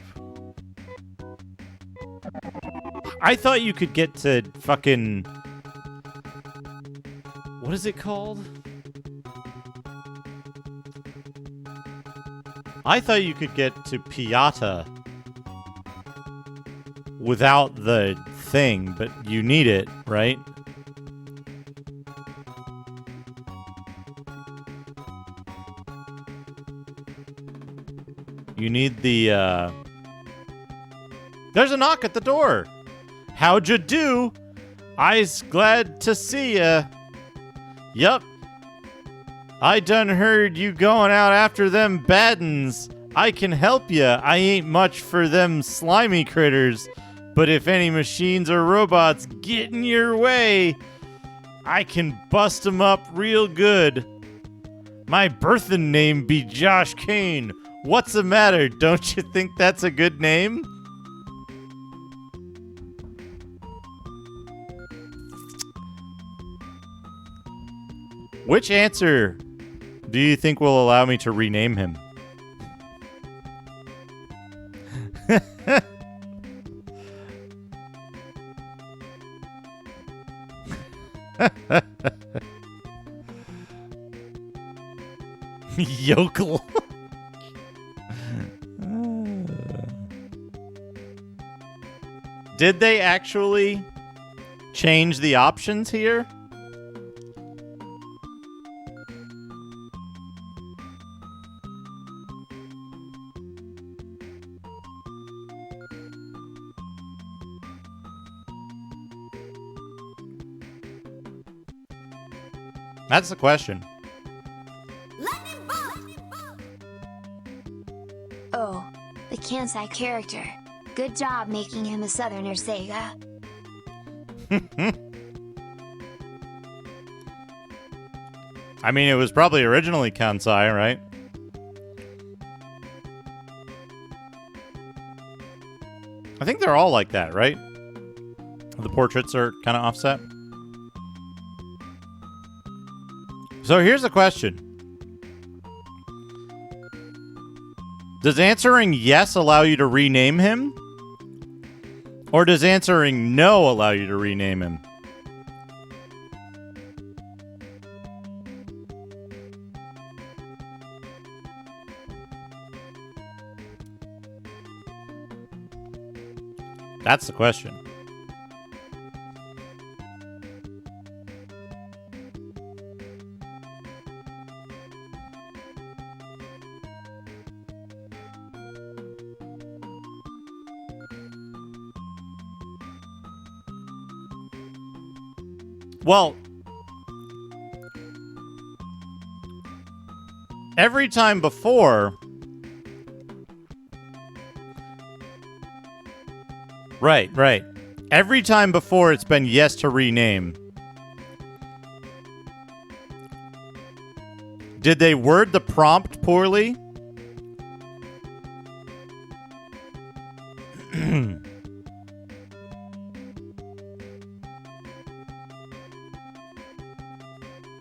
S1: I thought you could get to fucking... What is it called? I thought you could get to Piata without the thing, but you need it, right? You need the, There's a knock at the door! How'd you do? I's glad to see ya. Yup. I done heard you going out after them bad uns. I can help ya. I ain't much for them slimy critters, but if any machines or robots get in your way, I can bust 'em up real good. My birthin' name be Josh Kane. What's the matter? Don't you think that's a good name? Which answer do you think will allow me to rename him? Yokel. Did they actually change the options here? That's the question.
S3: Oh, the Kansai character. Good job making him a Southerner, Sega.
S1: I mean, it was probably originally Kansai, right? I think they're all like that, right? The portraits are kind of offset. So here's the question. Does answering yes allow you to rename him? Or does answering no allow you to rename him? That's the question. Well, every time before, right. Every time before it's been yes to rename. Did they word the prompt poorly?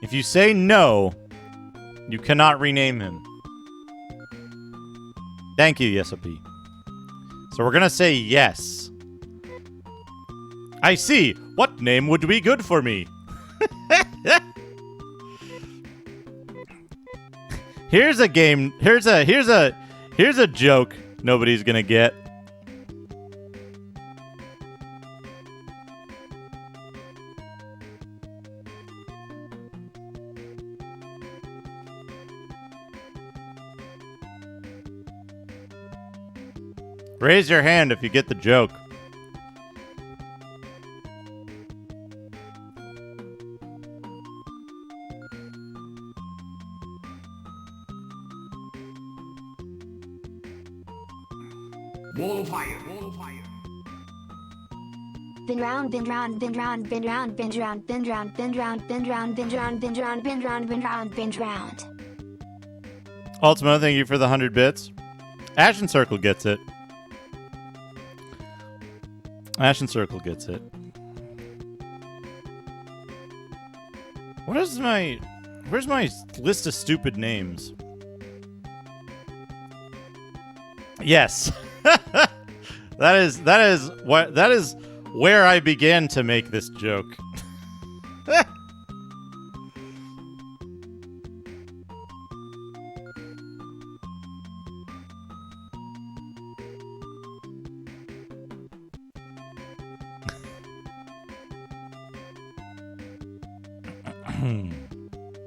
S1: If you say no, you cannot rename him. Thank you, Yesopi. So we're gonna say yes. I see. What name would be good for me? Here's a game. Here's a joke nobody's gonna get. Raise your hand if you get the joke.
S11: Wall of fire, wall of fire.
S3: Bin round, bin round, bin round, bin round, bin round, bin round, bin round, bin round, bin round, bin round, bin round, bin round, bin round.
S1: Ultimo, thank you for the 100 bits. Ashen Circle gets it. Ashen Circle gets it. What is my... Where's my list of stupid names? Yes. That is where I began to make this joke.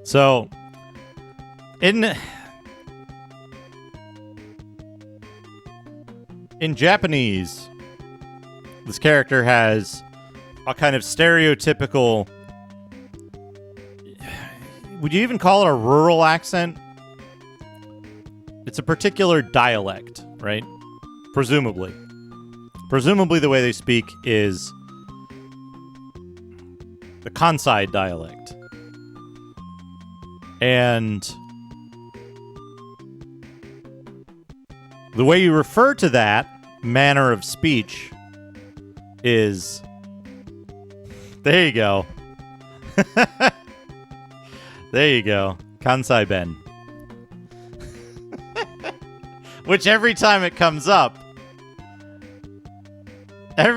S1: So, in Japanese, this character has a kind of stereotypical... Would you even call it a rural accent? It's a particular dialect, right? Presumably. Presumably the way they speak is the Kansai dialect. And the way you refer to that manner of speech is... There you go. There you go. Kansai Ben. Which every time it comes up... I've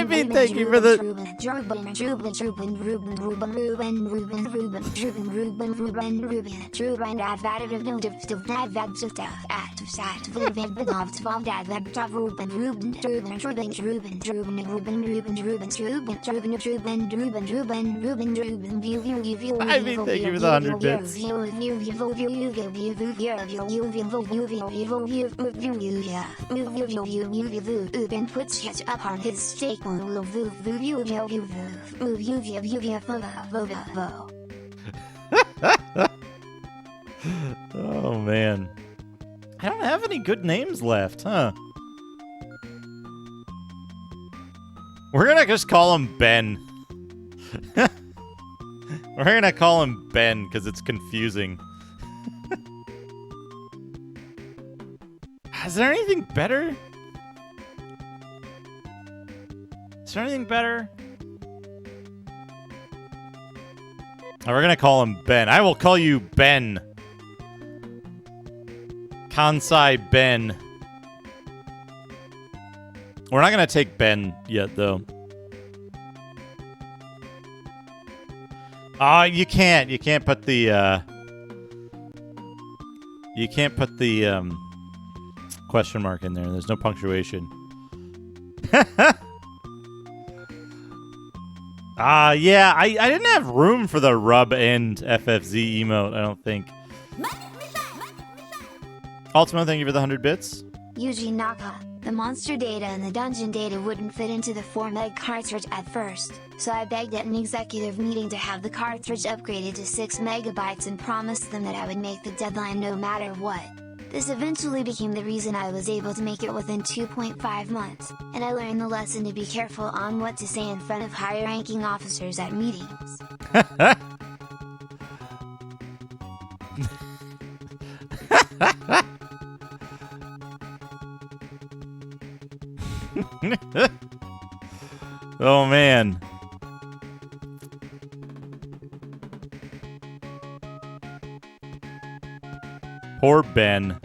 S1: been thanking for the...
S3: and puts catch up on his steak.
S1: Oh man, I don't have any good names left, huh? We're gonna just call him Ben. We're gonna call him Ben because it's confusing. Is there anything better? Is there anything better? Oh, we're gonna call him Ben. I will call you Ben. Kansai Ben. We're not gonna take Ben yet, though. You can't. You can't put the, You can't put the, question mark in there. There's no punctuation. Yeah, I didn't have room for the rub and FFZ emote, I don't think. Ultimo, thank you for the 100 bits.
S3: Yuji Naka, the monster data and the dungeon data wouldn't fit into the 4 meg cartridge at first, so I begged at an executive meeting to have the cartridge upgraded to 6 megabytes and promised them that I would make the deadline no matter what. This eventually became the reason I was able to make it within 2.5 months, and I learned the lesson to be careful on what to say in front of higher-ranking officers at meetings.
S1: Oh man. Poor Ben.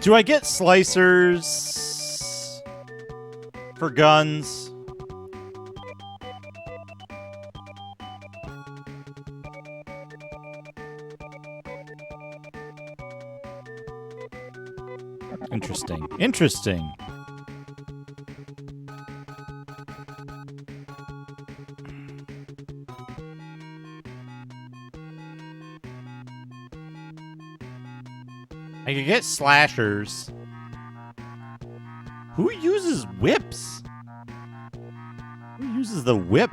S1: Do I get slicers for guns? Interesting. Interesting. I could get slashers. Who uses whips? Who uses the whip?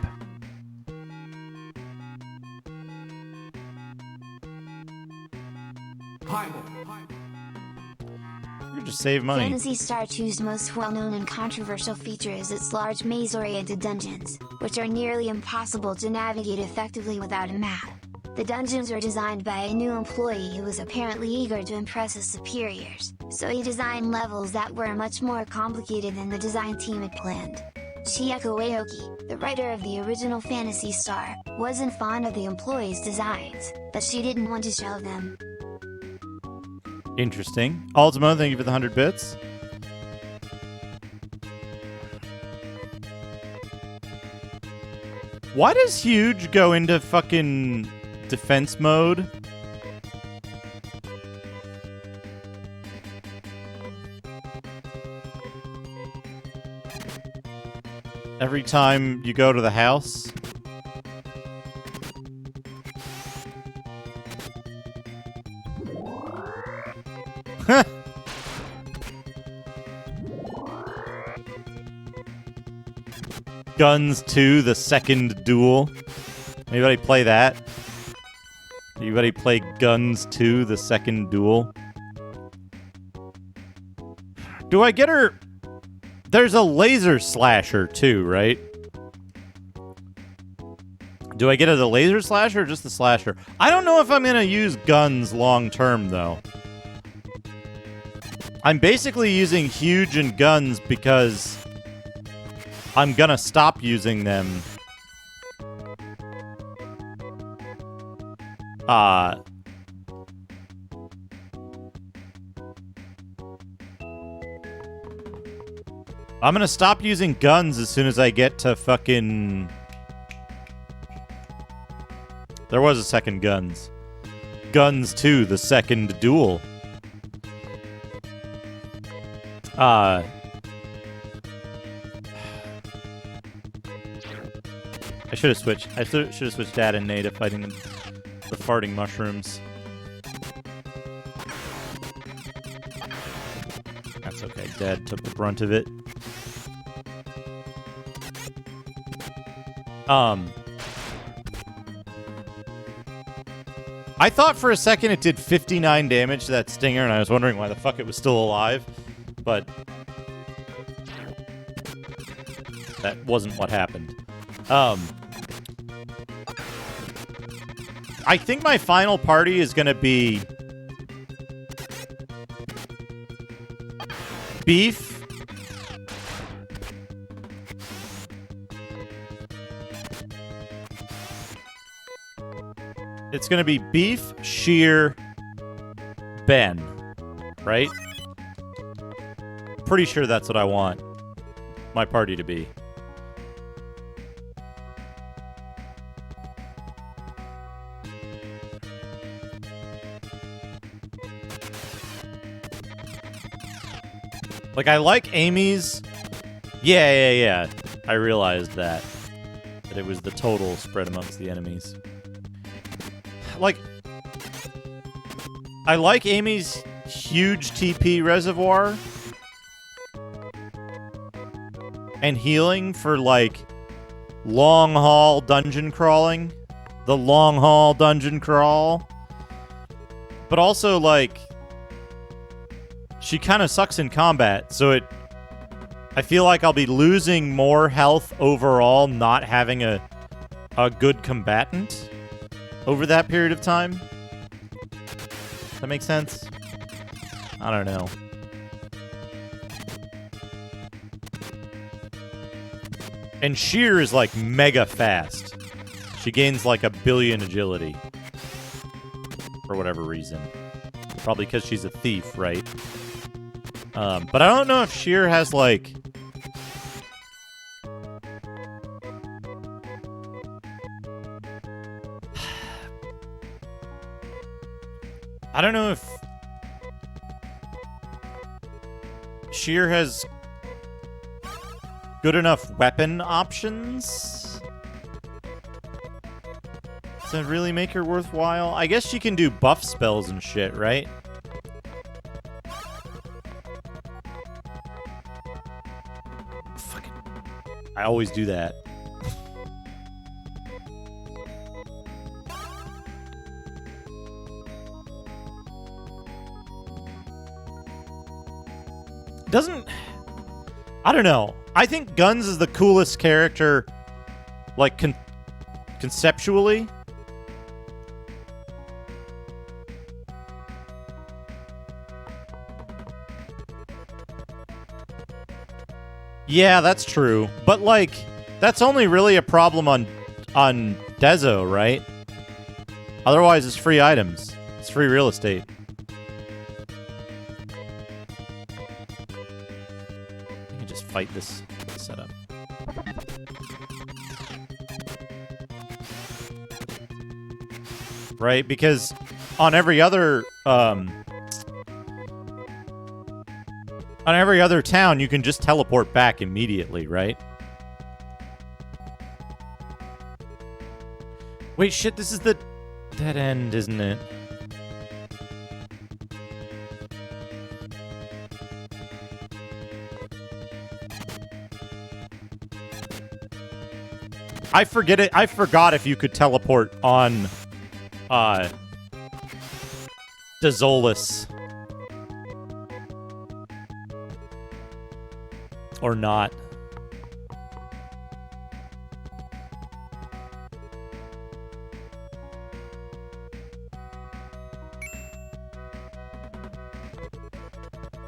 S1: You just save money.
S3: Phantasy Star 2's most well-known and controversial feature is its large maze-oriented dungeons, which are nearly impossible to navigate effectively without a map. The dungeons were designed by a new employee who was apparently eager to impress his superiors, so he designed levels that were much more complicated than the design team had planned. Chieko Aoki, the writer of the original Phantasy Star, wasn't fond of the employee's designs, but she didn't want to show them.
S1: Interesting. Ultimo, thank you for the 100 bits. Why does Huge go into fucking defense mode? Every time you go to the house? Guns 2, the second duel. Anybody play that? Anybody play Guns 2, the second duel? Do I get her? There's a laser slasher too, right? Do I get her the laser slasher or just the slasher? I don't know if I'm gonna use guns long term though. I'm basically using Huge and guns because I'm gonna stop using them. I'm gonna stop using guns as soon as I get to fucking... There was a second Guns. Guns 2, the second duel. I should have switched. I should have switched Dad and Nate to fighting the farting mushrooms. That's okay. Dad took the brunt of it. I thought for a second it did 59 damage to that stinger, and I was wondering why the fuck it was still alive, but that wasn't what happened. I think my final party is gonna be Beef, it's gonna be Beef, Sheer, Ben, right? Pretty sure that's what I want my party to be. Like, I like Amy's... Yeah. I realized that. That it was the total spread amongst the enemies. Like... I like Amy's huge TP reservoir. And healing for, like, long haul dungeon crawling. The long haul dungeon crawl. But also, like... She kind of sucks in combat, so I feel like I'll be losing more health overall not having a good combatant over that period of time. Does that make sense? I don't know. And Sheer is like mega fast. She gains like 1 billion agility. For whatever reason. Probably because she's a thief, right? But I don't know if Sheer has, like... I don't know if... Sheer has good enough weapon options? Does that really make her worthwhile? I guess she can do buff spells and shit, right? I always do that. I don't know. I think Guns is the coolest character, like, conceptually. Yeah, that's true. But, like, that's only really a problem on Dezo, right? Otherwise, it's free items. It's free real estate. just fight this setup. Right? Because on every other town, you can just teleport back immediately, right? Wait, shit, this is the dead end, isn't it? I forget it. I forgot if you could teleport on Dezolis or not.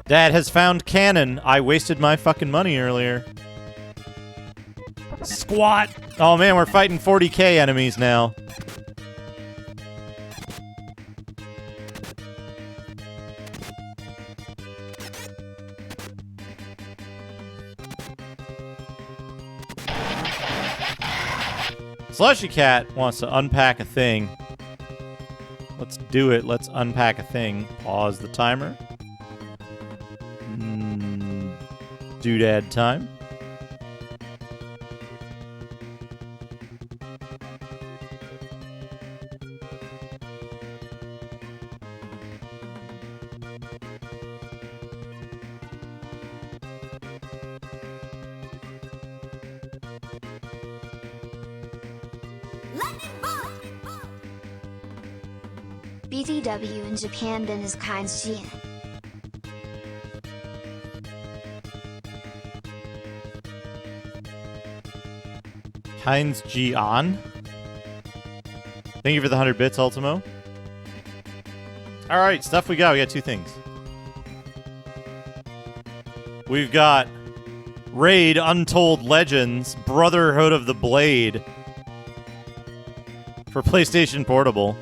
S1: Dad has found cannon. I wasted my fucking money earlier. Squat! Oh man, we're fighting 40k enemies now. Slushy Cat wants to unpack a thing. Let's do it. Let's unpack a thing. Pause the timer. Doodad time.
S3: BTW in Japan bin is Kinds G.
S1: Heinz G on. Thank you for the 100 bits, Ultimo. Alright, stuff we got. We got two things. We've got Raid Untold Legends Brotherhood of the Blade for PlayStation Portable.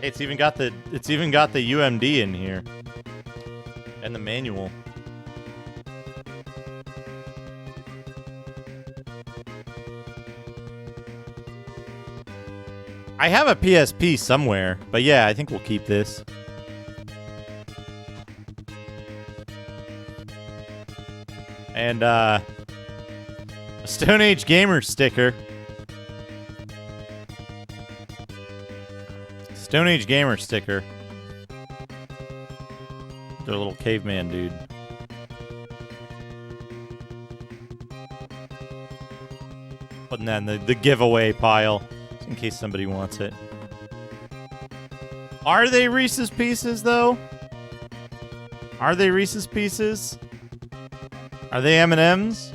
S1: It's even got the UMD in here and the manual. I have a PSP somewhere, but yeah, I think we'll keep this. And a Stone Age Gamer sticker. Stone Age Gamer sticker. They're a little caveman dude. Putting that in the giveaway pile, just in case somebody wants it. Are they Reese's Pieces, though? Are they Reese's Pieces? Are they M&Ms?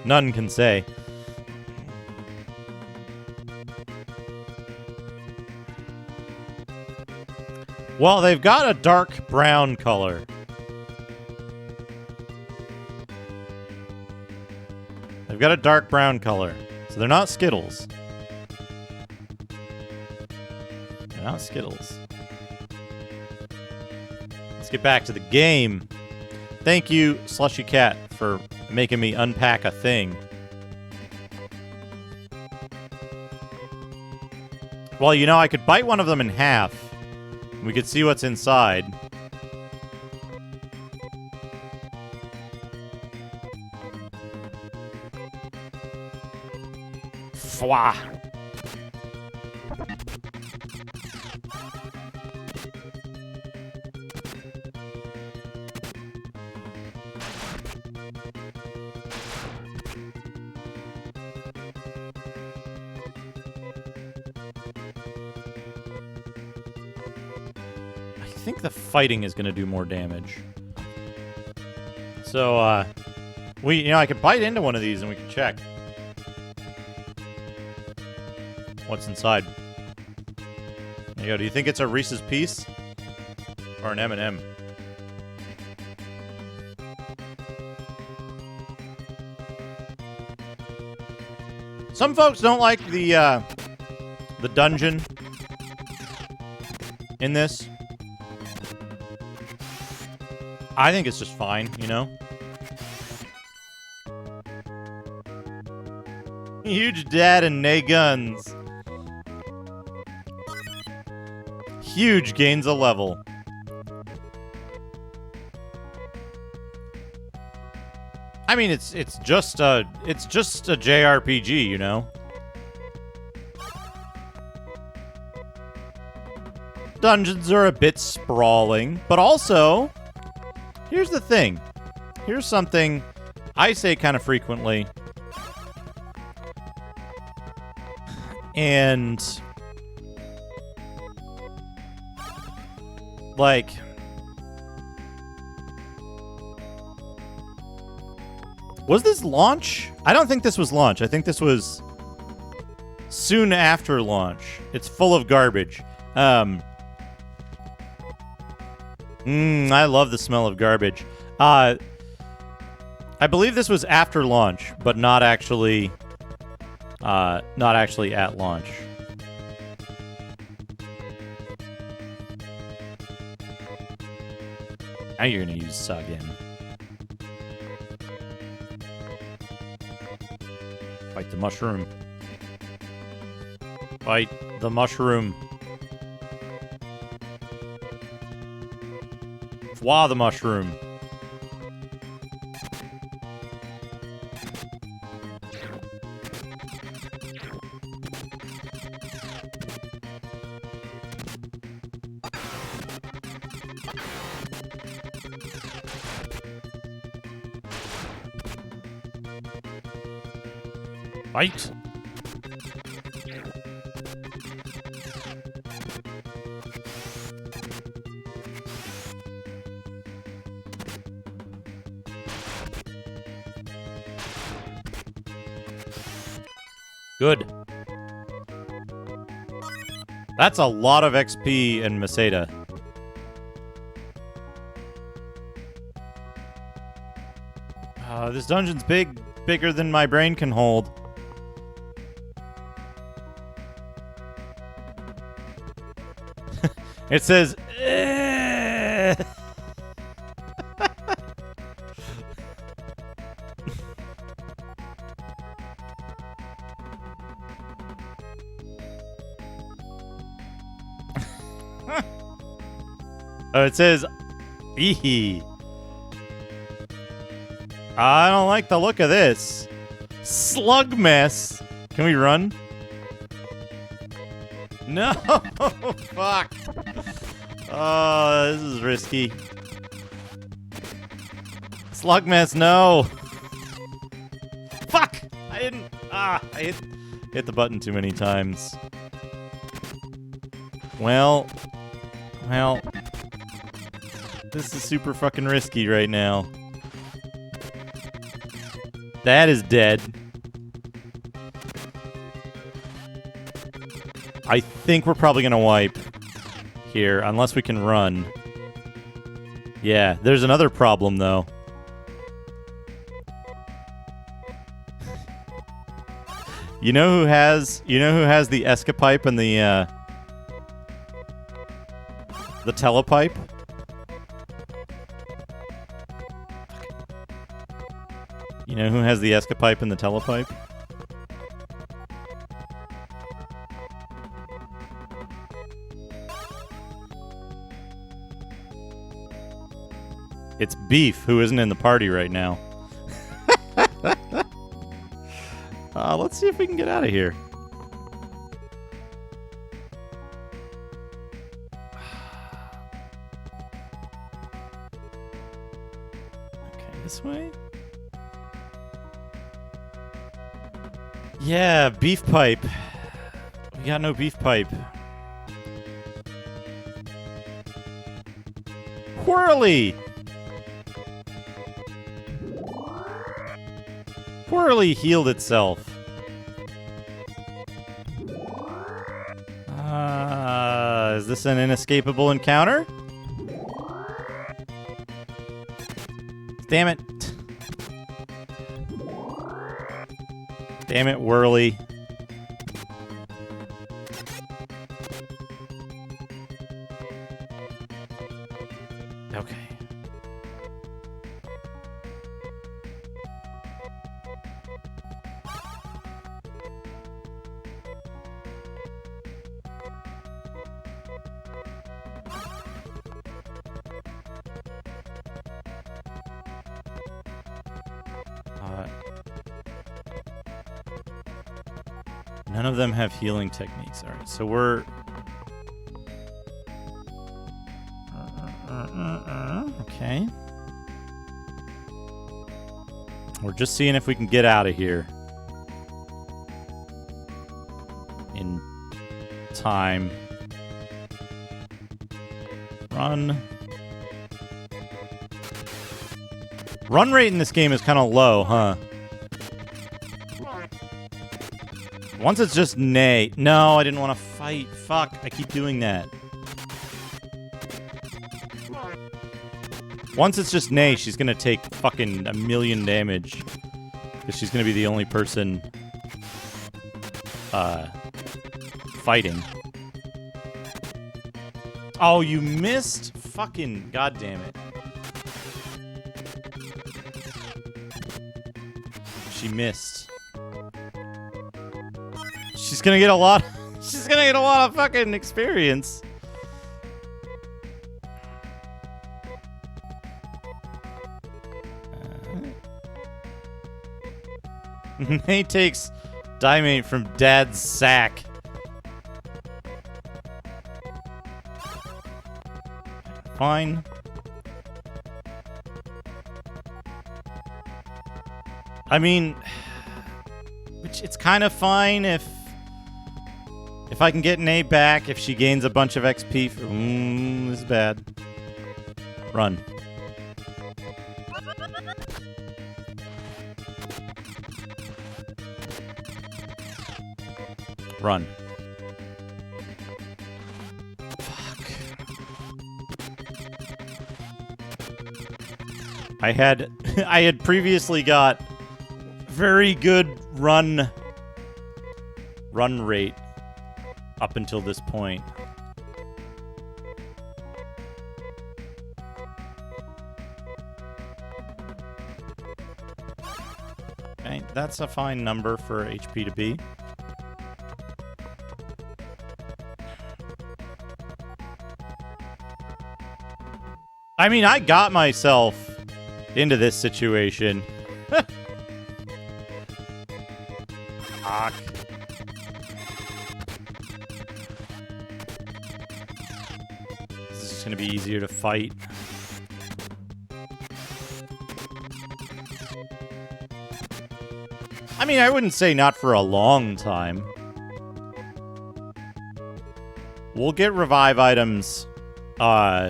S1: None can say. Well, they've got a dark brown color. They've got a dark brown color. So they're not Skittles. They're not Skittles. Let's get back to the game. Thank you, Slushy Cat, for making me unpack a thing. Well, you know, I could bite one of them in half. We could see what's inside. Fwah. I think the fighting is going to do more damage. So, I could bite into one of these and we can check what's inside. There you go. Do you think it's a Reese's Piece or an M&M? Some folks don't like the the dungeon in this. I think it's just fine, you know? Huge dad and nay guns. Huge gains a level. I mean, it's just a JRPG, you know. Dungeons are a bit sprawling, but also, here's the thing. Here's something I say kind of frequently. And like, was this launch? I don't think this was launch. I think this was soon after launch. It's full of garbage. I love the smell of garbage. I believe this was after launch, but not actually at launch. Now you're gonna use again. Fight the mushroom. Fight the mushroom. Fwa the mushroom. Fight! Good. That's a lot of XP in Meseta. This dungeon's bigger than my brain can hold. It says, oh, it says, eehee. I don't like the look of this. Slug mess. Can we run? No! Fuck! Oh, this is risky. Slug mess, no! Fuck! I didn't... I hit the button too many times. Well... This is super fucking risky right now. That is dead. I think we're probably gonna wipe here, unless we can run. Yeah, there's another problem though. You know who has the escapipe and the telepipe? You know who has the escapipe and the telepipe? It's Beef, who isn't in the party right now. Let's see if we can get out of here. Okay, this way? Yeah, beef pipe. We got no beef pipe. Whirly! Whirly healed itself. Is this an inescapable encounter? Damn it. Damn it, Whirly. Okay. None of them have healing techniques. All right, so we're... Okay. We're just seeing if we can get out of here in time. Run. Run rate in this game is kind of low, huh? Once it's just nay. No, I didn't want to fight. Fuck, I keep doing that. Once it's just nay, she's gonna take fucking 1,000,000 damage. Because she's gonna be the only person fighting. Oh, you missed? Fucking goddamn it. She missed. She's gonna get a lot. She's gonna get a lot of fucking experience. He takes Diamate from Dad's sack. Fine. I mean, which it's kind of fine if I can get an A back, if she gains a bunch of XP. This is bad. Run. Run. Fuck. I had previously got very good run rate up until this point. Okay, that's a fine number for HP to be. I mean, I got myself into this situation. Fuck. This is just gonna be easier to fight. I mean, I wouldn't say not for a long time. We'll get revive items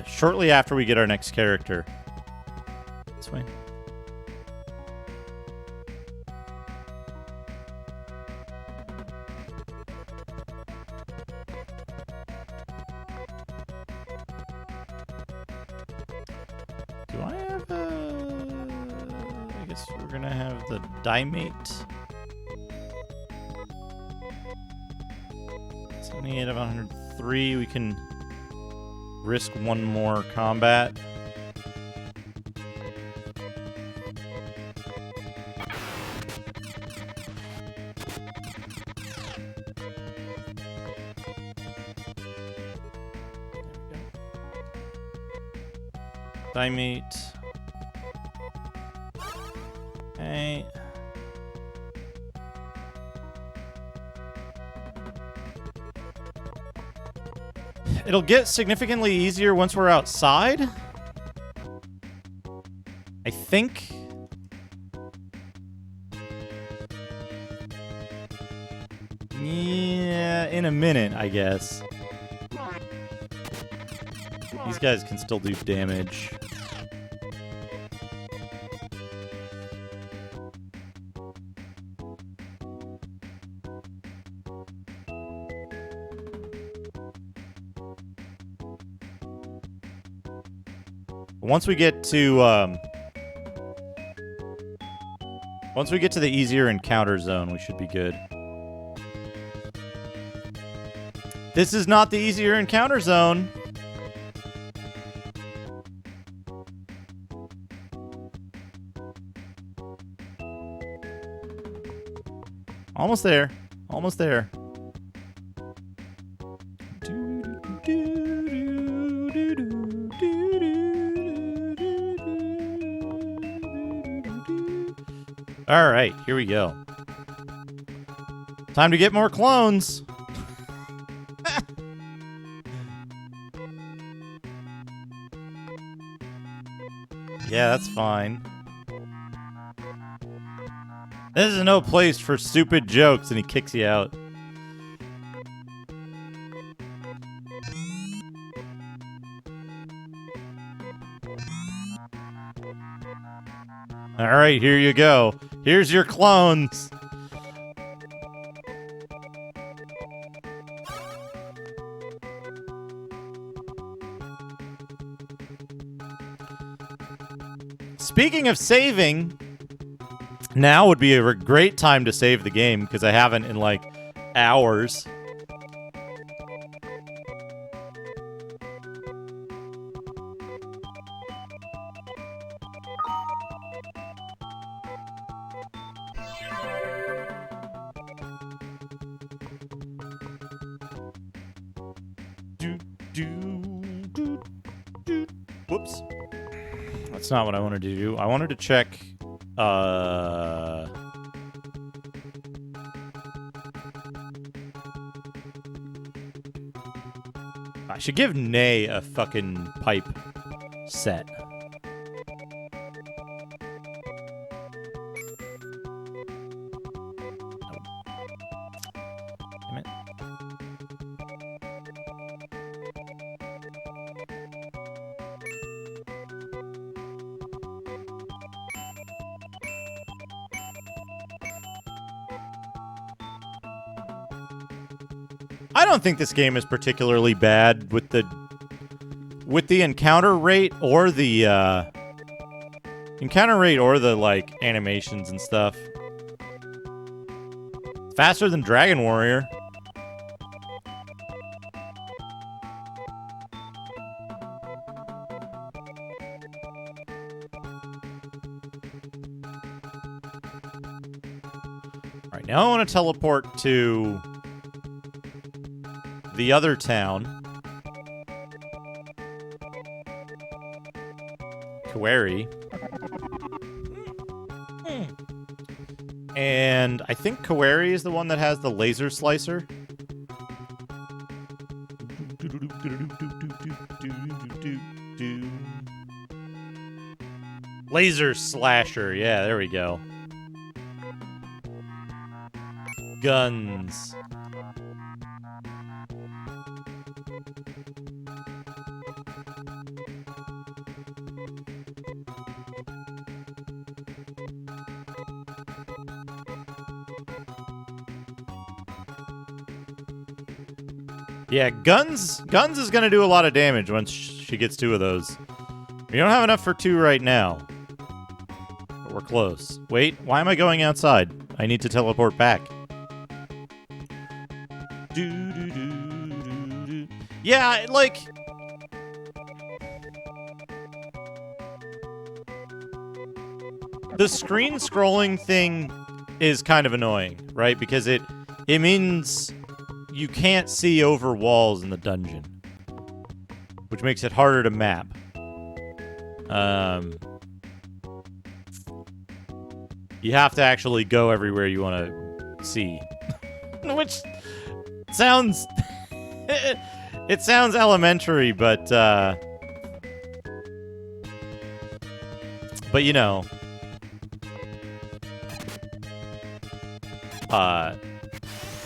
S1: shortly after we get our next character. This way. Do I have I guess we're gonna have the Diamate. 78 of 103. We can risk one more combat. Diamate. Okay. It'll get significantly easier once we're outside. I think. Yeah, in a minute, I guess. These guys can still do damage. Once we get to the easier encounter zone, we should be good. This is not the easier encounter zone. Almost there. Almost there. All right, here we go. Time to get more clones. Yeah, that's fine. This is no place for stupid jokes, and he kicks you out. All right, here you go. Here's your clones. Speaking of saving, now would be a great time to save the game because I haven't in like hours. Whoops. That's not what I wanted to do. I wanted to check, I should give Nay a fucking pipe set. Damn it. I don't think this game is particularly bad with the encounter rate or the like animations and stuff. Faster than Dragon Warrior. All right, now I want to teleport to the other town. Kaweri. And I think Kaweri is the one that has the laser slicer. Laser slasher. Yeah, there we go. Guns. Yeah, guns is going to do a lot of damage once she gets 2 of those. We don't have enough for 2 right now. But we're close. Wait, why am I going outside? I need to teleport back. Yeah, like... the screen scrolling thing is kind of annoying, right? Because it means you can't see over walls in the dungeon, which makes it harder to map. You have to actually go everywhere you want to see, which sounds it sounds elementary, but you know,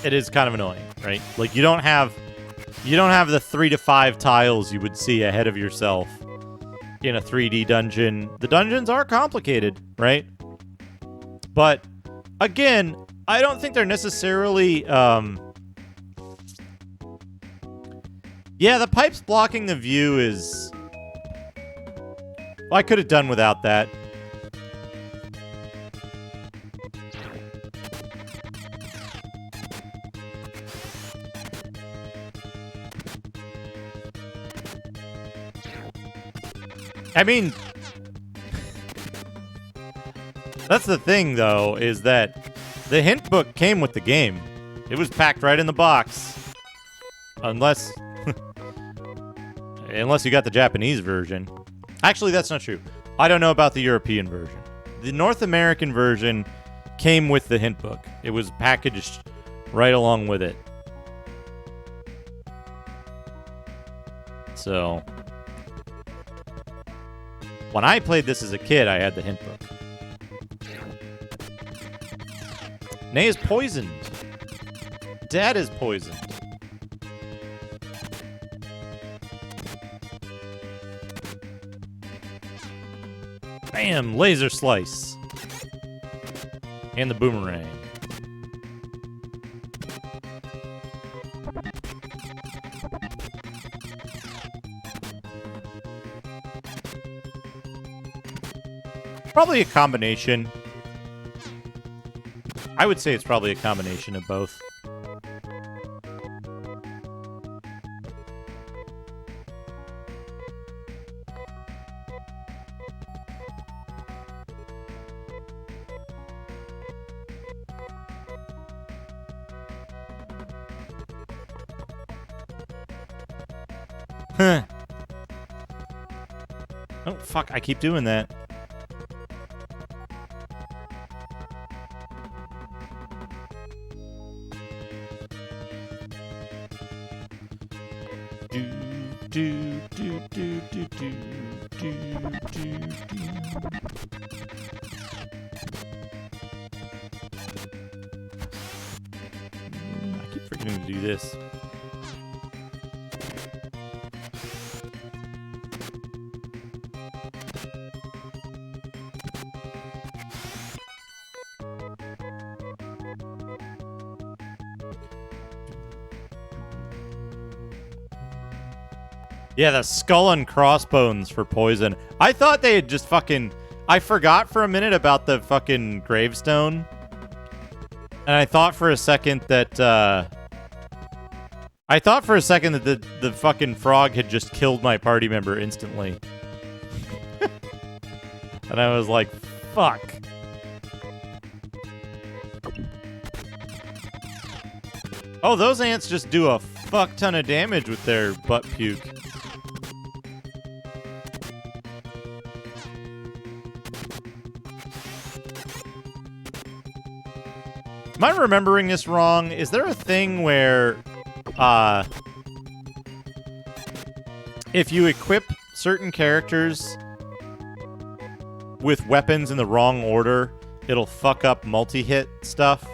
S1: it is kind of annoying, right? Like you don't have the 3 to 5 tiles you would see ahead of yourself in a 3D dungeon. The dungeons are complicated, right? But again, I don't think they're necessarily yeah, the pipes blocking the view is... well, I could have done without that. I mean, that's the thing, though, is that The hint book came with the game. It was packed right in the box. Unless... unless you got the Japanese version. Actually, that's not true. I don't know about the European version. The North American version came with the hint book. It was packaged right along with it. So... when I played this as a kid, I had the hint book. Nay is poisoned. Dad is poisoned. Bam! Laser slice. And the boomerang. Probably a combination. I would say it's probably a combination of both. Huh. Oh, fuck, I keep doing that. I keep forgetting to do this. Yeah, the skull and crossbones for poison. I thought they had just fucking... I forgot for a minute about the fucking gravestone. And I thought for a second that, the fucking frog had just killed my party member instantly. And I was like, fuck. Oh, those ants just do a fuck ton of damage with their butt puke. Am I remembering this wrong? Is there a thing where, if you equip certain characters with weapons in the wrong order, it'll fuck up multi-hit stuff?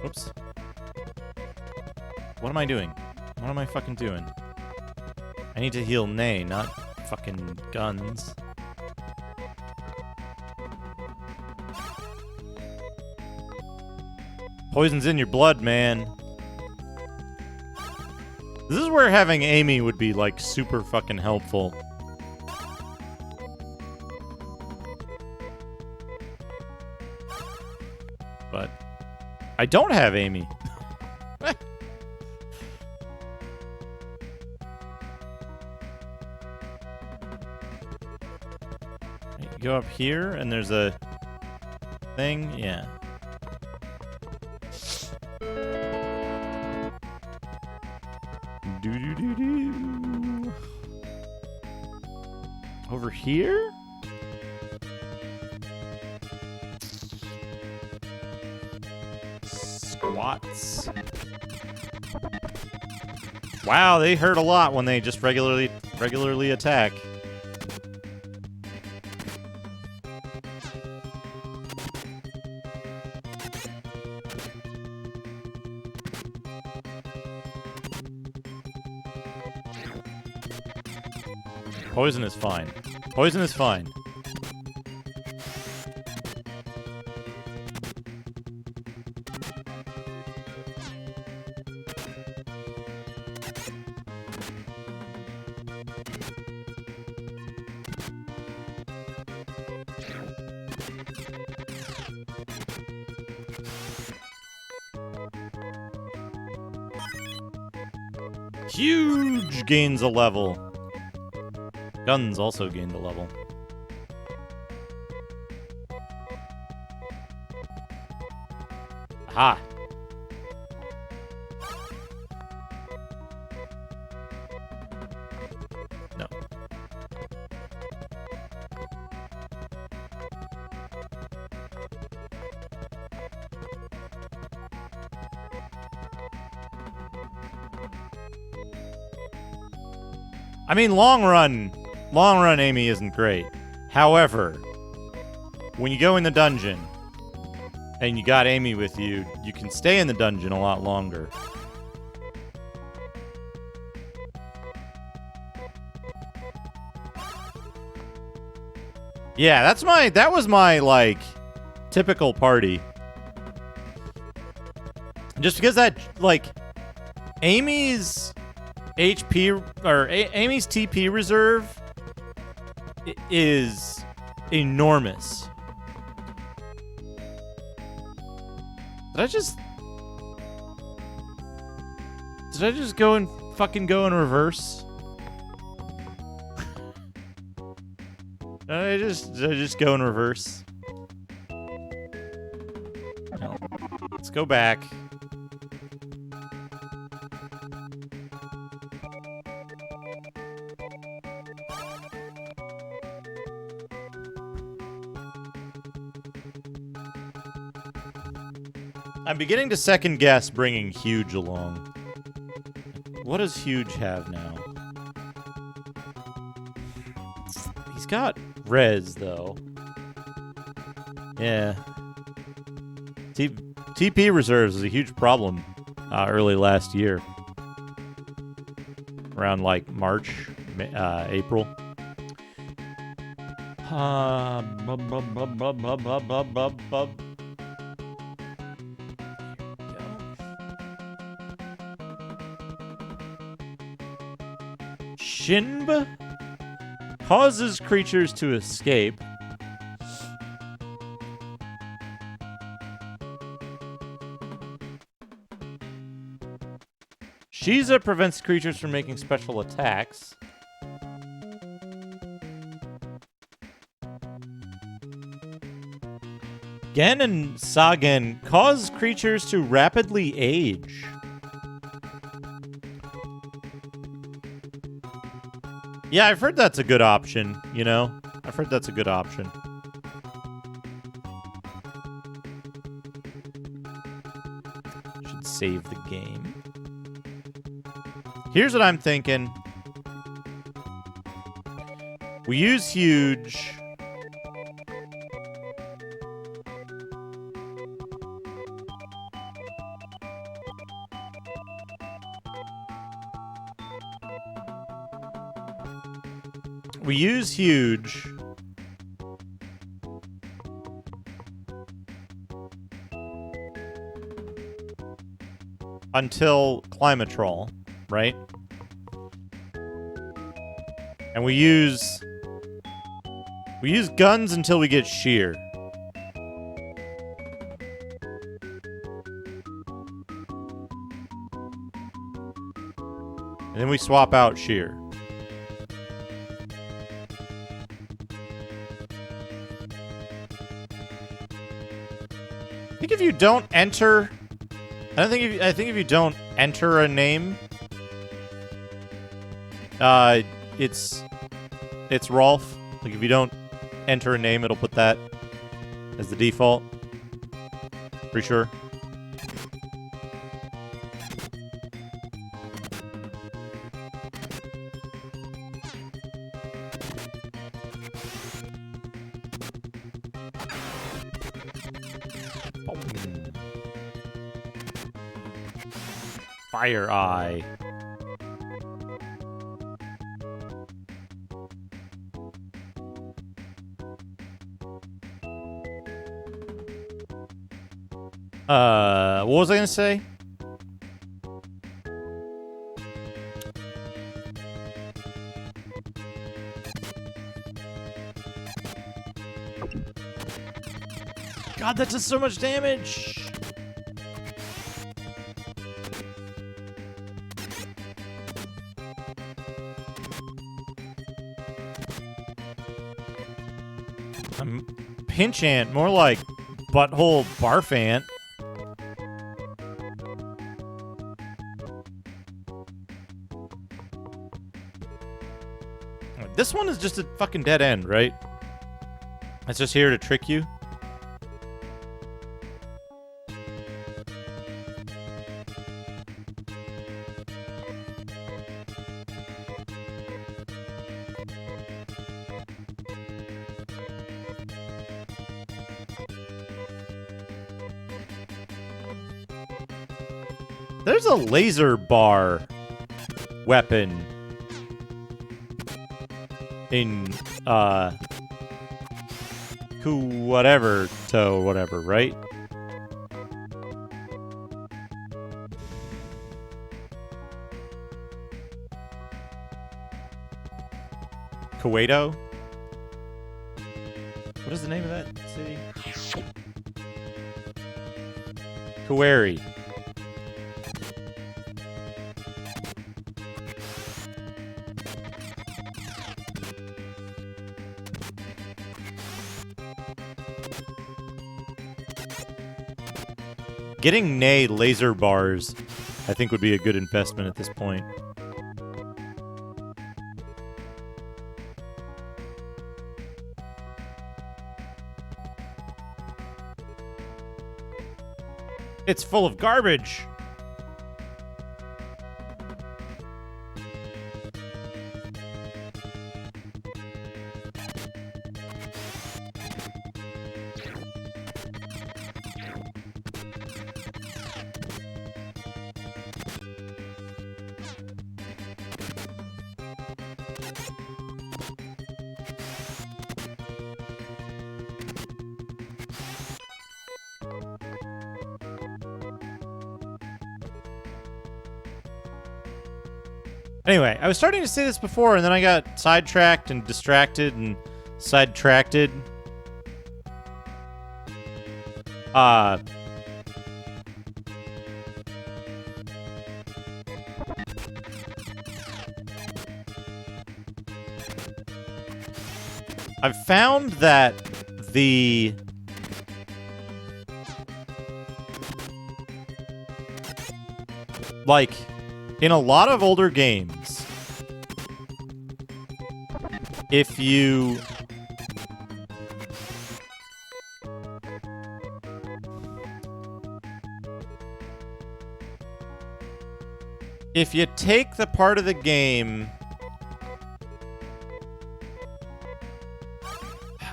S1: Oops. What am I doing? What am I fucking doing? I need to heal Nay, not fucking guns. Poison's in your blood, man. This is where having Amy would be, like, super fucking helpful. But I don't have Amy. Go up here, and there's a thing. Yeah. Do. Over here? Squats. Wow, they hurt a lot when they just regularly attack. Poison is fine. Poison is fine. Huge gains a level. Guns also gained a level. Aha! No. I mean, long run, Amy isn't great. However, when you go in the dungeon and you got Amy with you, you can stay in the dungeon a lot longer. Yeah, that was my, like, typical party. Just because that, like, Amy's HP, or Amy's TP reserve is enormous. Did I just go and fucking go in reverse? Did I just go in reverse? No. Let's go back. I'm beginning to second guess bringing Huge along. What does Huge have now? He's got Res, though. Yeah. TP reserves is a huge problem early last year. Around, like, March, April. Shinba causes creatures to escape. Shiza prevents creatures from making special attacks. Gen and Sagen cause creatures to rapidly age. Yeah, I've heard that's a good option, you know? I've heard that's a good option. Should save the game. Here's what I'm thinking. We use Huge. We use Huge. Until Climatrol, right? And we use guns until we get Sheer. And then we swap out Sheer. I think if you don't enter, I think if you don't enter a name, it's Rolf. Like if you don't enter a name, it'll put that as the default. Pretty sure. Fire Eye. What was I gonna say? God, that does so much damage! Pinch ant, more like butthole barf ant. This one is just a fucking dead end, right? It's just here to trick you. There's a laser bar weapon in whatever, right? Kuwaito? What is the name of that city? Kuwari. Getting Nay laser bars, I think, would be a good investment at this point. It's full of garbage. Anyway, I was starting to say this before, and then I got sidetracked and distracted and sidetracked. I've found that the in a lot of older games, if you take the part of the game,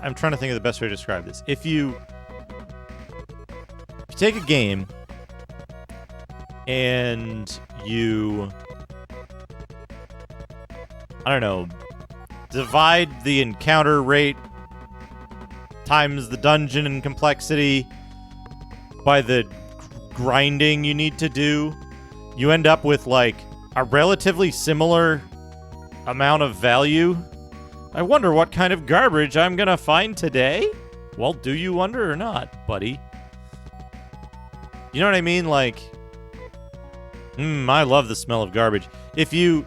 S1: I'm trying to think of the best way to describe this. If you take a game and you, I don't know, divide the encounter rate times the dungeon and complexity by the grinding you need to do, you end up with, like, a relatively similar amount of value. I wonder what kind of garbage I'm gonna find today? Well, do you wonder or not, buddy? You know what I mean? Like, I love the smell of garbage. If you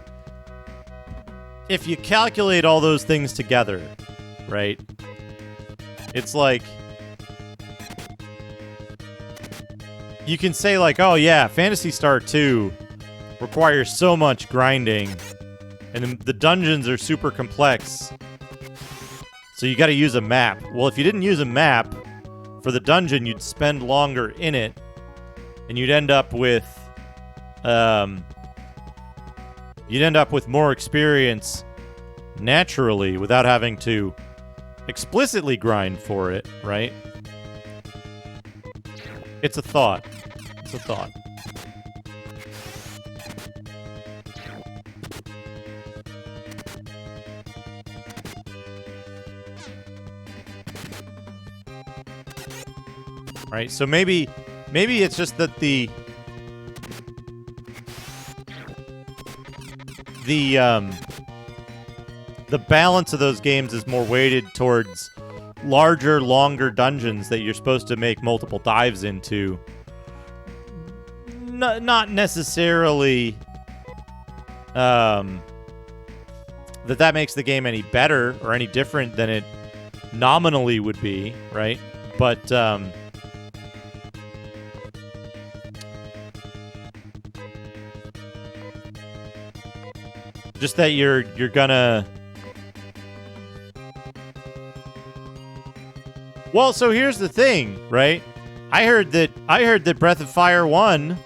S1: calculate all those things together, right? It's like, you can say, like, oh yeah, Phantasy Star 2 requires so much grinding, and the dungeons are super complex, so you gotta use a map. Well, if you didn't use a map for the dungeon, you'd spend longer in it, and you'd end up with more experience naturally without having to explicitly grind for it, right? It's a thought. It's a thought. Right? So maybe it's just that the balance of those games is more weighted towards larger, longer dungeons that you're supposed to make multiple dives into. Not necessarily that makes the game any better or any different than it nominally would be, right? But just that you're gonna. Well, so here's the thing, right? I heard that Breath of Fire 1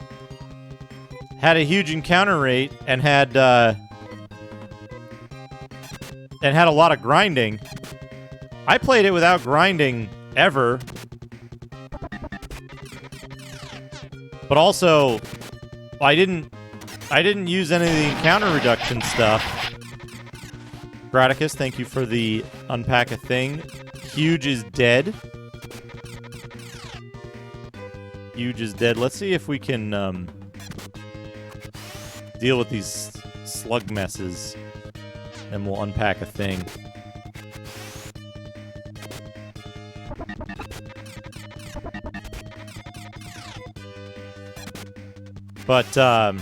S1: had a huge encounter rate and had a lot of grinding. I played it without grinding ever. But also I didn't use any of the encounter reduction stuff. Graticus, thank you for the unpack a thing. Huge is dead. Huge is dead. Let's see if we can deal with these slug messes. And we'll unpack a thing. But I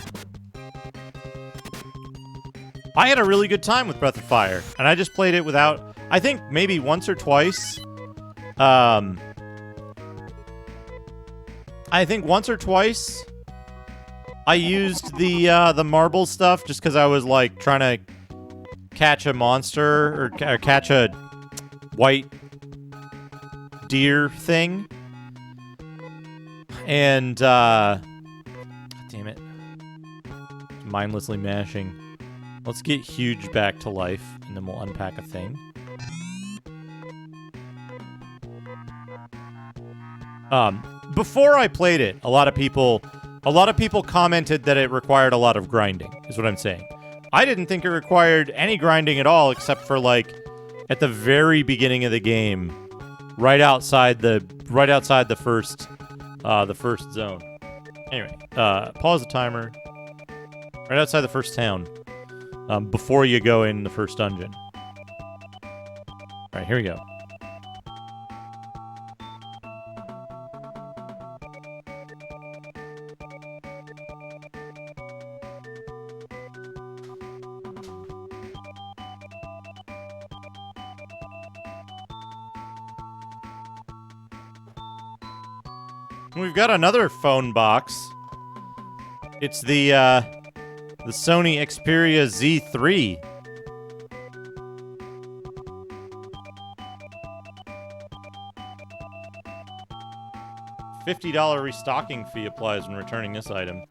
S1: had a really good time with Breath of Fire, and I just played it without. I think maybe once or twice. I think once or twice I used the marble stuff just because I was like trying to catch a monster or catch a white deer thing, and damn it, mindlessly mashing. Let's get Huge back to life, and then we'll unpack a thing. Before I played it, a lot of people commented that it required a lot of grinding, is what I'm saying. I didn't think it required any grinding at all, except for like at the very beginning of the game, right outside the first zone. Anyway, pause the timer. Right outside the first town, before you go in the first dungeon. All right, here we go. We've got another phone box. It's the Sony Xperia Z3. $50 restocking fee applies when returning this item.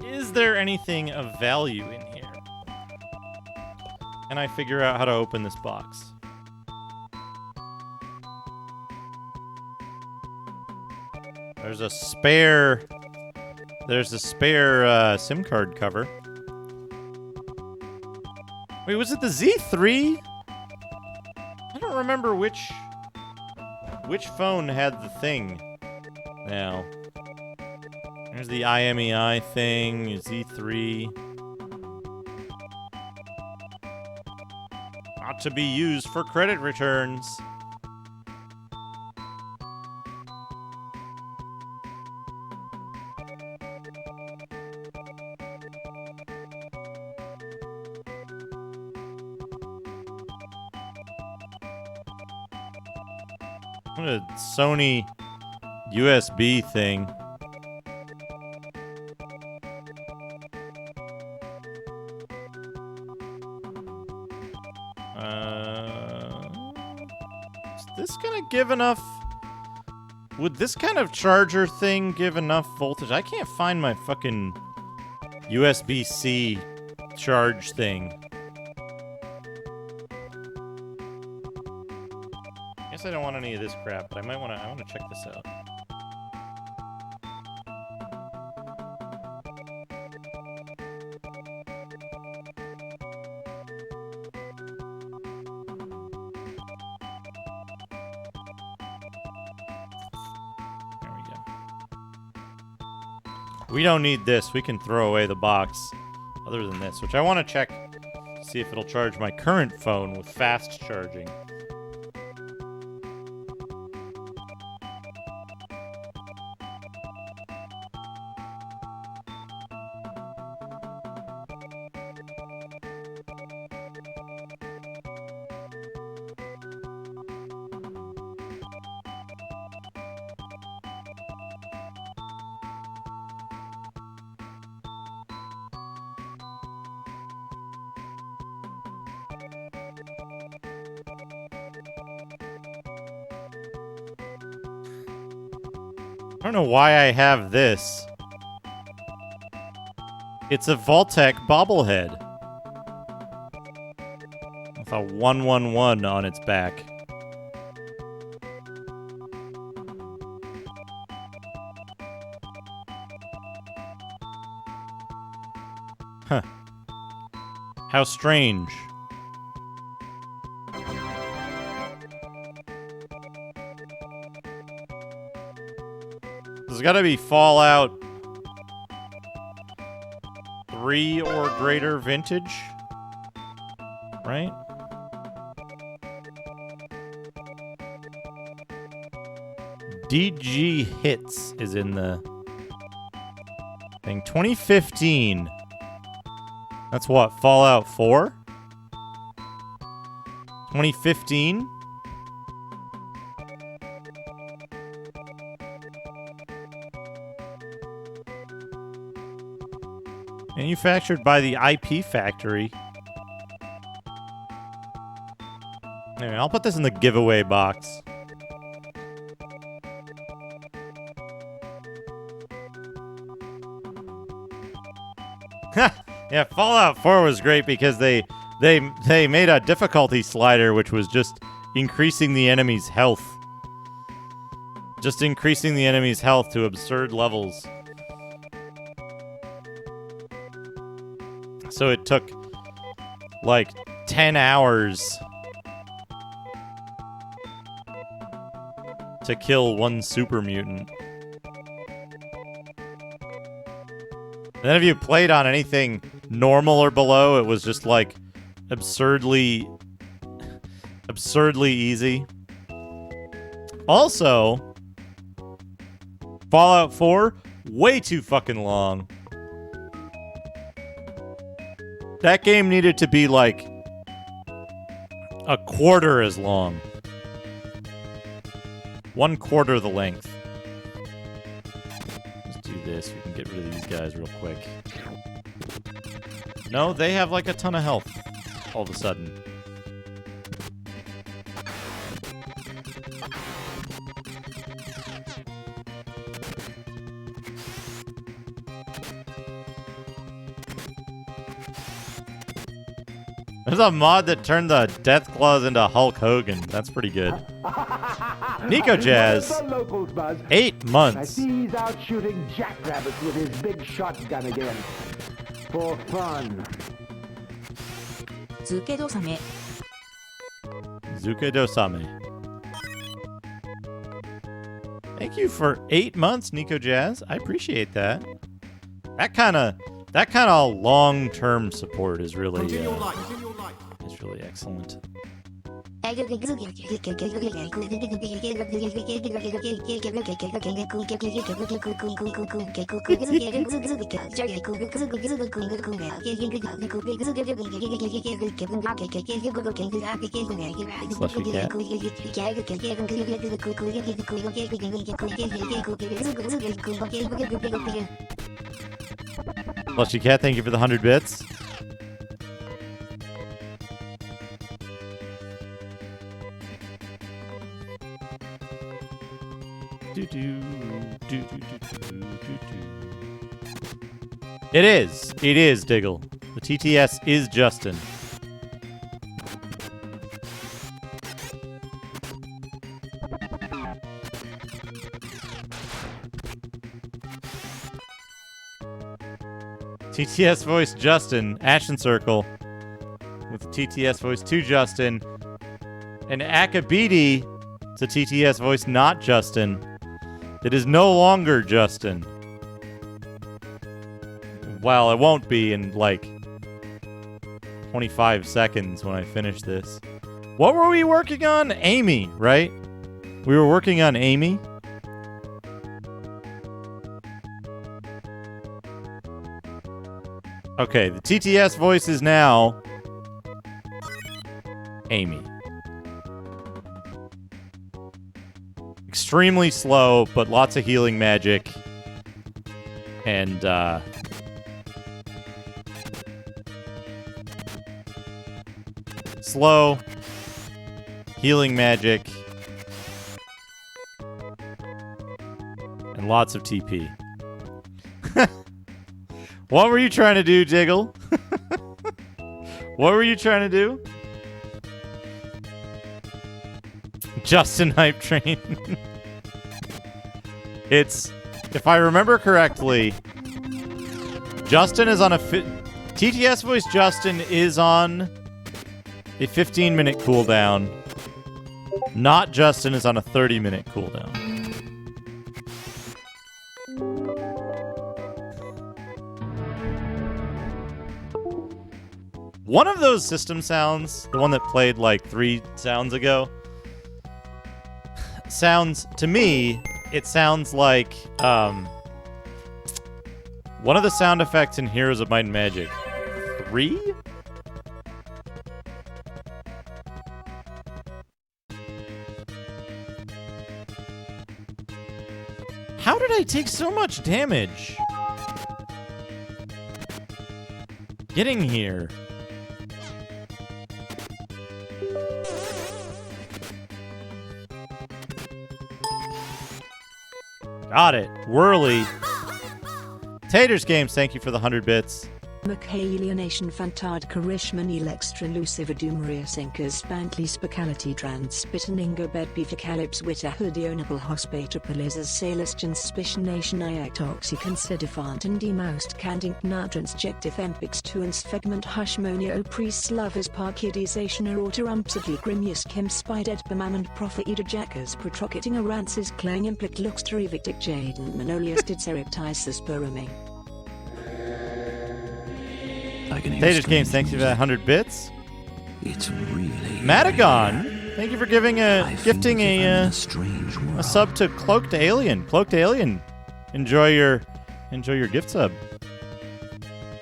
S1: Is there anything of value in here? Can I figure out how to open this box? There's a spare SIM card cover. Wait, was it the Z3? I don't remember which phone had the thing now. There's the IMEI thing, Z3. Not to be used for credit returns. What a Sony USB thing. Is this gonna give enough? Would this kind of charger thing give enough voltage? I can't find my fucking USB-C charge thing. I don't want any of this crap, but I want to check this out. There we go. We don't need this. We can throw away the box other than this, which I want to check to see if it'll charge my current phone with fast charging. I don't know why I have this. It's a Vault-Tec bobblehead. With a 111 on its back. Huh. How strange. There's gotta be Fallout 3 or greater vintage, right? DG Hits is in the thing. 2015. That's what, Fallout 4? 2015? Manufactured by the IP Factory. Anyway, I'll put this in the giveaway box. Yeah, Fallout 4 was great because they made a difficulty slider which was just increasing the enemy's health. Just increasing the enemy's health to absurd levels. So it took like 10 hours to kill one super mutant. And then if you played on anything normal or below, it was just like absurdly easy. Also, Fallout 4, way too fucking long. That game needed to be like a quarter as long. 1/4 the length. Let's do this. We can get rid of these guys real quick. No, they have like a ton of health all of a sudden. There's a mod that turned the Death Claws into Hulk Hogan. That's pretty good. Nico Jazz, 8 months.
S7: I see he's out shooting jackrabbits with his big shotgun again. For fun.
S15: Zuke-do-same.
S1: Zuke-do-same. Thank you for 8 months, Nico Jazz. I appreciate that. That kind of long-term support is really excellent. Slushy Cat, thank you for the 100 bits. It is, Diggle. The TTS is Justin. TTS voice Justin, Action Circle, with TTS voice to Justin, and Akabidi, it's a TTS voice not Justin. It is no longer Justin. Well, it won't be in like 25 seconds when I finish this. What were we working on? Amy, right? We were working on Amy. Okay, the TTS voice is now Amy. Extremely slow, but lots of healing magic. And, slow, healing magic, and lots of TP. What were you trying to do, Jiggle? What were you trying to do? Justin Hype Train. It's, if I remember correctly, Justin is on a TTS voice. Justin is on a 15-minute cooldown. Not Justin is on a 30-minute cooldown. One of those system sounds, the one that played like 3 sounds ago, sounds, to me, it sounds like one of the sound effects in Heroes of Might and Magic 3? How did I take so much damage? Getting here. Got it. Whirly. Taters Games, thank you for the 100 bits.
S6: Macalienation Fantard Karishman Extralucive Adumarius Incas Bantley Spicality Transpitaningo Bed Pificalips Witter Hudionable Hospitapalizas Salestion Suspicionation Iactoxy Considerfant Demoust Candink Natrans Jectif Empix Tuans Fegment Hushmonia Priest Lovers Parkidization Autorumpsidly Grimius Kim Spided Bemamand Prophet Jackers Protrocketing Arances Clang Implic Lux Terivictic Jaden Manolius Didseriptisis Burrowing.
S1: Taters Games, thank you for that 100 bits.
S13: It's really
S1: Matagon, thank you for gifting a sub to Cloaked Alien. Cloaked Alien, enjoy your gift sub.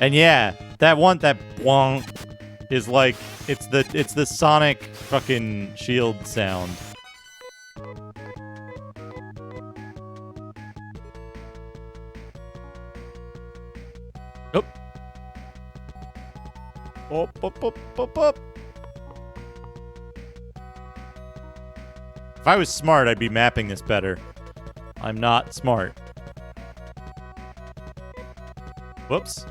S1: And yeah, that bwonk is like it's the Sonic fucking shield sound. Nope. Up. If I was smart, I'd be mapping this better. I'm not smart. Whoops.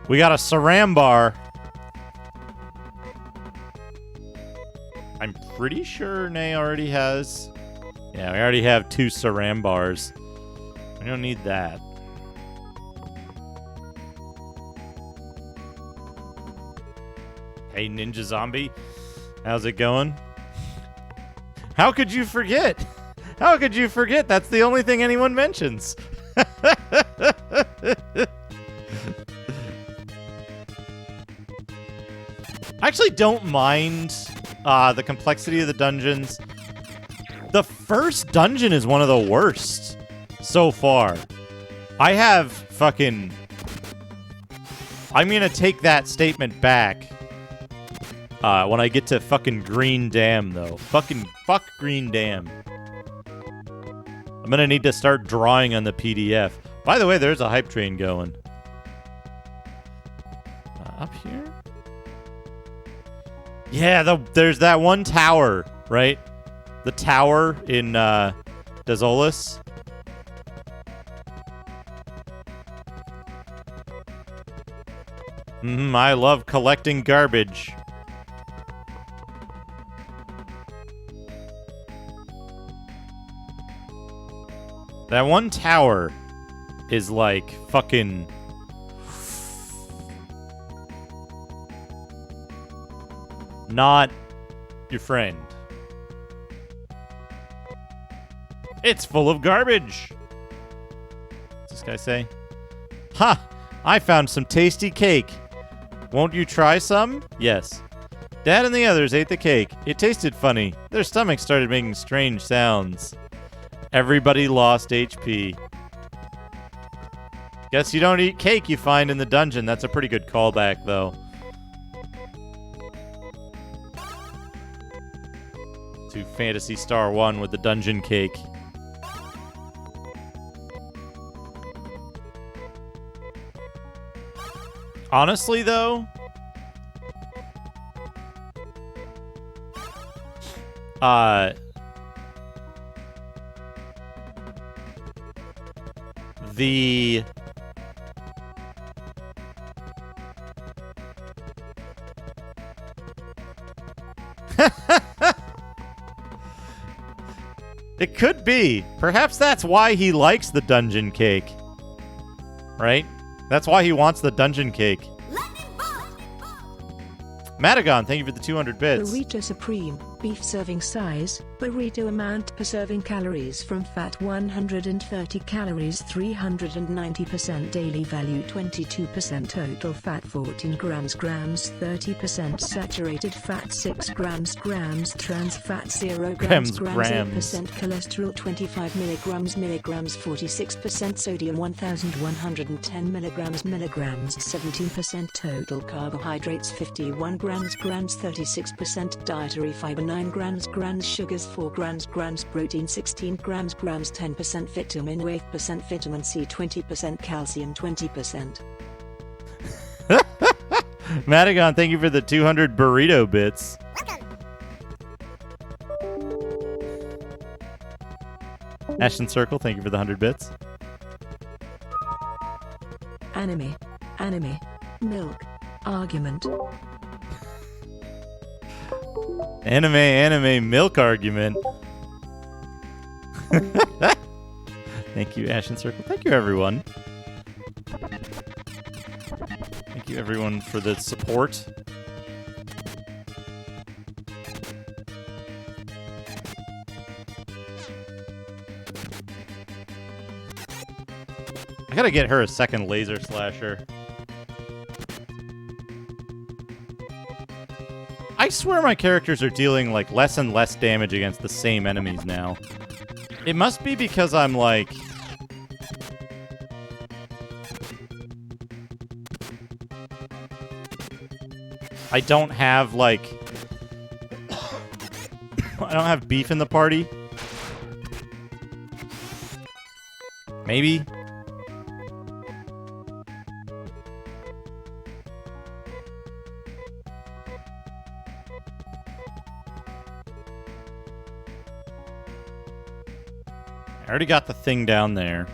S1: We got a Sarambar. I'm pretty sure Nay already has... Yeah, we already have 2 Sarambars. We don't need that. Hey, Ninja Zombie. How's it going? How could you forget? How could you forget? That's the only thing anyone mentions. I actually don't mind the complexity of the dungeons. The first dungeon is one of the worst so far. I have fucking... I'm gonna take that statement back. When I get to fucking Green Dam, though. Fuck Green Dam. I'm gonna need to start drawing on the PDF. By the way, there's a hype train going. Up here? Yeah, there's that one tower, right? The tower in Dezolis. I love collecting garbage. That one tower is like fucking... not your friend. It's full of garbage. What's this guy say? Ha! I found some tasty cake. Won't you try some? Yes. Dad and the others ate the cake. It tasted funny. Their stomachs started making strange sounds. Everybody lost HP. Guess you don't eat cake you find in the dungeon. That's a pretty good callback, though. To Phantasy Star 1 with the dungeon cake. Honestly, though, The... It could be. Perhaps that's why he likes the dungeon cake. Right? That's why he wants the dungeon cake. Madagon, thank you for the 200 bits.
S6: Burrito Supreme, beef serving size, burrito amount per serving calories from fat 130 calories 390% daily value 22% total fat 14 grams 30% saturated fat 6 grams trans fat 0 grams 8% cholesterol 25 milligrams 46% sodium 1110 milligrams 17% total carbohydrates 51 grams 36% dietary fiber 9 grams sugars 4 grams protein 16 grams 10% vitamin 8% vitamin C 20% calcium 20%.
S1: Madagon, thank you for the 200 burrito bits. Ashton Circle, thank you for the 100 bits.
S6: Anime, milk, argument.
S1: Anime milk argument. Thank you, Ashton Circle. Thank you, everyone. Thank you, everyone, for the support. I gotta get her a second laser slasher. I swear my characters are dealing, like, less and less damage against the same enemies now. It must be because I'm, like... I don't have, like... I don't have beef in the party. Maybe? I already got the thing down there.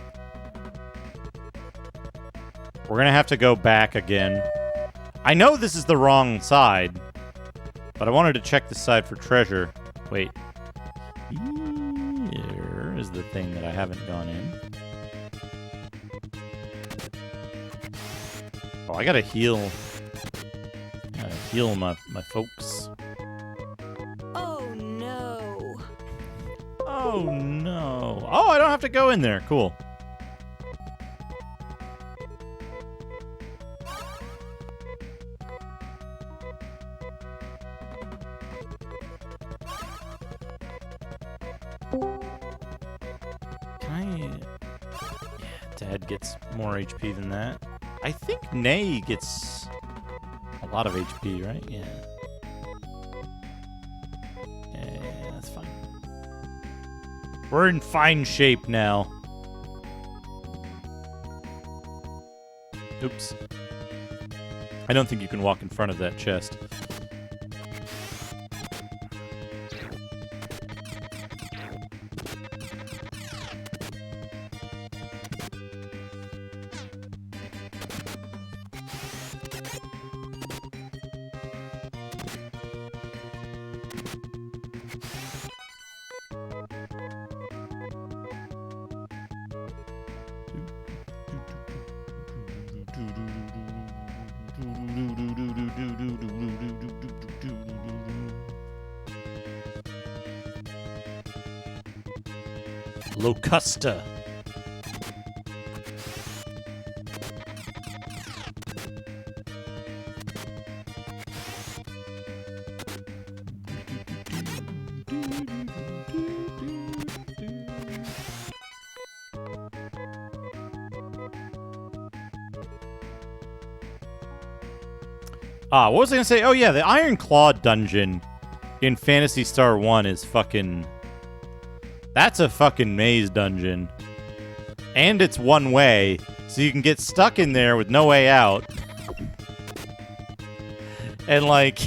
S1: We're gonna have to go back again. I know this is the wrong side, but I wanted to check this side for treasure. Wait. Here is the thing that I haven't gone in. Oh, I gotta heal. Gotta heal my folks.
S17: Oh no.
S1: Oh no. Oh, I don't have to go in there. Cool. Yeah, Dad gets more HP than that. I think Nay gets a lot of HP, right? Yeah. Yeah, that's fine. We're in fine shape now. Oops. I don't think you can walk in front of that chest. Locusta. What was I gonna say? Oh yeah, the Iron Claw dungeon in Phantasy Star 1 is fucking... That's a fucking maze dungeon. And it's one way, so you can get stuck in there with no way out. And, like,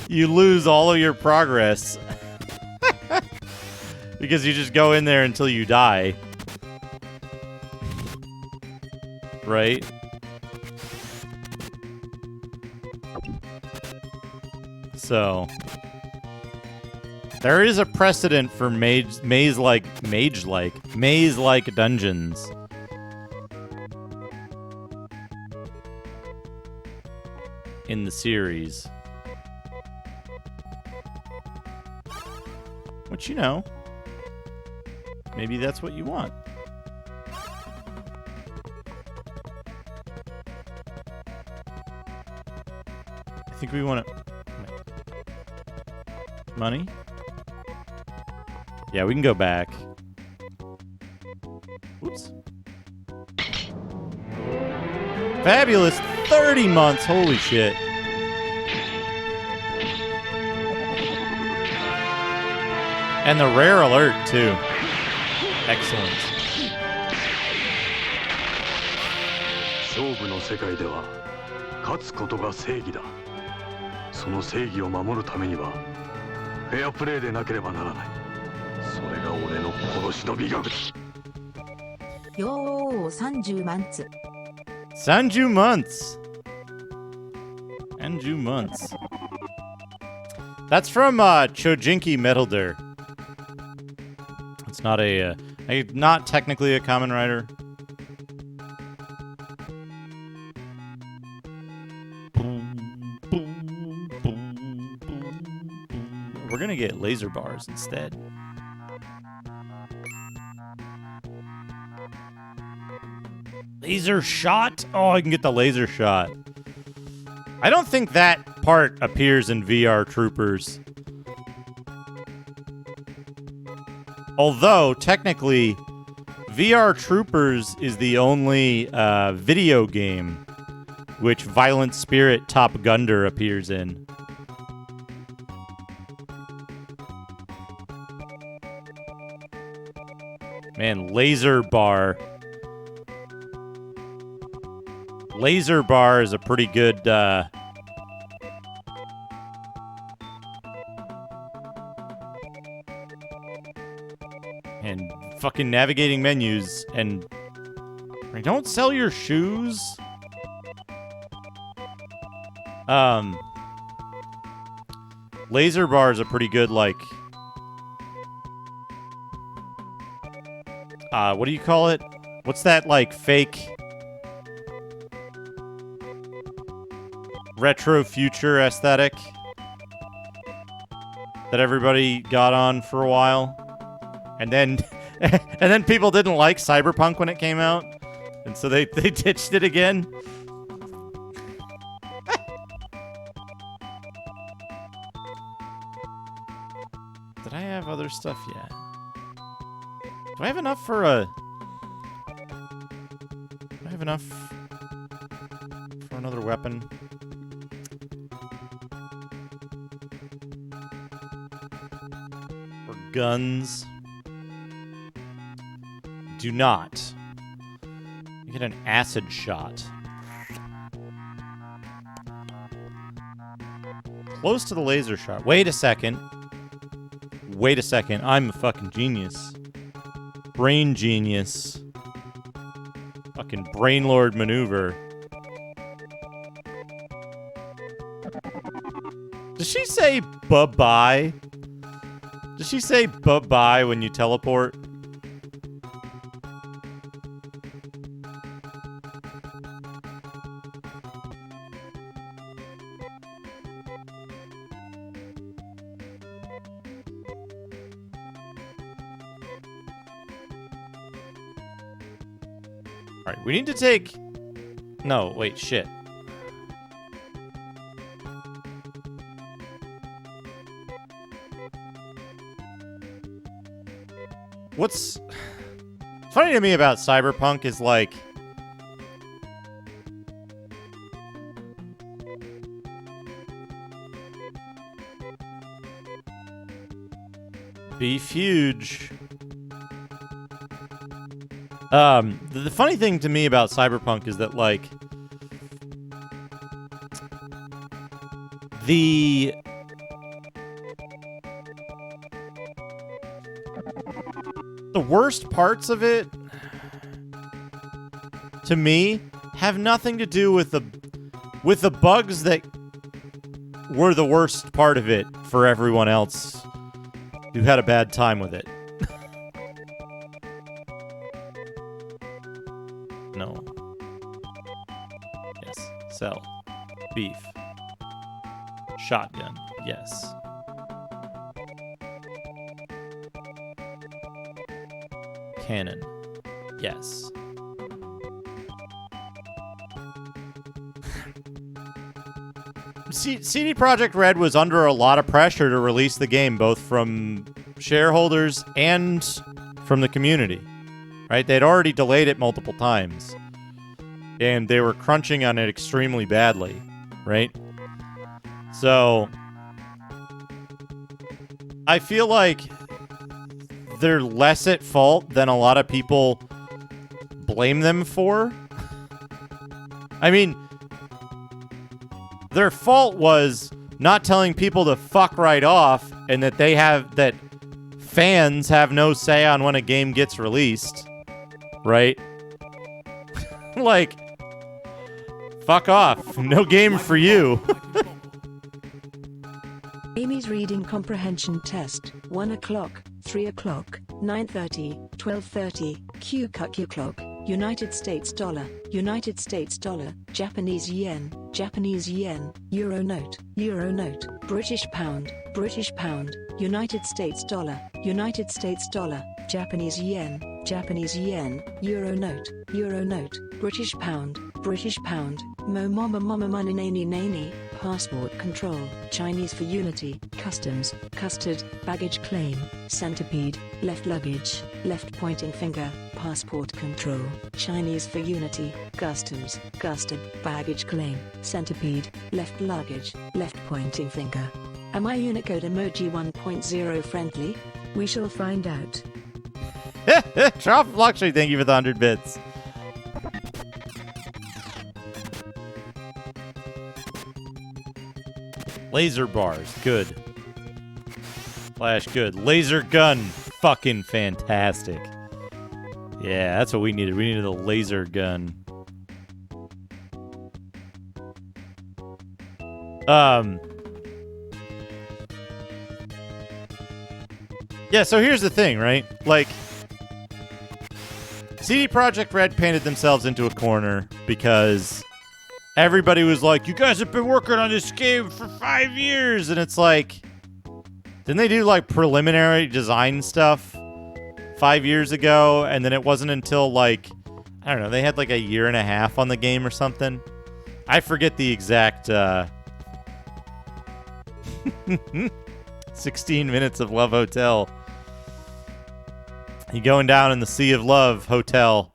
S1: you lose all of your progress. Because you just go in there until you die. right? So there is a precedent for maze-like dungeons. In the series. Which, you know, maybe that's what you want. I think we want to... Money? Yeah, we can go back. Oops. Fabulous. 30 months. Holy shit. And the rare alert, too. Excellent.
S14: 勝負の世界では勝つことが正義だ。その正義を守るためにはフェアプレーでなければならない。それが俺の殺しの美学だ。
S15: よー30万つ。
S1: 30 months. 30 months. That's from Chojinki Metalder. It's not not technically a common writer. We're gonna get laser bars instead. Laser shot? Oh, I can get the laser shot. I don't think that part appears in VR Troopers. Although, technically, VR Troopers is the only video game which Violent Spirit Top Gunder appears in. Man, Laser Bar. Laser Bar is a pretty good... and fucking navigating menus and... Don't sell your shoes. Laser Bar is a pretty good, like... what do you call it? What's that, like, fake... retro future aesthetic that everybody got on for a while, and then and then people didn't like Cyberpunk when it came out, and so they ditched it again. Did I have other stuff yet? Do I have enough for a... Do I have enough for another weapon? Guns. Do not. You get an acid shot. Close to the laser shot. Wait a second. Wait a second. I'm a fucking genius. Brain genius. Fucking brain lord maneuver. Does she say bye-bye? Does she say bye-bye when you teleport? Alright, we need to take... No, wait, shit. What's funny to me about Cyberpunk is, like, beef huge. The funny thing to me about Cyberpunk is that, like, the worst parts of it, to me, have nothing to do with the bugs that were the worst part of it for everyone else who had a bad time with it. No. Yes. Sell. Beef. Shotgun. Yes. Cannon. Yes. CD Projekt Red was under a lot of pressure to release the game, both from shareholders and from the community. Right? They'd already delayed it multiple times. And they were crunching on it extremely badly. Right? So I feel like they're less at fault than a lot of people blame them for. I mean, their fault was not telling people to fuck right off and that fans have no say on when a game gets released. Right? Like, fuck off. No game for you.
S6: Amy's reading comprehension test, 1 o'clock, 3 o'clock, 9:30, 12:30, Q clock, United States dollar, Japanese yen, Euro note, British pound, United States dollar, Japanese yen, Euro note, British pound, Nani, passport control, Chinese for unity, customs, custard, baggage claim, centipede, left luggage, left pointing finger, passport control, Chinese for unity, customs, custard, baggage claim, centipede, left luggage, left pointing finger. Am I Unicode emoji 1.0 friendly? We shall find out.
S1: Tropical Luxury, thank you for the 100 bits. Laser bars, good. Flash, good. Laser gun, fucking fantastic. Yeah, that's what we needed. We needed a laser gun. Yeah, so here's the thing, right? Like, CD Projekt Red painted themselves into a corner because everybody was like, you guys have been working on this game for 5 years. And it's like, didn't they do like preliminary design stuff 5 years ago? And then it wasn't until like, I don't know, they had like a year and a half on the game or something. I forget the exact 16 minutes of Love Hotel. You going down in the Sea of Love Hotel.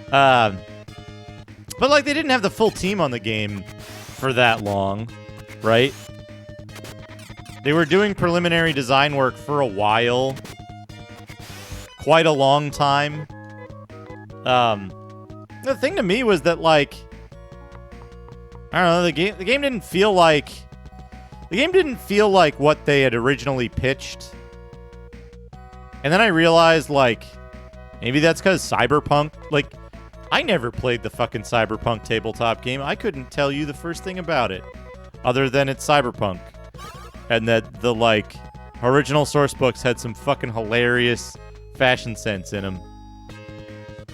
S1: But like they didn't have the full team on the game for that long, right? They were doing preliminary design work for a while. Quite a long time. The thing to me was that like I don't know, the game didn't feel like what they had originally pitched. And then I realized, like, maybe that's because Cyberpunk, like, I never played the fucking Cyberpunk tabletop game. I couldn't tell you the first thing about it, other than it's Cyberpunk. And that the, like, original source books had some fucking hilarious fashion sense in them.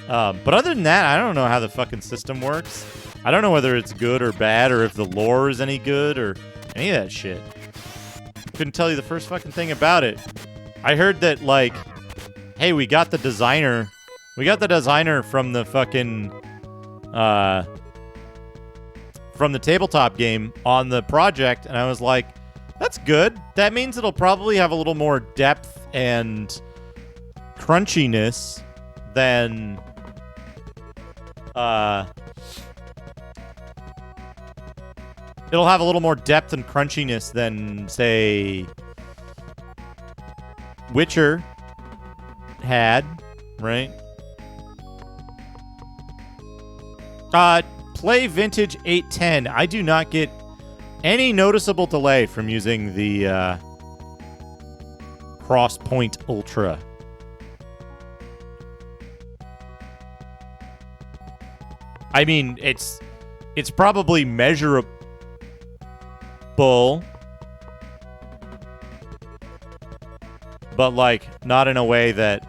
S1: But other than that, I don't know how the fucking system works. I don't know whether it's good or bad, or if the lore is any good, or any of that shit. Couldn't tell you the first fucking thing about it. I heard that, like, hey, we got the designer. We got the designer from the fucking, from the tabletop game on the project, and I was like, that's good. That means it'll probably have a little more depth and crunchiness than, it'll have a little more depth and crunchiness than, say, Witcher had, right? Play Vintage 810. I do not get any noticeable delay from using the Crosspoint Ultra. I mean, it's probably measurable, but like not in a way that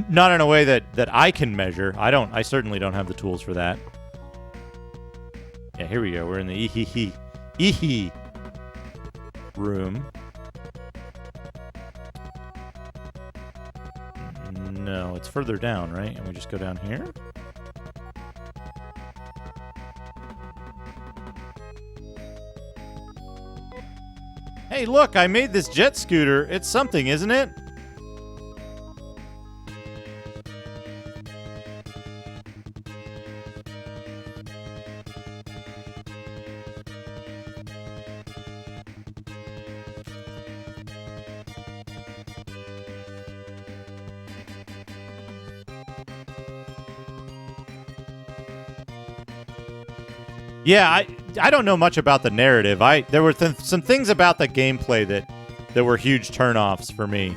S1: not in a way that I can measure. I certainly don't have the tools for that. Yeah, here we go. We're in the eehee room. No, it's further down, right? And we just go down here? Hey, look, I made this jet scooter. It's something, isn't it? Yeah, I don't know much about the narrative. There were some things about the gameplay that were huge turnoffs for me.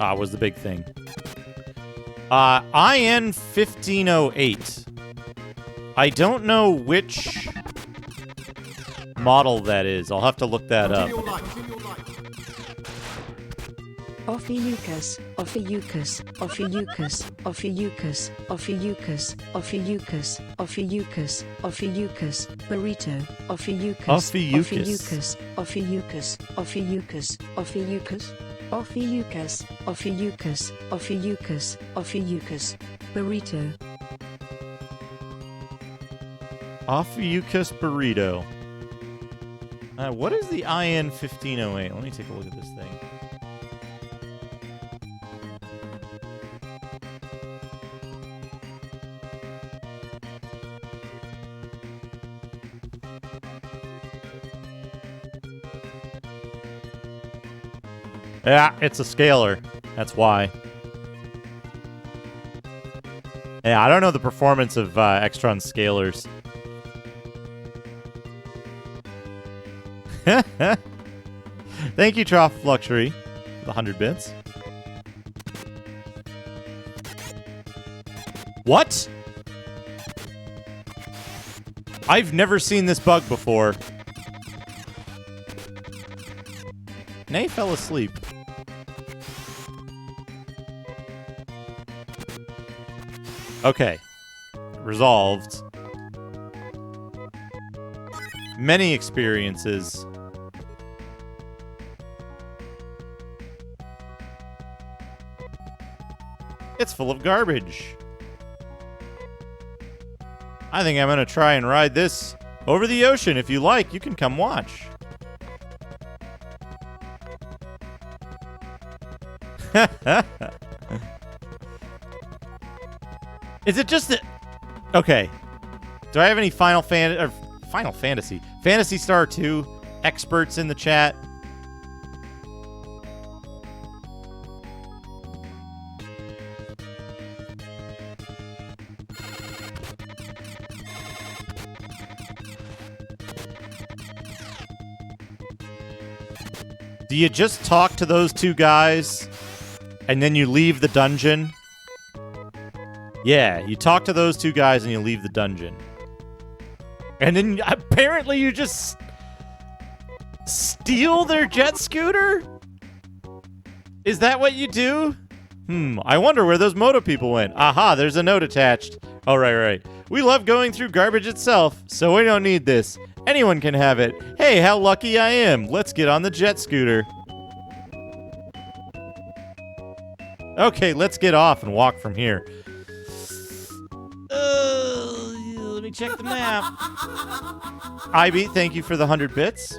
S1: Was the big thing. IN 1508. I don't know which model that is. I'll have to look that up.
S6: Ophiuchus, Ophiuchus, Ophiuchus, Ophiuchus, Ophiuchus, Ophiuchus, Ophiuchus, Ophiuchus, Burrito, Ophiuchus, Ophiuchus, Ophiuchus, Ophiuchus, Ophiuchus, Ophiuchus, Ophiuchus, Ophiuchus, Ophiuchus, Burrito.
S1: Ophiuchus Burrito. What is the IN 1508? Let me take a look at this thing. Yeah, it's a scaler. That's why. Yeah, I don't know the performance of Extron scalers. Thank you, Trough Luxury, for the 100 bits. What? I've never seen this bug before. Nay fell asleep. Okay. Resolved. Many experiences. It's full of garbage. I think I'm going to try and ride this over the ocean. If you like, you can come watch. Is it just that... Okay. Do I have any Final Fantasy? Phantasy Star 2 experts in the chat? Do you just talk to those two guys and then you leave the dungeon? Yeah, you talk to those two guys and you leave the dungeon. And then apparently you just steal their jet scooter? Is that what you do? I wonder where those moto people went. Aha, there's a note attached. Oh, right. We love going through garbage itself, so we don't need this. Anyone can have it. Hey, how lucky I am. Let's get on the jet scooter. Okay, let's get off and walk from here. Let me check the map. IB, thank you for the 100 bits.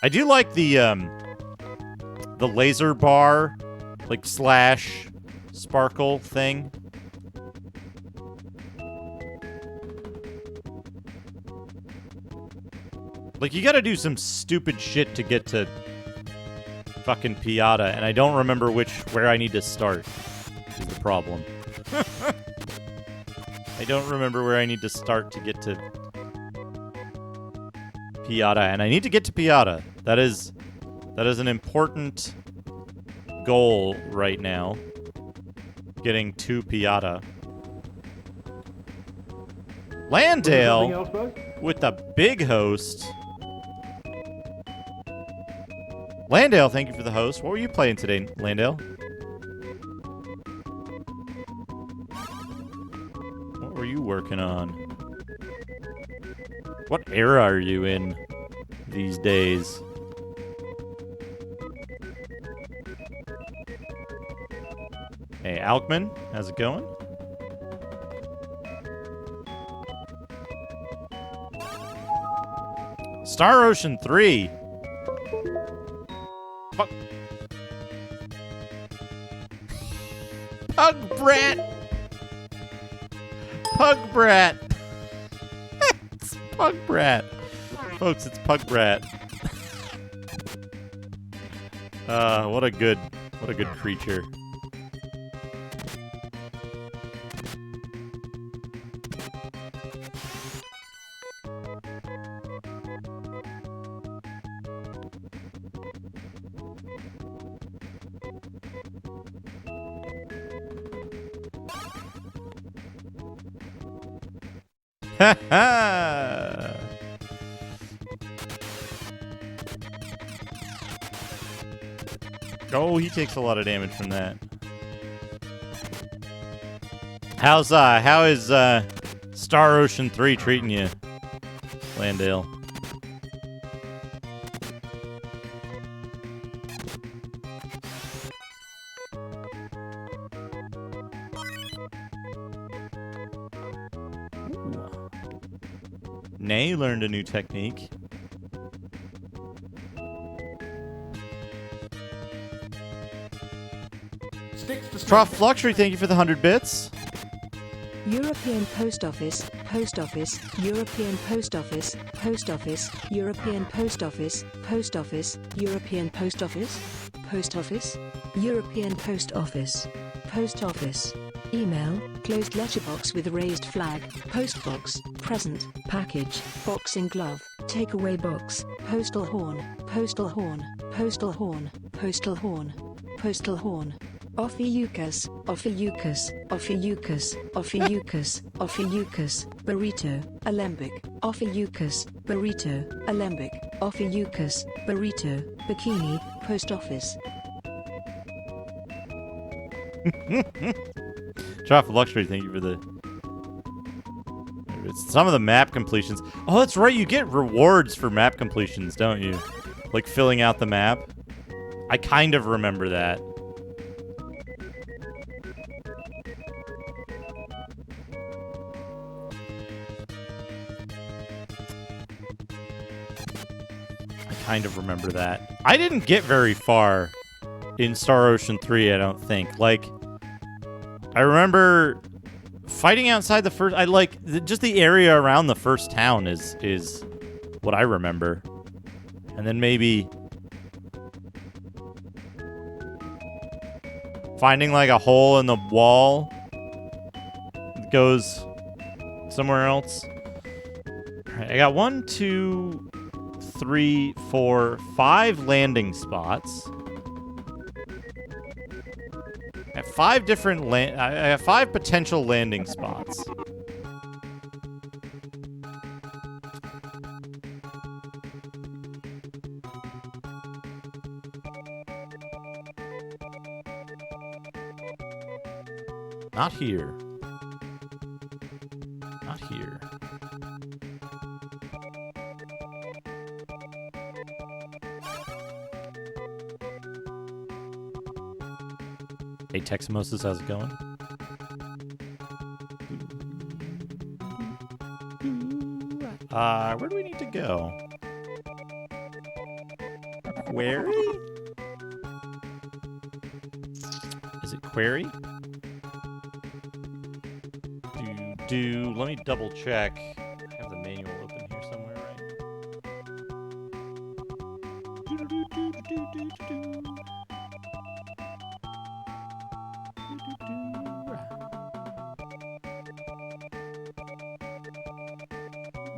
S1: I do like the laser bar, like slash sparkle thing. Like, you gotta do some stupid shit to get to fucking Piata, and I don't remember where I need to start, is the problem. I don't remember where I need to start to get to Piata, and I need to get to Piata. That is an important goal right now. Getting to Piata. Landale with the big host. Landale, thank you for the host. What were you playing today, Landale? What were you working on? What era are you in these days? Hey, Alkman, how's it going? Star Ocean 3. Fuck. Pug Brat. Pug Brat. It's Pug Brat. Folks, it's Pug Brat. What a good creature. Ha ha! Oh, he takes a lot of damage from that. How is Star Ocean 3 treating you, Landale? Nay learned a new technique. Trough Luxury, thank you for the 100 bits.
S6: European Post Office, Post Office, European Post Office, Post Office, European Post Office, Post Office, European Post Office, Post Office, European Post Office, Post Office. Email, closed letterbox with raised flag, postbox, present, package, boxing glove, takeaway box, postal horn, postal horn, postal horn, postal horn, postal horn. Ophiuchus, Ophiuchus, Ophiuchus, Ophiuchus, Ophiuchus, burrito, alembic, Ophiuchus, burrito, alembic, Ophiuchus, burrito, bikini, post office.
S1: Trough Luxury, thank you for the... Some of the map completions. Oh, that's right, you get rewards for map completions, don't you? Like filling out the map. I kind of remember that. Kind of remember that. I didn't get very far in Star Ocean 3, I don't think. Like, I remember fighting outside the first... just the area around the first town is what I remember. And then maybe finding like a hole in the wall that goes somewhere else. All right, I got 1, 2... 3, 4, 5 landing spots. I have 5 different I have 5 potential landing spots. Not here. Not here. Hey, Teximosis, how's it going? Where do we need to go? Query? Is it query? Let me double check. I have the manual open here somewhere, right?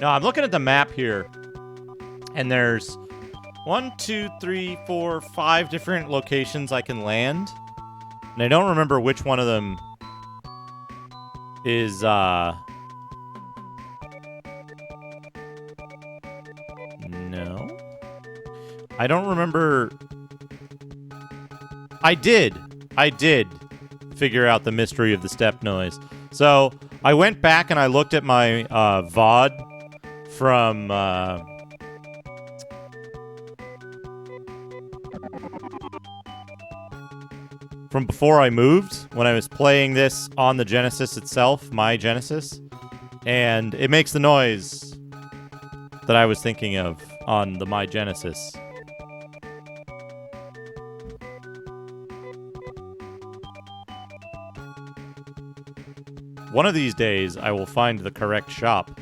S1: No, I'm looking at the map here, and there's 1, 2, 3, 4, 5 different locations I can land, and I don't remember which one of them is, no. I don't remember. I did figure out the mystery of the step noise. So I went back and I looked at my VOD from before I moved, when I was playing this on the Genesis itself, my Genesis, and it makes the noise that I was thinking of on the my Genesis. One of these days, I will find the correct shop.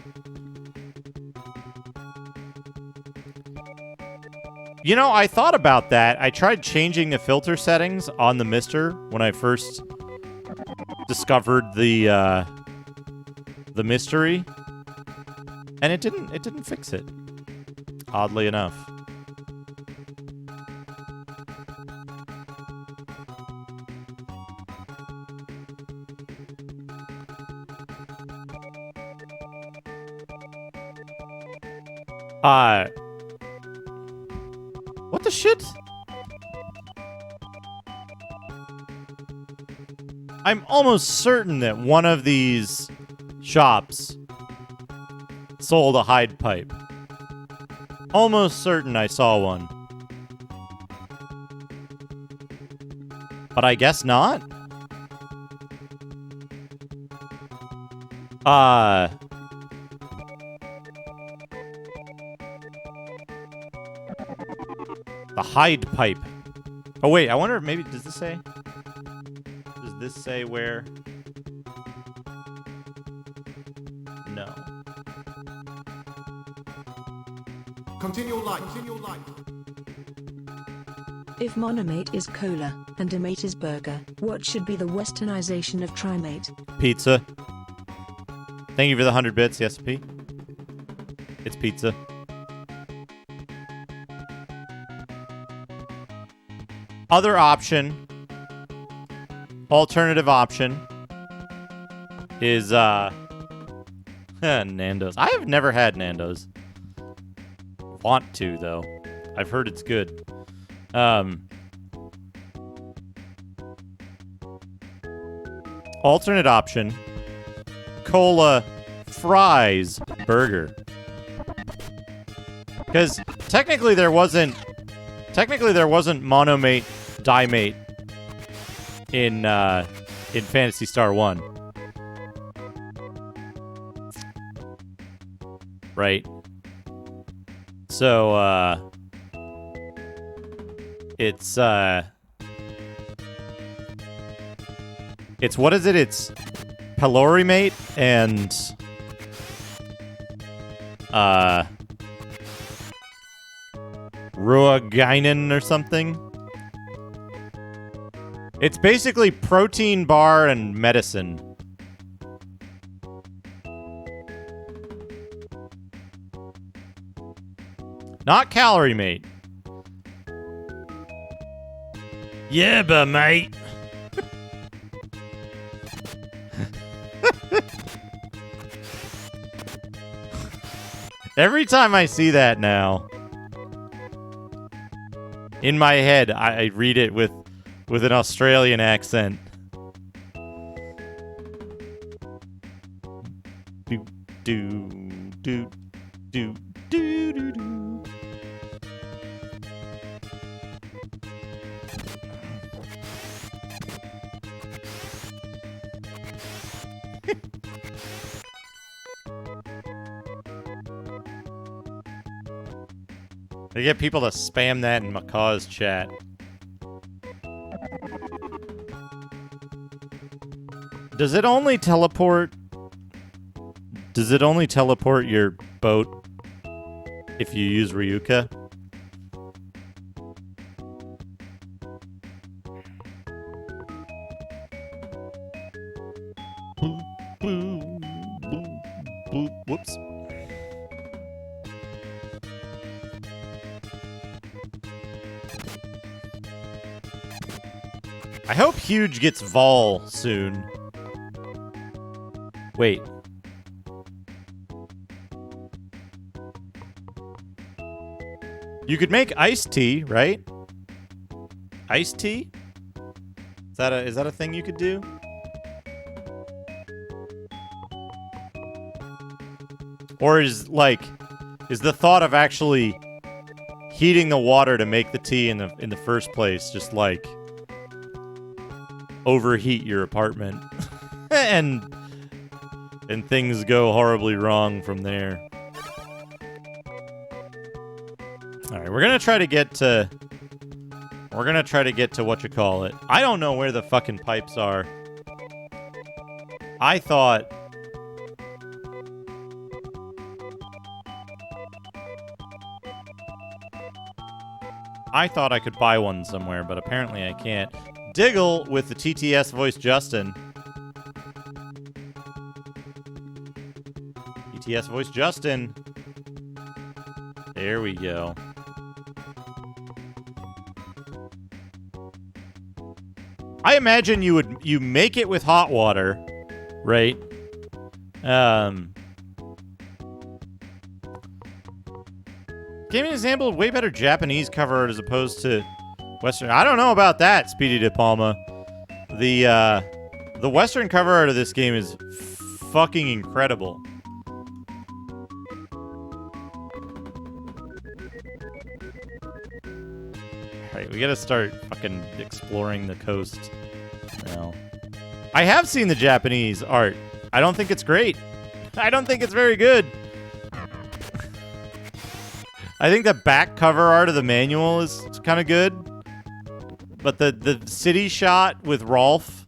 S1: You know, I thought about that. I tried changing the filter settings on the Mister when I first discovered the mystery, and it didn't fix it. Oddly enough. What the shit? I'm almost certain that one of these shops sold a hide pipe. Almost certain I saw one. But I guess not? The hide pipe. Oh wait, I wonder if maybe, does this say where? No.
S11: Continue light.
S6: If monomate is cola and amate is burger, what should be the westernization of trimate?
S1: Pizza. Thank you for the 100 bits, yes, P. It's pizza. Other option, alternative option, is Nando's. I have never had Nando's. Want to, though. I've heard it's good. Alternate option, cola fries burger. Because technically there wasn't monomate dimate in Phantasy Star 1. Right? So it's what is it? It's Pelorimate and Ruogainen or something. It's basically protein bar and medicine. Not calorie mate. Yeah, but mate. Every time I see that now, in my head, I read it with an Australian accent. Do do do do do do do. I get people to spam that in Macaw's chat. Does it only teleport? Does it only teleport your boat if you use Ryuka? Whoops. I hope Huge gets Vol soon. Wait. You could make iced tea, right? Iced tea? Is that a thing you could do? Or is the thought of actually heating the water to make the tea in the first place just like overheat your apartment and things go horribly wrong from there? All right, we're gonna try to get to what you call it. I don't know where the fucking pipes are. I thought I could buy one somewhere, but apparently I can't. Diggle with the TTS voice Justin. TTS voice Justin. There we go. I imagine you make it with hot water, right? Give me an example of way better Japanese cover art as opposed to Western. I don't know about that, Speedy De Palma. The Western cover art of this game is fucking incredible. Alright, we gotta start fucking exploring the coast now. I have seen the Japanese art. I don't think it's great. I don't think it's very good. I think the back cover art of the manual is kind of good. But the city shot with Rolf,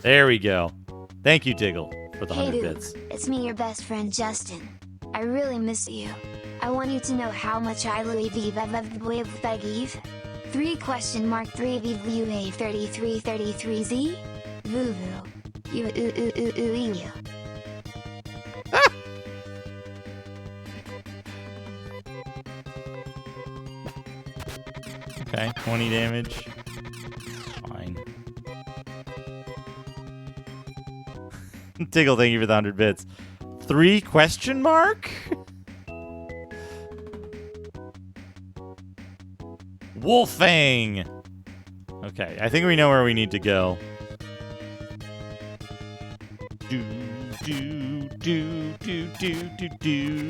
S1: There we go. Thank you, Diggle, for the 100 bits.
S3: It's me, your best friend Justin. I really miss you. I want you to know how much I love you. 3?3 Vuvu. You.
S1: Okay, 20 damage. Fine. Diggle, thank you for the 100 bits. 3 question mark? Wolfang! Okay, I think we know where we need to go. Do do do do do do do do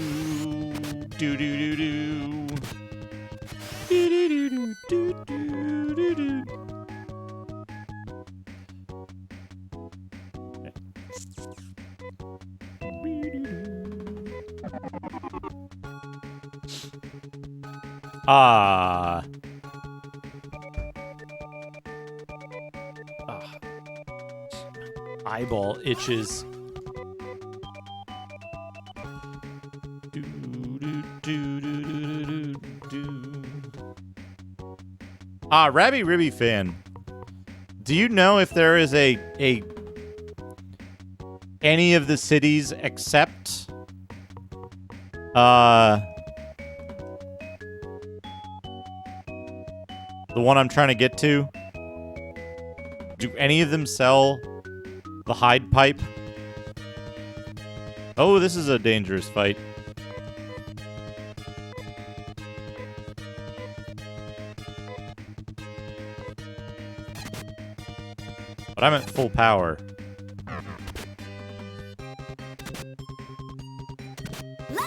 S1: do do do. Do do do do do do do. Ah. Eyeball itches. Ah, Rabby Ribby fan. Do you know if there is a any of the cities except the one I'm trying to get to? Do any of them sell the hide pipe? Oh, this is a dangerous fight. But I'm at full power.
S17: La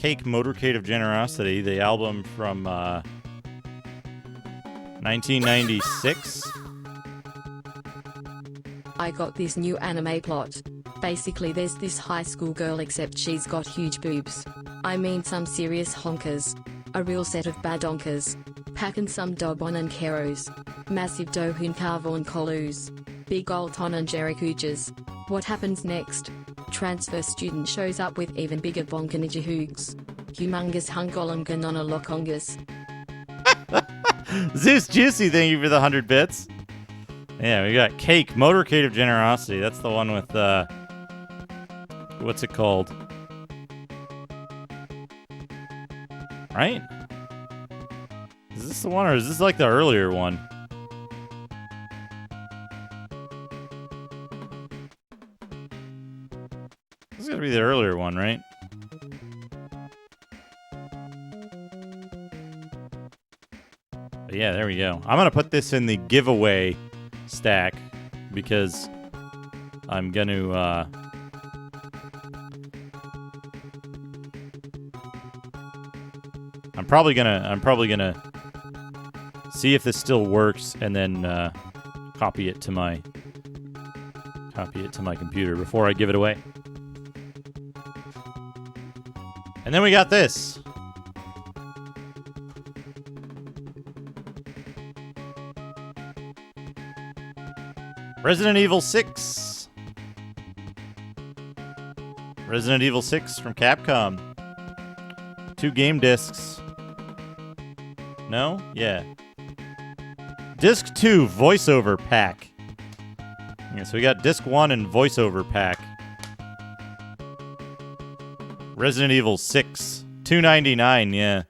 S1: Cake Motorcade of Generosity, the album from 1996.
S18: I got this new anime plot. Basically there's this high school girl except she's got huge boobs. I mean some serious honkers. A real set of badonkers. Packin' some Dobon and Keros. Massive Dohun Carvon Kolus. Big ol' Ton and Jerichoojas. What happens next? Transfer student shows up with even bigger bonkanijahoogs. Humongous hungolam ganona lokongas.
S1: Zeus Juicy, thank you for the 100 bits. Yeah, we got Cake, Motorcade of Generosity. That's the one with, what's it called? Right? Is this the one, or is this like the earlier one? This is gotta be the earlier one, right? But yeah, there we go. I'm gonna put this in the giveaway stack because I'm gonna I'm probably gonna see if this still works and then copy it to my computer before I give it away. And then we got this. Resident Evil 6. Resident Evil 6 from Capcom. 2 game discs. No? Yeah. Disc 2 voiceover pack. Yeah, so we got disc 1 and voiceover pack. Resident Evil 6. $2.99, yeah.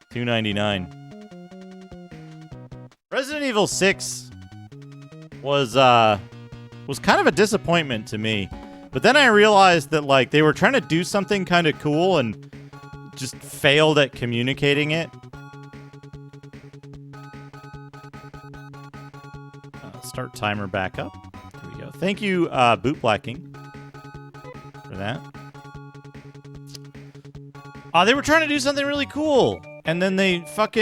S1: $2.99. Resident Evil 6 was kind of a disappointment to me. But then I realized that like they were trying to do something kind of cool and just failed at communicating it. Start timer back up. There we go. Thank you, Bootblacking, for that. They were trying to do something really cool, and then they fucked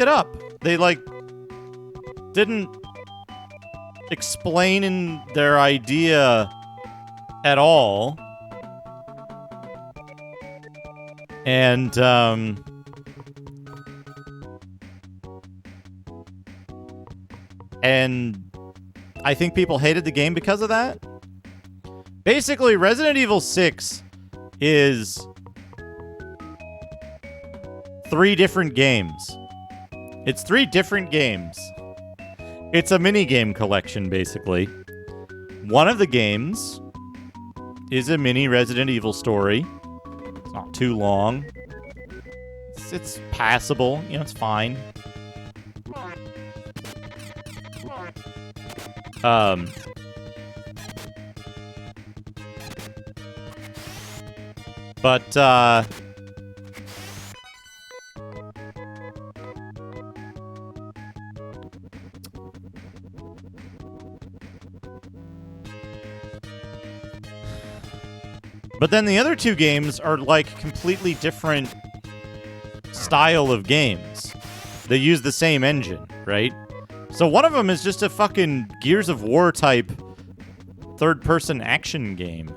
S1: it up. They like didn't explain in their idea at all. And I think people hated the game because of that. Basically, Resident Evil 6 is 3 different games. It's 3 different games. It's a mini-game collection, basically. One of the games is a mini Resident Evil story. It's not too long. It's passable. You know, it's fine. But then the other 2 games are like completely different style of games. They use the same engine, right? So one of them is just a fucking Gears of War type third-person action game.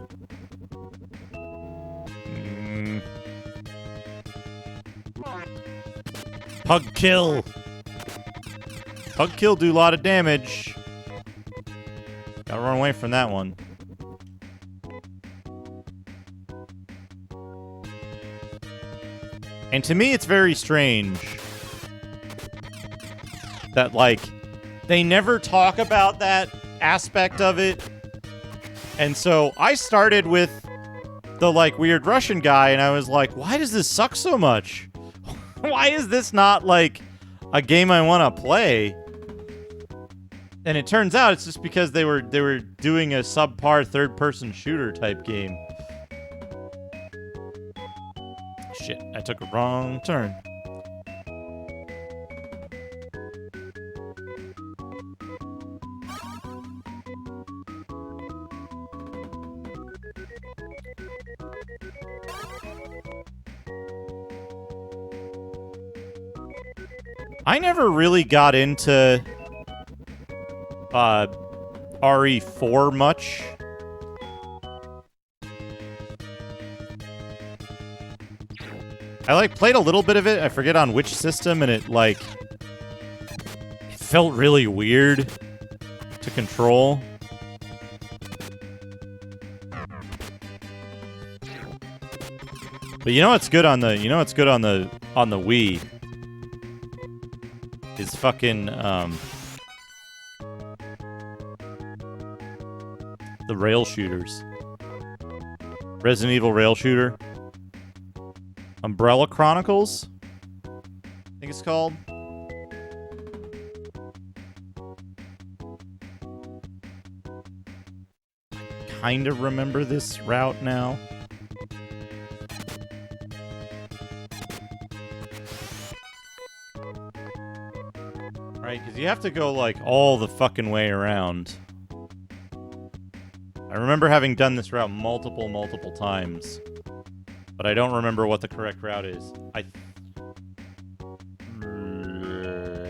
S1: Pug kill. Pug kill do a lot of damage. Gotta run away from that one. And to me, it's very strange that, like, they never talk about that aspect of it. And so I started with the, like, weird Russian guy, and I was like, why does this suck so much? Why is this not, like, a game I want to play? And it turns out it's just because they were doing a subpar third-person shooter type game. Shit, I took a wrong turn. I never really got into RE4 much. I played a little bit of it. I forget on which system, and it felt really weird to control. But you know what's good on the Wii is fucking the rail shooters. Resident Evil rail shooter. Umbrella Chronicles, I think it's called. Kind of remember this route now. Right, because you have to go all the fucking way around. I remember having done this route multiple times. But I don't remember what the correct route is. I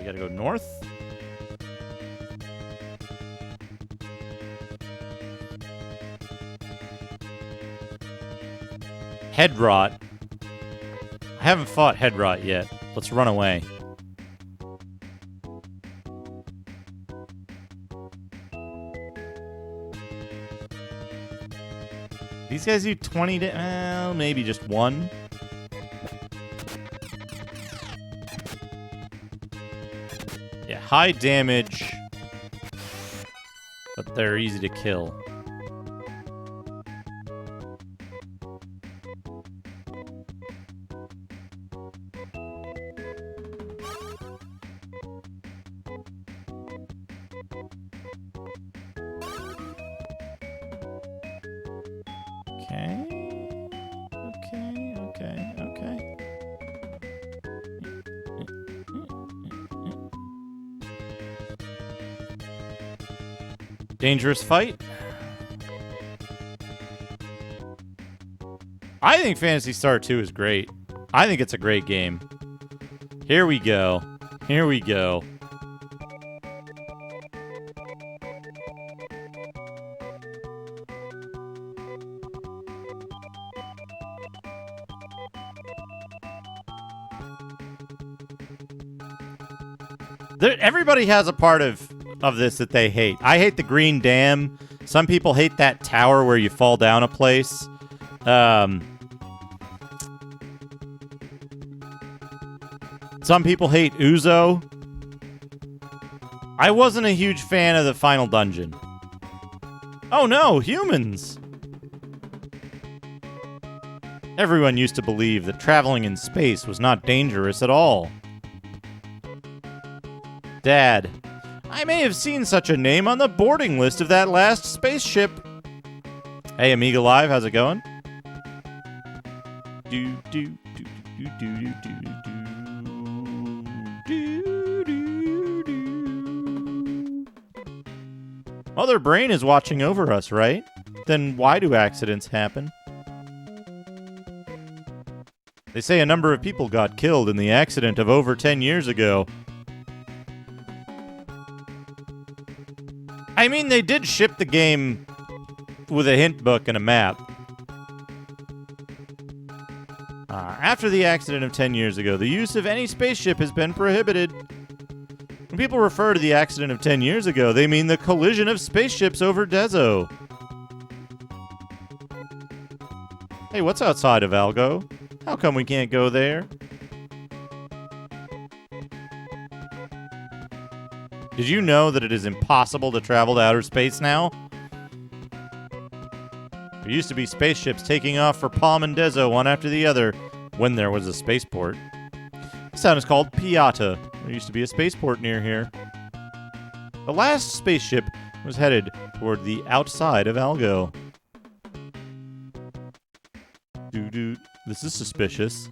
S1: gotta go north? Head rot. I haven't fought head rot yet. Let's run away. These guys do 20 maybe just one. Yeah, high damage, but they're easy to kill. Okay. Dangerous fight. I think Phantasy Star 2 is great. I think it's a great game. Here we go. Here we go. Everybody has a part of this that they hate. I hate the green dam. Some people hate that tower where you fall down a place. Some people hate Uzo. I wasn't a huge fan of the final dungeon. Oh no, humans! Everyone used to believe that traveling in space was not dangerous at all. Dad, I may have seen such a name on the boarding list of that last spaceship. Hey, Amiga Live, how's it going? Mother Brain is watching over us, right? Then why do accidents happen? They say a number of people got killed in the accident of over 10 years ago. I mean, they did ship the game with a hint book and a map. After the accident of 10 years ago, the use of any spaceship has been prohibited. When people refer to the accident of 10 years ago, they mean the collision of spaceships over Dezo. Hey, what's outside of Algo? How come we can't go there? Did you know that it is impossible to travel to outer space now? There used to be spaceships taking off for Palm and Dezo one after the other when there was a spaceport. This town is called Piata. There used to be a spaceport near here. The last spaceship was headed toward the outside of Algo. This is suspicious.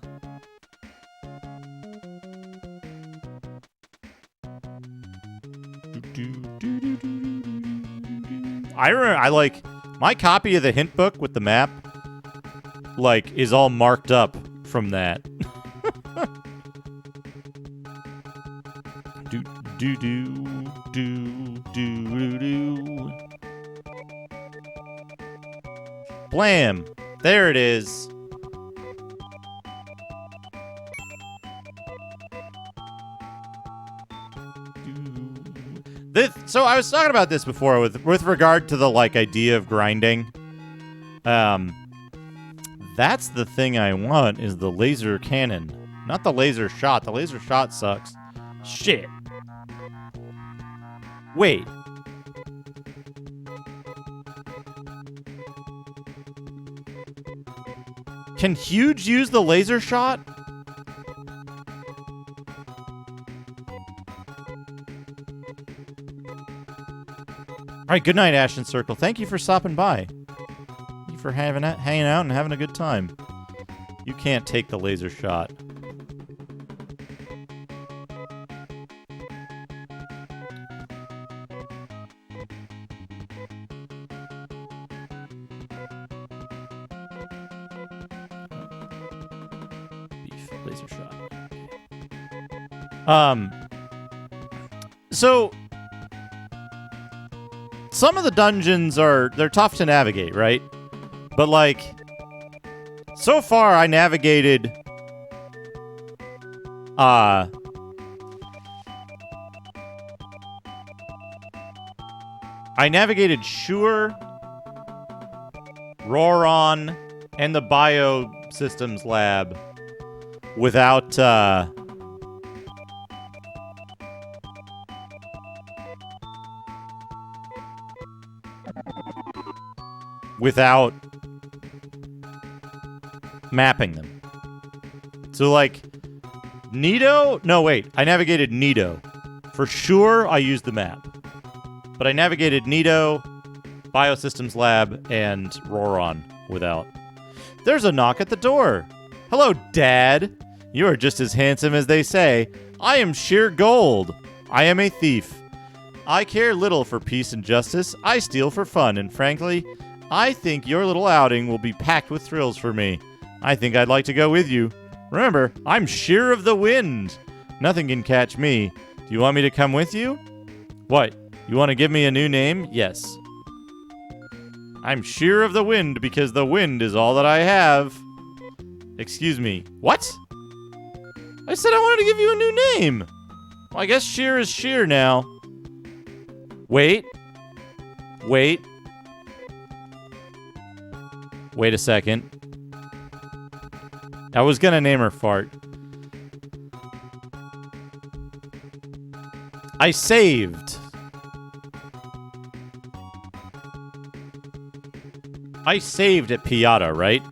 S1: I like my copy of the hint book with the map, is all marked up from that. Do do do do do do. Blam! There it is. So I was talking about this before with regard to the like idea of grinding. That's the thing I want is the laser cannon, not the laser shot. The laser shot sucks. Shit. Wait. Can Huge use the laser shot? All right, good night, Ashton Circle. Thank you for stopping by. Thank you for hanging out and having a good time. You can't take the laser shot. Beef laser shot. So some of the dungeons they're tough to navigate, right? But like so far I navigated Shure, Roron, and the Biosystems Lab without mapping them. So like Nido? No, wait. I navigated Nido. For sure I used the map. But I navigated Nido, Biosystems Lab, and Roron without. There's a knock at the door. Hello, Dad. You are just as handsome as they say. I am sheer gold. I am a thief. I care little for peace and justice. I steal for fun, and frankly, I think your little outing will be packed with thrills for me. I think I'd like to go with you. Remember, I'm sheer of the wind. Nothing can catch me. Do you want me to come with you? What? You want to give me a new name? Yes. I'm sheer of the wind because the wind is all that I have. Excuse me. What? I said I wanted to give you a new name. Well, I guess sheer is sheer now. Wait. Wait a second. I was gonna name her Fart. I saved. I saved at Piata, right?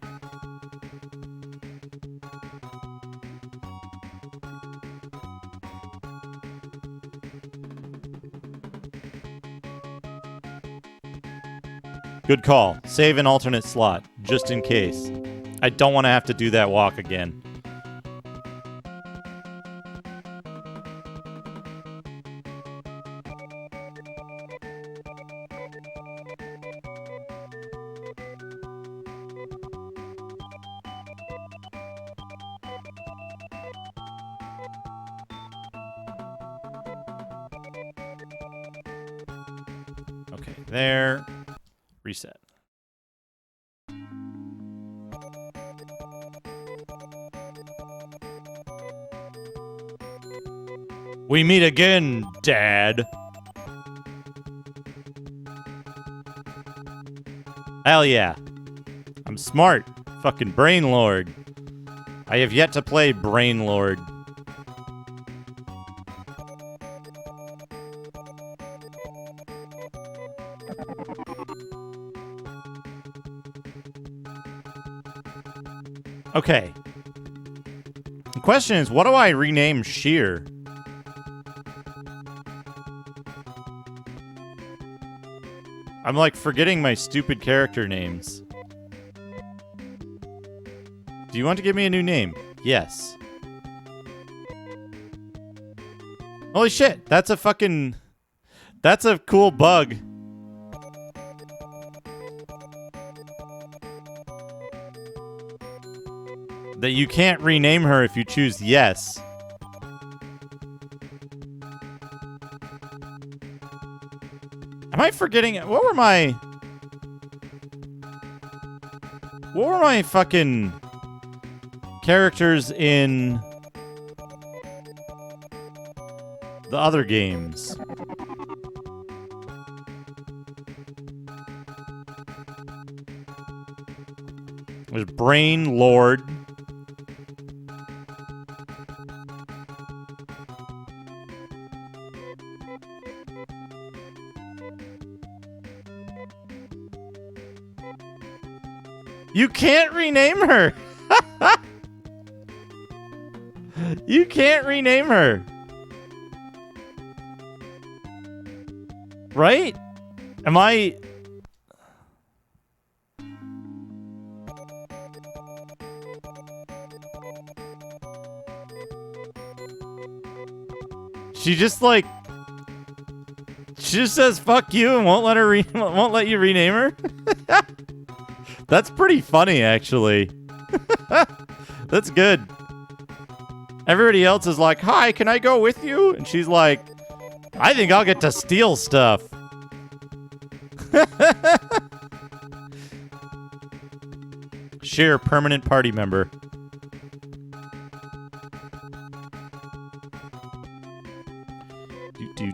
S1: Good call. Save an alternate slot, just in case. I don't want to have to do that walk again. Okay, there. Reset. We meet again, Dad. Hell yeah. I'm smart. Fucking Brain Lord. I have yet to play Brain Lord. Okay. The question is, what do I rename Sheer? I'm like forgetting my stupid character names. Do you want to give me a new name? Yes. Holy shit, that's a cool bug. That you can't rename her if you choose yes. I forgetting? What were my fucking characters in the other games? There's Brain Lord. You can't rename her. You can't rename her. Right? Am I... She just like... She just says fuck you and won't let her won't let you rename her? That's pretty funny, actually. That's good. Everybody else is like, hi, can I go with you? And she's like, I think I'll get to steal stuff. Share permanent party member. Do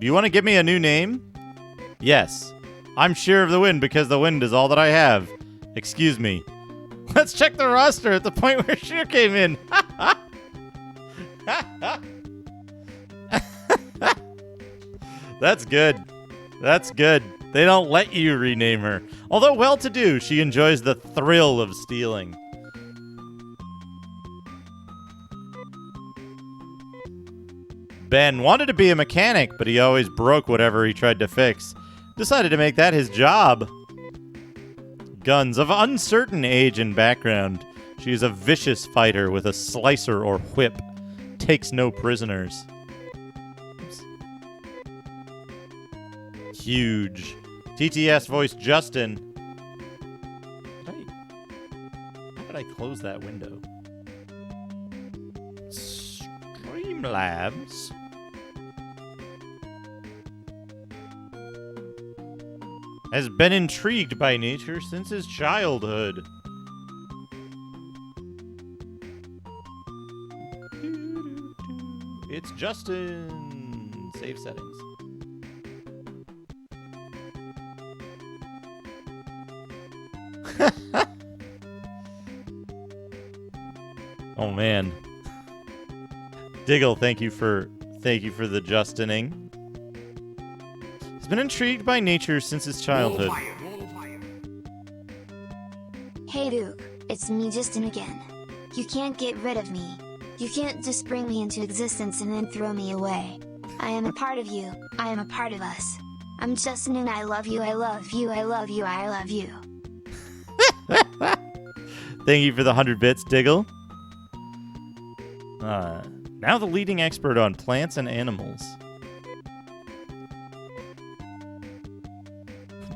S1: you want to give me a new name? Yes. I'm Sheer of the Wind because the wind is all that I have. Excuse me. Let's check the roster at the point where Sheer came in. That's good. That's good. They don't let you rename her. Although well-to-do, she enjoys the thrill of stealing. Ben wanted to be a mechanic, but he always broke whatever he tried to fix. Decided to make that his job. Guns of uncertain age and background. She is a vicious fighter with a slicer or whip. Takes no prisoners. Oops. Huge. TTS voice Justin. How did I close that window? Streamlabs. Has been intrigued by nature since his childhood. It's Justin. Save settings. Oh man. Diggle, thank you for the Justining. He's been intrigued by nature since his childhood.
S3: Hey Duke, it's me Justin again. You can't get rid of me. You can't just bring me into existence and then throw me away. I am a part of you, I am a part of us. I'm Justin and I love you, I love you, I love you, I love you.
S1: Thank you for the 100 bits, Diggle. Now the leading expert on plants and animals.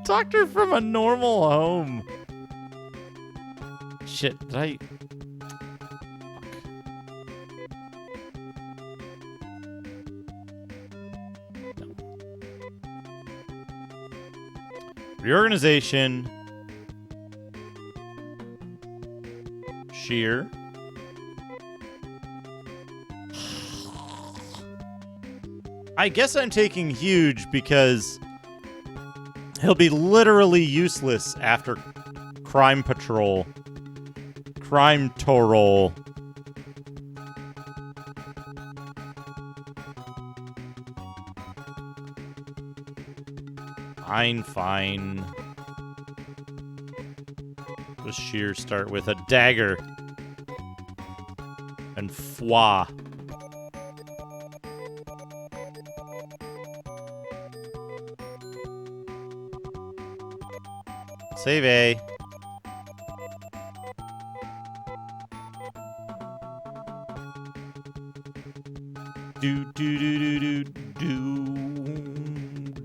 S1: Doctor from a normal home. Shit, did I... No. Reorganization. Sheer. I guess I'm taking huge because he'll be literally useless after Crime Patrol. Crime Torol. Fine. Does Sheer start with a dagger? And foie. Save A. Do do do do do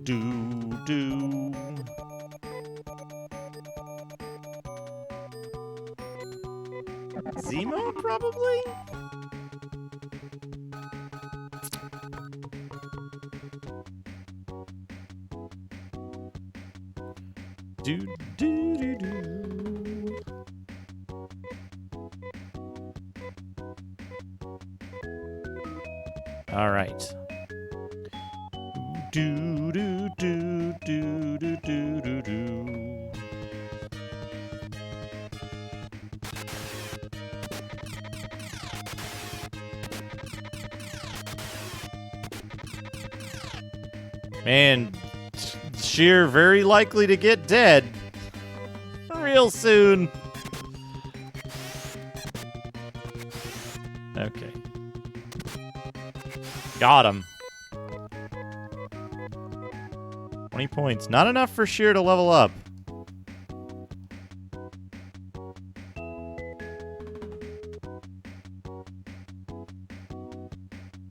S1: do do. Zemo, probably? Do, do, do, do. All right. Do, do, do, do, do, do, do, do. Man, Sheer very likely to get dead real soon. Okay. Got him. 20 points. Not enough for Sheer to level up.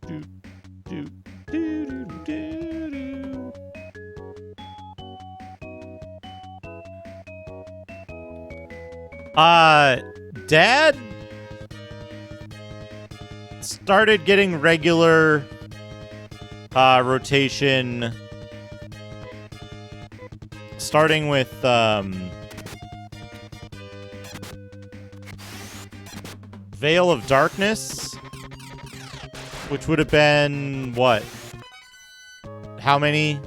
S1: Do, do, do, do, do, do. Dad started getting regular rotation, starting with Veil of Darkness, which would have been what? How many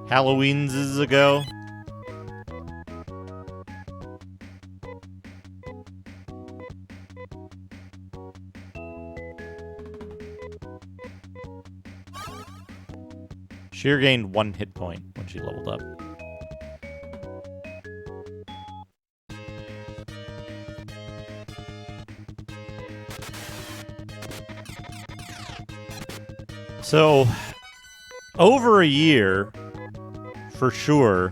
S1: Halloweens ago? Sheer gained 1 hit point when she leveled up. So, over a year, for sure.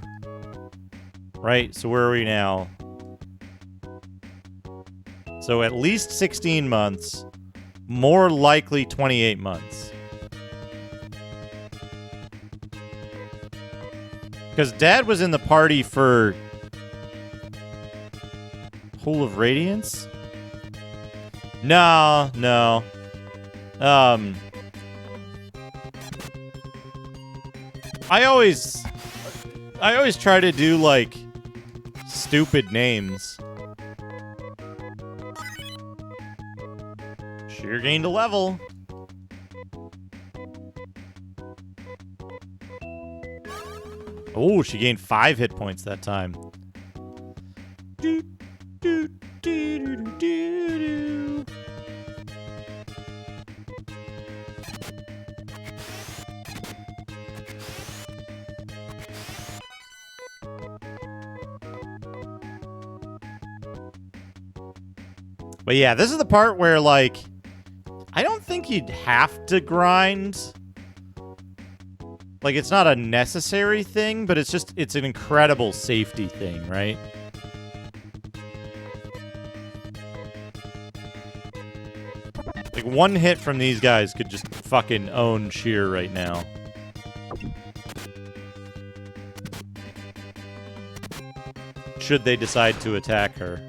S1: Right? So where are we now? So at least 16 months, more likely 28 months. Because Dad was in the party for Pool of Radiance? No. I always try to do, like, stupid names. Sheer gained a level. Oh, she gained 5 hit points that time. Do, do, do, do, do, do. But yeah, this is the part where, like, I don't think you'd have to grind. Like, it's not a necessary thing, but it's an incredible safety thing, right? Like, 1 hit from these guys could just fucking own Sheer right now. Should they decide to attack her.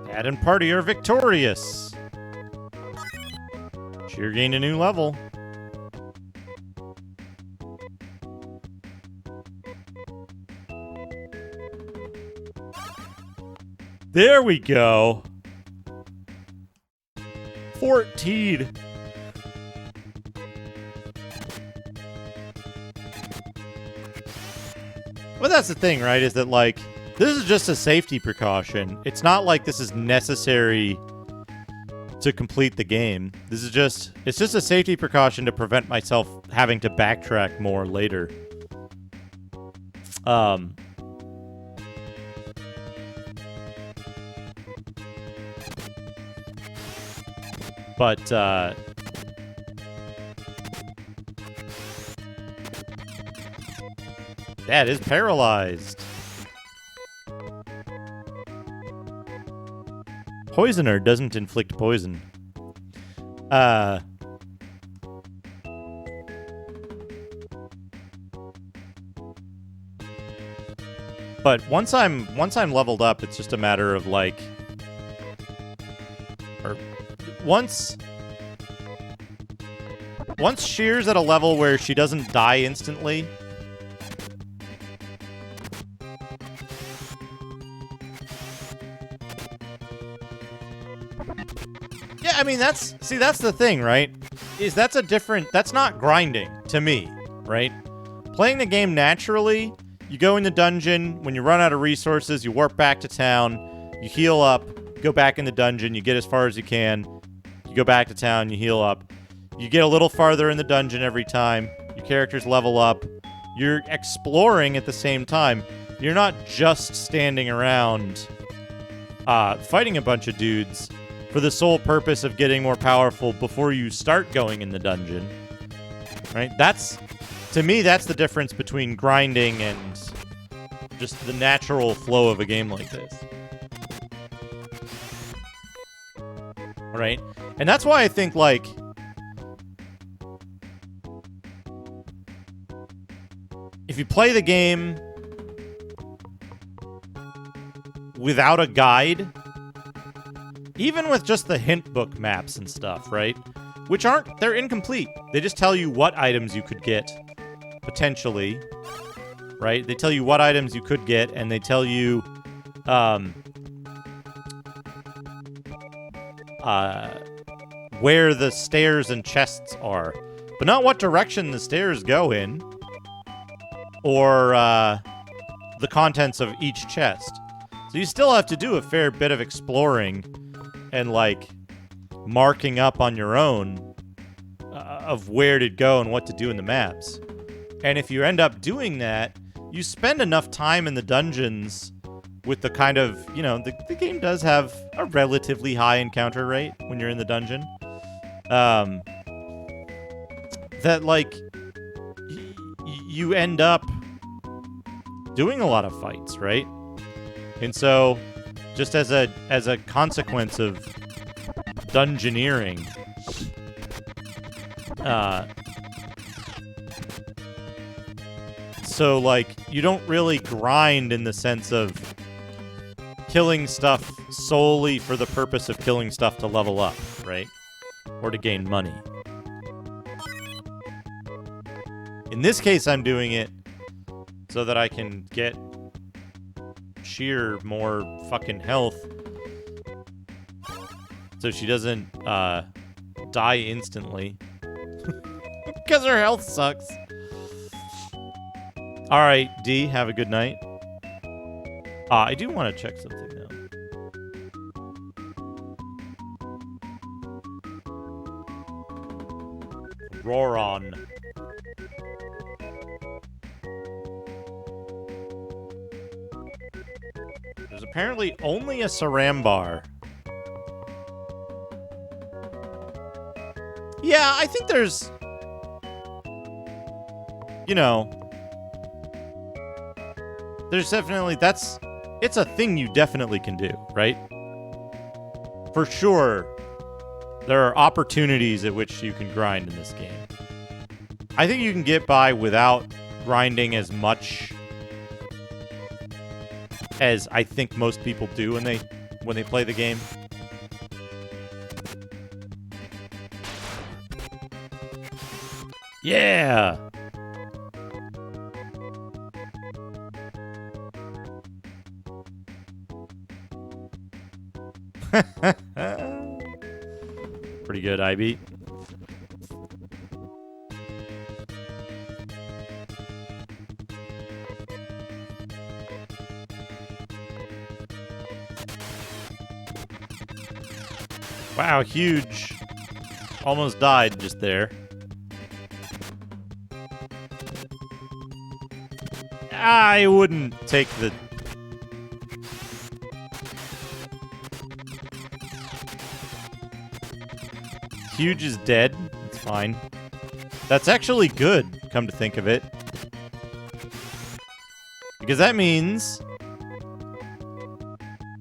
S1: Dad and party are victorious. Sheer gained a new level. There we go. 14. Well, that's the thing, right? Is that, like, this is just a safety precaution. It's not like this is necessary to complete the game. This is just... It's just a safety precaution to prevent myself having to backtrack more later. But, Dad is paralyzed. Poisoner doesn't inflict poison. But once I'm leveled up, it's just a matter of like, or once Sheer's at a level where she doesn't die instantly. Yeah, I mean that's the thing, right? Is that's not grinding to me, right? Playing the game naturally. You go in the dungeon, when you run out of resources, you warp back to town, you heal up, go back in the dungeon, you get as far as you can, you go back to town, you heal up. You get a little farther in the dungeon every time, your characters level up, you're exploring at the same time. You're not just standing around fighting a bunch of dudes for the sole purpose of getting more powerful before you start going in the dungeon. Right? To me, that's the difference between grinding and just the natural flow of a game like this. Right? And that's why I think, like, if you play the game without a guide, even with just the hint book maps and stuff, right? They're incomplete. They just tell you what items you could get. Potentially, right? They tell you what items you could get, and they tell you where the stairs and chests are, but not what direction the stairs go in, or the contents of each chest. So you still have to do a fair bit of exploring and, like, marking up on your own of where to go and what to do in the maps. And if you end up doing that, you spend enough time in the dungeons with the kind of, you know, the game does have a relatively high encounter rate when you're in the dungeon. That, like, you end up doing a lot of fights, right? And so, just as a consequence of dungeoneering, so, like, you don't really grind in the sense of killing stuff solely for the purpose of killing stuff to level up, right? Or to gain money. In this case, I'm doing it so that I can get Sheer more fucking health, so she doesn't die instantly. Because her health sucks. Alright, D, have a good night. I do want to check something now. Roron. There's apparently only a Saram bar. Yeah, I think there's... You know... There's definitely... It's a thing you definitely can do, right? For sure, there are opportunities at which you can grind in this game. I think you can get by without grinding as much as I think most people do when they play the game. Yeah! Pretty good, IB. Wow, huge. Almost died just there. I wouldn't take the... Huge is dead. It's fine. That's actually good, come to think of it. Because that means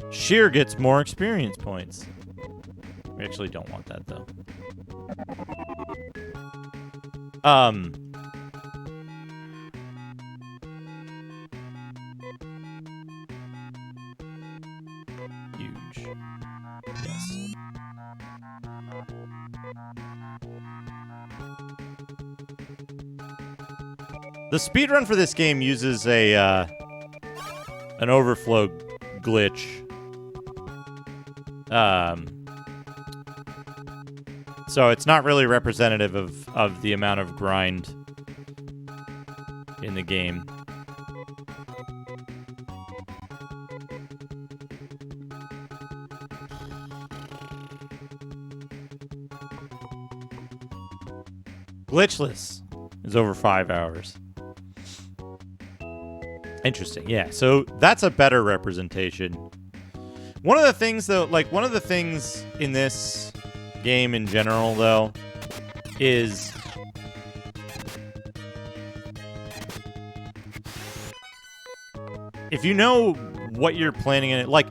S1: Sheer gets more experience points. We actually don't want that, though. Huge. Yes. The speedrun for this game uses an overflow glitch. So it's not really representative of the amount of grind in the game. Glitchless is over 5 hours. Interesting, yeah. So that's a better representation. One of the things, though, like, one of the things in this game in general, though, is if you know what you're planning in it, like,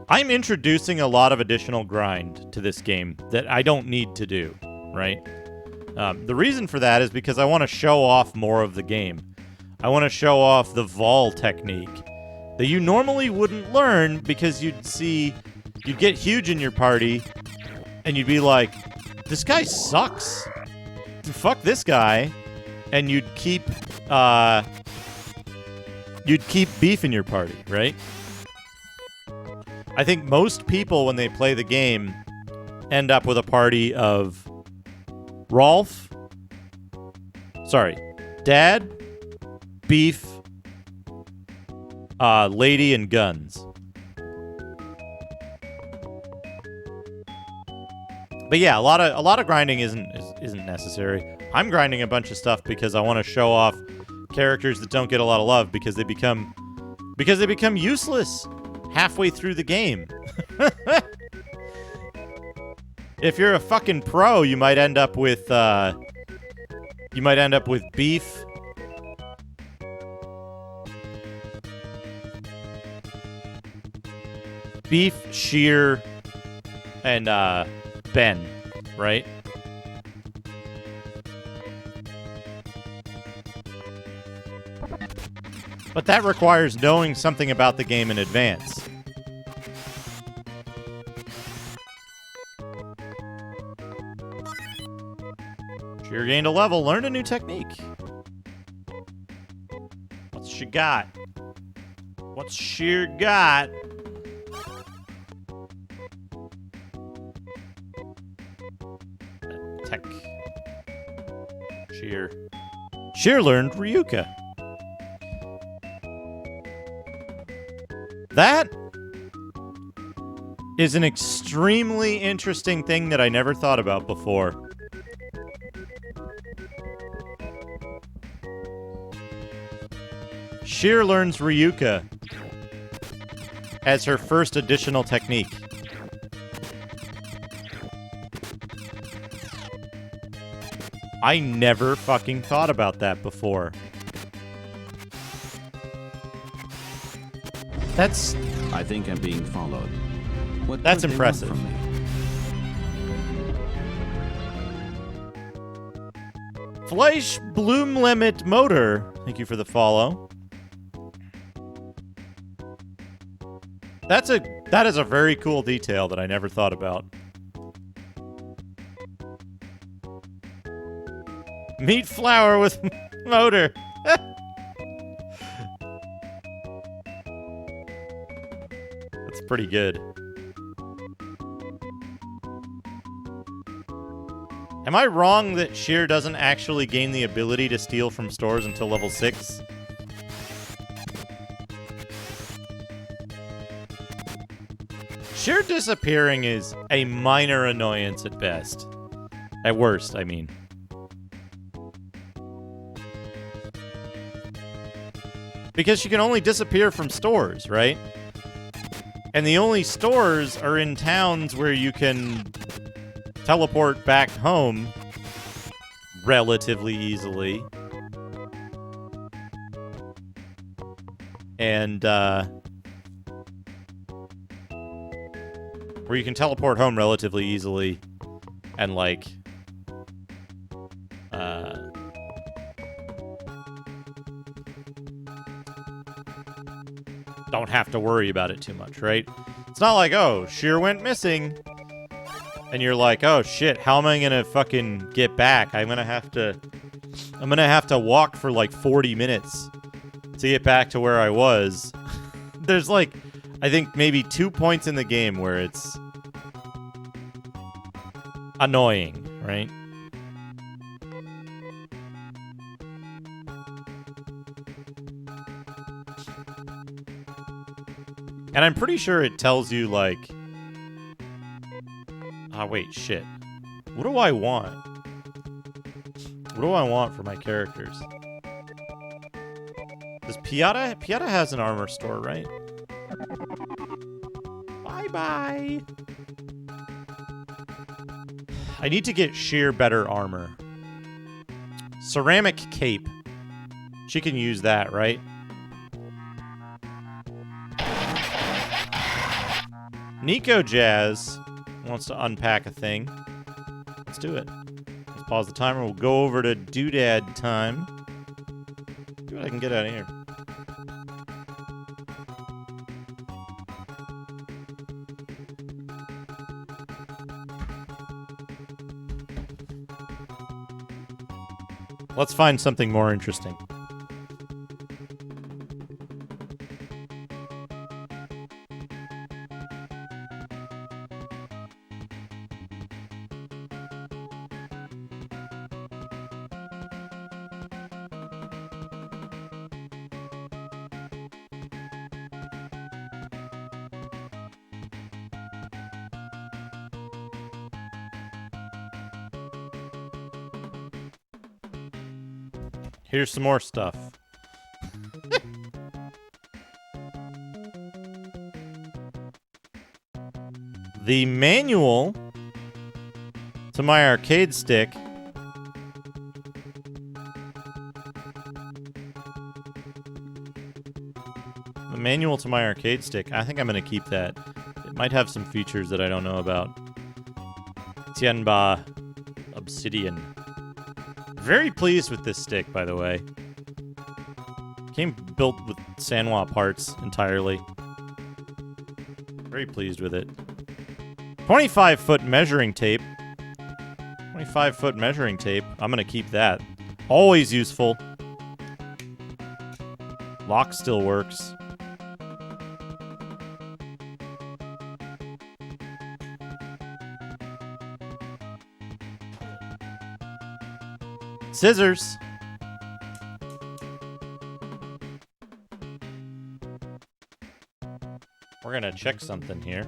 S1: I'm introducing a lot of additional grind to this game that I don't need to do, right? The reason for that is because I want to show off more of the game. I want to show off the Vol technique that you normally wouldn't learn because you'd get huge in your party and you'd be like, this guy sucks. Fuck this guy. And you'd keep beef in your party, right? I think most people, when they play the game, end up with a party of Dad, Beef, Lady, and Guns. But yeah, a lot of grinding isn't necessary. I'm grinding a bunch of stuff because I want to show off characters that don't get a lot of love because they become useless halfway through the game. If you're a fucking pro, you might end up with Beef, Sheer, and Ben, right? But that requires knowing something about the game in advance. Sheer gained a level, learned a new technique. What's she got? What's Sheer got? Tech. Sheer learned Ryuka. That is an extremely interesting thing that I never thought about before. Sheer learns Ryuka as her first additional technique. I never fucking thought about that before.
S2: I think I'm being followed.
S1: That's impressive.
S2: From me?
S1: Fleisch Bloomlemit Motor, thank you for the follow. That is a very cool detail that I never thought about. Meat flour with motor. That's pretty good. Am I wrong that Sheer doesn't actually gain the ability to steal from stores until level 6? Sheer disappearing is a minor annoyance at best. At worst, I mean. Because she can only disappear from stores, right? And the only stores are in towns where you can teleport back home relatively easily. and where you can teleport home relatively easily, and like don't have to worry about it too much, right? It's not like, oh, Sheer went missing, and you're like, oh shit, how am I gonna fucking get back? I'm gonna have to walk for like 40 minutes to get back to where I was. There's like, I think maybe 2 points in the game where it's annoying, right? And I'm pretty sure it tells you, like... wait, shit. What do I want? What do I want for my characters? Does Piata... Piata has an armor store, right? Bye-bye! I need to get Sheer better armor. Ceramic cape. She can use that, right? Nico Jazz wants to unpack a thing. Let's do it. Let's pause the timer. We'll go over to Doodad time. See what I can get out of here. Let's find something more interesting. Here's some more stuff. The manual to my arcade stick I think I'm going to keep that. It might have some features that I don't know about. Tianba Obsidian. Very pleased with this stick, by the way. Came built with Sanwa parts entirely. Very pleased with it. 25-foot measuring tape. 25-foot measuring tape. I'm going to keep that. Always useful. Lock still works. Scissors. We're gonna check something here.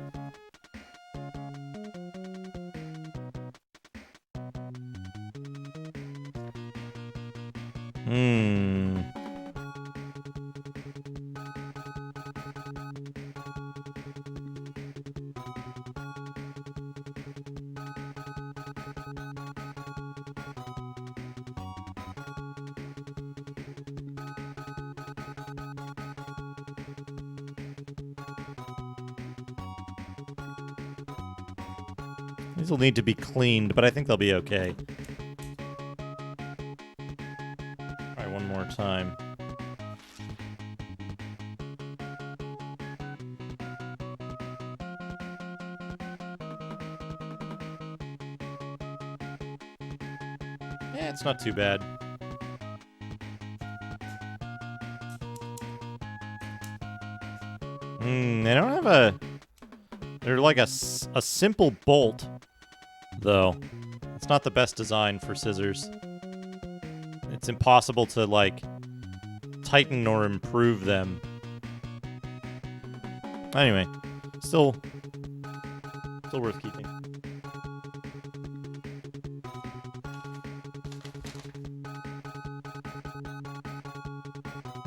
S1: These will need to be cleaned, but I think they'll be okay. Try one more time. Yeah, it's not too bad. They don't have a... They're like a simple bolt, though. It's not the best design for scissors. It's impossible to, like, tighten or improve them. Anyway, still worth keeping.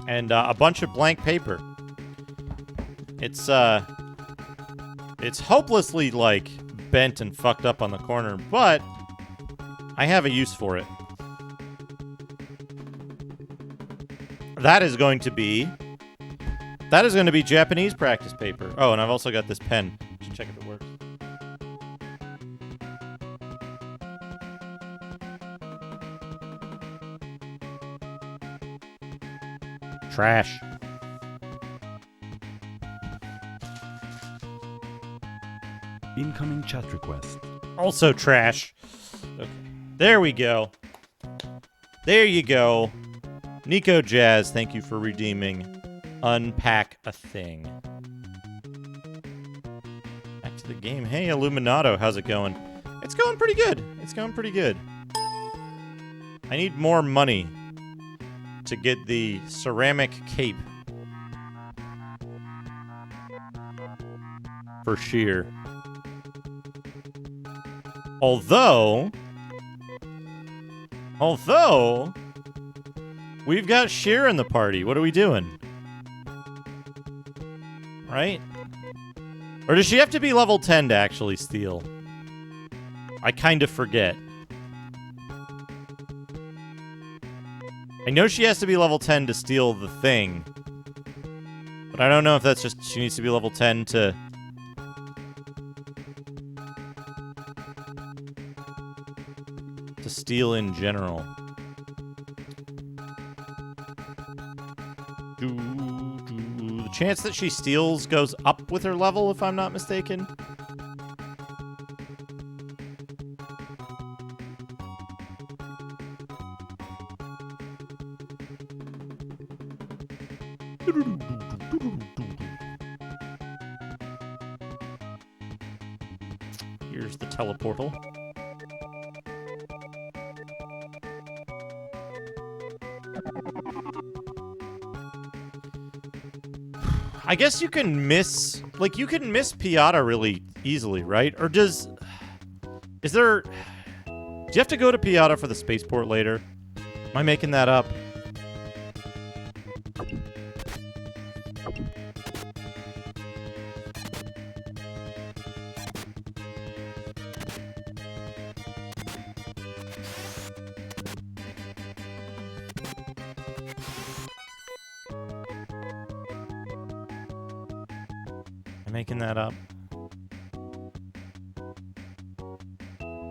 S1: And a bunch of blank paper. It's hopelessly, like, bent and fucked up on the corner, but I have a use for it. That is going to be That is going to be Japanese practice paper. Oh, and I've also got this pen. Should check if it works. Trash.
S4: Incoming chat request.
S1: Also trash. Okay. There we go. There you go. Nico Jazz, thank you for redeeming Unpack a Thing. Back to the game. Hey, Illuminato, how's it going? It's going pretty good. It's going pretty good. I need more money to get the ceramic cape. For sheer. Although, we've got Sheer in the party. What are we doing? Right? Or does she have to be level 10 to actually steal? I kind of forget. I know she has to be level 10 to steal the thing. But I don't know if that's just she needs to be level 10 to... steal in general. The chance that she steals goes up with her level, if I'm not mistaken. Here's the teleportal. I guess you can miss, like, you can miss Piata really easily, right? Or is there, do you have to go to Piata for the spaceport later? Am I making that up? Making that up.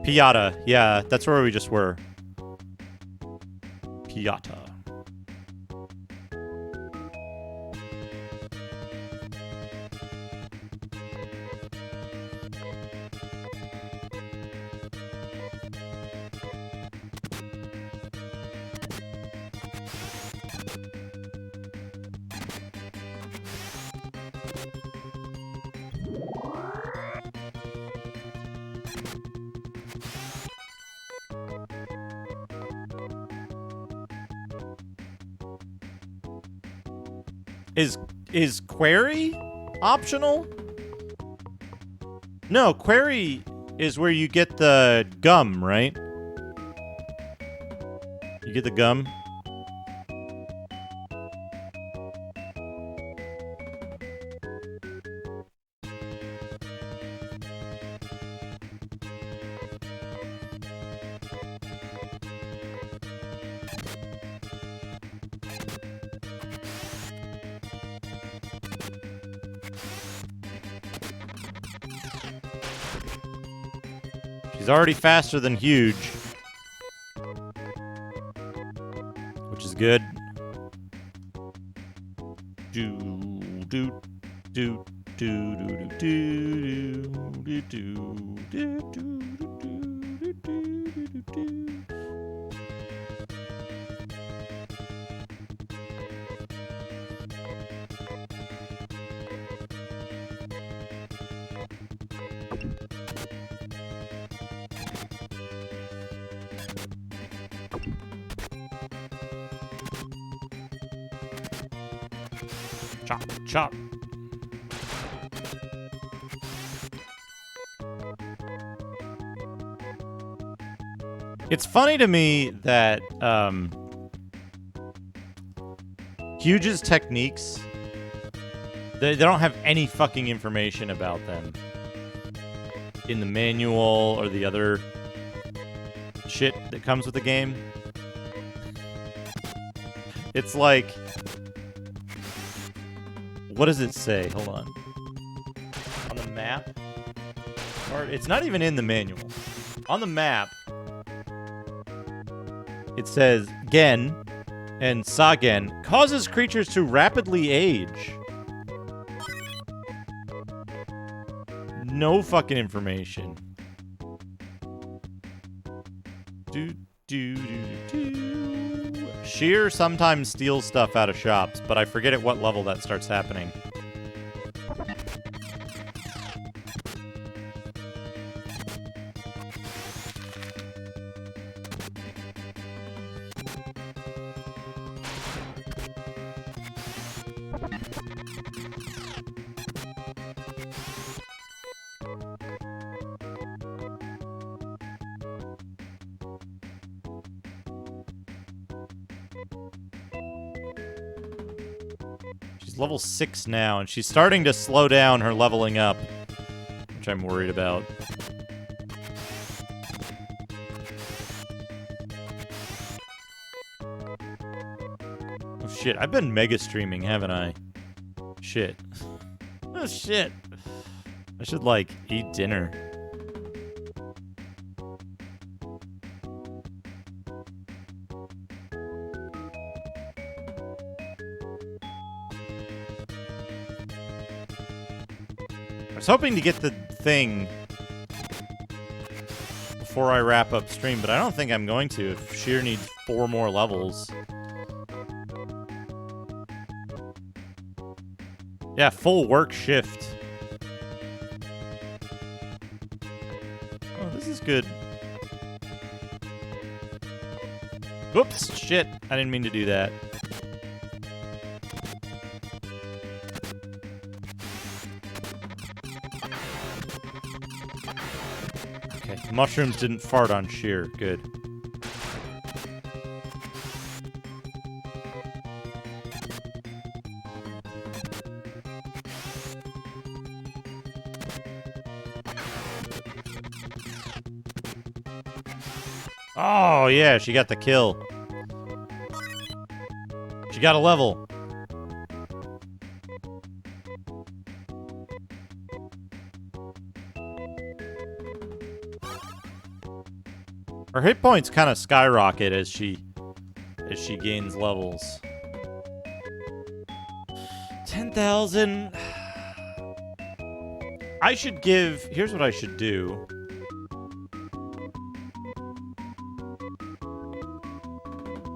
S1: Piata. Yeah, that's where we just were. Piata. Is query optional? No, query is where you get the gum, right? You get the gum? She's already faster than Huge, which is good. Do do do do do do do do do do do. Chop, chop. It's funny to me that Huge's techniques, they don't have any fucking information about them in the manual or the other shit that comes with the game. It's like, What does it say? Hold on. On the map? Or it's not even in the manual. On the map, it says Gen and Sagen causes creatures to rapidly age. No fucking information. Sheer sometimes steals stuff out of shops, but I forget at what level that starts happening. Level 6 now, and she's starting to slow down her leveling up, which I'm worried about. Oh shit, I've been mega streaming, haven't I? Shit. Oh shit. I should, like, eat dinner. I was hoping to get the thing before I wrap up stream, but I don't think I'm going to if Sheer needs 4 more levels. Yeah, full work shift. Oh, this is good. Whoops, shit. I didn't mean to do that. Mushrooms didn't fart on Sheer. Good. Oh, yeah, she got the kill. She got a level. Her hit points kind of skyrocket as she gains levels. 10,000. I should give. Here's what I should do.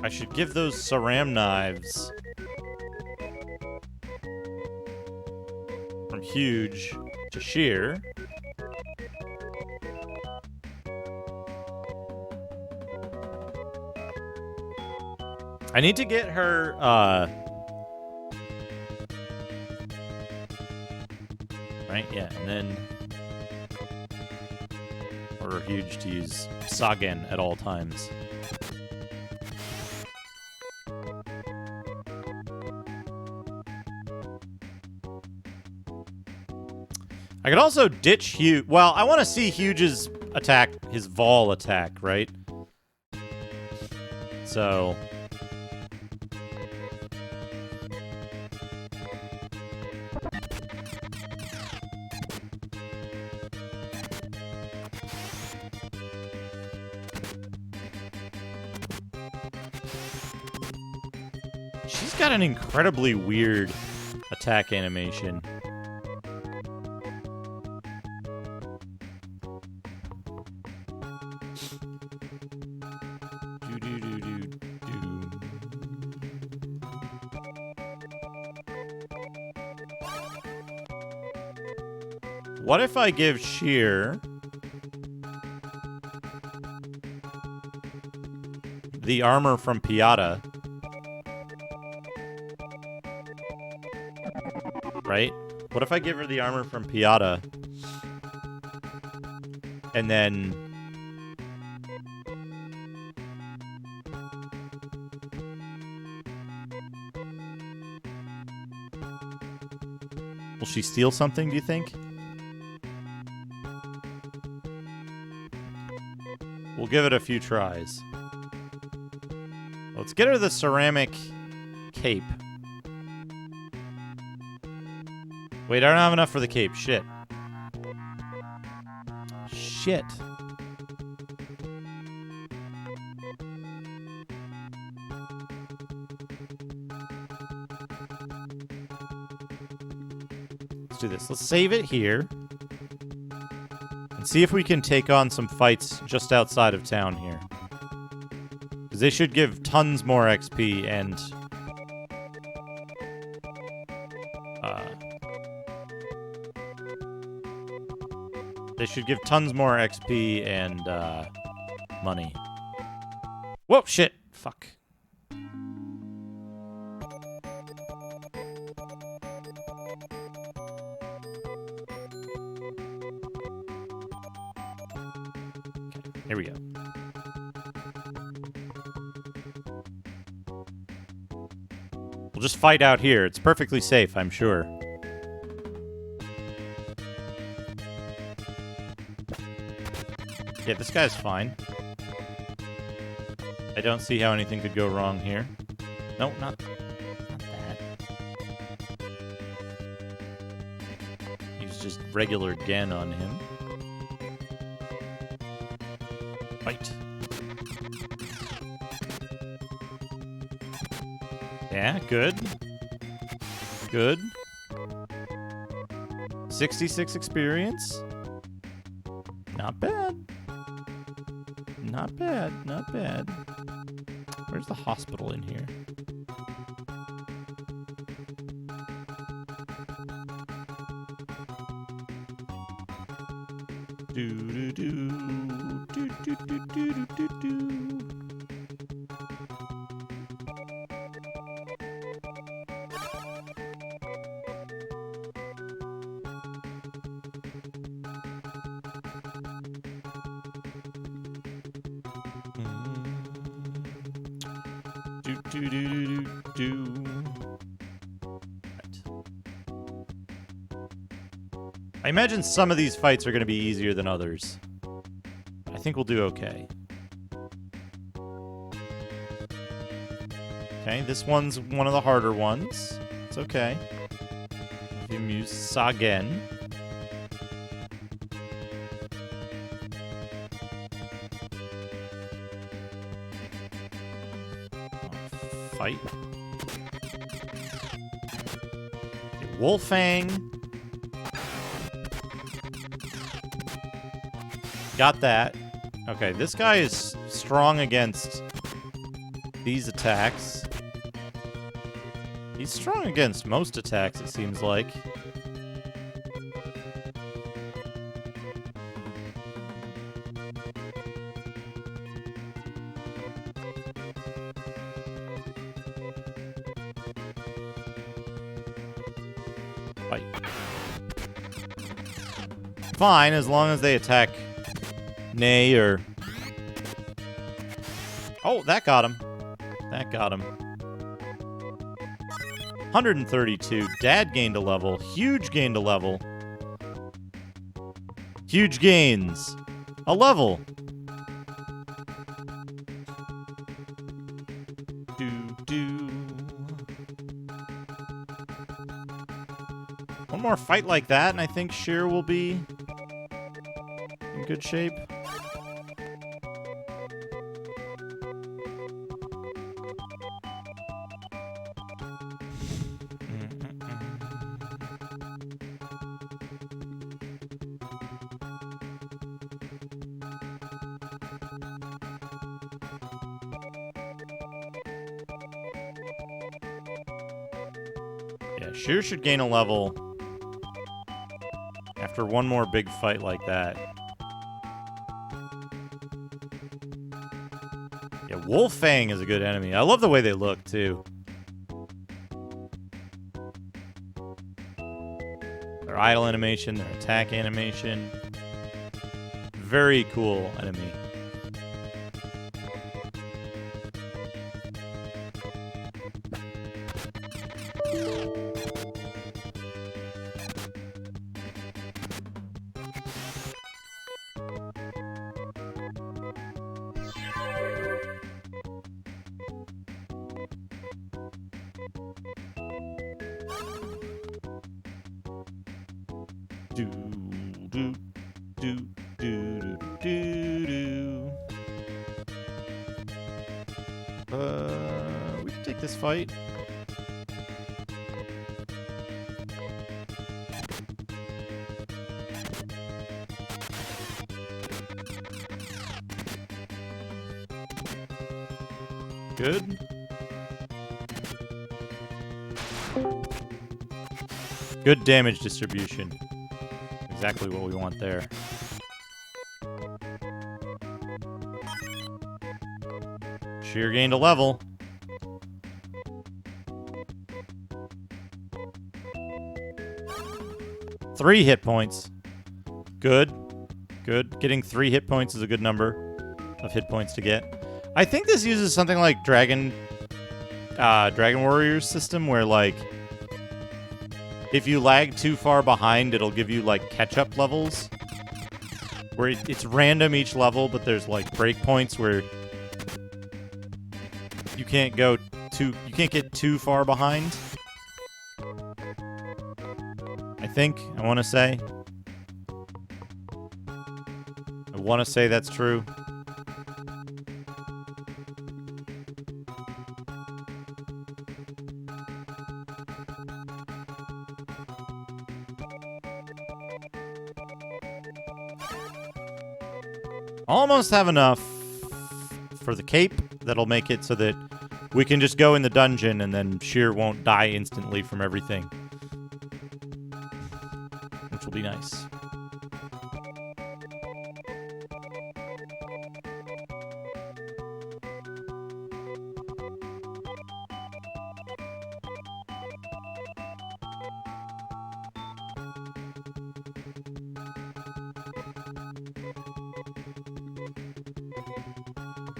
S1: I should give those Saram knives from Huge to Sheer. I need to get her, right, yeah, and then order Huge to use Sagen at all times. I could also ditch Huge. Well, I want to see Huge's attack, his Vol attack, right? So... She's got an incredibly weird attack animation. What if I give Sheer the armor from Piata? Right? What if I give her the armor from Piata and then will she steal something, do you think? We'll give it a few tries. Let's get her the ceramic cape. Wait, I don't have enough for the cape. Shit. Shit. Let's do this. Let's save it here. And see if we can take on some fights just outside of town here. Because they should give tons more XP and... they should give tons more XP and money. Whoa, shit. Fuck. Here we go. We'll just fight out here. It's perfectly safe, I'm sure. Yeah, this guy's fine. I don't see how anything could go wrong here. No, not that. Use just regular Gen on him. Fight. Yeah, good. Good. 66 experience. Not bad. Not bad, not bad. Where's the hospital in here? Do do do do do do do do do. Do do do do do. Right. I imagine some of these fights are going to be easier than others. I think we'll do okay. Okay, this one's one of the harder ones. It's okay. You can use Sagen. Fight. Okay, Wolfang. Got that. Okay, this guy is strong against these attacks. He's strong against most attacks, it seems like. Fight. Fine, as long as they attack Nay or... Oh, that got him. That got him. 132. Dad gained a level. Huge gained a level. Huge gains. A level. One more fight like that, and I think Sheer will be in good shape. Yeah, Sheer should gain a level after one more big fight like that. Yeah, Wolfang is a good enemy. I love the way they look, too. Their idle animation, their attack animation. Very cool enemy. Do do do do do do. We can take this fight. Good. Good damage distribution. Exactly what we want there. Sheer gained a level. Three hit points. Good. Good. Getting 3 hit points is a good number of hit points to get. I think this uses something like Dragon Warriors system where, like, if you lag too far behind, it'll give you, like, catch-up levels. Where it's random each level, but there's, like, breakpoints where you can't get too far behind. I want to say. I want to say that's true. Almost have enough for the cape. That'll make it so that we can just go in the dungeon and then Sheer won't die instantly from everything. Which will be nice.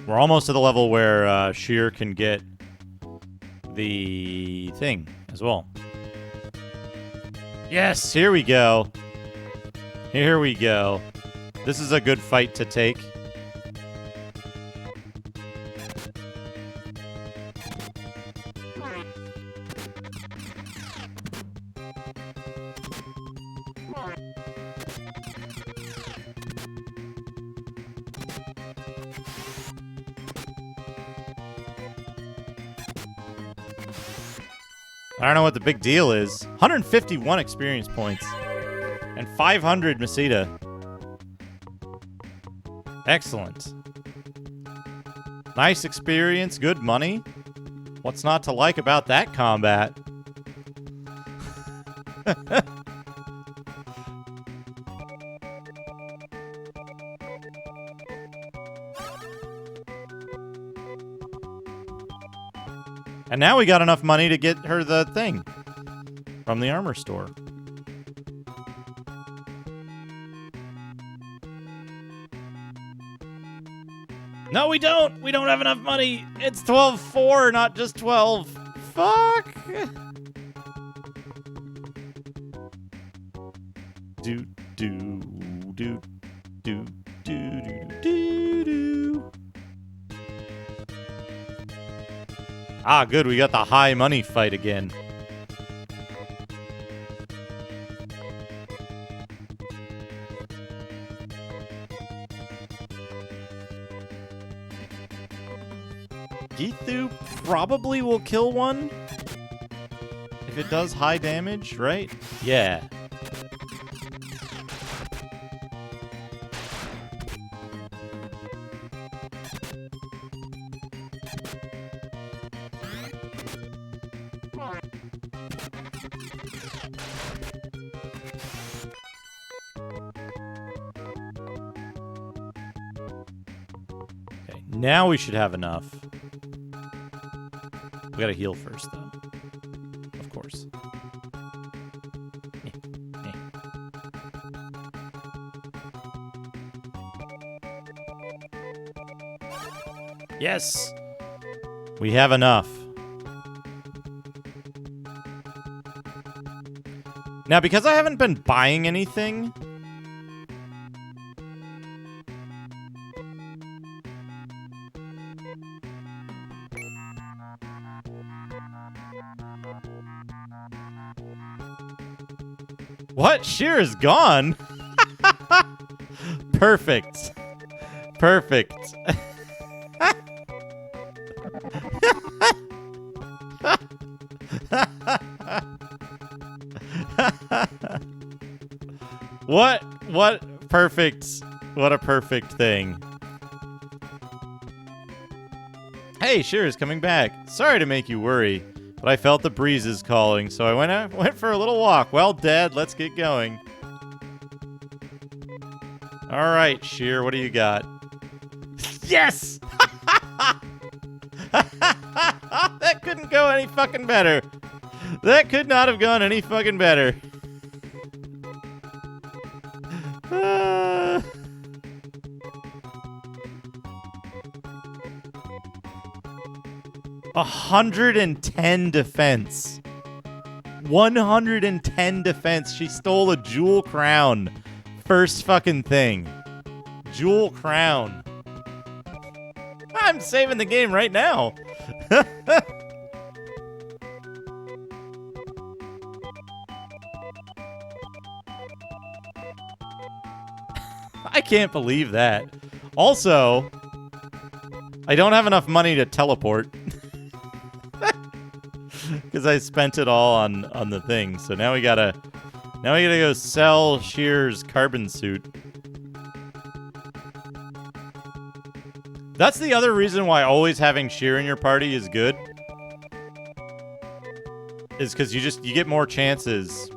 S1: We're almost to the level where Sheer can get the thing as well. Yes, here we go. Here we go. This is a good fight to take. I don't know what the big deal is. 151 experience points. And 500 Masita. Excellent. Nice experience, good money. What's not to like about that combat? And now we got enough money to get her the thing from the armor store. No, we don't. We don't have enough money. It's 12.4, not just 12. Fuck. Do do do do do do do do. Ah, good. We got the high money fight again. Geethu probably will kill one if it does high damage, right? Yeah. Okay, now we should have enough. We gotta heal first, though. Of course. Yes! We have enough. Now, because I haven't been buying anything... What? Sheer is gone? Perfect. Perfect. What perfect, what a perfect thing. Hey, Sheer is coming back. Sorry to make you worry, but I felt the breezes calling, so I went for a little walk. Well, Dad, let's get going. All right, Sheer, what do you got? Yes! That couldn't go any fucking better. That could not have gone any fucking better. 110 defense. 110 defense. She stole a jewel crown. First fucking thing. Jewel crown. I'm saving the game right now. I can't believe that. Also, I don't have enough money to teleport. Because I spent it all on the thing. So now we gotta go sell Sheer's carbon suit. That's the other reason why always having Sheer in your party is good. Is because you get more chances.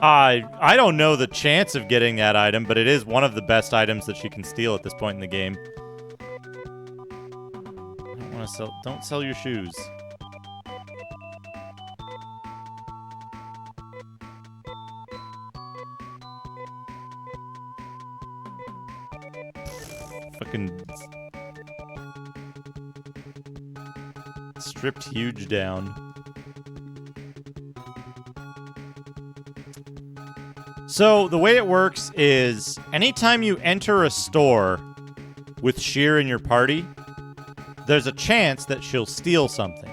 S1: I don't know the chance of getting that item, but it is one of the best items that she can steal at this point in the game. Don't sell your shoes. Fucking stripped huge down. So the way it works is anytime you enter a store with Sheer in your party, there's a chance that she'll steal something.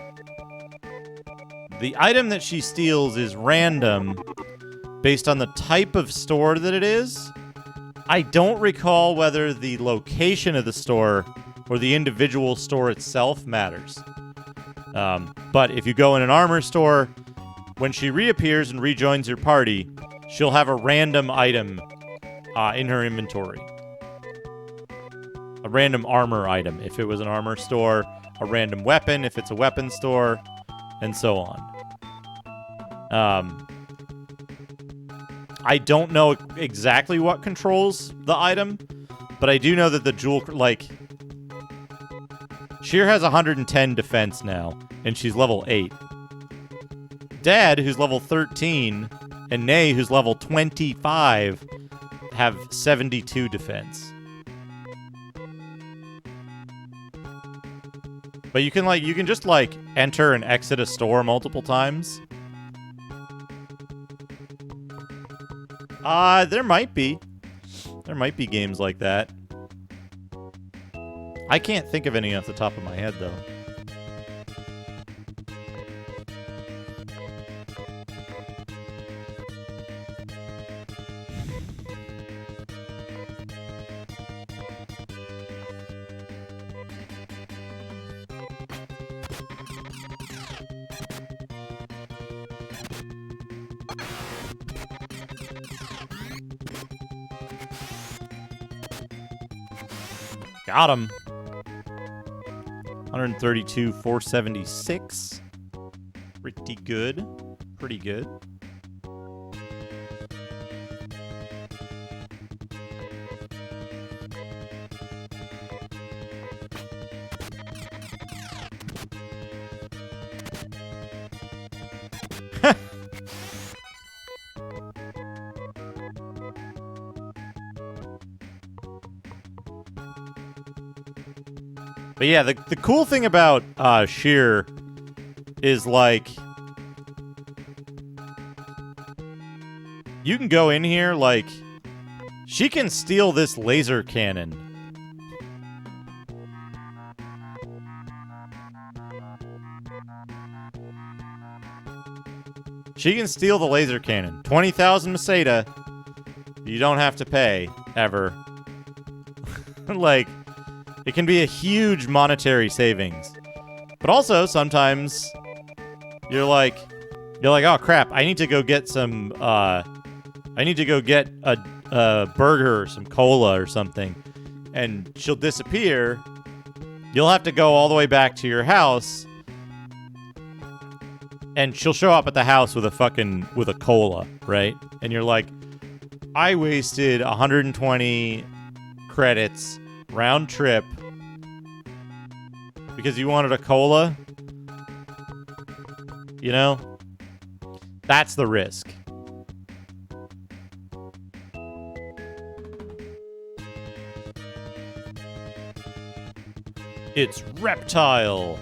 S1: The item that she steals is random based on the type of store that it is. I don't recall whether the location of the store or the individual store itself matters. But if you go in an armor store, when she reappears and rejoins your party, she'll have a random item in her inventory. A random armor item if it was an armor store, a random weapon if it's a weapon store, and so on. I don't know exactly what controls the item, but I do know that the jewel, Sheer has 110 defense now, and she's level 8. Dad, who's level 13, and Nay, who's level 25, have 72 defense. But you can just enter and exit a store multiple times. There might be. There might be games like that. I can't think of any off the top of my head, though. Got him. 132, 476. Pretty good. Pretty good. But yeah, the cool thing about Sheer is, you can go in here, she can steal this laser cannon. She can steal the laser cannon. 20,000 Masada. You don't have to pay, ever. Like, it can be a huge monetary savings. But also, sometimes, you're like, oh crap, I need to go get some, I need to go get a burger or some cola or something. And she'll disappear. You'll have to go all the way back to your house. And she'll show up at the house with a cola, right? And you're like, I wasted 120 credits round trip because you wanted a cola. You know? That's the risk. It's Reptile.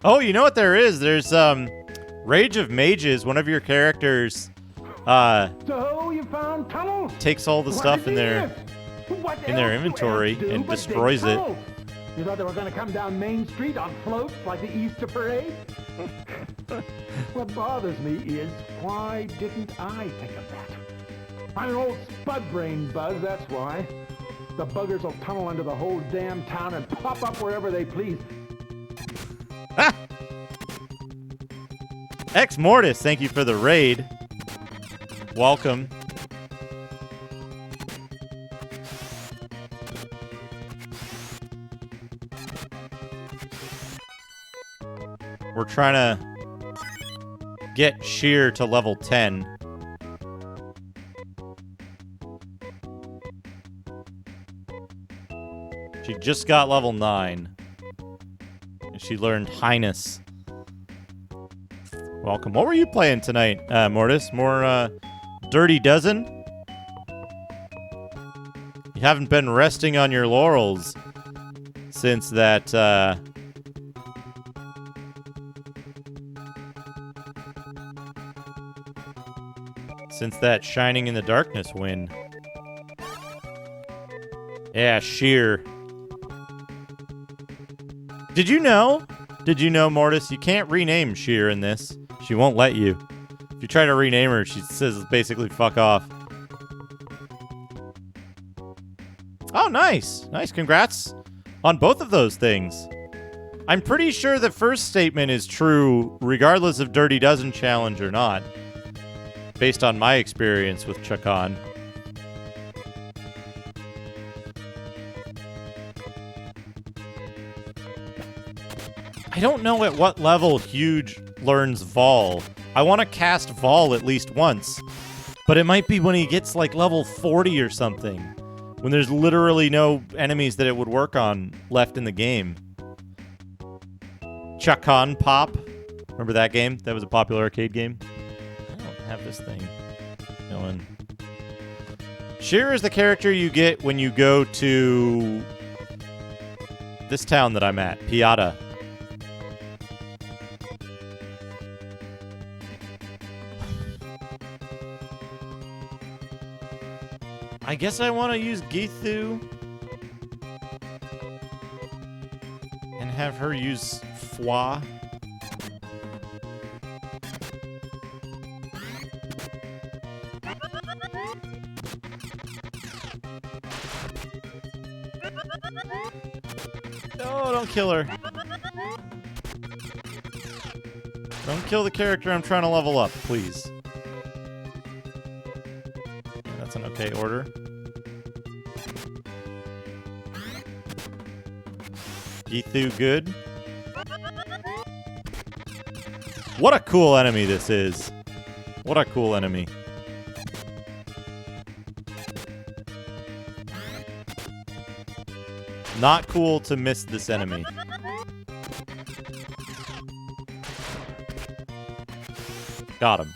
S1: Oh, you know what there is? There's Rage of Mages. One of your characters
S7: So you found tunnels?
S1: takes all the stuff in their inventory and destroys it.
S7: You thought they were going to come down Main Street on floats like the Easter parade? What bothers me is, why didn't I think of that? I'm an old spud brain, Buzz, that's why. The buggers will tunnel under the whole damn town and pop up wherever they please.
S1: Ex Mortis, thank you for the raid. Welcome. We're trying to get Sheer to level 10. She just got level 9. And she learned Highness. Welcome. What were you playing tonight, Mortis? More Dirty Dozen? You haven't been resting on your laurels since that Shining in the Darkness win. Yeah, Sheer. Did you know, Mortis, you can't rename Sheer in this? She won't let you. If you try to rename her, she says basically fuck off. Oh, nice. Nice. Congrats on both of those things. I'm pretty sure the first statement is true regardless of Dirty Dozen challenge or not. Based on my experience with Chakan. I don't know at what level Huge learns Vol. I want to cast Vol at least once. But it might be when he gets like level 40 or something. When there's literally no enemies that it would work on left in the game. Chakan Pop. Remember that game? That was a popular arcade game. I don't have this thing going. Sheer is the character you get when you go to this town that I'm at, Piata. I guess I want to use Githu and have her use Fwa. No, don't kill her. Don't kill the character I'm trying to level up, please. Yeah, that's an okay order. Githu good. What a cool enemy this is. What a cool enemy. Not cool to miss this enemy. Got him.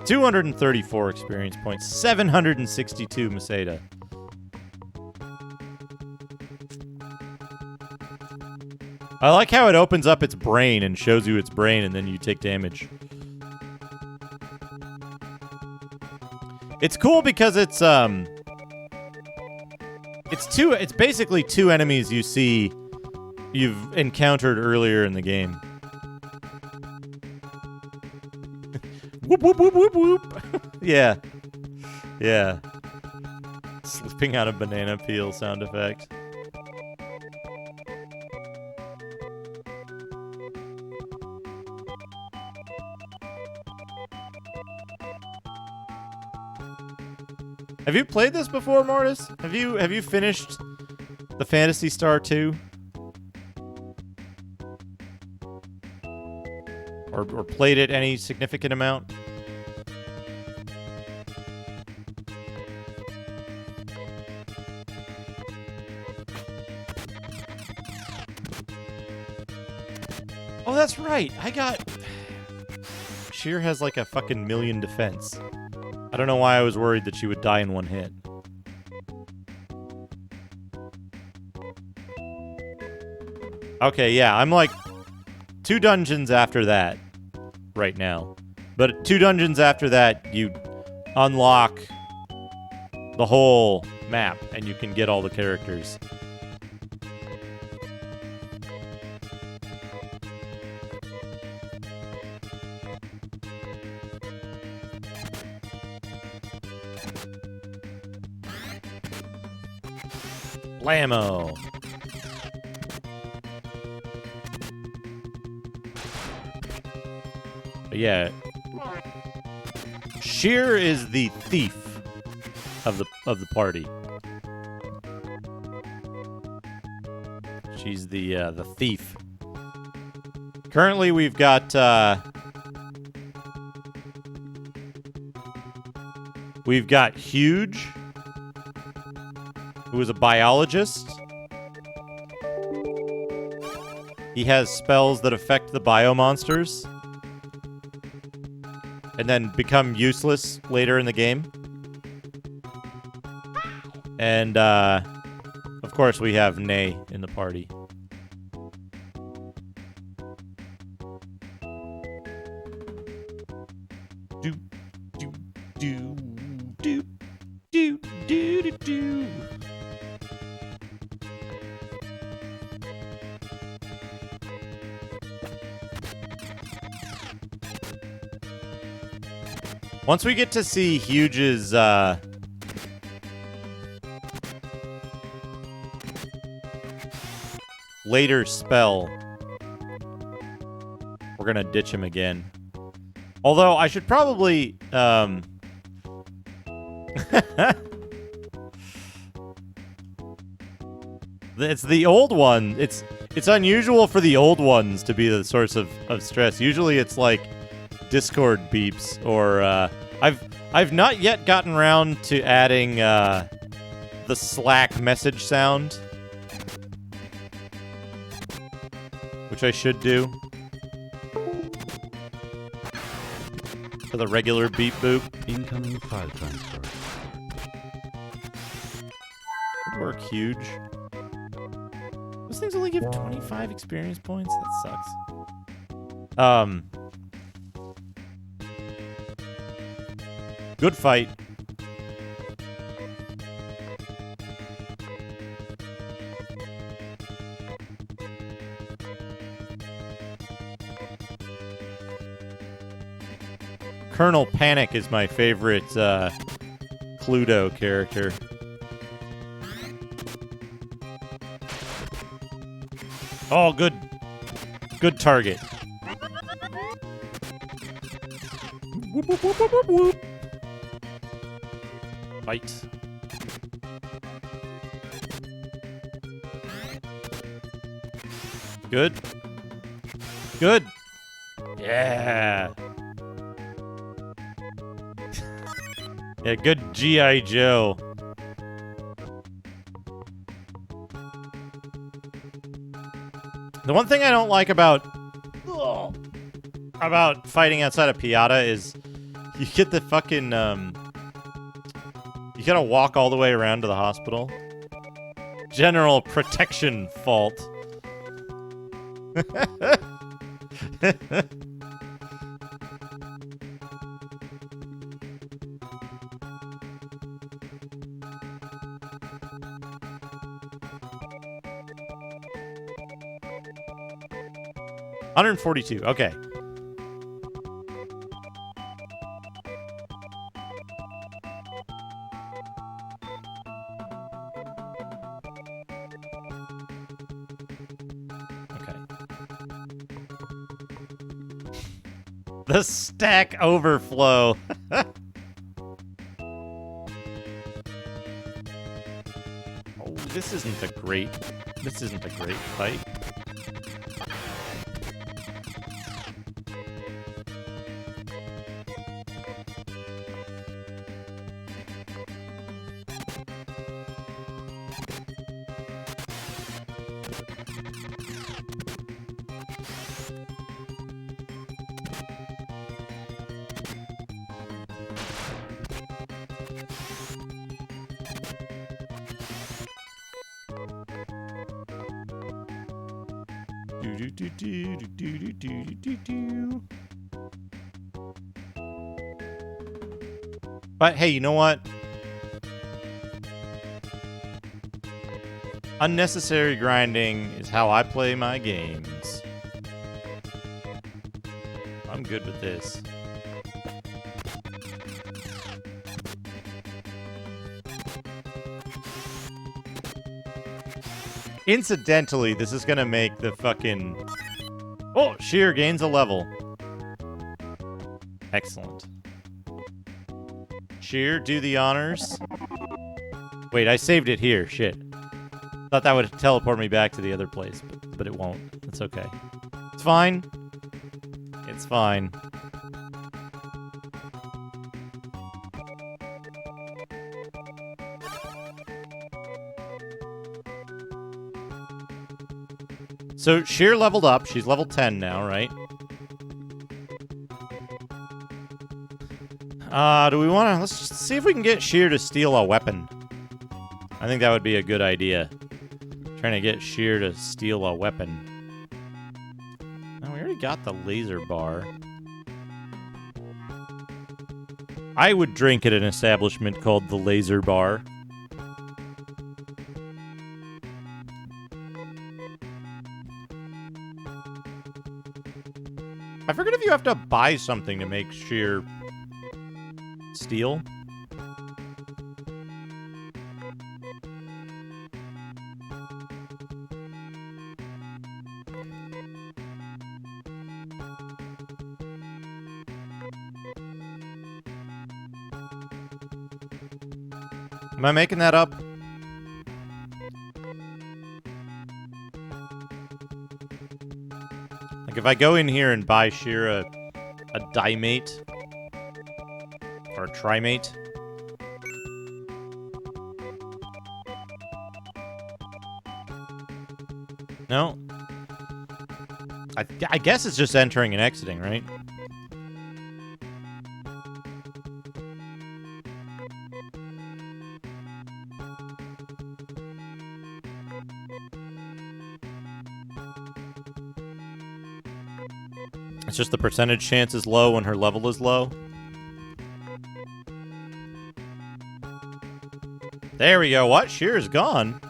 S1: 234 experience points. 762 Maseda. I like how it opens up its brain and shows you its brain, and then you take damage. It's cool because it's basically two enemies you've encountered earlier in the game. Whoop whoop whoop whoop whoop. Yeah. Yeah. Slipping out a banana peel sound effect. Have you played this before, Mortis? Have you finished the Phantasy Star 2? Or played it any significant amount? Oh, that's right. Sheer has like a fucking million defense. I don't know why I was worried that she would die in one hit. Okay, yeah, I'm like 2 dungeons after that right now. But 2 dungeons after that, you unlock the whole map and you can get all the characters. Blammo! But yeah, Sheer is the thief of the party. She's the thief. Currently, we've got Huge, who is a biologist. He has spells that affect the biomonsters and then become useless later in the game. And, of course, we have Nay in the party. Do, do, do, do, do, do, do, do. Once we get to see Huge's, later spell, we're gonna ditch him again. Although, I should probably, it's the old one. It's unusual for the old ones to be the source of stress. Usually it's like Discord beeps, or I've not yet gotten around to adding the Slack message sound, which I should do for the regular beep boop.
S4: Incoming file transfer.
S1: Would work Huge. Those things only give 25 experience points. That sucks. Good fight. Colonel Panic is my favorite Cluedo character. Oh, good target. Whoop, whoop, whoop, whoop, whoop, whoop. Fight. Good. Good. Yeah. Yeah, good G.I. Joe. The one thing I don't like about fighting outside of Piata is You get the fucking, you gotta walk all the way around to the hospital. General protection fault. $142, okay. The stack overflow. Oh, this isn't a great fight. But hey, you know what? Unnecessary grinding is how I play my games. I'm good with this. Incidentally, this is gonna make the fucking... Oh, Sheer gains a level. Excellent. Sheer, do the honors. Wait, I saved it here. Shit. Thought that would teleport me back to the other place, but it won't. It's okay. It's fine. It's fine. So, Sheer leveled up. She's level 10 now, right? Do we want to... Let's just see if we can get Sheer to steal a weapon. I think that would be a good idea. Trying to get Sheer to steal a weapon. Oh, we already got the laser bar. I would drink at an establishment called the Laser Bar. I forget if you have to buy something to make Sheer steal. Am I making that up? Like, if I go in here and buy Sheer a dimate or a trimate, no? I guess it's just entering and exiting, right? It's just the percentage chance is low when her level is low. There we go. What? Sheer is gone.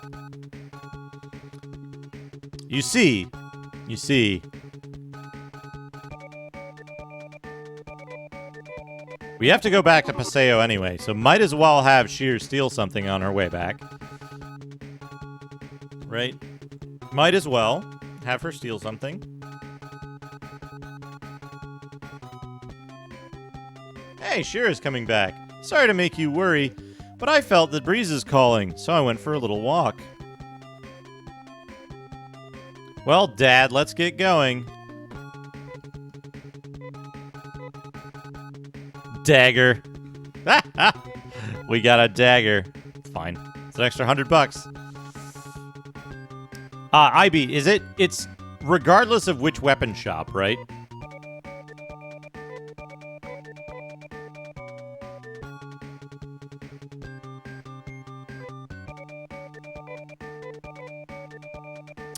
S1: You see. We have to go back to Paseo anyway, so might as well have Sheer steal something on her way back. Right? Might as well have her steal something. Hey, Sheer is coming back. Sorry to make you worry, but I felt the breeze is calling, so I went for a little walk. Well, Dad, let's get going. Dagger. We got a dagger. It's fine. It's an extra $100. IB, is it? It's regardless of which weapon shop, right?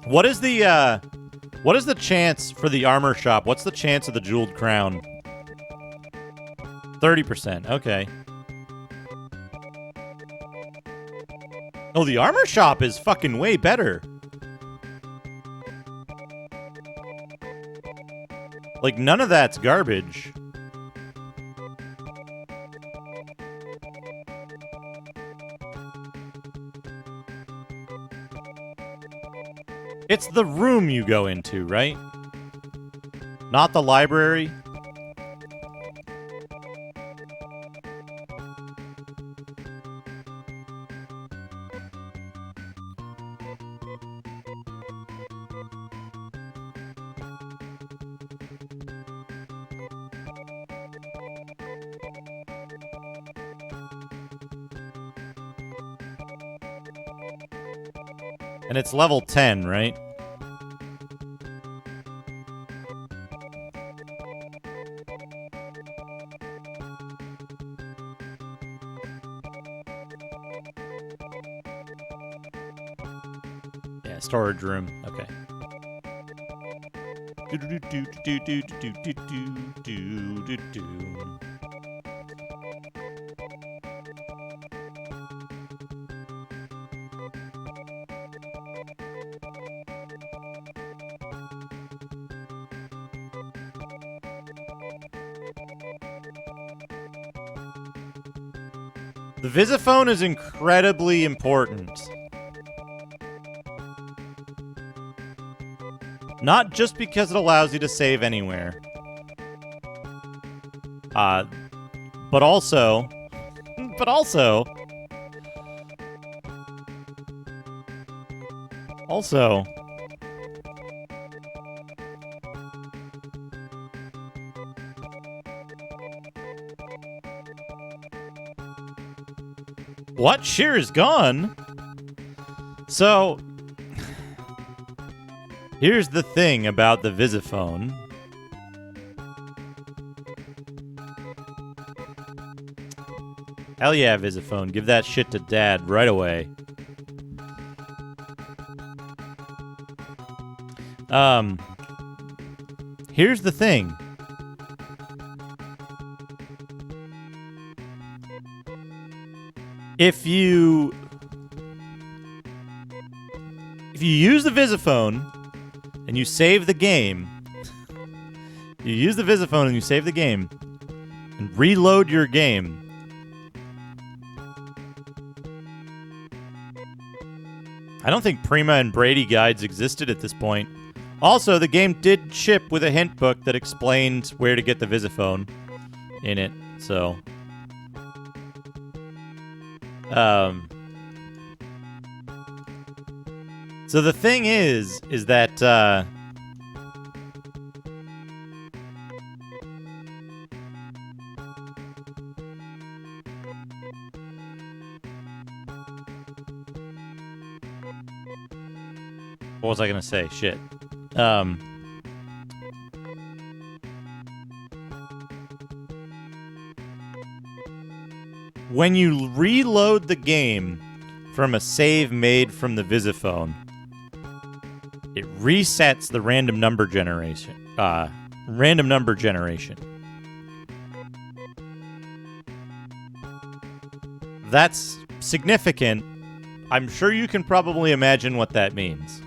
S1: What is the chance for the armor shop? What's the chance of the jeweled crown? 30%. Okay. Oh, the armor shop is fucking way better. Like, none of that's garbage. It's the room you go into, right? Not the library? And it's level 10, right? Yeah, storage room. Okay. The Visiphone is incredibly important. Not just because it allows you to save anywhere. But also... Also... What? Sheer is gone? So... Here's the thing about the Visiphone. Hell yeah, Visiphone. Give that shit to Dad right away. Here's the thing. If you use the Visiphone and you save the game, you use the Visiphone and you save the game and reload your game, I don't think Prima and Brady guides existed at this point. Also, the game did ship with a hint book that explained where to get the Visiphone in it, so... So the thing is that, what was I gonna say? Shit. When you reload the game from a save made from the Visiphone, it resets the random number generation. That's significant. I'm sure you can probably imagine what that means.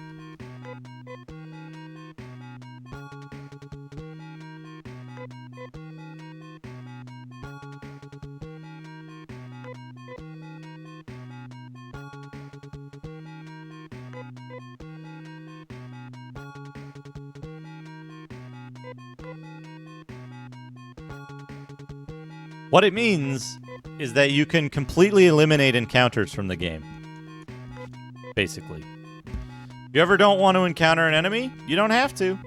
S1: What it means is that you can completely eliminate encounters from the game. Basically. If you ever don't want to encounter an enemy, you don't have to.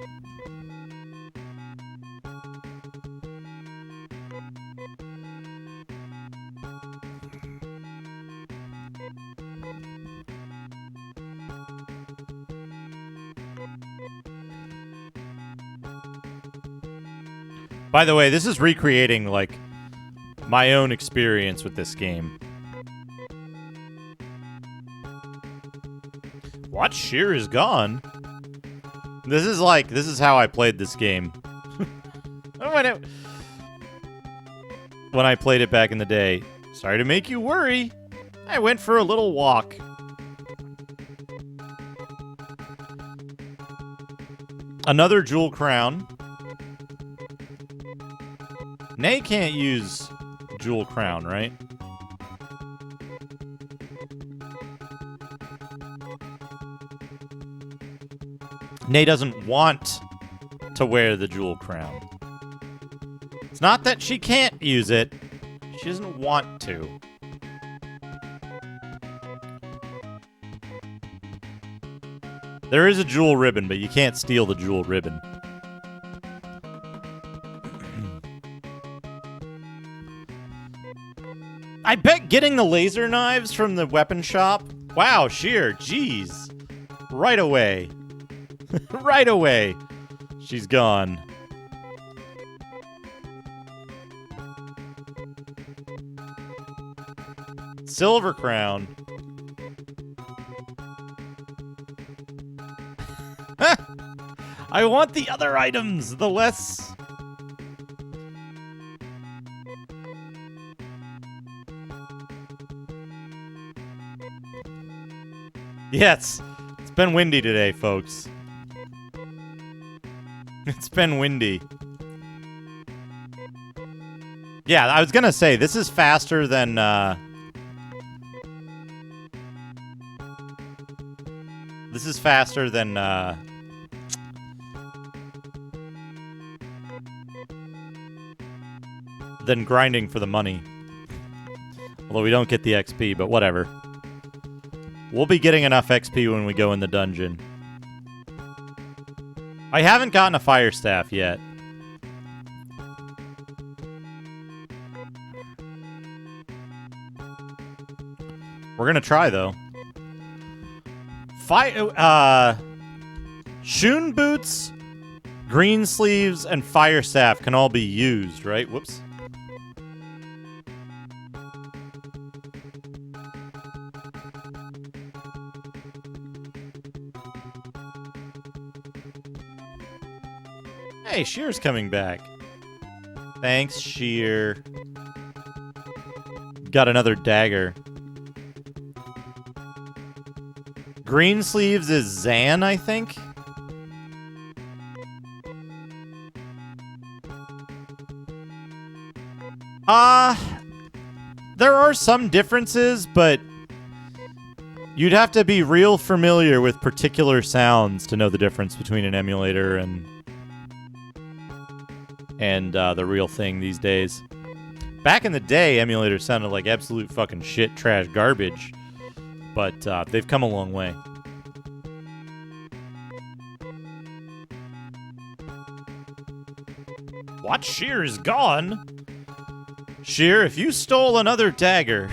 S1: By the way, this is recreating, like, my own experience with this game. What? Sheer is gone? This is how I played this game. When I played it back in the day. Sorry to make you worry. I went for a little walk. Another jewel crown. Nay can't use jewel crown, right? Nay doesn't want to wear the jewel crown. It's not that she can't use it. She doesn't want to. There is a jewel ribbon, but you can't steal the jewel ribbon. I bet getting the laser knives from the weapon shop. Wow, sheer, jeez. Right away. Right away. She's gone. Silver crown. I want the other items, the less... Yes, it's been windy today, folks. It's been windy. Yeah, I was gonna say, this is faster than, This is faster than, than grinding for the money. Although we don't get the XP, but whatever. We'll be getting enough XP when we go in the dungeon. I haven't gotten a fire staff yet. We're gonna try, though. Shoon boots, green sleeves, and fire staff can all be used, right? Whoops. Hey, Shear's coming back. Thanks, Shear. Got another dagger. Green sleeves is Zan, I think? There are some differences, but you'd have to be real familiar with particular sounds to know the difference between an emulator and the real thing these days. Back in the day, emulators sounded like absolute fucking shit, trash, garbage. But they've come a long way. What? Shear is gone? Shear, if you stole another dagger...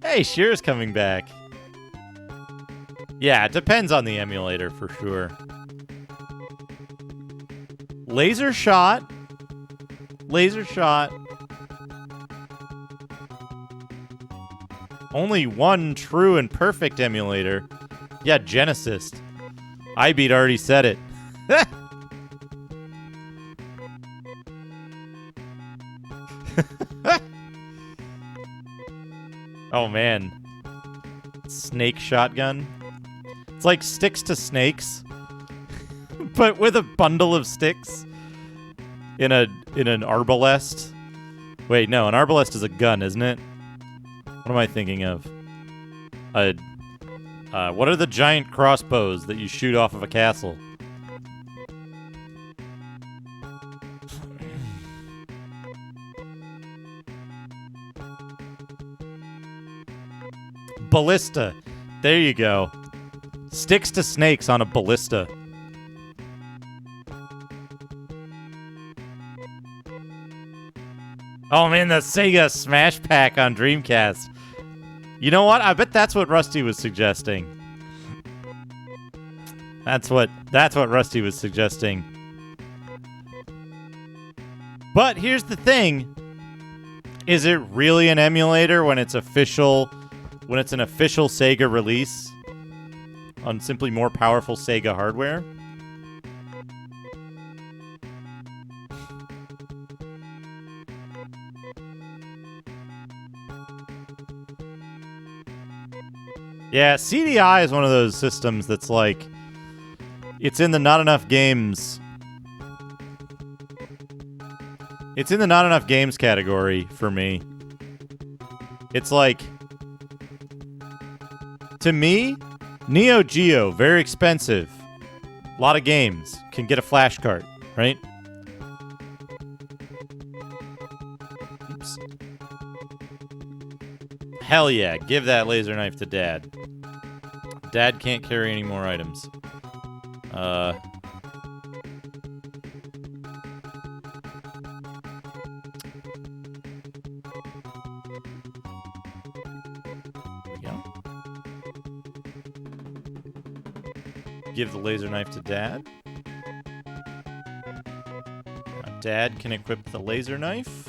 S1: Hey, Shear's coming back. Yeah, it depends on the emulator for sure. Laser shot. Laser shot. Only one true and perfect emulator. Yeah, Genesis. iBeat already said it. Oh, man. Snake shotgun. It's like sticks to snakes, but with a bundle of sticks in an arbalest. Wait, no, an arbalest is a gun, isn't it? What am I thinking of? What are the giant crossbows that you shoot off of a castle? Ballista. There you go. Sticks to snakes on a ballista. Oh man, the Sega Smash Pack on Dreamcast. You know what? I bet that's what Rusty was suggesting. That's what Rusty was suggesting. But here's the thing. Is it really an emulator when it's official, when it's an official Sega release? on simply more powerful Sega hardware. Yeah, CDI is one of those systems that's like, it's in the not enough games. It's in the not enough games category for me. It's like, to me, Neo Geo, very expensive. A lot of games. Can get a flash card, right? Oops. Hell yeah, give that laser knife to Dad. Dad can't carry any more items. Give the laser knife to Dad. Now Dad can equip the laser knife.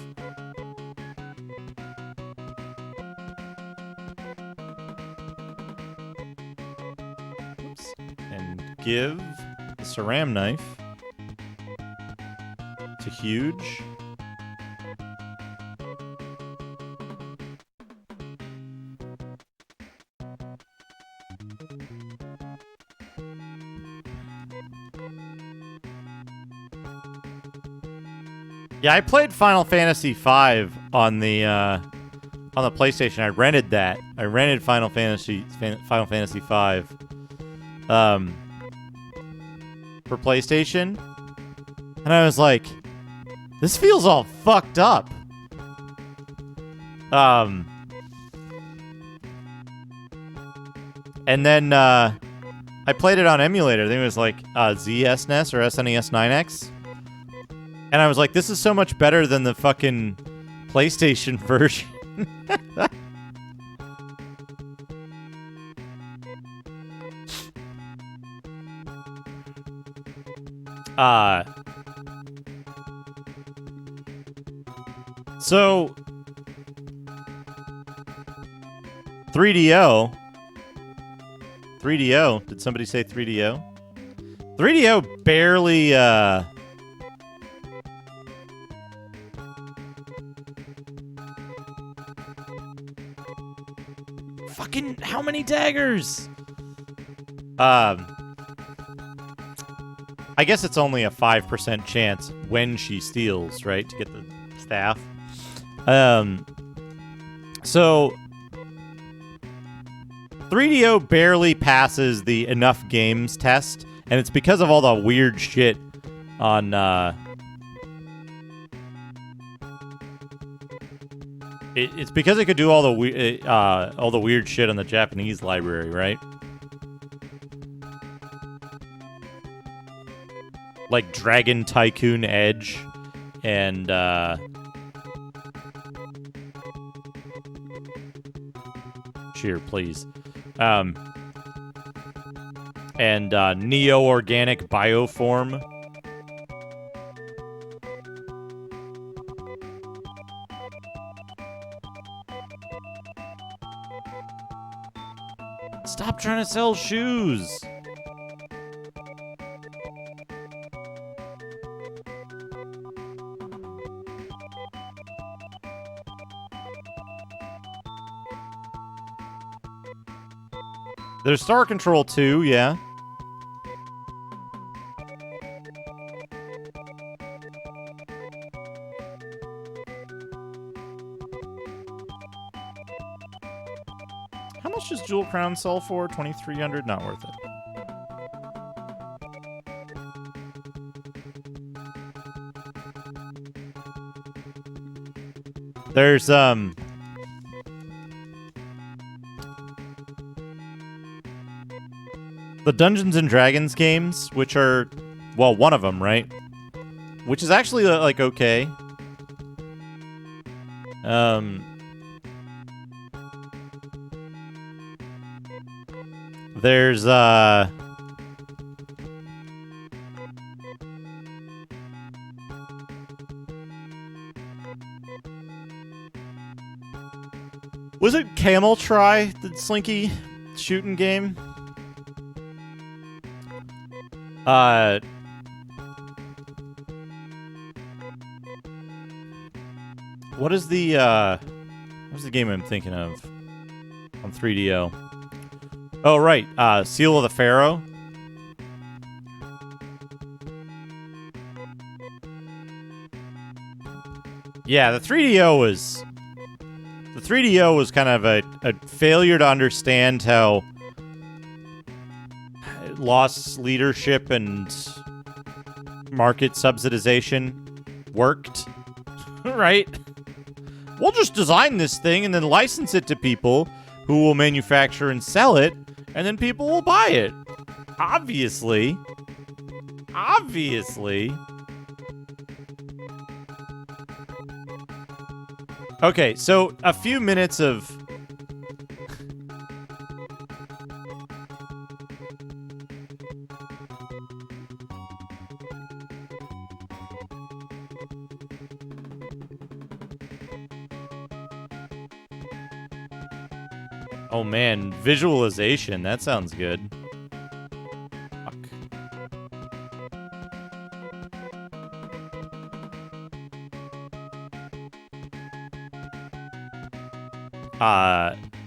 S1: Oops. And give the Ceram knife to Huge. Yeah, I played Final Fantasy V on the PlayStation. I rented that. I rented Final Fantasy V for PlayStation, and I was like, this feels all fucked up. And then I played it on emulator. I think it was like ZSNES or SNES 9X. And I was like, this is so much better than the fucking PlayStation version. So 3DO. Did somebody say 3DO? 3DO barely fucking how many daggers? I guess it's only a 5% chance when she steals, right, to get the staff. So 3DO barely passes the enough games test, and it's because of all the weird shit on it's because it could do all the weird shit on the Japanese library, right? Like Dragon Tycoon Edge and cheer, please. And Neo-Organic Bioform. Stop trying to sell shoes. There's Star Control 2, yeah. How much does Jewel Crown sell for? 2,300? Not worth it. There's, the Dungeons and Dragons games, which are, well, one of them, right? Which is actually, like, okay. There's, was it Camel Try, the Slinky shooting game? What is the what's the game I'm thinking of on 3DO? Oh right, Seal of the Pharaoh. Yeah, the 3DO was kind of a failure to understand how lost leadership and market subsidization worked, right? We'll just design this thing and then license it to people who will manufacture and sell it, and then people will buy it. Obviously. Okay, so a few minutes of... Oh man, visualization, that sounds good. Fuck.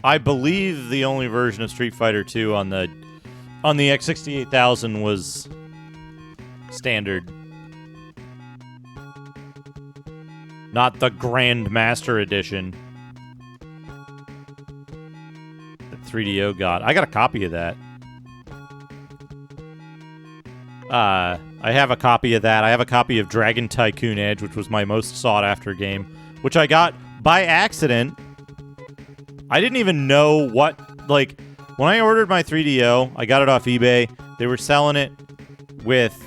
S1: I believe the only version of Street Fighter 2 on the X68000 was standard. Not the Grandmaster Edition. 3DO got. I got a copy of that. I have a copy of that. I have a copy of Dragon Tycoon Edge, which was my most sought after game, which I got by accident. I didn't even know what, like, when I ordered my 3DO, I got it off eBay. They were selling it with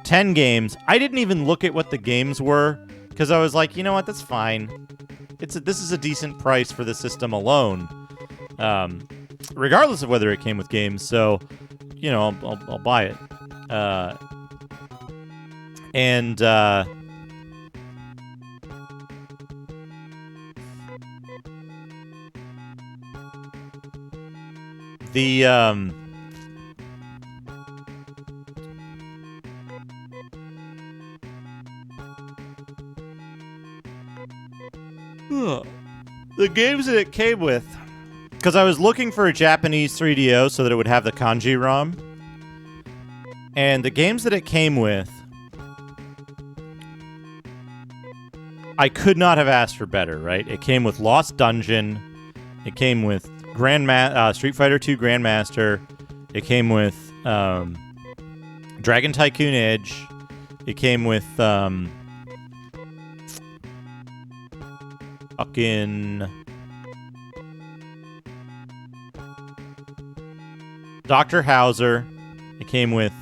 S1: 10 games. I didn't even look at what the games were because I was like, you know what, that's fine. This is a decent price for the system alone. Regardless of whether it came with games, so you know, I'll buy it. The games that it came with, because I was looking for a Japanese 3DO so that it would have the kanji ROM, and the games that it came with, I could not have asked for better, right? It came with Lost Dungeon, it came with Street Fighter 2 Grandmaster, it came with Dragon Tycoon Edge, it came with fucking Dr. Hauser. It came with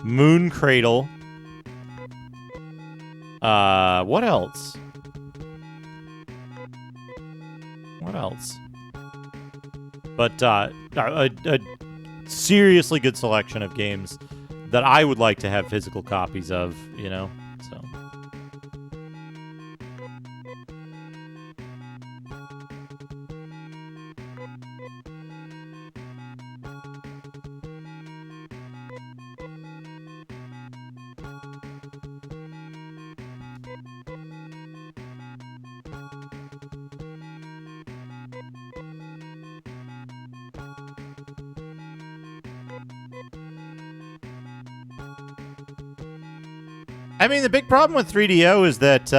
S1: Moon Cradle. What else? But a seriously good selection of games that I would like to have physical copies of, you know? So. I mean, the big problem with 3DO is that,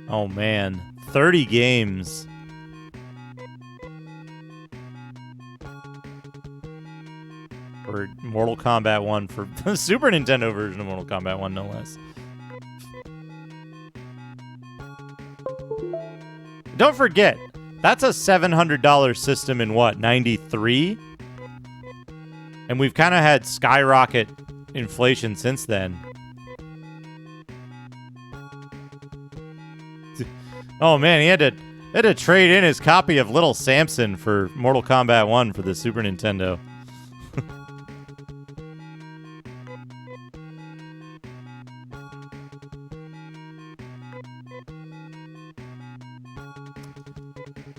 S1: oh man, 30 games. For Mortal Kombat 1, for the Super Nintendo version of Mortal Kombat 1, no less. Don't forget, that's a $700 system in what, 93? And we've kind of had skyrocket inflation since then. Oh man, he had to trade in his copy of Little Samson for Mortal Kombat 1 for the Super Nintendo.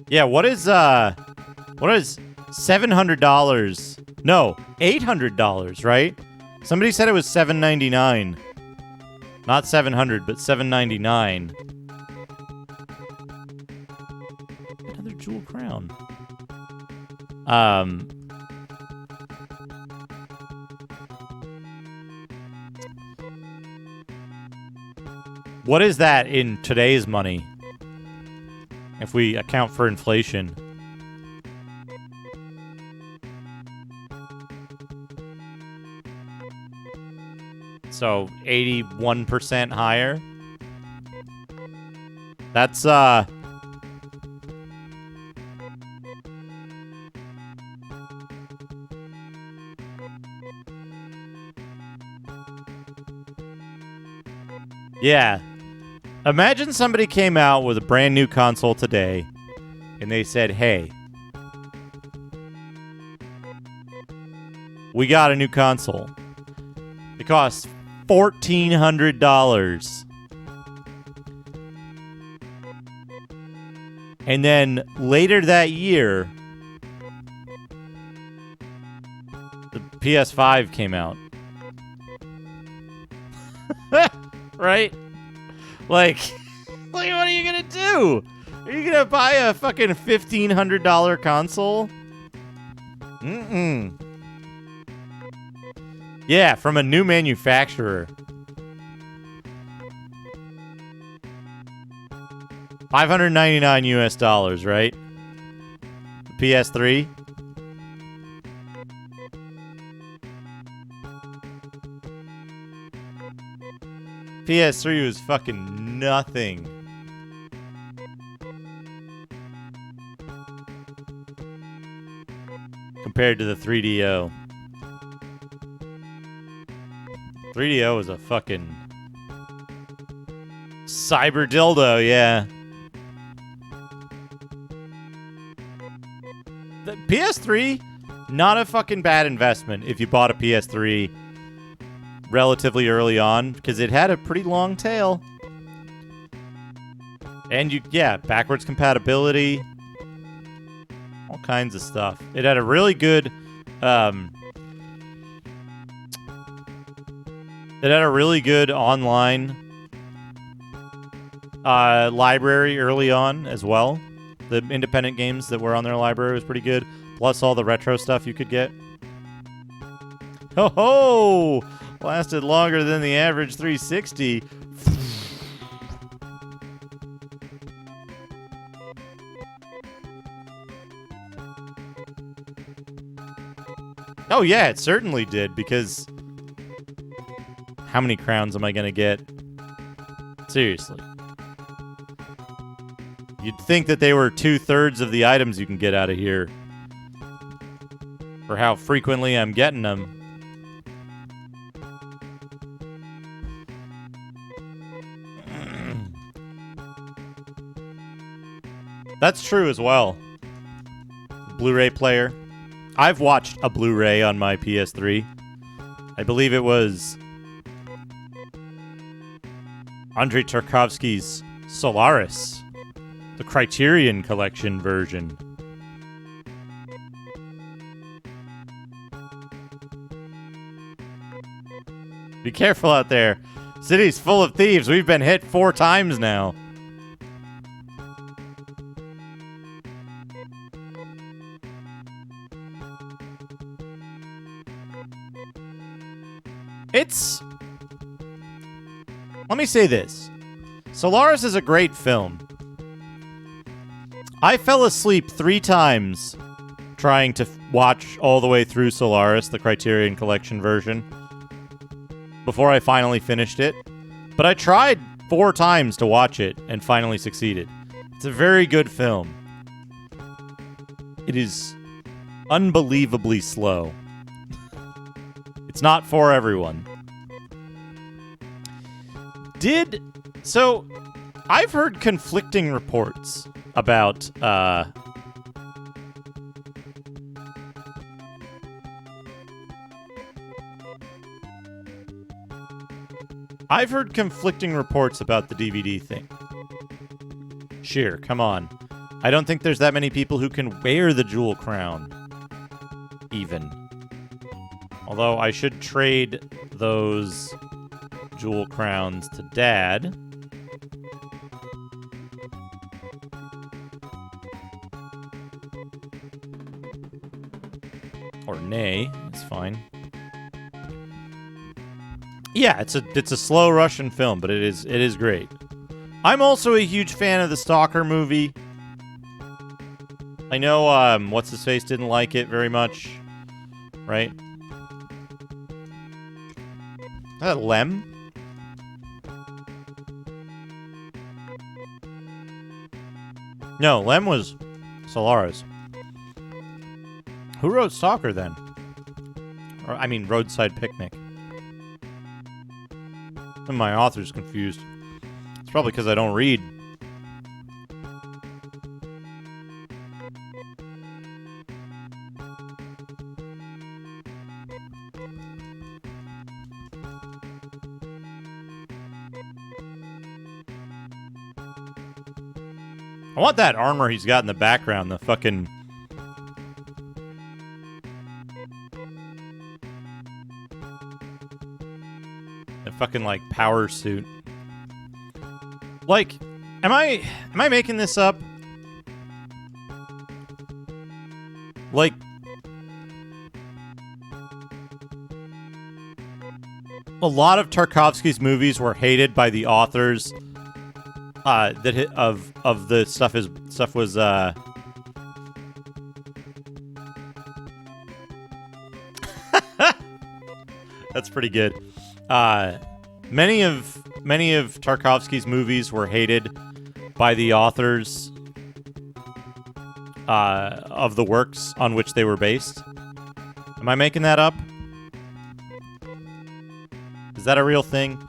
S1: Yeah, what is $700. No, $800, right? Somebody said it was $799. Not $700, but $799. Another jewel crown. What is that in today's money? If we account for inflation. So 81% higher. That's yeah. Imagine somebody came out with a brand new console today and they said, "Hey, we got a new console. It costs $1,400. And then later that year, the PS5 came out." Right? Like, what are you going to do? Are you going to buy a fucking $1,500 console? Mm-mm. Yeah, from a new manufacturer. $599 US, right? The PS3. PS3 was fucking nothing. Compared to the 3DO. 3DO was a fucking cyber dildo, yeah. The PS3, not a fucking bad investment if you bought a PS3 relatively early on, because it had a pretty long tail. And backwards compatibility. All kinds of stuff. It had a really good online library early on as well. The independent games that were on their library was pretty good. Plus all the retro stuff you could get. Ho ho! Lasted longer than the average 360. Oh yeah, it certainly did, because how many crowns am I gonna get? Seriously. You'd think that they were 2/3 of the items you can get out of here. For how frequently I'm getting them. That's true as well. Blu-ray player. I've watched a Blu-ray on my PS3. I believe it was Andrei Tarkovsky's Solaris, the Criterion Collection version. Be careful out there. City's full of thieves. We've been hit 4 times now. Let me say this. Solaris is a great film. I fell asleep 3 times trying to watch all the way through Solaris, the Criterion Collection version, before I finally finished it. But I tried 4 times to watch it and finally succeeded. It's a very good film. It is unbelievably slow. It's not for everyone. So, I've heard conflicting reports about, I've heard conflicting reports about the DVD thing. Sheer, come on. I don't think there's that many people who can wear the jewel crown. even. Although I should trade those jewel crowns to Dad. Or nay, it's fine. Yeah, it's a slow Russian film, but it is great. I'm also a huge fan of the Stalker movie. I know what's his face didn't like it very much, right? Is that Lem? No, Lem was Solaris. Who wrote Stalker then? Or, I mean, Roadside Picnic. And my author's confused. It's probably because I don't read. I want that armor he's got in the background, the fucking... the fucking, like, power suit. Like, am I making this up? Like... a lot of Tarkovsky's movies were hated by the authors of the stuff was that's pretty good. Many of Tarkovsky's movies were hated by the authors of the works on which they were based. Am I making that up? Is that a real thing?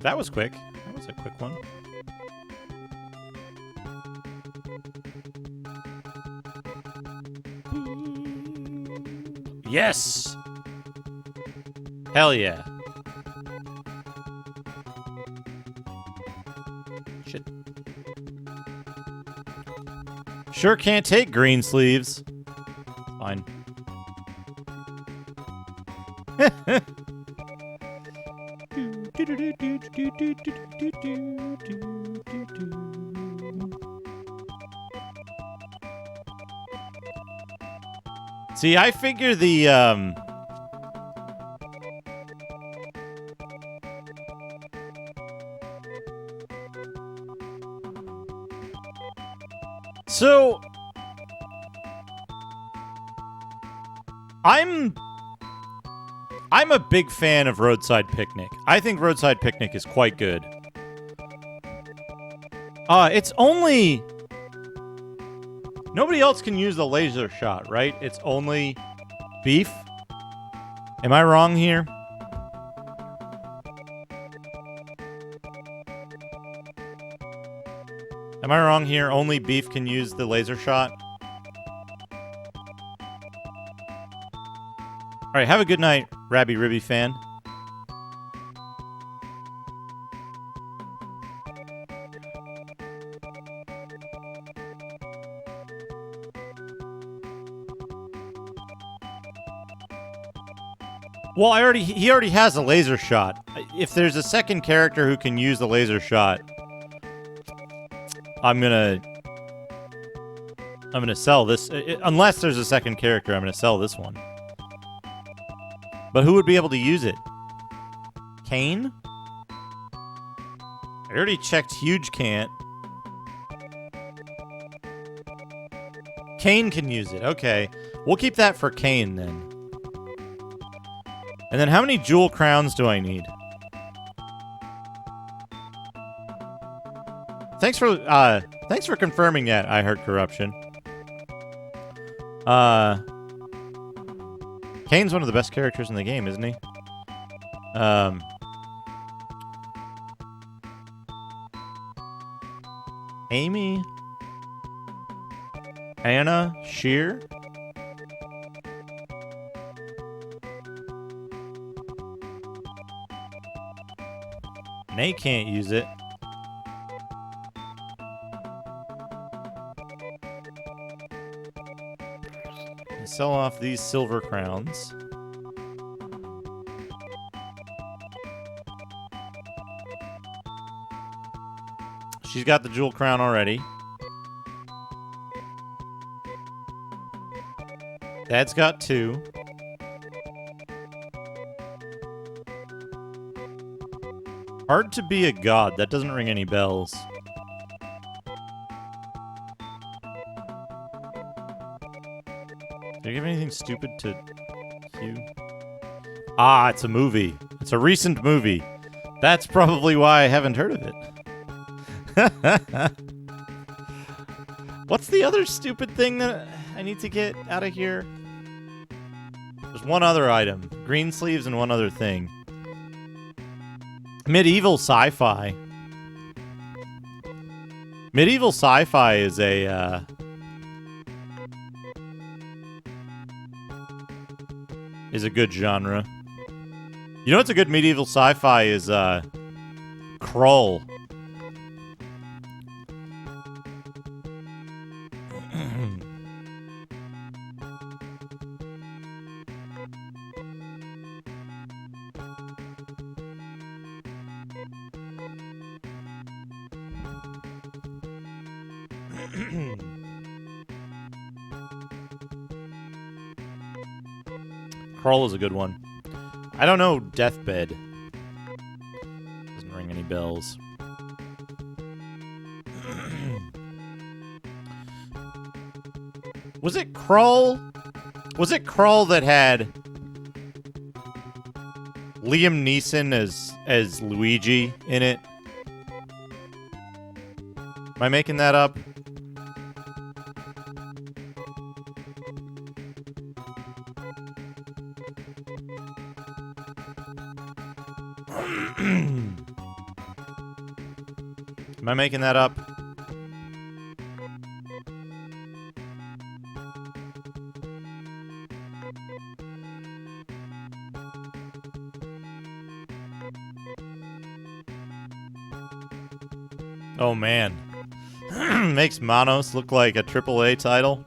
S1: That was quick. That was a quick one. Yes! Hell yeah. Shit. Sure can't take green sleeves. Fine. See, I figure the, so, I'm a big fan of Roadside Picnic. I think Roadside Picnic is quite good. It's only... nobody else can use the laser shot, right? It's only Beef? Am I wrong here? Am I wrong here? Only Beef can use the laser shot? Alright, have a good night, Rabby Ribby fan. Well, he already has a laser shot. If there's a second character who can use the laser shot, I'm gonna sell this. Unless there's a second character, I'm gonna sell this one. But who would be able to use it? Kane? I already checked Huge can't. Kane can use it. Okay. We'll keep that for Kane then. And then how many jewel crowns do I need? Thanks for confirming that, I Heard Corruption. Kane's one of the best characters in the game, isn't he? Amy? Anna Shear? Nate can't use it. Sell off these silver crowns. She's got the jewel crown already. Dad's got 2. Hard to be a god. That doesn't ring any bells. Did I give anything stupid to Hugh? Ah, it's a movie. It's a recent movie. That's probably why I haven't heard of it. What's the other stupid thing that I need to get out of here? There's one other item. Green sleeves and one other thing. Medieval sci-fi. Medieval sci-fi is a good genre. You know what's a good medieval sci-fi is Krull. Krull is a good one. I don't know Deathbed. Doesn't ring any bells. Was it Krull? Was it Krull that had Liam Neeson as Luigi in it? Am I making that up? Am I making that up? Oh man. Makes Manos look like a AAA title.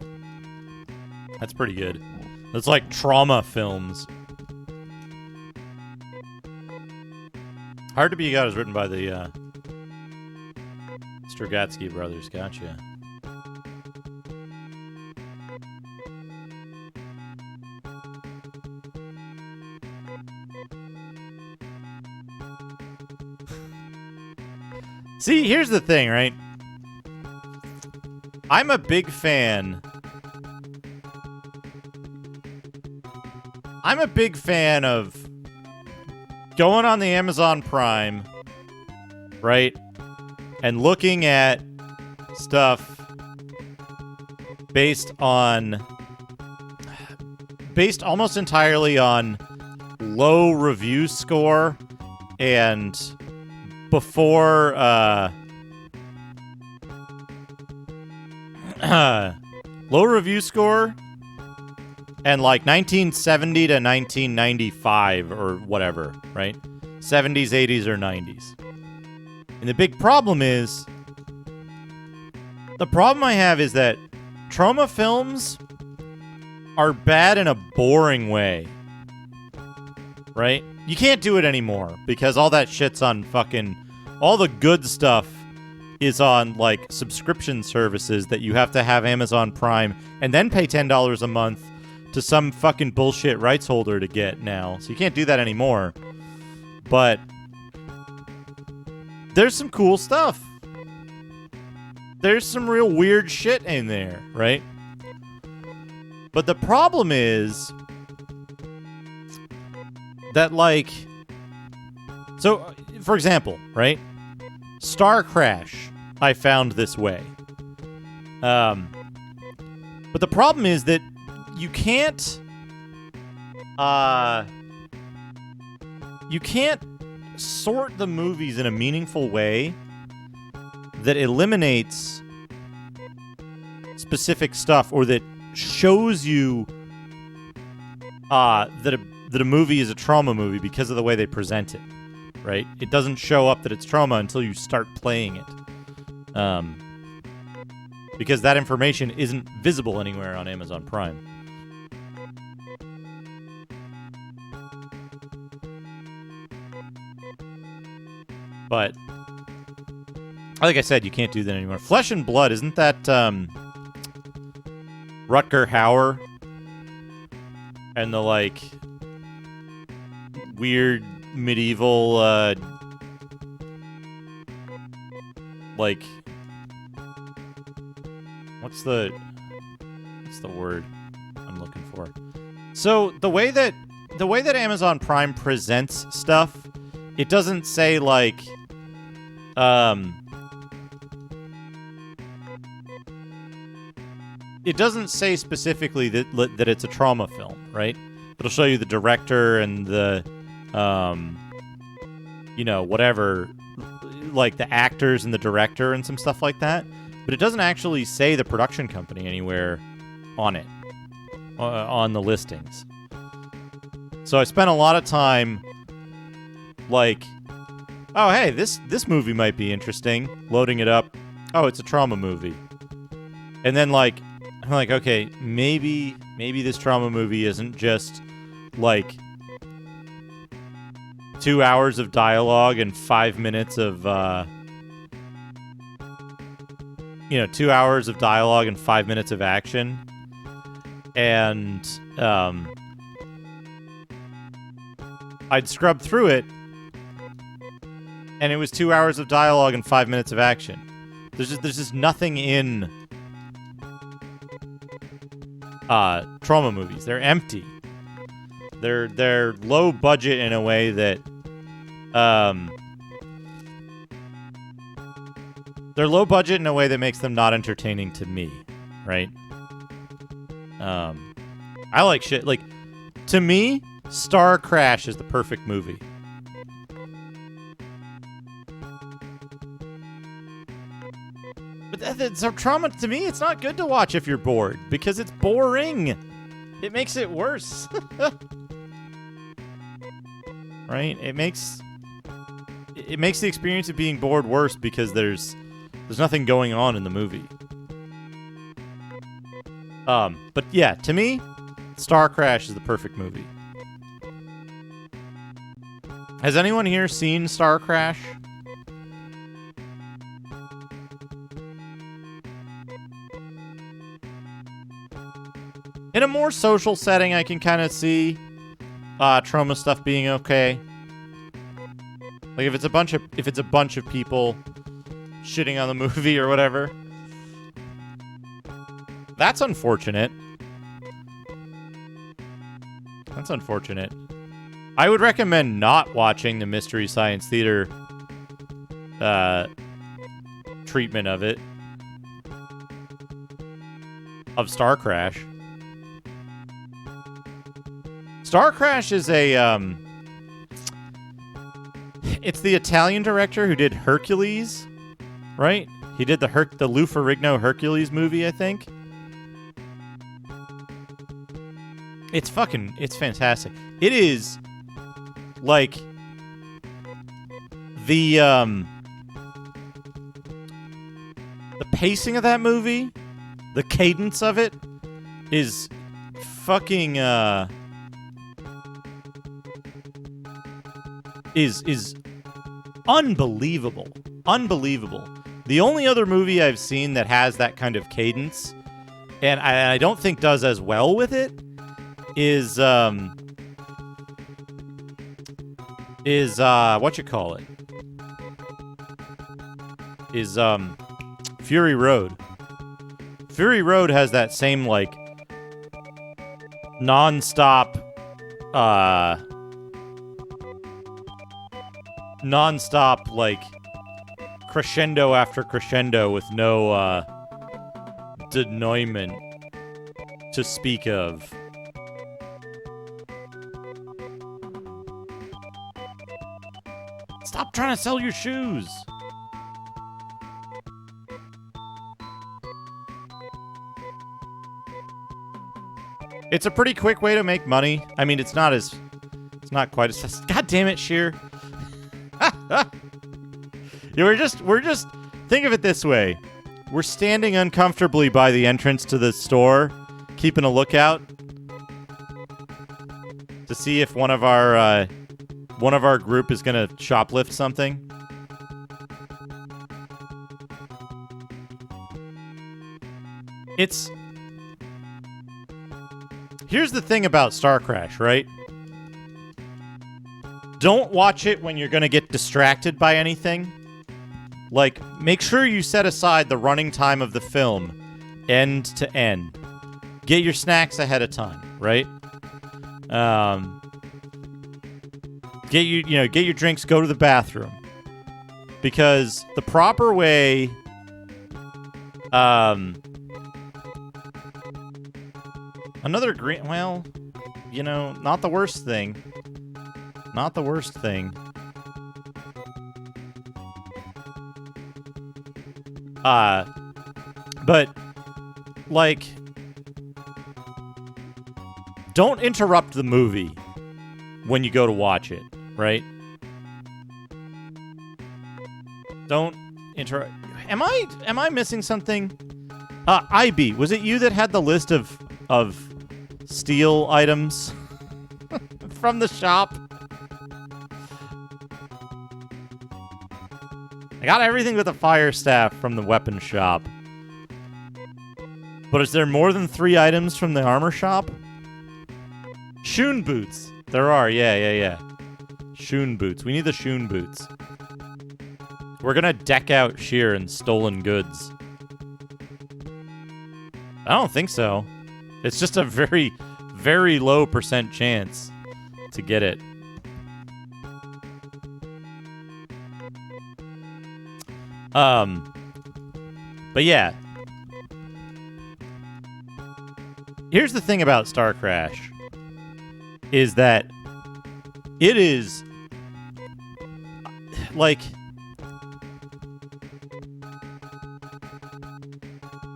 S1: That's pretty good. That's like trauma films. Hard to Be a God is written by the Strugatsky brothers. Gotcha. See, here's the thing, right? I'm a big fan. I'm a big fan of going on the Amazon Prime, right? And looking at stuff based almost entirely on low review score and before low review score and like 1970 to 1995 or whatever, right? 70s, 80s, or 90s. And the big problem is, the problem I have is that trauma films are bad in a boring way, right? You can't do it anymore because all that shit's on fucking, all the good stuff is on like subscription services that you have to have Amazon Prime and then pay $10 a month to some fucking bullshit rights holder to get now. So you can't do that anymore. But there's some cool stuff. There's some real weird shit in there, right? But the problem is that, like, so, for example, right? Star Crash, I found this way. But the problem is that you can't sort the movies in a meaningful way that eliminates specific stuff, or that shows you that a movie is a trauma movie because of the way they present it, right? It doesn't show up that it's trauma until you start playing it. Because that information isn't visible anywhere on Amazon Prime. But, like I said, you can't do that anymore. Flesh and Blood, isn't that Rutger Hauer? And the, like, weird medieval, like, what's the word I'm looking for? So the way that Amazon Prime presents stuff, it doesn't say like it doesn't say specifically that it's a trauma film, right? It'll show you the director and the whatever, like the actors and the director and some stuff like that. But it doesn't actually say the production company anywhere on it, on the listings. So I spent a lot of time, like, oh, hey, this movie might be interesting. Loading it up. Oh, it's a trauma movie. And then, like, I'm like, okay, maybe this trauma movie isn't just, like, 2 hours of dialogue and 5 minutes of, 2 hours of dialogue and 5 minutes of action. And I'd scrub through it, and it was 2 hours of dialogue and 5 minutes of action. There's just nothing in trauma movies. They're empty. They're low budget in a way that they're low budget in a way that makes them not entertaining to me, right? I like shit. Like, to me, Star Crash is the perfect movie. But so trauma, to me, it's not good to watch if you're bored, because it's boring. It makes it worse. Right? It makes the experience of being bored worse because there's nothing going on in the movie. But yeah, to me, Star Crash is the perfect movie. Has anyone here seen Star Crash? In a more social setting, I can kind of see trauma stuff being okay. Like if it's a bunch of people shitting on the movie or whatever. That's unfortunate. That's unfortunate. I would recommend not watching the Mystery Science Theater treatment of it. Of Star Crash. Star Crash is a it's the Italian director who did Hercules, right? He did the Lou Ferrigno Hercules movie, I think. It's fantastic. It is like the pacing of that movie, the cadence of it is fucking is unbelievable. Unbelievable. The only other movie I've seen that has that kind of cadence, and I don't think does as well with it, is Fury Road. Fury Road has that same, like, non-stop like crescendo after crescendo with no denouement to speak of. Stop trying to sell your shoes. It's a pretty quick way to make money. I mean, it's not quite as... God damn it, Sheer. Yeah, we're just... Think of it this way. We're standing uncomfortably by the entrance to the store, keeping a lookout to see if one of our group is gonna shoplift something. Here's the thing about Star Crash, right? Don't watch it when you're gonna get distracted by anything. Like, make sure you set aside the running time of the film, end to end. Get your snacks ahead of time, right? Get your drinks, go to the bathroom. Because the proper way another green, well, not the worst thing. Not the worst thing. But, like, don't interrupt the movie when you go to watch it, right? Don't interrupt. Am I missing something? IB, was it you that had the list of steel items from the shop? I got everything with a fire staff from the weapon shop. But is there more than 3 items from the armor shop? Shoon boots. There are, yeah. Shoon boots. We need the Shoon boots. We're gonna deck out Sheer in stolen goods. I don't think so. It's just a very, very low % chance to get it. But yeah. Here's the thing about Star Crash. Is that it is like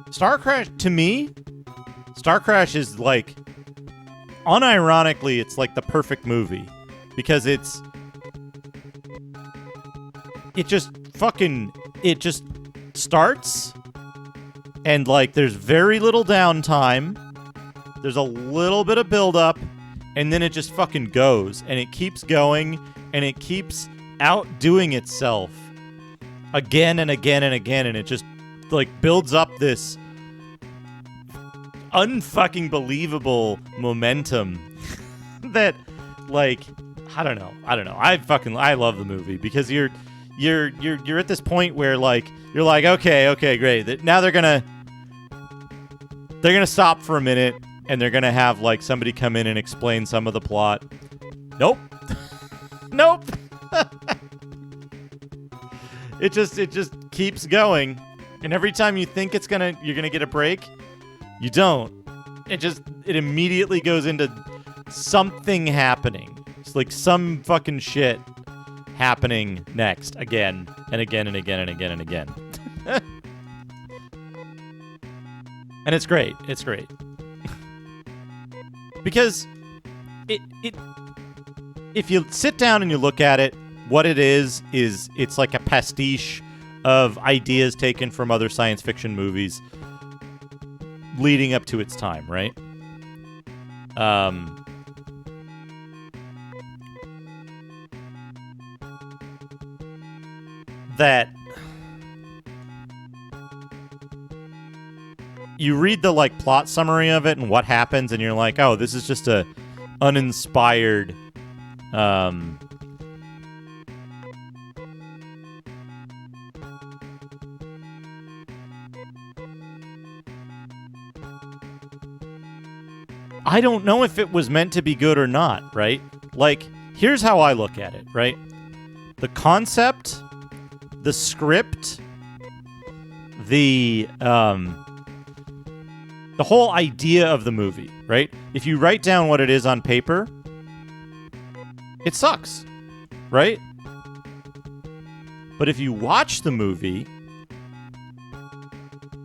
S1: Star Crash, to me, Star Crash is like, unironically, it's like the perfect movie because it just starts and like there's very little downtime. There's a little bit of build-up, and then it just fucking goes, and it keeps going, and it keeps outdoing itself again and again and again, and it just, like, builds up this unfucking believable momentum that, like, I don't know. I love the movie because you're at this point where, like, you're like, okay, great. Now they're gonna stop for a minute. And they're gonna have, like, somebody come in and explain some of the plot. Nope. Nope. It just keeps going. And every time you think you're gonna get a break, you don't. It immediately goes into something happening. It's like some fucking shit happening next. Again and again and again and again and again. And it's great. It's great. Because if you sit down and you look at it, what it is it's like a pastiche of ideas taken from other science fiction movies leading up to its time, right? That you read the, like, plot summary of it and what happens, and you're like, oh, this is just a uninspired, I don't know if it was meant to be good or not, right? Like, here's how I look at it, right? The concept, the script, the whole idea of the movie, right? If you write down what it is on paper, it sucks, right? But if you watch the movie,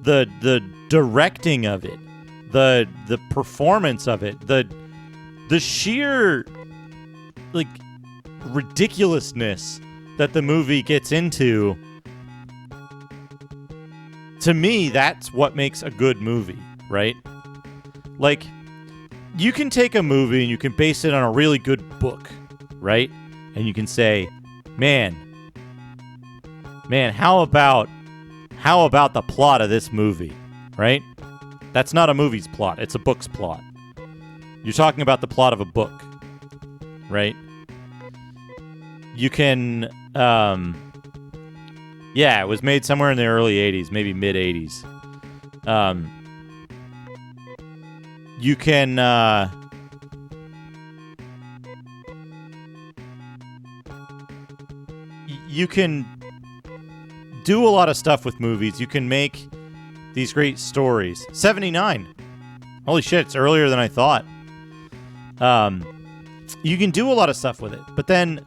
S1: the directing of it, the performance of it, the sheer like ridiculousness that the movie gets into. To me, that's what makes a good movie, right? Like, you can take a movie and you can base it on a really good book, right? And you can say, man, how about the plot of this movie, right? That's not a movie's plot. It's a book's plot. You're talking about the plot of a book, right? You can, yeah, it was made somewhere in the early 80s, maybe mid 80s. You can, you can do a lot of stuff with movies. You can make these great stories. 79. Holy shit, it's earlier than I thought. You can do a lot of stuff with it, but then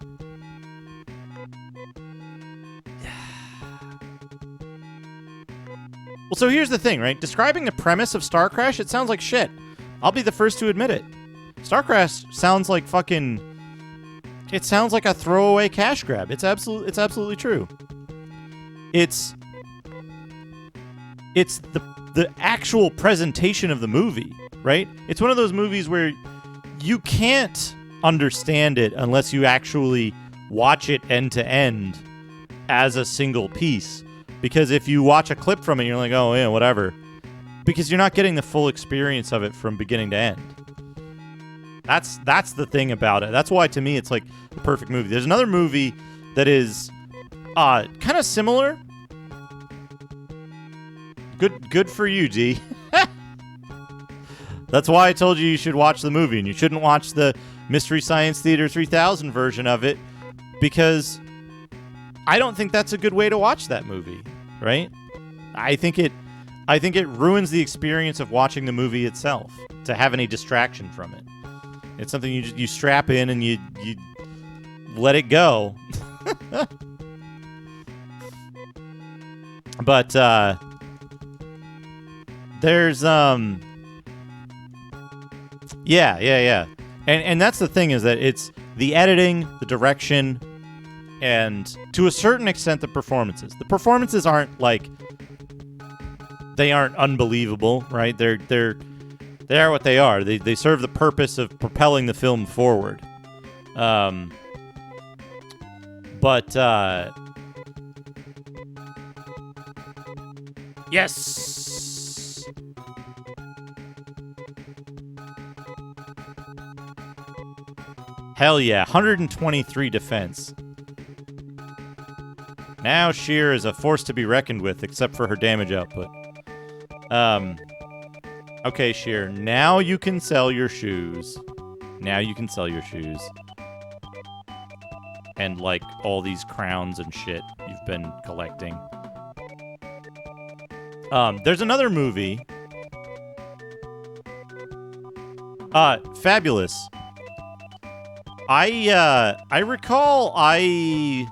S1: well, so here's the thing, right? Describing the premise of Star Crash, it sounds like shit. I'll be the first to admit it. Star Crash sounds like fucking... It sounds like a throwaway cash grab. It's absolutely true. It's the actual presentation of the movie, right? It's one of those movies where you can't understand it unless you actually watch it end to end as a single piece. Because if you watch a clip from it, you're like, oh, yeah, whatever. Because you're not getting the full experience of it from beginning to end. That's the thing about it. That's why, to me, it's like the perfect movie. There's another movie that is kind of similar. Good for you, D. That's why I told you should watch the movie, and you shouldn't watch the Mystery Science Theater 3000 version of it, because I don't think that's a good way to watch that movie, right? I think it ruins the experience of watching the movie itself to have any distraction from it. It's something you strap in and you let it go. But there's yeah. And that's the thing, is that it's the editing, the direction, and to a certain extent the performances. The performances aren't like, they aren't unbelievable, right? They are what they are. They serve the purpose of propelling the film forward. But yes. Hell yeah, 123 defense. Now Sheer is a force to be reckoned with, except for her damage output. Okay, Sheer, now you can sell your shoes. And, like, all these crowns and shit you've been collecting. There's another movie. Fabulous. I recall I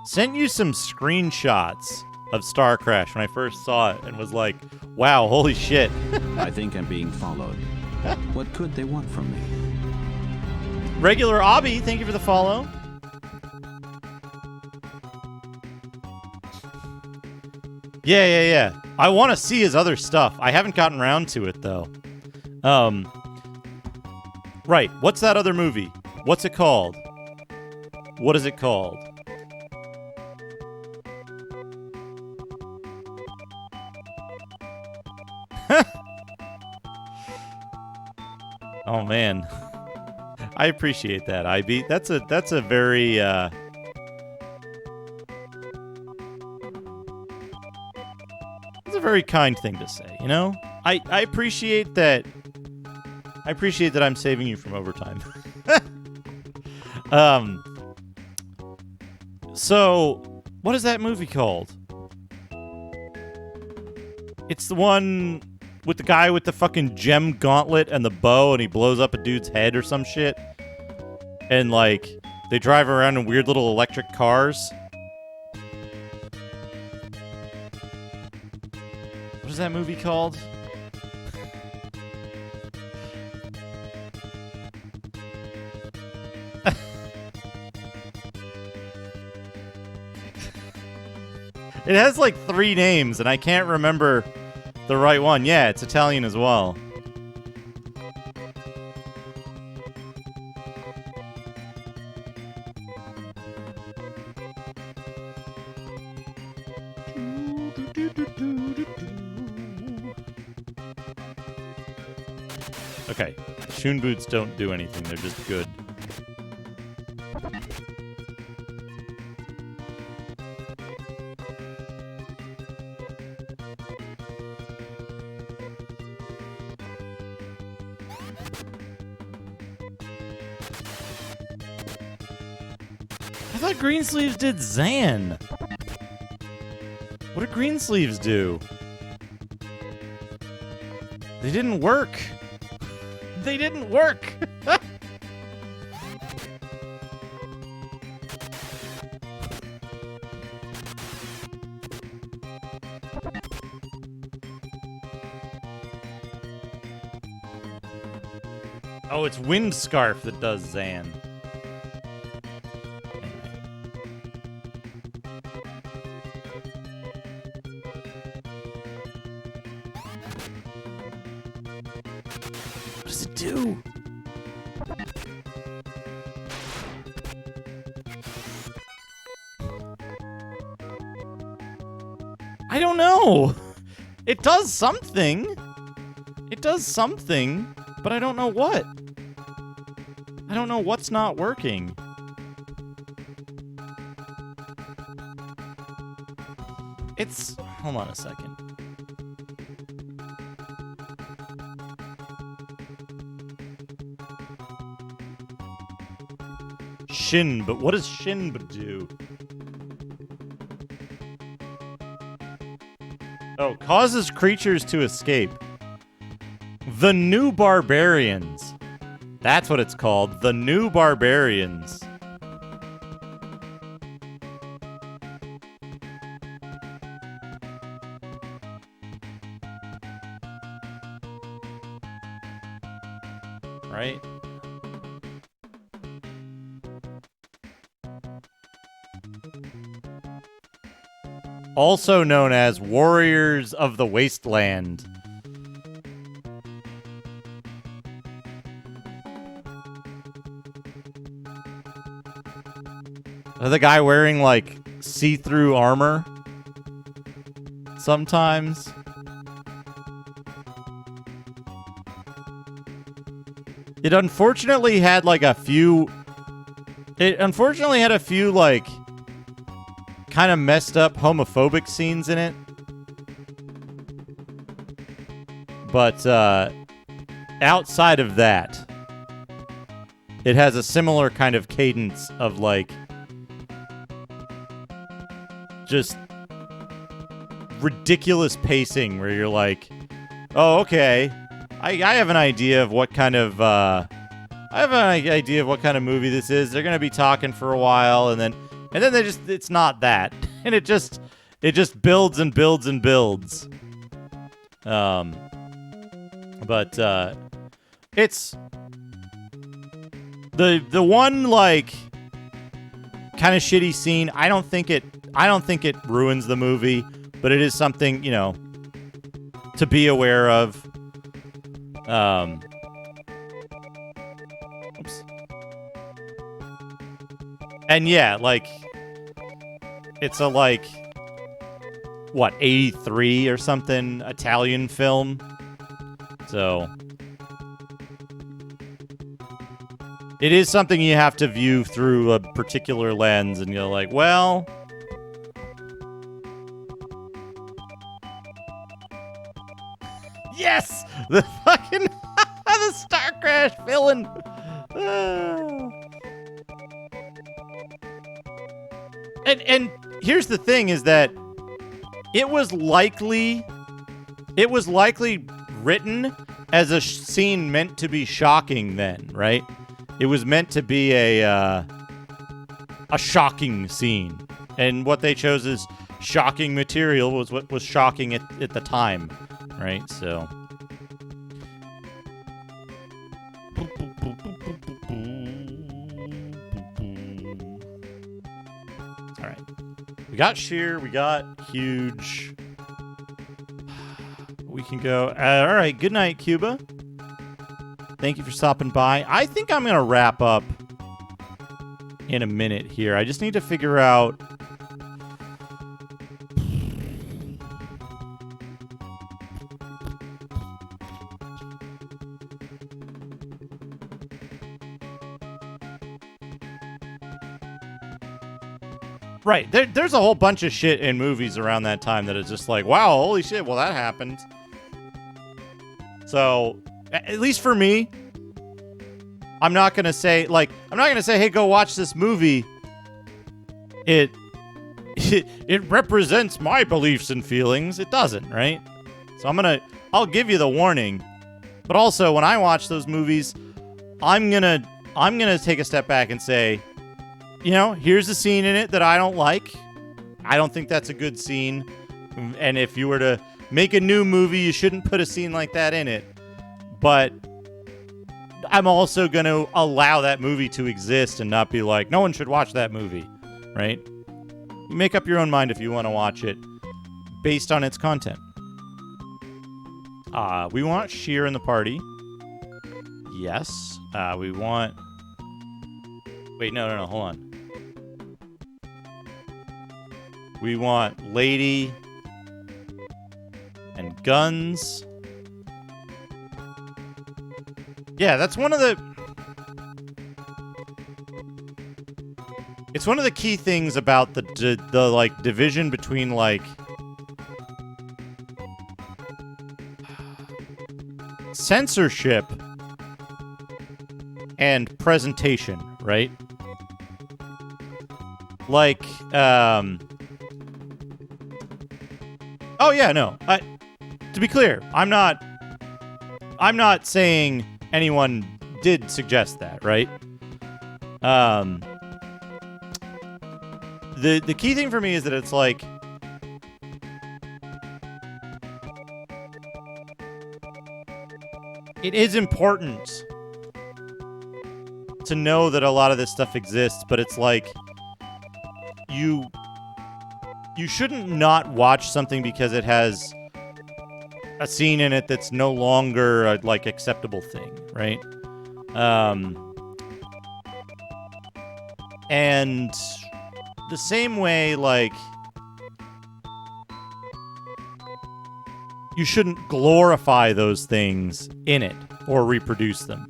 S1: sent you some screenshots of Star Crash when I first saw it and was like, wow, holy shit.
S2: I think I'm being followed. What could they want from me?
S1: Regular Obby, thank you for the follow. Yeah. I want to see his other stuff. I haven't gotten around to it, though. Right, what's that other movie? What's it called? What is it called? Oh man, I appreciate that, IB. That's a very that's a very kind thing to say. You know, I appreciate that. I appreciate that I'm saving you from overtime. So what is that movie called? It's the one with the guy with the fucking gem gauntlet and the bow, and he blows up a dude's head or some shit. And, like, they drive around in weird little electric cars. What is that movie called? It has like 3 names, and I can't remember the right one. Yeah, it's Italian as well. Okay, Shun boots don't do anything, they're just good. I thought Greensleeves did Zan. What did Greensleeves do? They didn't work. They didn't work. Oh, it's Windscarf that does Zan. What does it do? I don't know. It does something. It does something, but I don't know what. I don't know what's not working. It's... Hold on a second. Shin, but what does Shin do? Oh, causes creatures to escape. The New Barbarians. That's what it's called. The New Barbarians. Right? Also known as Warriors of the Wasteland. The guy wearing, like, see-through armor sometimes. It unfortunately had, like, a few... It unfortunately had a few, like, kind of messed up homophobic scenes in it. But, outside of that, it has a similar kind of cadence of, like, just ridiculous pacing where you're like, oh, okay, I have an idea of what kind of movie this is. They're gonna be talking for a while, and then they just, it's not that, and it just builds and builds and builds. But it's the one, like, kind of shitty scene. I don't think it ruins the movie, but it is something, you know, to be aware of. Oops. And yeah, like, it's a, like, what, 83 or something Italian film. So it is something you have to view through a particular lens, and you're like, well, yes! The fucking the Star Crash villain. And here's the thing is that it was likely written as a scene meant to be shocking then, right? It was meant to be a shocking scene. And what they chose as shocking material was what was shocking at the time, right? So got sheer, we got huge. We can go. All right, good night, Cuba. Thank you for stopping by. I think I'm going to wrap up in a minute here. I just need to figure out... Right, there's a whole bunch of shit in movies around that time that is just like, wow, holy shit, well, that happened. So, at least for me, I'm not going to say, hey, go watch this movie. It represents my beliefs and feelings. It doesn't, right? So I'll give you the warning. But also, when I watch those movies, I'm going to take a step back and say, you know, here's a scene in it that I don't like. I don't think that's a good scene. And if you were to make a new movie, you shouldn't put a scene like that in it. But I'm also going to allow that movie to exist and not be like, no one should watch that movie, right? You make up your own mind if you want to watch it based on its content. We want Sheer in the party. Yes. We want... Wait, no, hold on. We want Lady and Guns. Yeah, that's one of the... It's one of the key things about the like division between like censorship and presentation, right? Like, oh yeah, no. To be clear, I'm not saying anyone did suggest that, right? The key thing for me is that it's like it is important to know that a lot of this stuff exists, but it's like you shouldn't not watch something because it has a scene in it that's no longer a like acceptable thing, right? And the same way, like, you shouldn't glorify those things in it or reproduce them.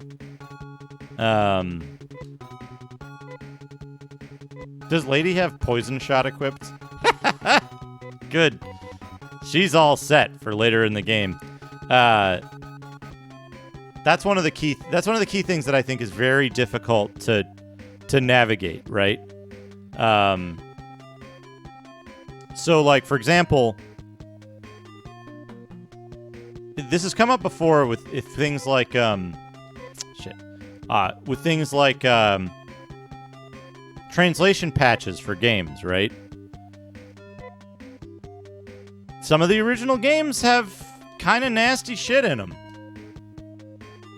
S1: Does Lady have poison shot equipped? Good. She's all set for later in the game. That's one of the key things that I think is very difficult to navigate, right? So, like, for example, this has come up before with things like with things like translation patches for games, right? Some of the original games have kind of nasty shit in them.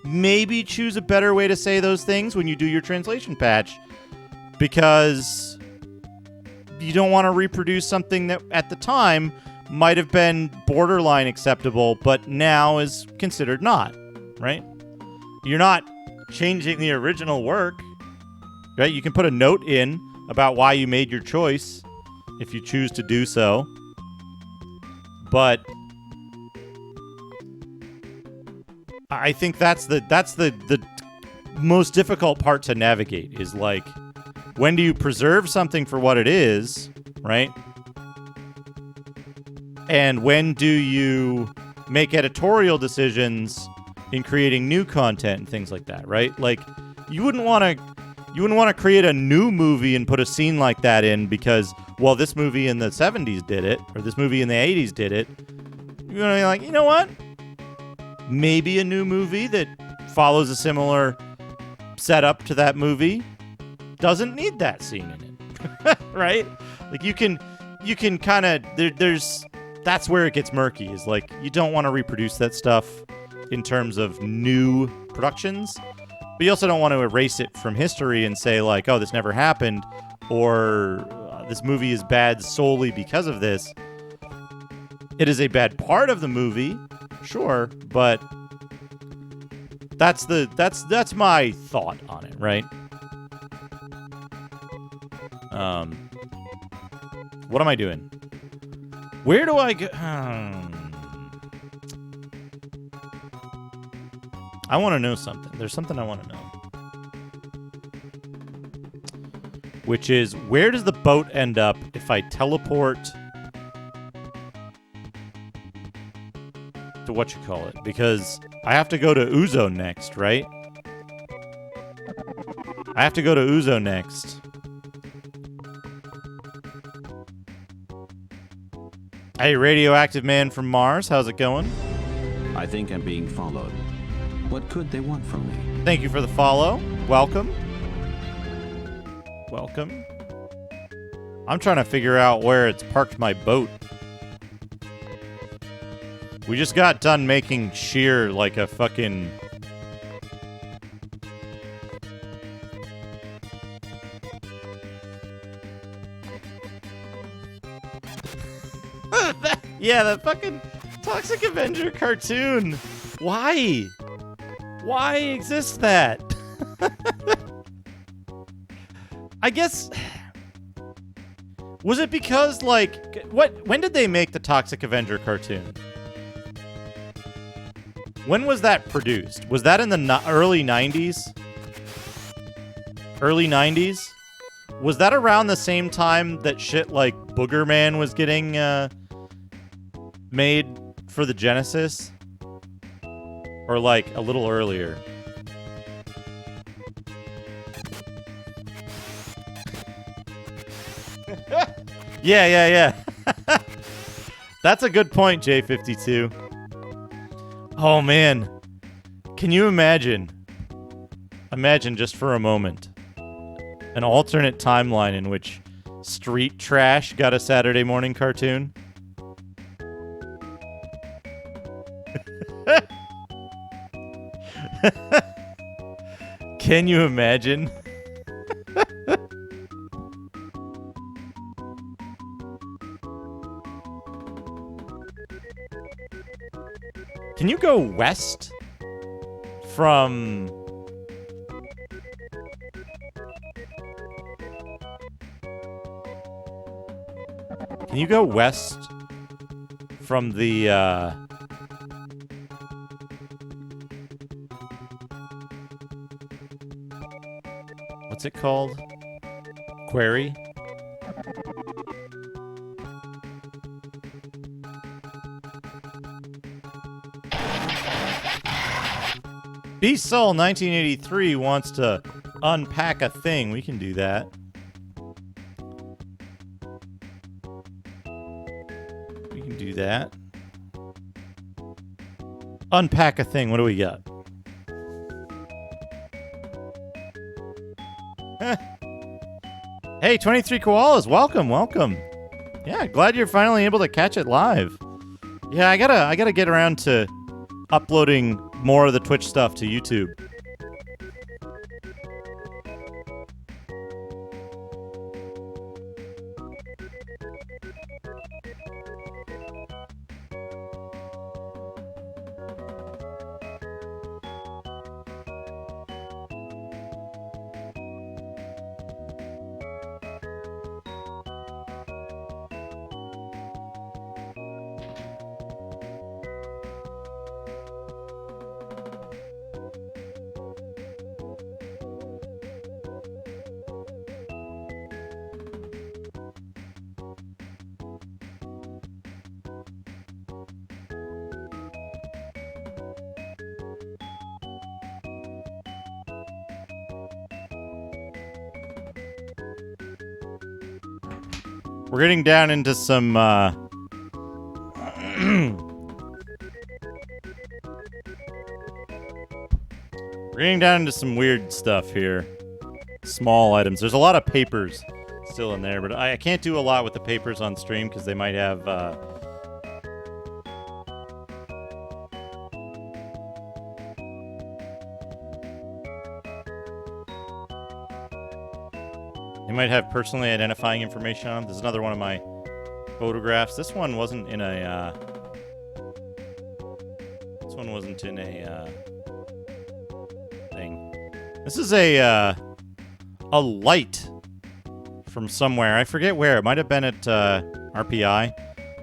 S1: Maybe choose a better way to say those things when you do your translation patch, because you don't want to reproduce something that at the time might have been borderline acceptable, but now is considered not, right? You're not changing the original work, right? You can put a note in about why you made your choice if you choose to do so. But I think that's the most difficult part to navigate, is like, when do you preserve something for what it is, right? And when do you make editorial decisions in creating new content and things like that, right? Like, you wouldn't want to create a new movie and put a scene like that in because, well, this movie in the 70s did it, or this movie in the 80s did it. You're going to be like, you know what? Maybe a new movie that follows a similar setup to that movie doesn't need that scene in it, right? Like, you can kind of, there's, that's where it gets murky, is like, you don't want to reproduce that stuff in terms of new productions, but you also don't want to erase it from history and say like, oh, this never happened, or this movie is bad solely because of this. It is a bad part of the movie, sure, but that's my thought on it, right? What am I doing? Where do I go? I want to know something. There's something I want to know. Which is, where does the boat end up if I teleport to what you call it? Because I have to go to Uzo next, right? I have to go to Uzo next. Hey, Radioactive Man from Mars, how's it going?
S2: I think I'm being followed. What could they want from me?
S1: Thank you for the follow. Welcome. Welcome. I'm trying to figure out where it's parked my boat. We just got done making sheer like a fucking... Yeah, the fucking Toxic Avenger cartoon. Why? Why exists that? I guess... Was it because, like... When did they make the Toxic Avenger cartoon? When was that produced? Was that in the early 90s? Early 90s? Was that around the same time that shit like Booger Man was getting made for the Genesis? Or like a little earlier? Yeah. That's a good point, J52. Oh, man. Can you imagine? Imagine just for a moment an alternate timeline in which Street Trash got a Saturday morning cartoon. Can you imagine? Can you go west from... Can you go west from the, what's it called? Quarry? Beast Soul 1983 wants to unpack a thing. We can do that. We can do that. Unpack a thing. What do we got? Hey, 23 Koalas. Welcome, welcome. Yeah, glad you're finally able to catch it live. Yeah, I gotta get around to uploading more of the Twitch stuff to YouTube. We're getting down into some, we're getting down into some weird stuff here. Small items. There's a lot of papers still in there, but I can't do a lot with the papers on stream because they might have, They might have personally identifying information on them. There's another one of my photographs. This one wasn't in a, thing. This is a light from somewhere. I forget where. It might have been at RPI.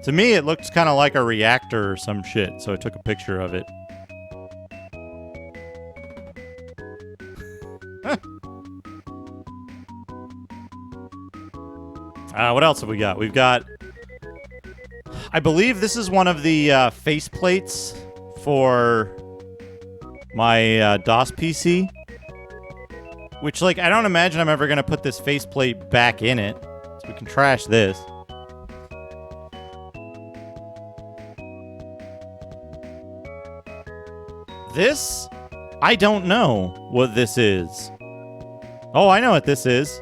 S1: To me, it looked kind of like a reactor or some shit, so I took a picture of it. What else have we got? We've got... I believe this is one of the face plates for my DOS PC. Which, like, I don't imagine I'm ever going to put this faceplate back in it. So we can trash this. This? I don't know what this is. Oh, I know what this is.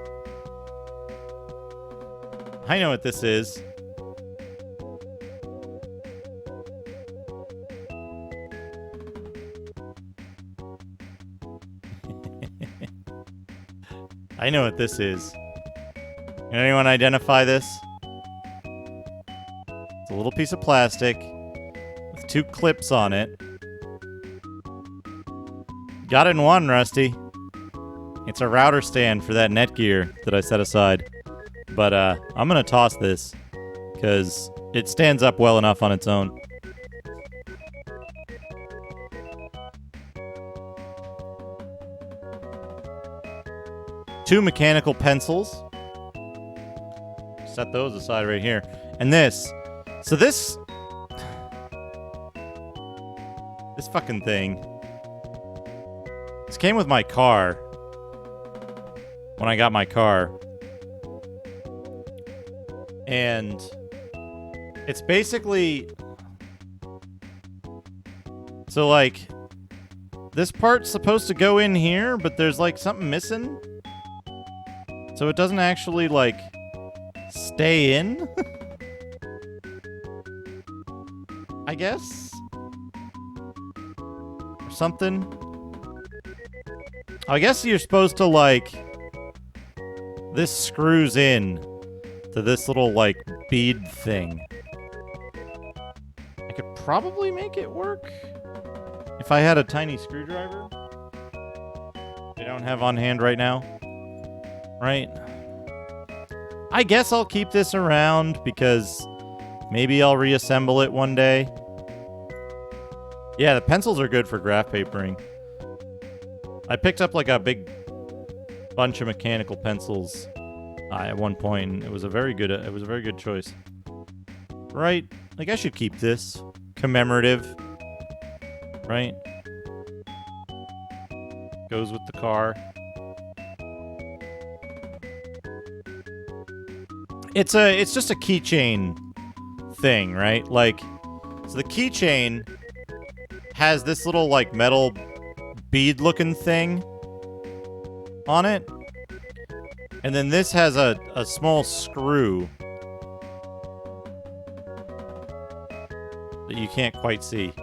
S1: I know what this is. I know what this is. Can anyone identify this? It's a little piece of plastic with 2 clips on it. Got it in one, Rusty. It's a router stand for that Netgear that I set aside. But I'm gonna toss this because it stands up well enough on its own. Two mechanical pencils. Set those aside right here. And this. So this fucking thing. This came with my car. When I got my car. And it's basically... So, like, this part's supposed to go in here, but there's, like, something missing. So it doesn't actually, like, stay in? I guess? Or something? I guess you're supposed to, like... This screws in to this little, like, bead thing. I could probably make it work if I had a tiny screwdriver. I don't have on hand right now. Right? I guess I'll keep this around because maybe I'll reassemble it one day. Yeah, the pencils are good for graph papering. I picked up like a big bunch of mechanical pencils at one point. And it was a very good choice. Right? Like I should keep this commemorative. Right? Goes with the car. It's just a keychain thing, right? Like, so the keychain has this little, like, metal bead-looking thing on it. And then this has a small screw that you can't quite see.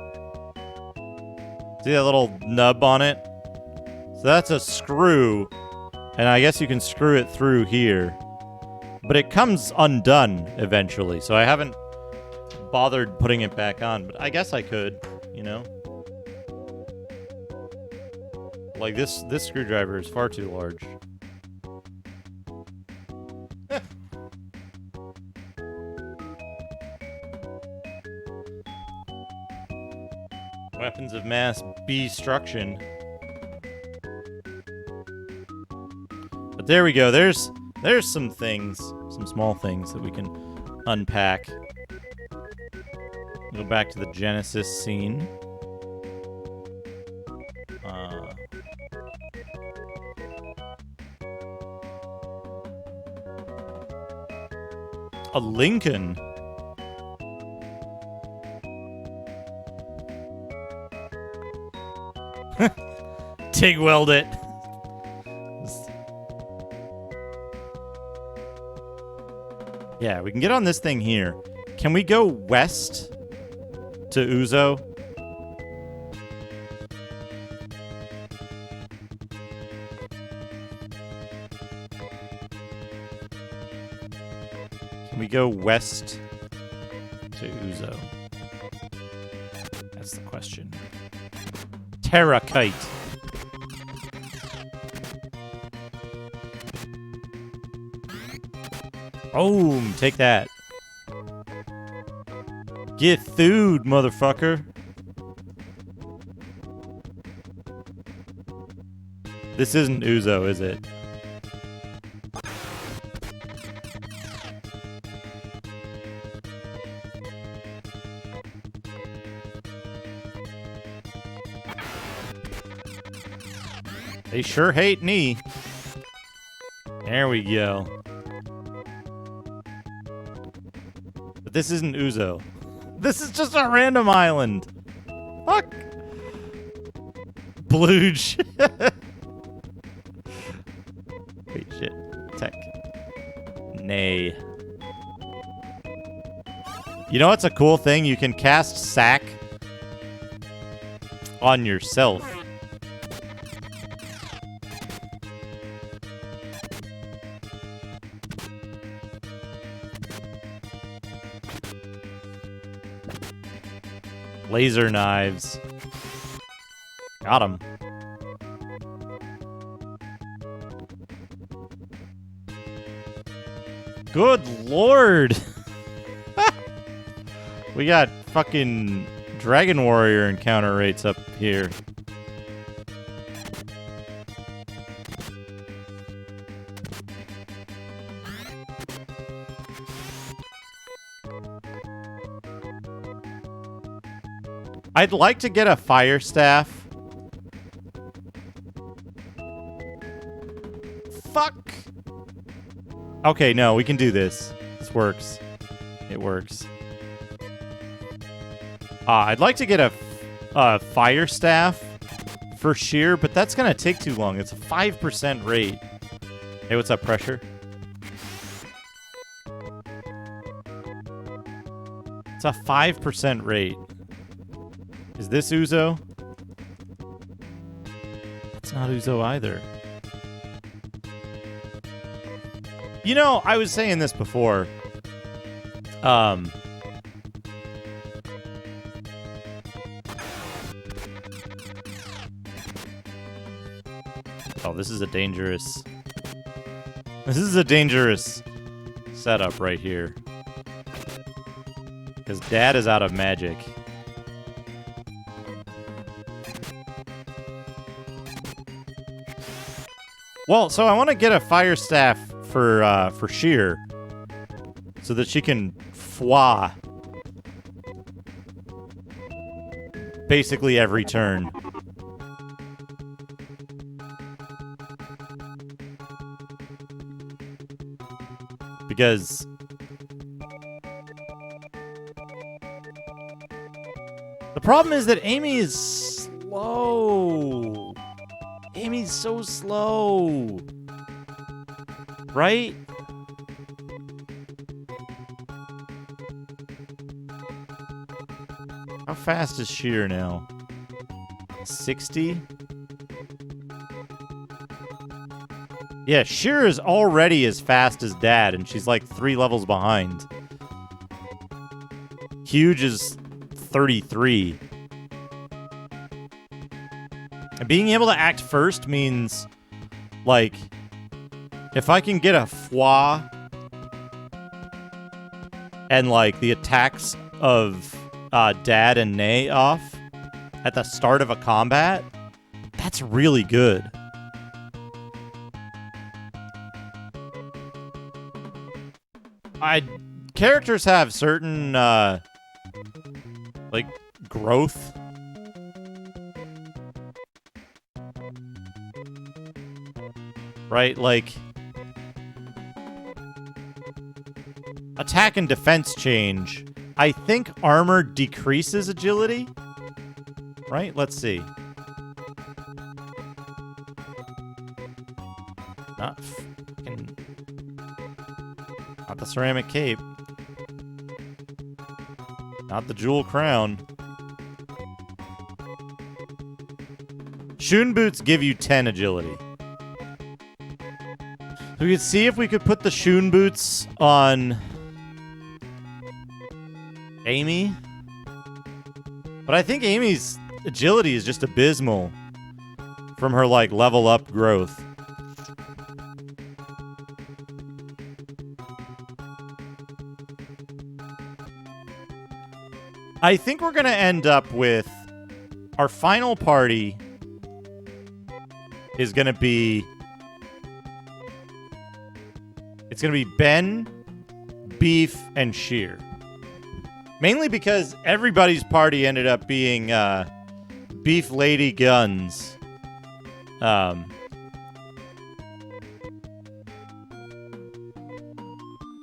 S1: See that little nub on it? So that's a screw, and I guess you can screw it through here. But it comes undone eventually, so I haven't bothered putting it back on. But I guess I could, you know? Like, this screwdriver is far too large. Weapons of mass destruction. But there we go. There's some things, some small things that we can unpack. Go back to the Genesis scene. A Lincoln. TIG weld it. Yeah, we can get on this thing here. Can we go west to Uzo? go west to Uzo? That's the question. Terrakite. Boom! Take that. Get food, motherfucker. This isn't Uzo, is it? They sure hate me. There we go. But this isn't Uzo. This is just a random island. Fuck. Blooge. Wait, shit. Tech. Nay. You know what's a cool thing? You can cast Sack on yourself. Laser knives. Got him. Good lord. We got fucking Dragon Warrior encounter rates up here. I'd like to get a fire staff. Fuck. Okay, no, we can do this. This works. It works. I'd like to get a fire staff for sheer, but that's gonna take too long. It's a 5% rate. Hey, what's up, Pressure? It's a 5% rate. Is this Uzo? It's not Uzo either. You know, I was saying this before. Oh, this is a dangerous... This is a dangerous setup right here. Because Dad is out of magic. Well, so I want to get a fire staff for Sheer, so that she can fwa basically every turn. Because the problem is that Amy is slow. Amy's so slow. Right? How fast is Sheer now? 60? Yeah, Sheer is already as fast as Dad, and she's like 3 levels behind. Huge is 33. And being able to act first means, like, if I can get a fwa and, like, the attacks of Dad and Nay off at the start of a combat, that's really good. Characters have certain, like, growth. Right? Like, attack and defense change. I think armor decreases agility. Right? Let's see. Not the ceramic cape. Not the jewel crown. Shun boots give you 10 agility. We could see if we could put the Shun boots on Amy. But I think Amy's agility is just abysmal from her, like, level up growth. I think we're going to end up with our final party is going to be... It's going to be Ben, Beef, and Sheer. Mainly because everybody's party ended up being Beef Lady Guns.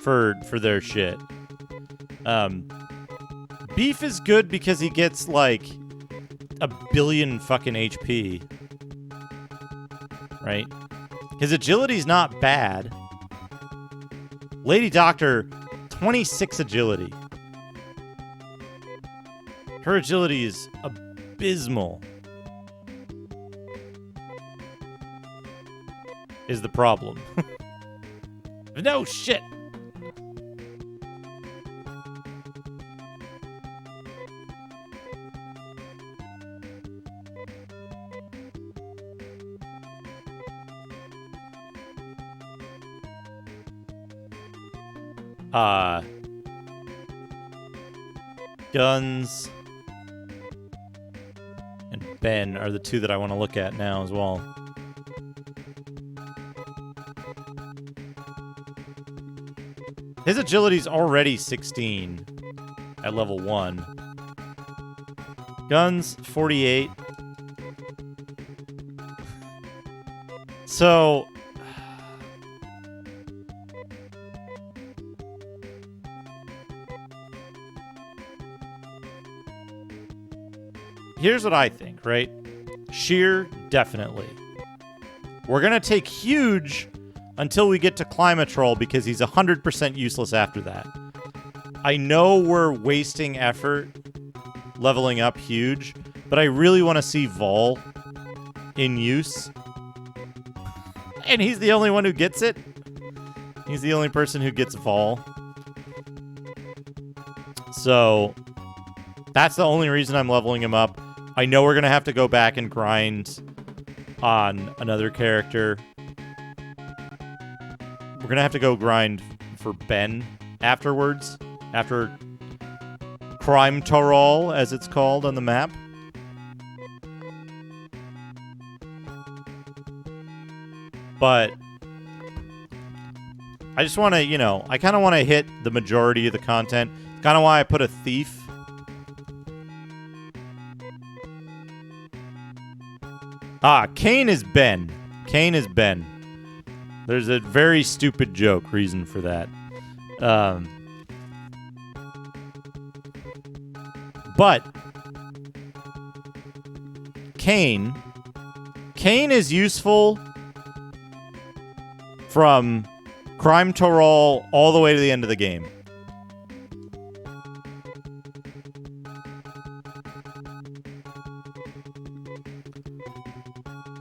S1: For their shit. Beef is good because he gets like 1 billion fucking HP. Right? His agility's not bad. Lady Doctor, 26 agility. Her agility is abysmal. Is the problem. No shit. Guns and Ben are the two that I want to look at now as well. His agility's already 16 at level 1. Guns, 48. So... Here's what I think, right? Sheer, definitely. We're going to take Huge until we get to Climatrol because he's 100% useless after that. I know we're wasting effort leveling up Huge, but I really want to see Vol in use. And he's the only one who gets it. He's the only person who gets Vol. So, that's the only reason I'm leveling him up. I know we're going to have to go back and grind on another character. We're going to have to go grind for Ben afterwards. After Crime Torol, as it's called on the map. But I just want to, I kind of want to hit the majority of the content. Kind of why I put a thief. Kane is Ben. Kane is Ben. There's a very stupid joke reason for that. But Kane is useful from Crime Torol all the way to the end of the game.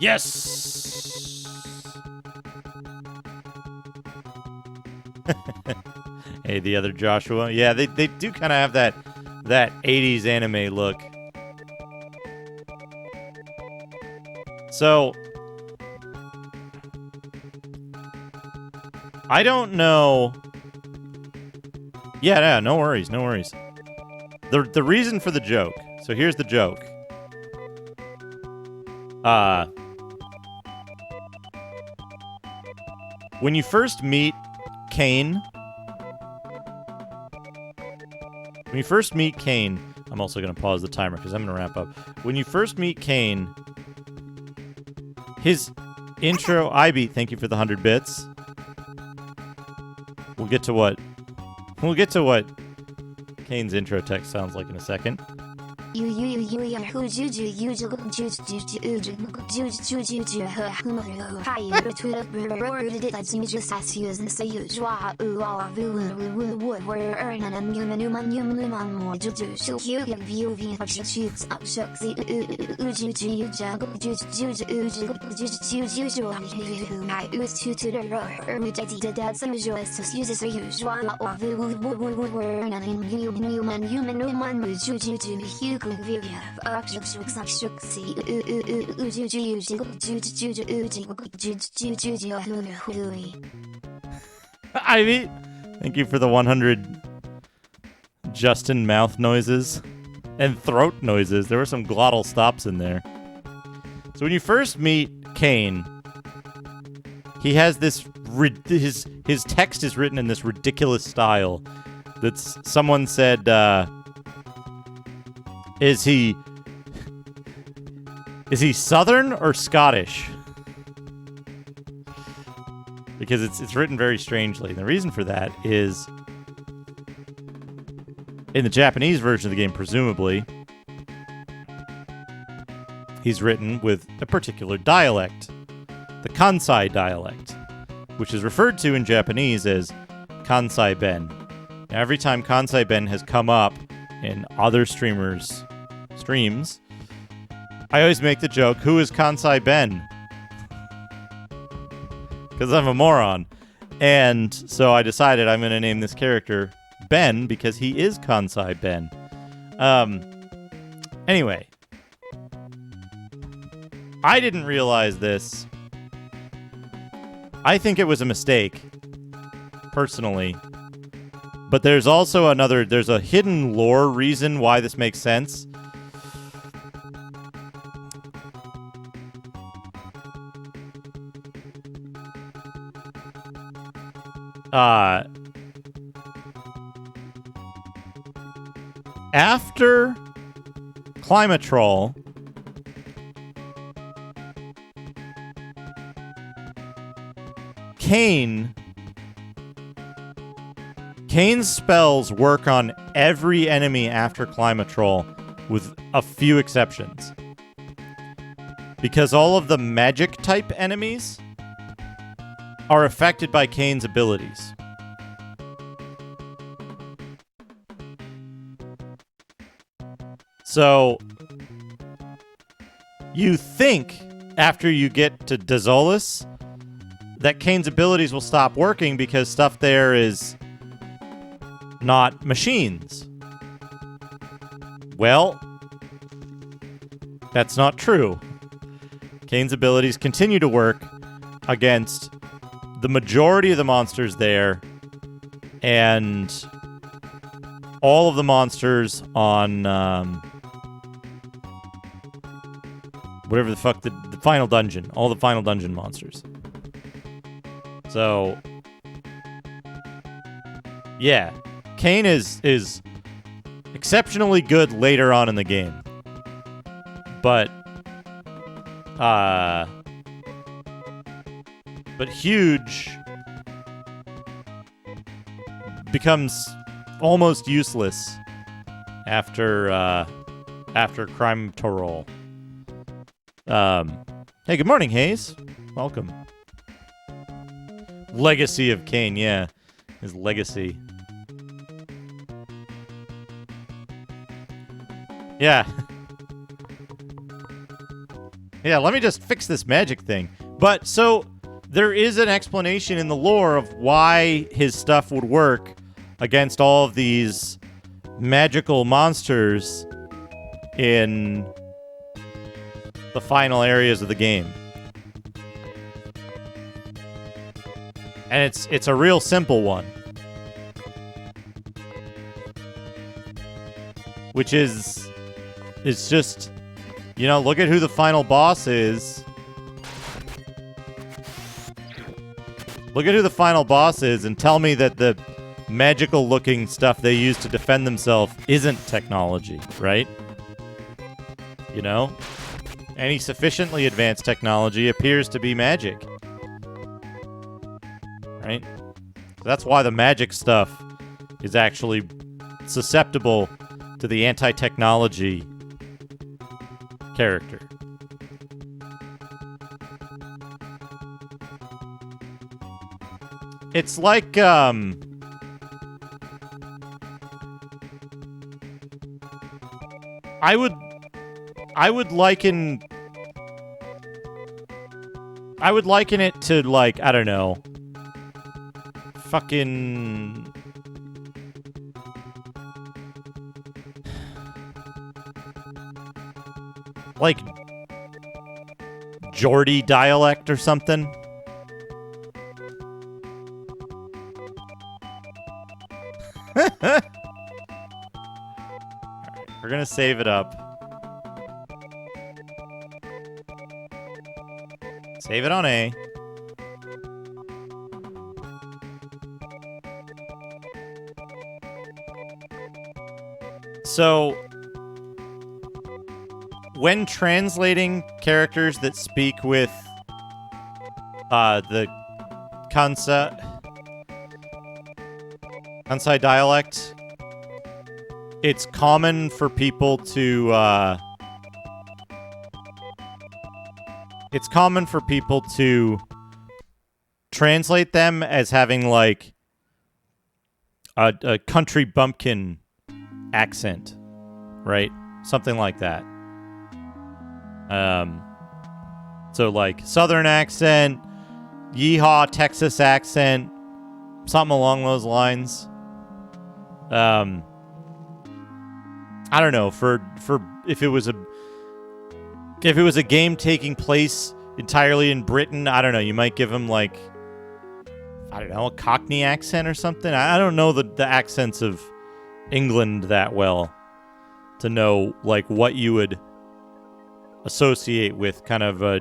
S1: Yes! Hey, the other Joshua. Yeah, they do kind of have that 80s anime look. So, I don't know. Yeah, no worries, no worries. The reason for the joke. So here's the joke. When you first meet Kane, I'm also going to pause the timer because I'm going to wrap up. When you first meet Kane, his intro, thank you for the 100 bits. We'll get to what Kane's intro text sounds like in a second. Ivy, thank you for the 100 Justin mouth noises and throat noises. There were some glottal stops in there. So when you first meet Kane, he has this his text is written in this ridiculous style. That's someone said, is he Southern or Scottish? Because it's written very strangely. And the reason for that is in the Japanese version of the game, presumably, he's written with a particular dialect, the Kansai dialect, which is referred to in Japanese as Kansai Ben. Now, every time Kansai Ben has come up in other streamers' streams, I always make the joke, who is Kansai Ben? Because I'm a moron. And so I decided I'm going to name this character Ben because he is Kansai Ben. Anyway. I didn't realize this. I think it was a mistake, personally. But there's also there's a hidden lore reason why this makes sense. After Climatrol, Kane's spells work on every enemy after Climatrol, with a few exceptions. Because all of the magic-type enemies are affected by Kane's abilities. So, you think, after you get to Dazolus, that Kane's abilities will stop working because stuff there is not machines. Well, that's not true. Kane's abilities continue to work against the majority of the monsters there, and all of the monsters on whatever the fuck the final dungeon, all the final dungeon monsters. So, yeah, Kane is exceptionally good later on in the game, but Huge becomes almost useless after Crime Torol. Hey, good morning, Hayes. Welcome. Legacy of Kane, yeah. His legacy. Yeah. Yeah, let me just fix this magic thing. But, so, there is an explanation in the lore of why his stuff would work against all of these magical monsters in the final areas of the game. And it's a real simple one. Which is... It's just... You know, look at who the final boss is. Look at who the final boss is and tell me that the magical-looking stuff they use to defend themselves isn't technology, right? You know? Any sufficiently advanced technology appears to be magic. Right? That's why the magic stuff is actually susceptible to the anti-technology character. It's like, I would liken it to, like, I don't know, fucking, like, Geordie dialect or something. Alright, we're gonna save it up. Save it on A. So, when translating characters that speak with the Kansai dialect, it's common for people to translate them as having, like, a country bumpkin accent, right? Something like that. So, like, Southern accent, yeehaw Texas accent, something along those lines. I don't know, for if it was a game taking place entirely in Britain, I don't know, you might give him, like, I don't know, a Cockney accent or something. I don't know the accents of England that well to know, like, what you would associate with kind of a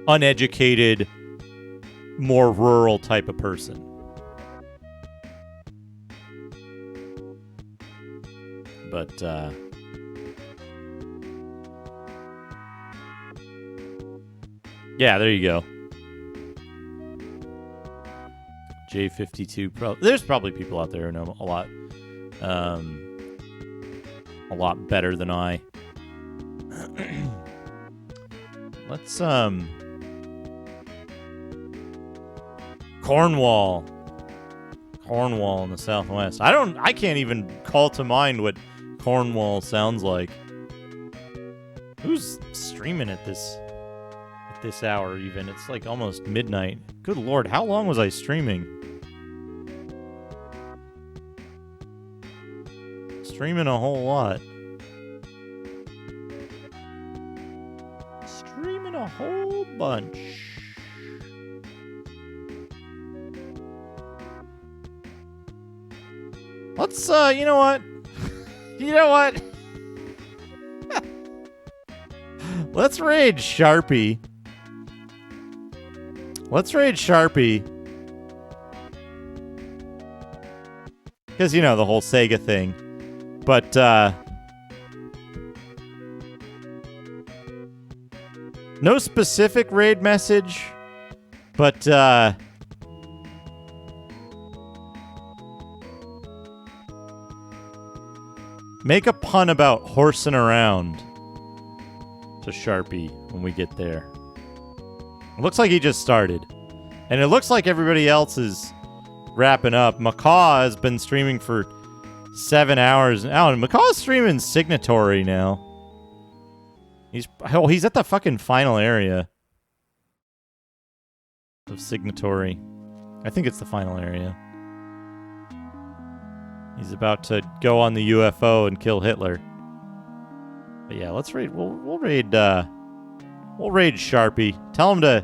S1: uneducated, more rural type of person. But yeah, there you go. J52 there's probably people out there who know a lot better than I. Let's Cornwall in the Southwest. I can't even call to mind what Cornwall sounds like. Who's streaming at this hour even? It's like almost midnight. Good lord, how long was I streaming? Streaming a whole lot. Streaming a whole bunch. Let's, you know what? Let's raid Sharpie. Because, the whole Sega thing. But, no specific raid message, but, make a pun about horsing around to Sharpie when we get there. It looks like he just started. And it looks like everybody else is wrapping up. Macaw has been streaming for 7 hours. Macaw's streaming Signatory now. He's at the fucking final area of Signatory. I think it's the final area. He's about to go on the UFO and kill Hitler. But yeah, let's raid. We'll raid Sharpie. Tell him to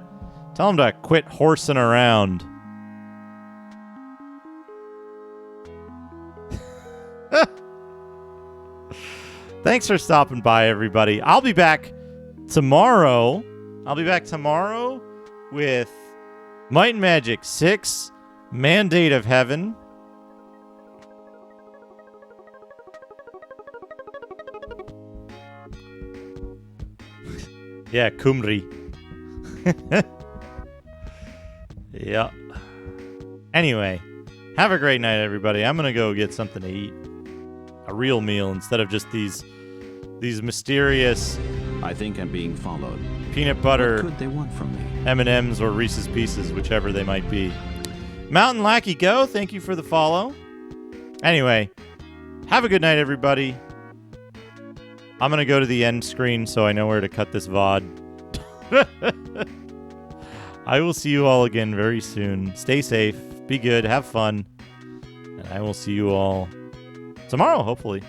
S1: quit horsing around. Thanks for stopping by, everybody. I'll be back tomorrow. With Might and Magic 6, Mandate of Heaven. Yeah, Kumri. Yeah. Anyway, have a great night, everybody. I'm going to go get something to eat. a real meal instead of just these mysterious.
S2: I think I'm being followed.
S1: Peanut butter.
S2: What could they want from me?
S1: M&Ms or Reese's Pieces, whichever they might be. Mountain Lackey Go, thank you for the follow. Anyway, have a good night, everybody. I'm going to go to the end screen so I know where to cut this VOD. I will see you all again very soon. Stay safe, be good, have fun, and I will see you all tomorrow, hopefully.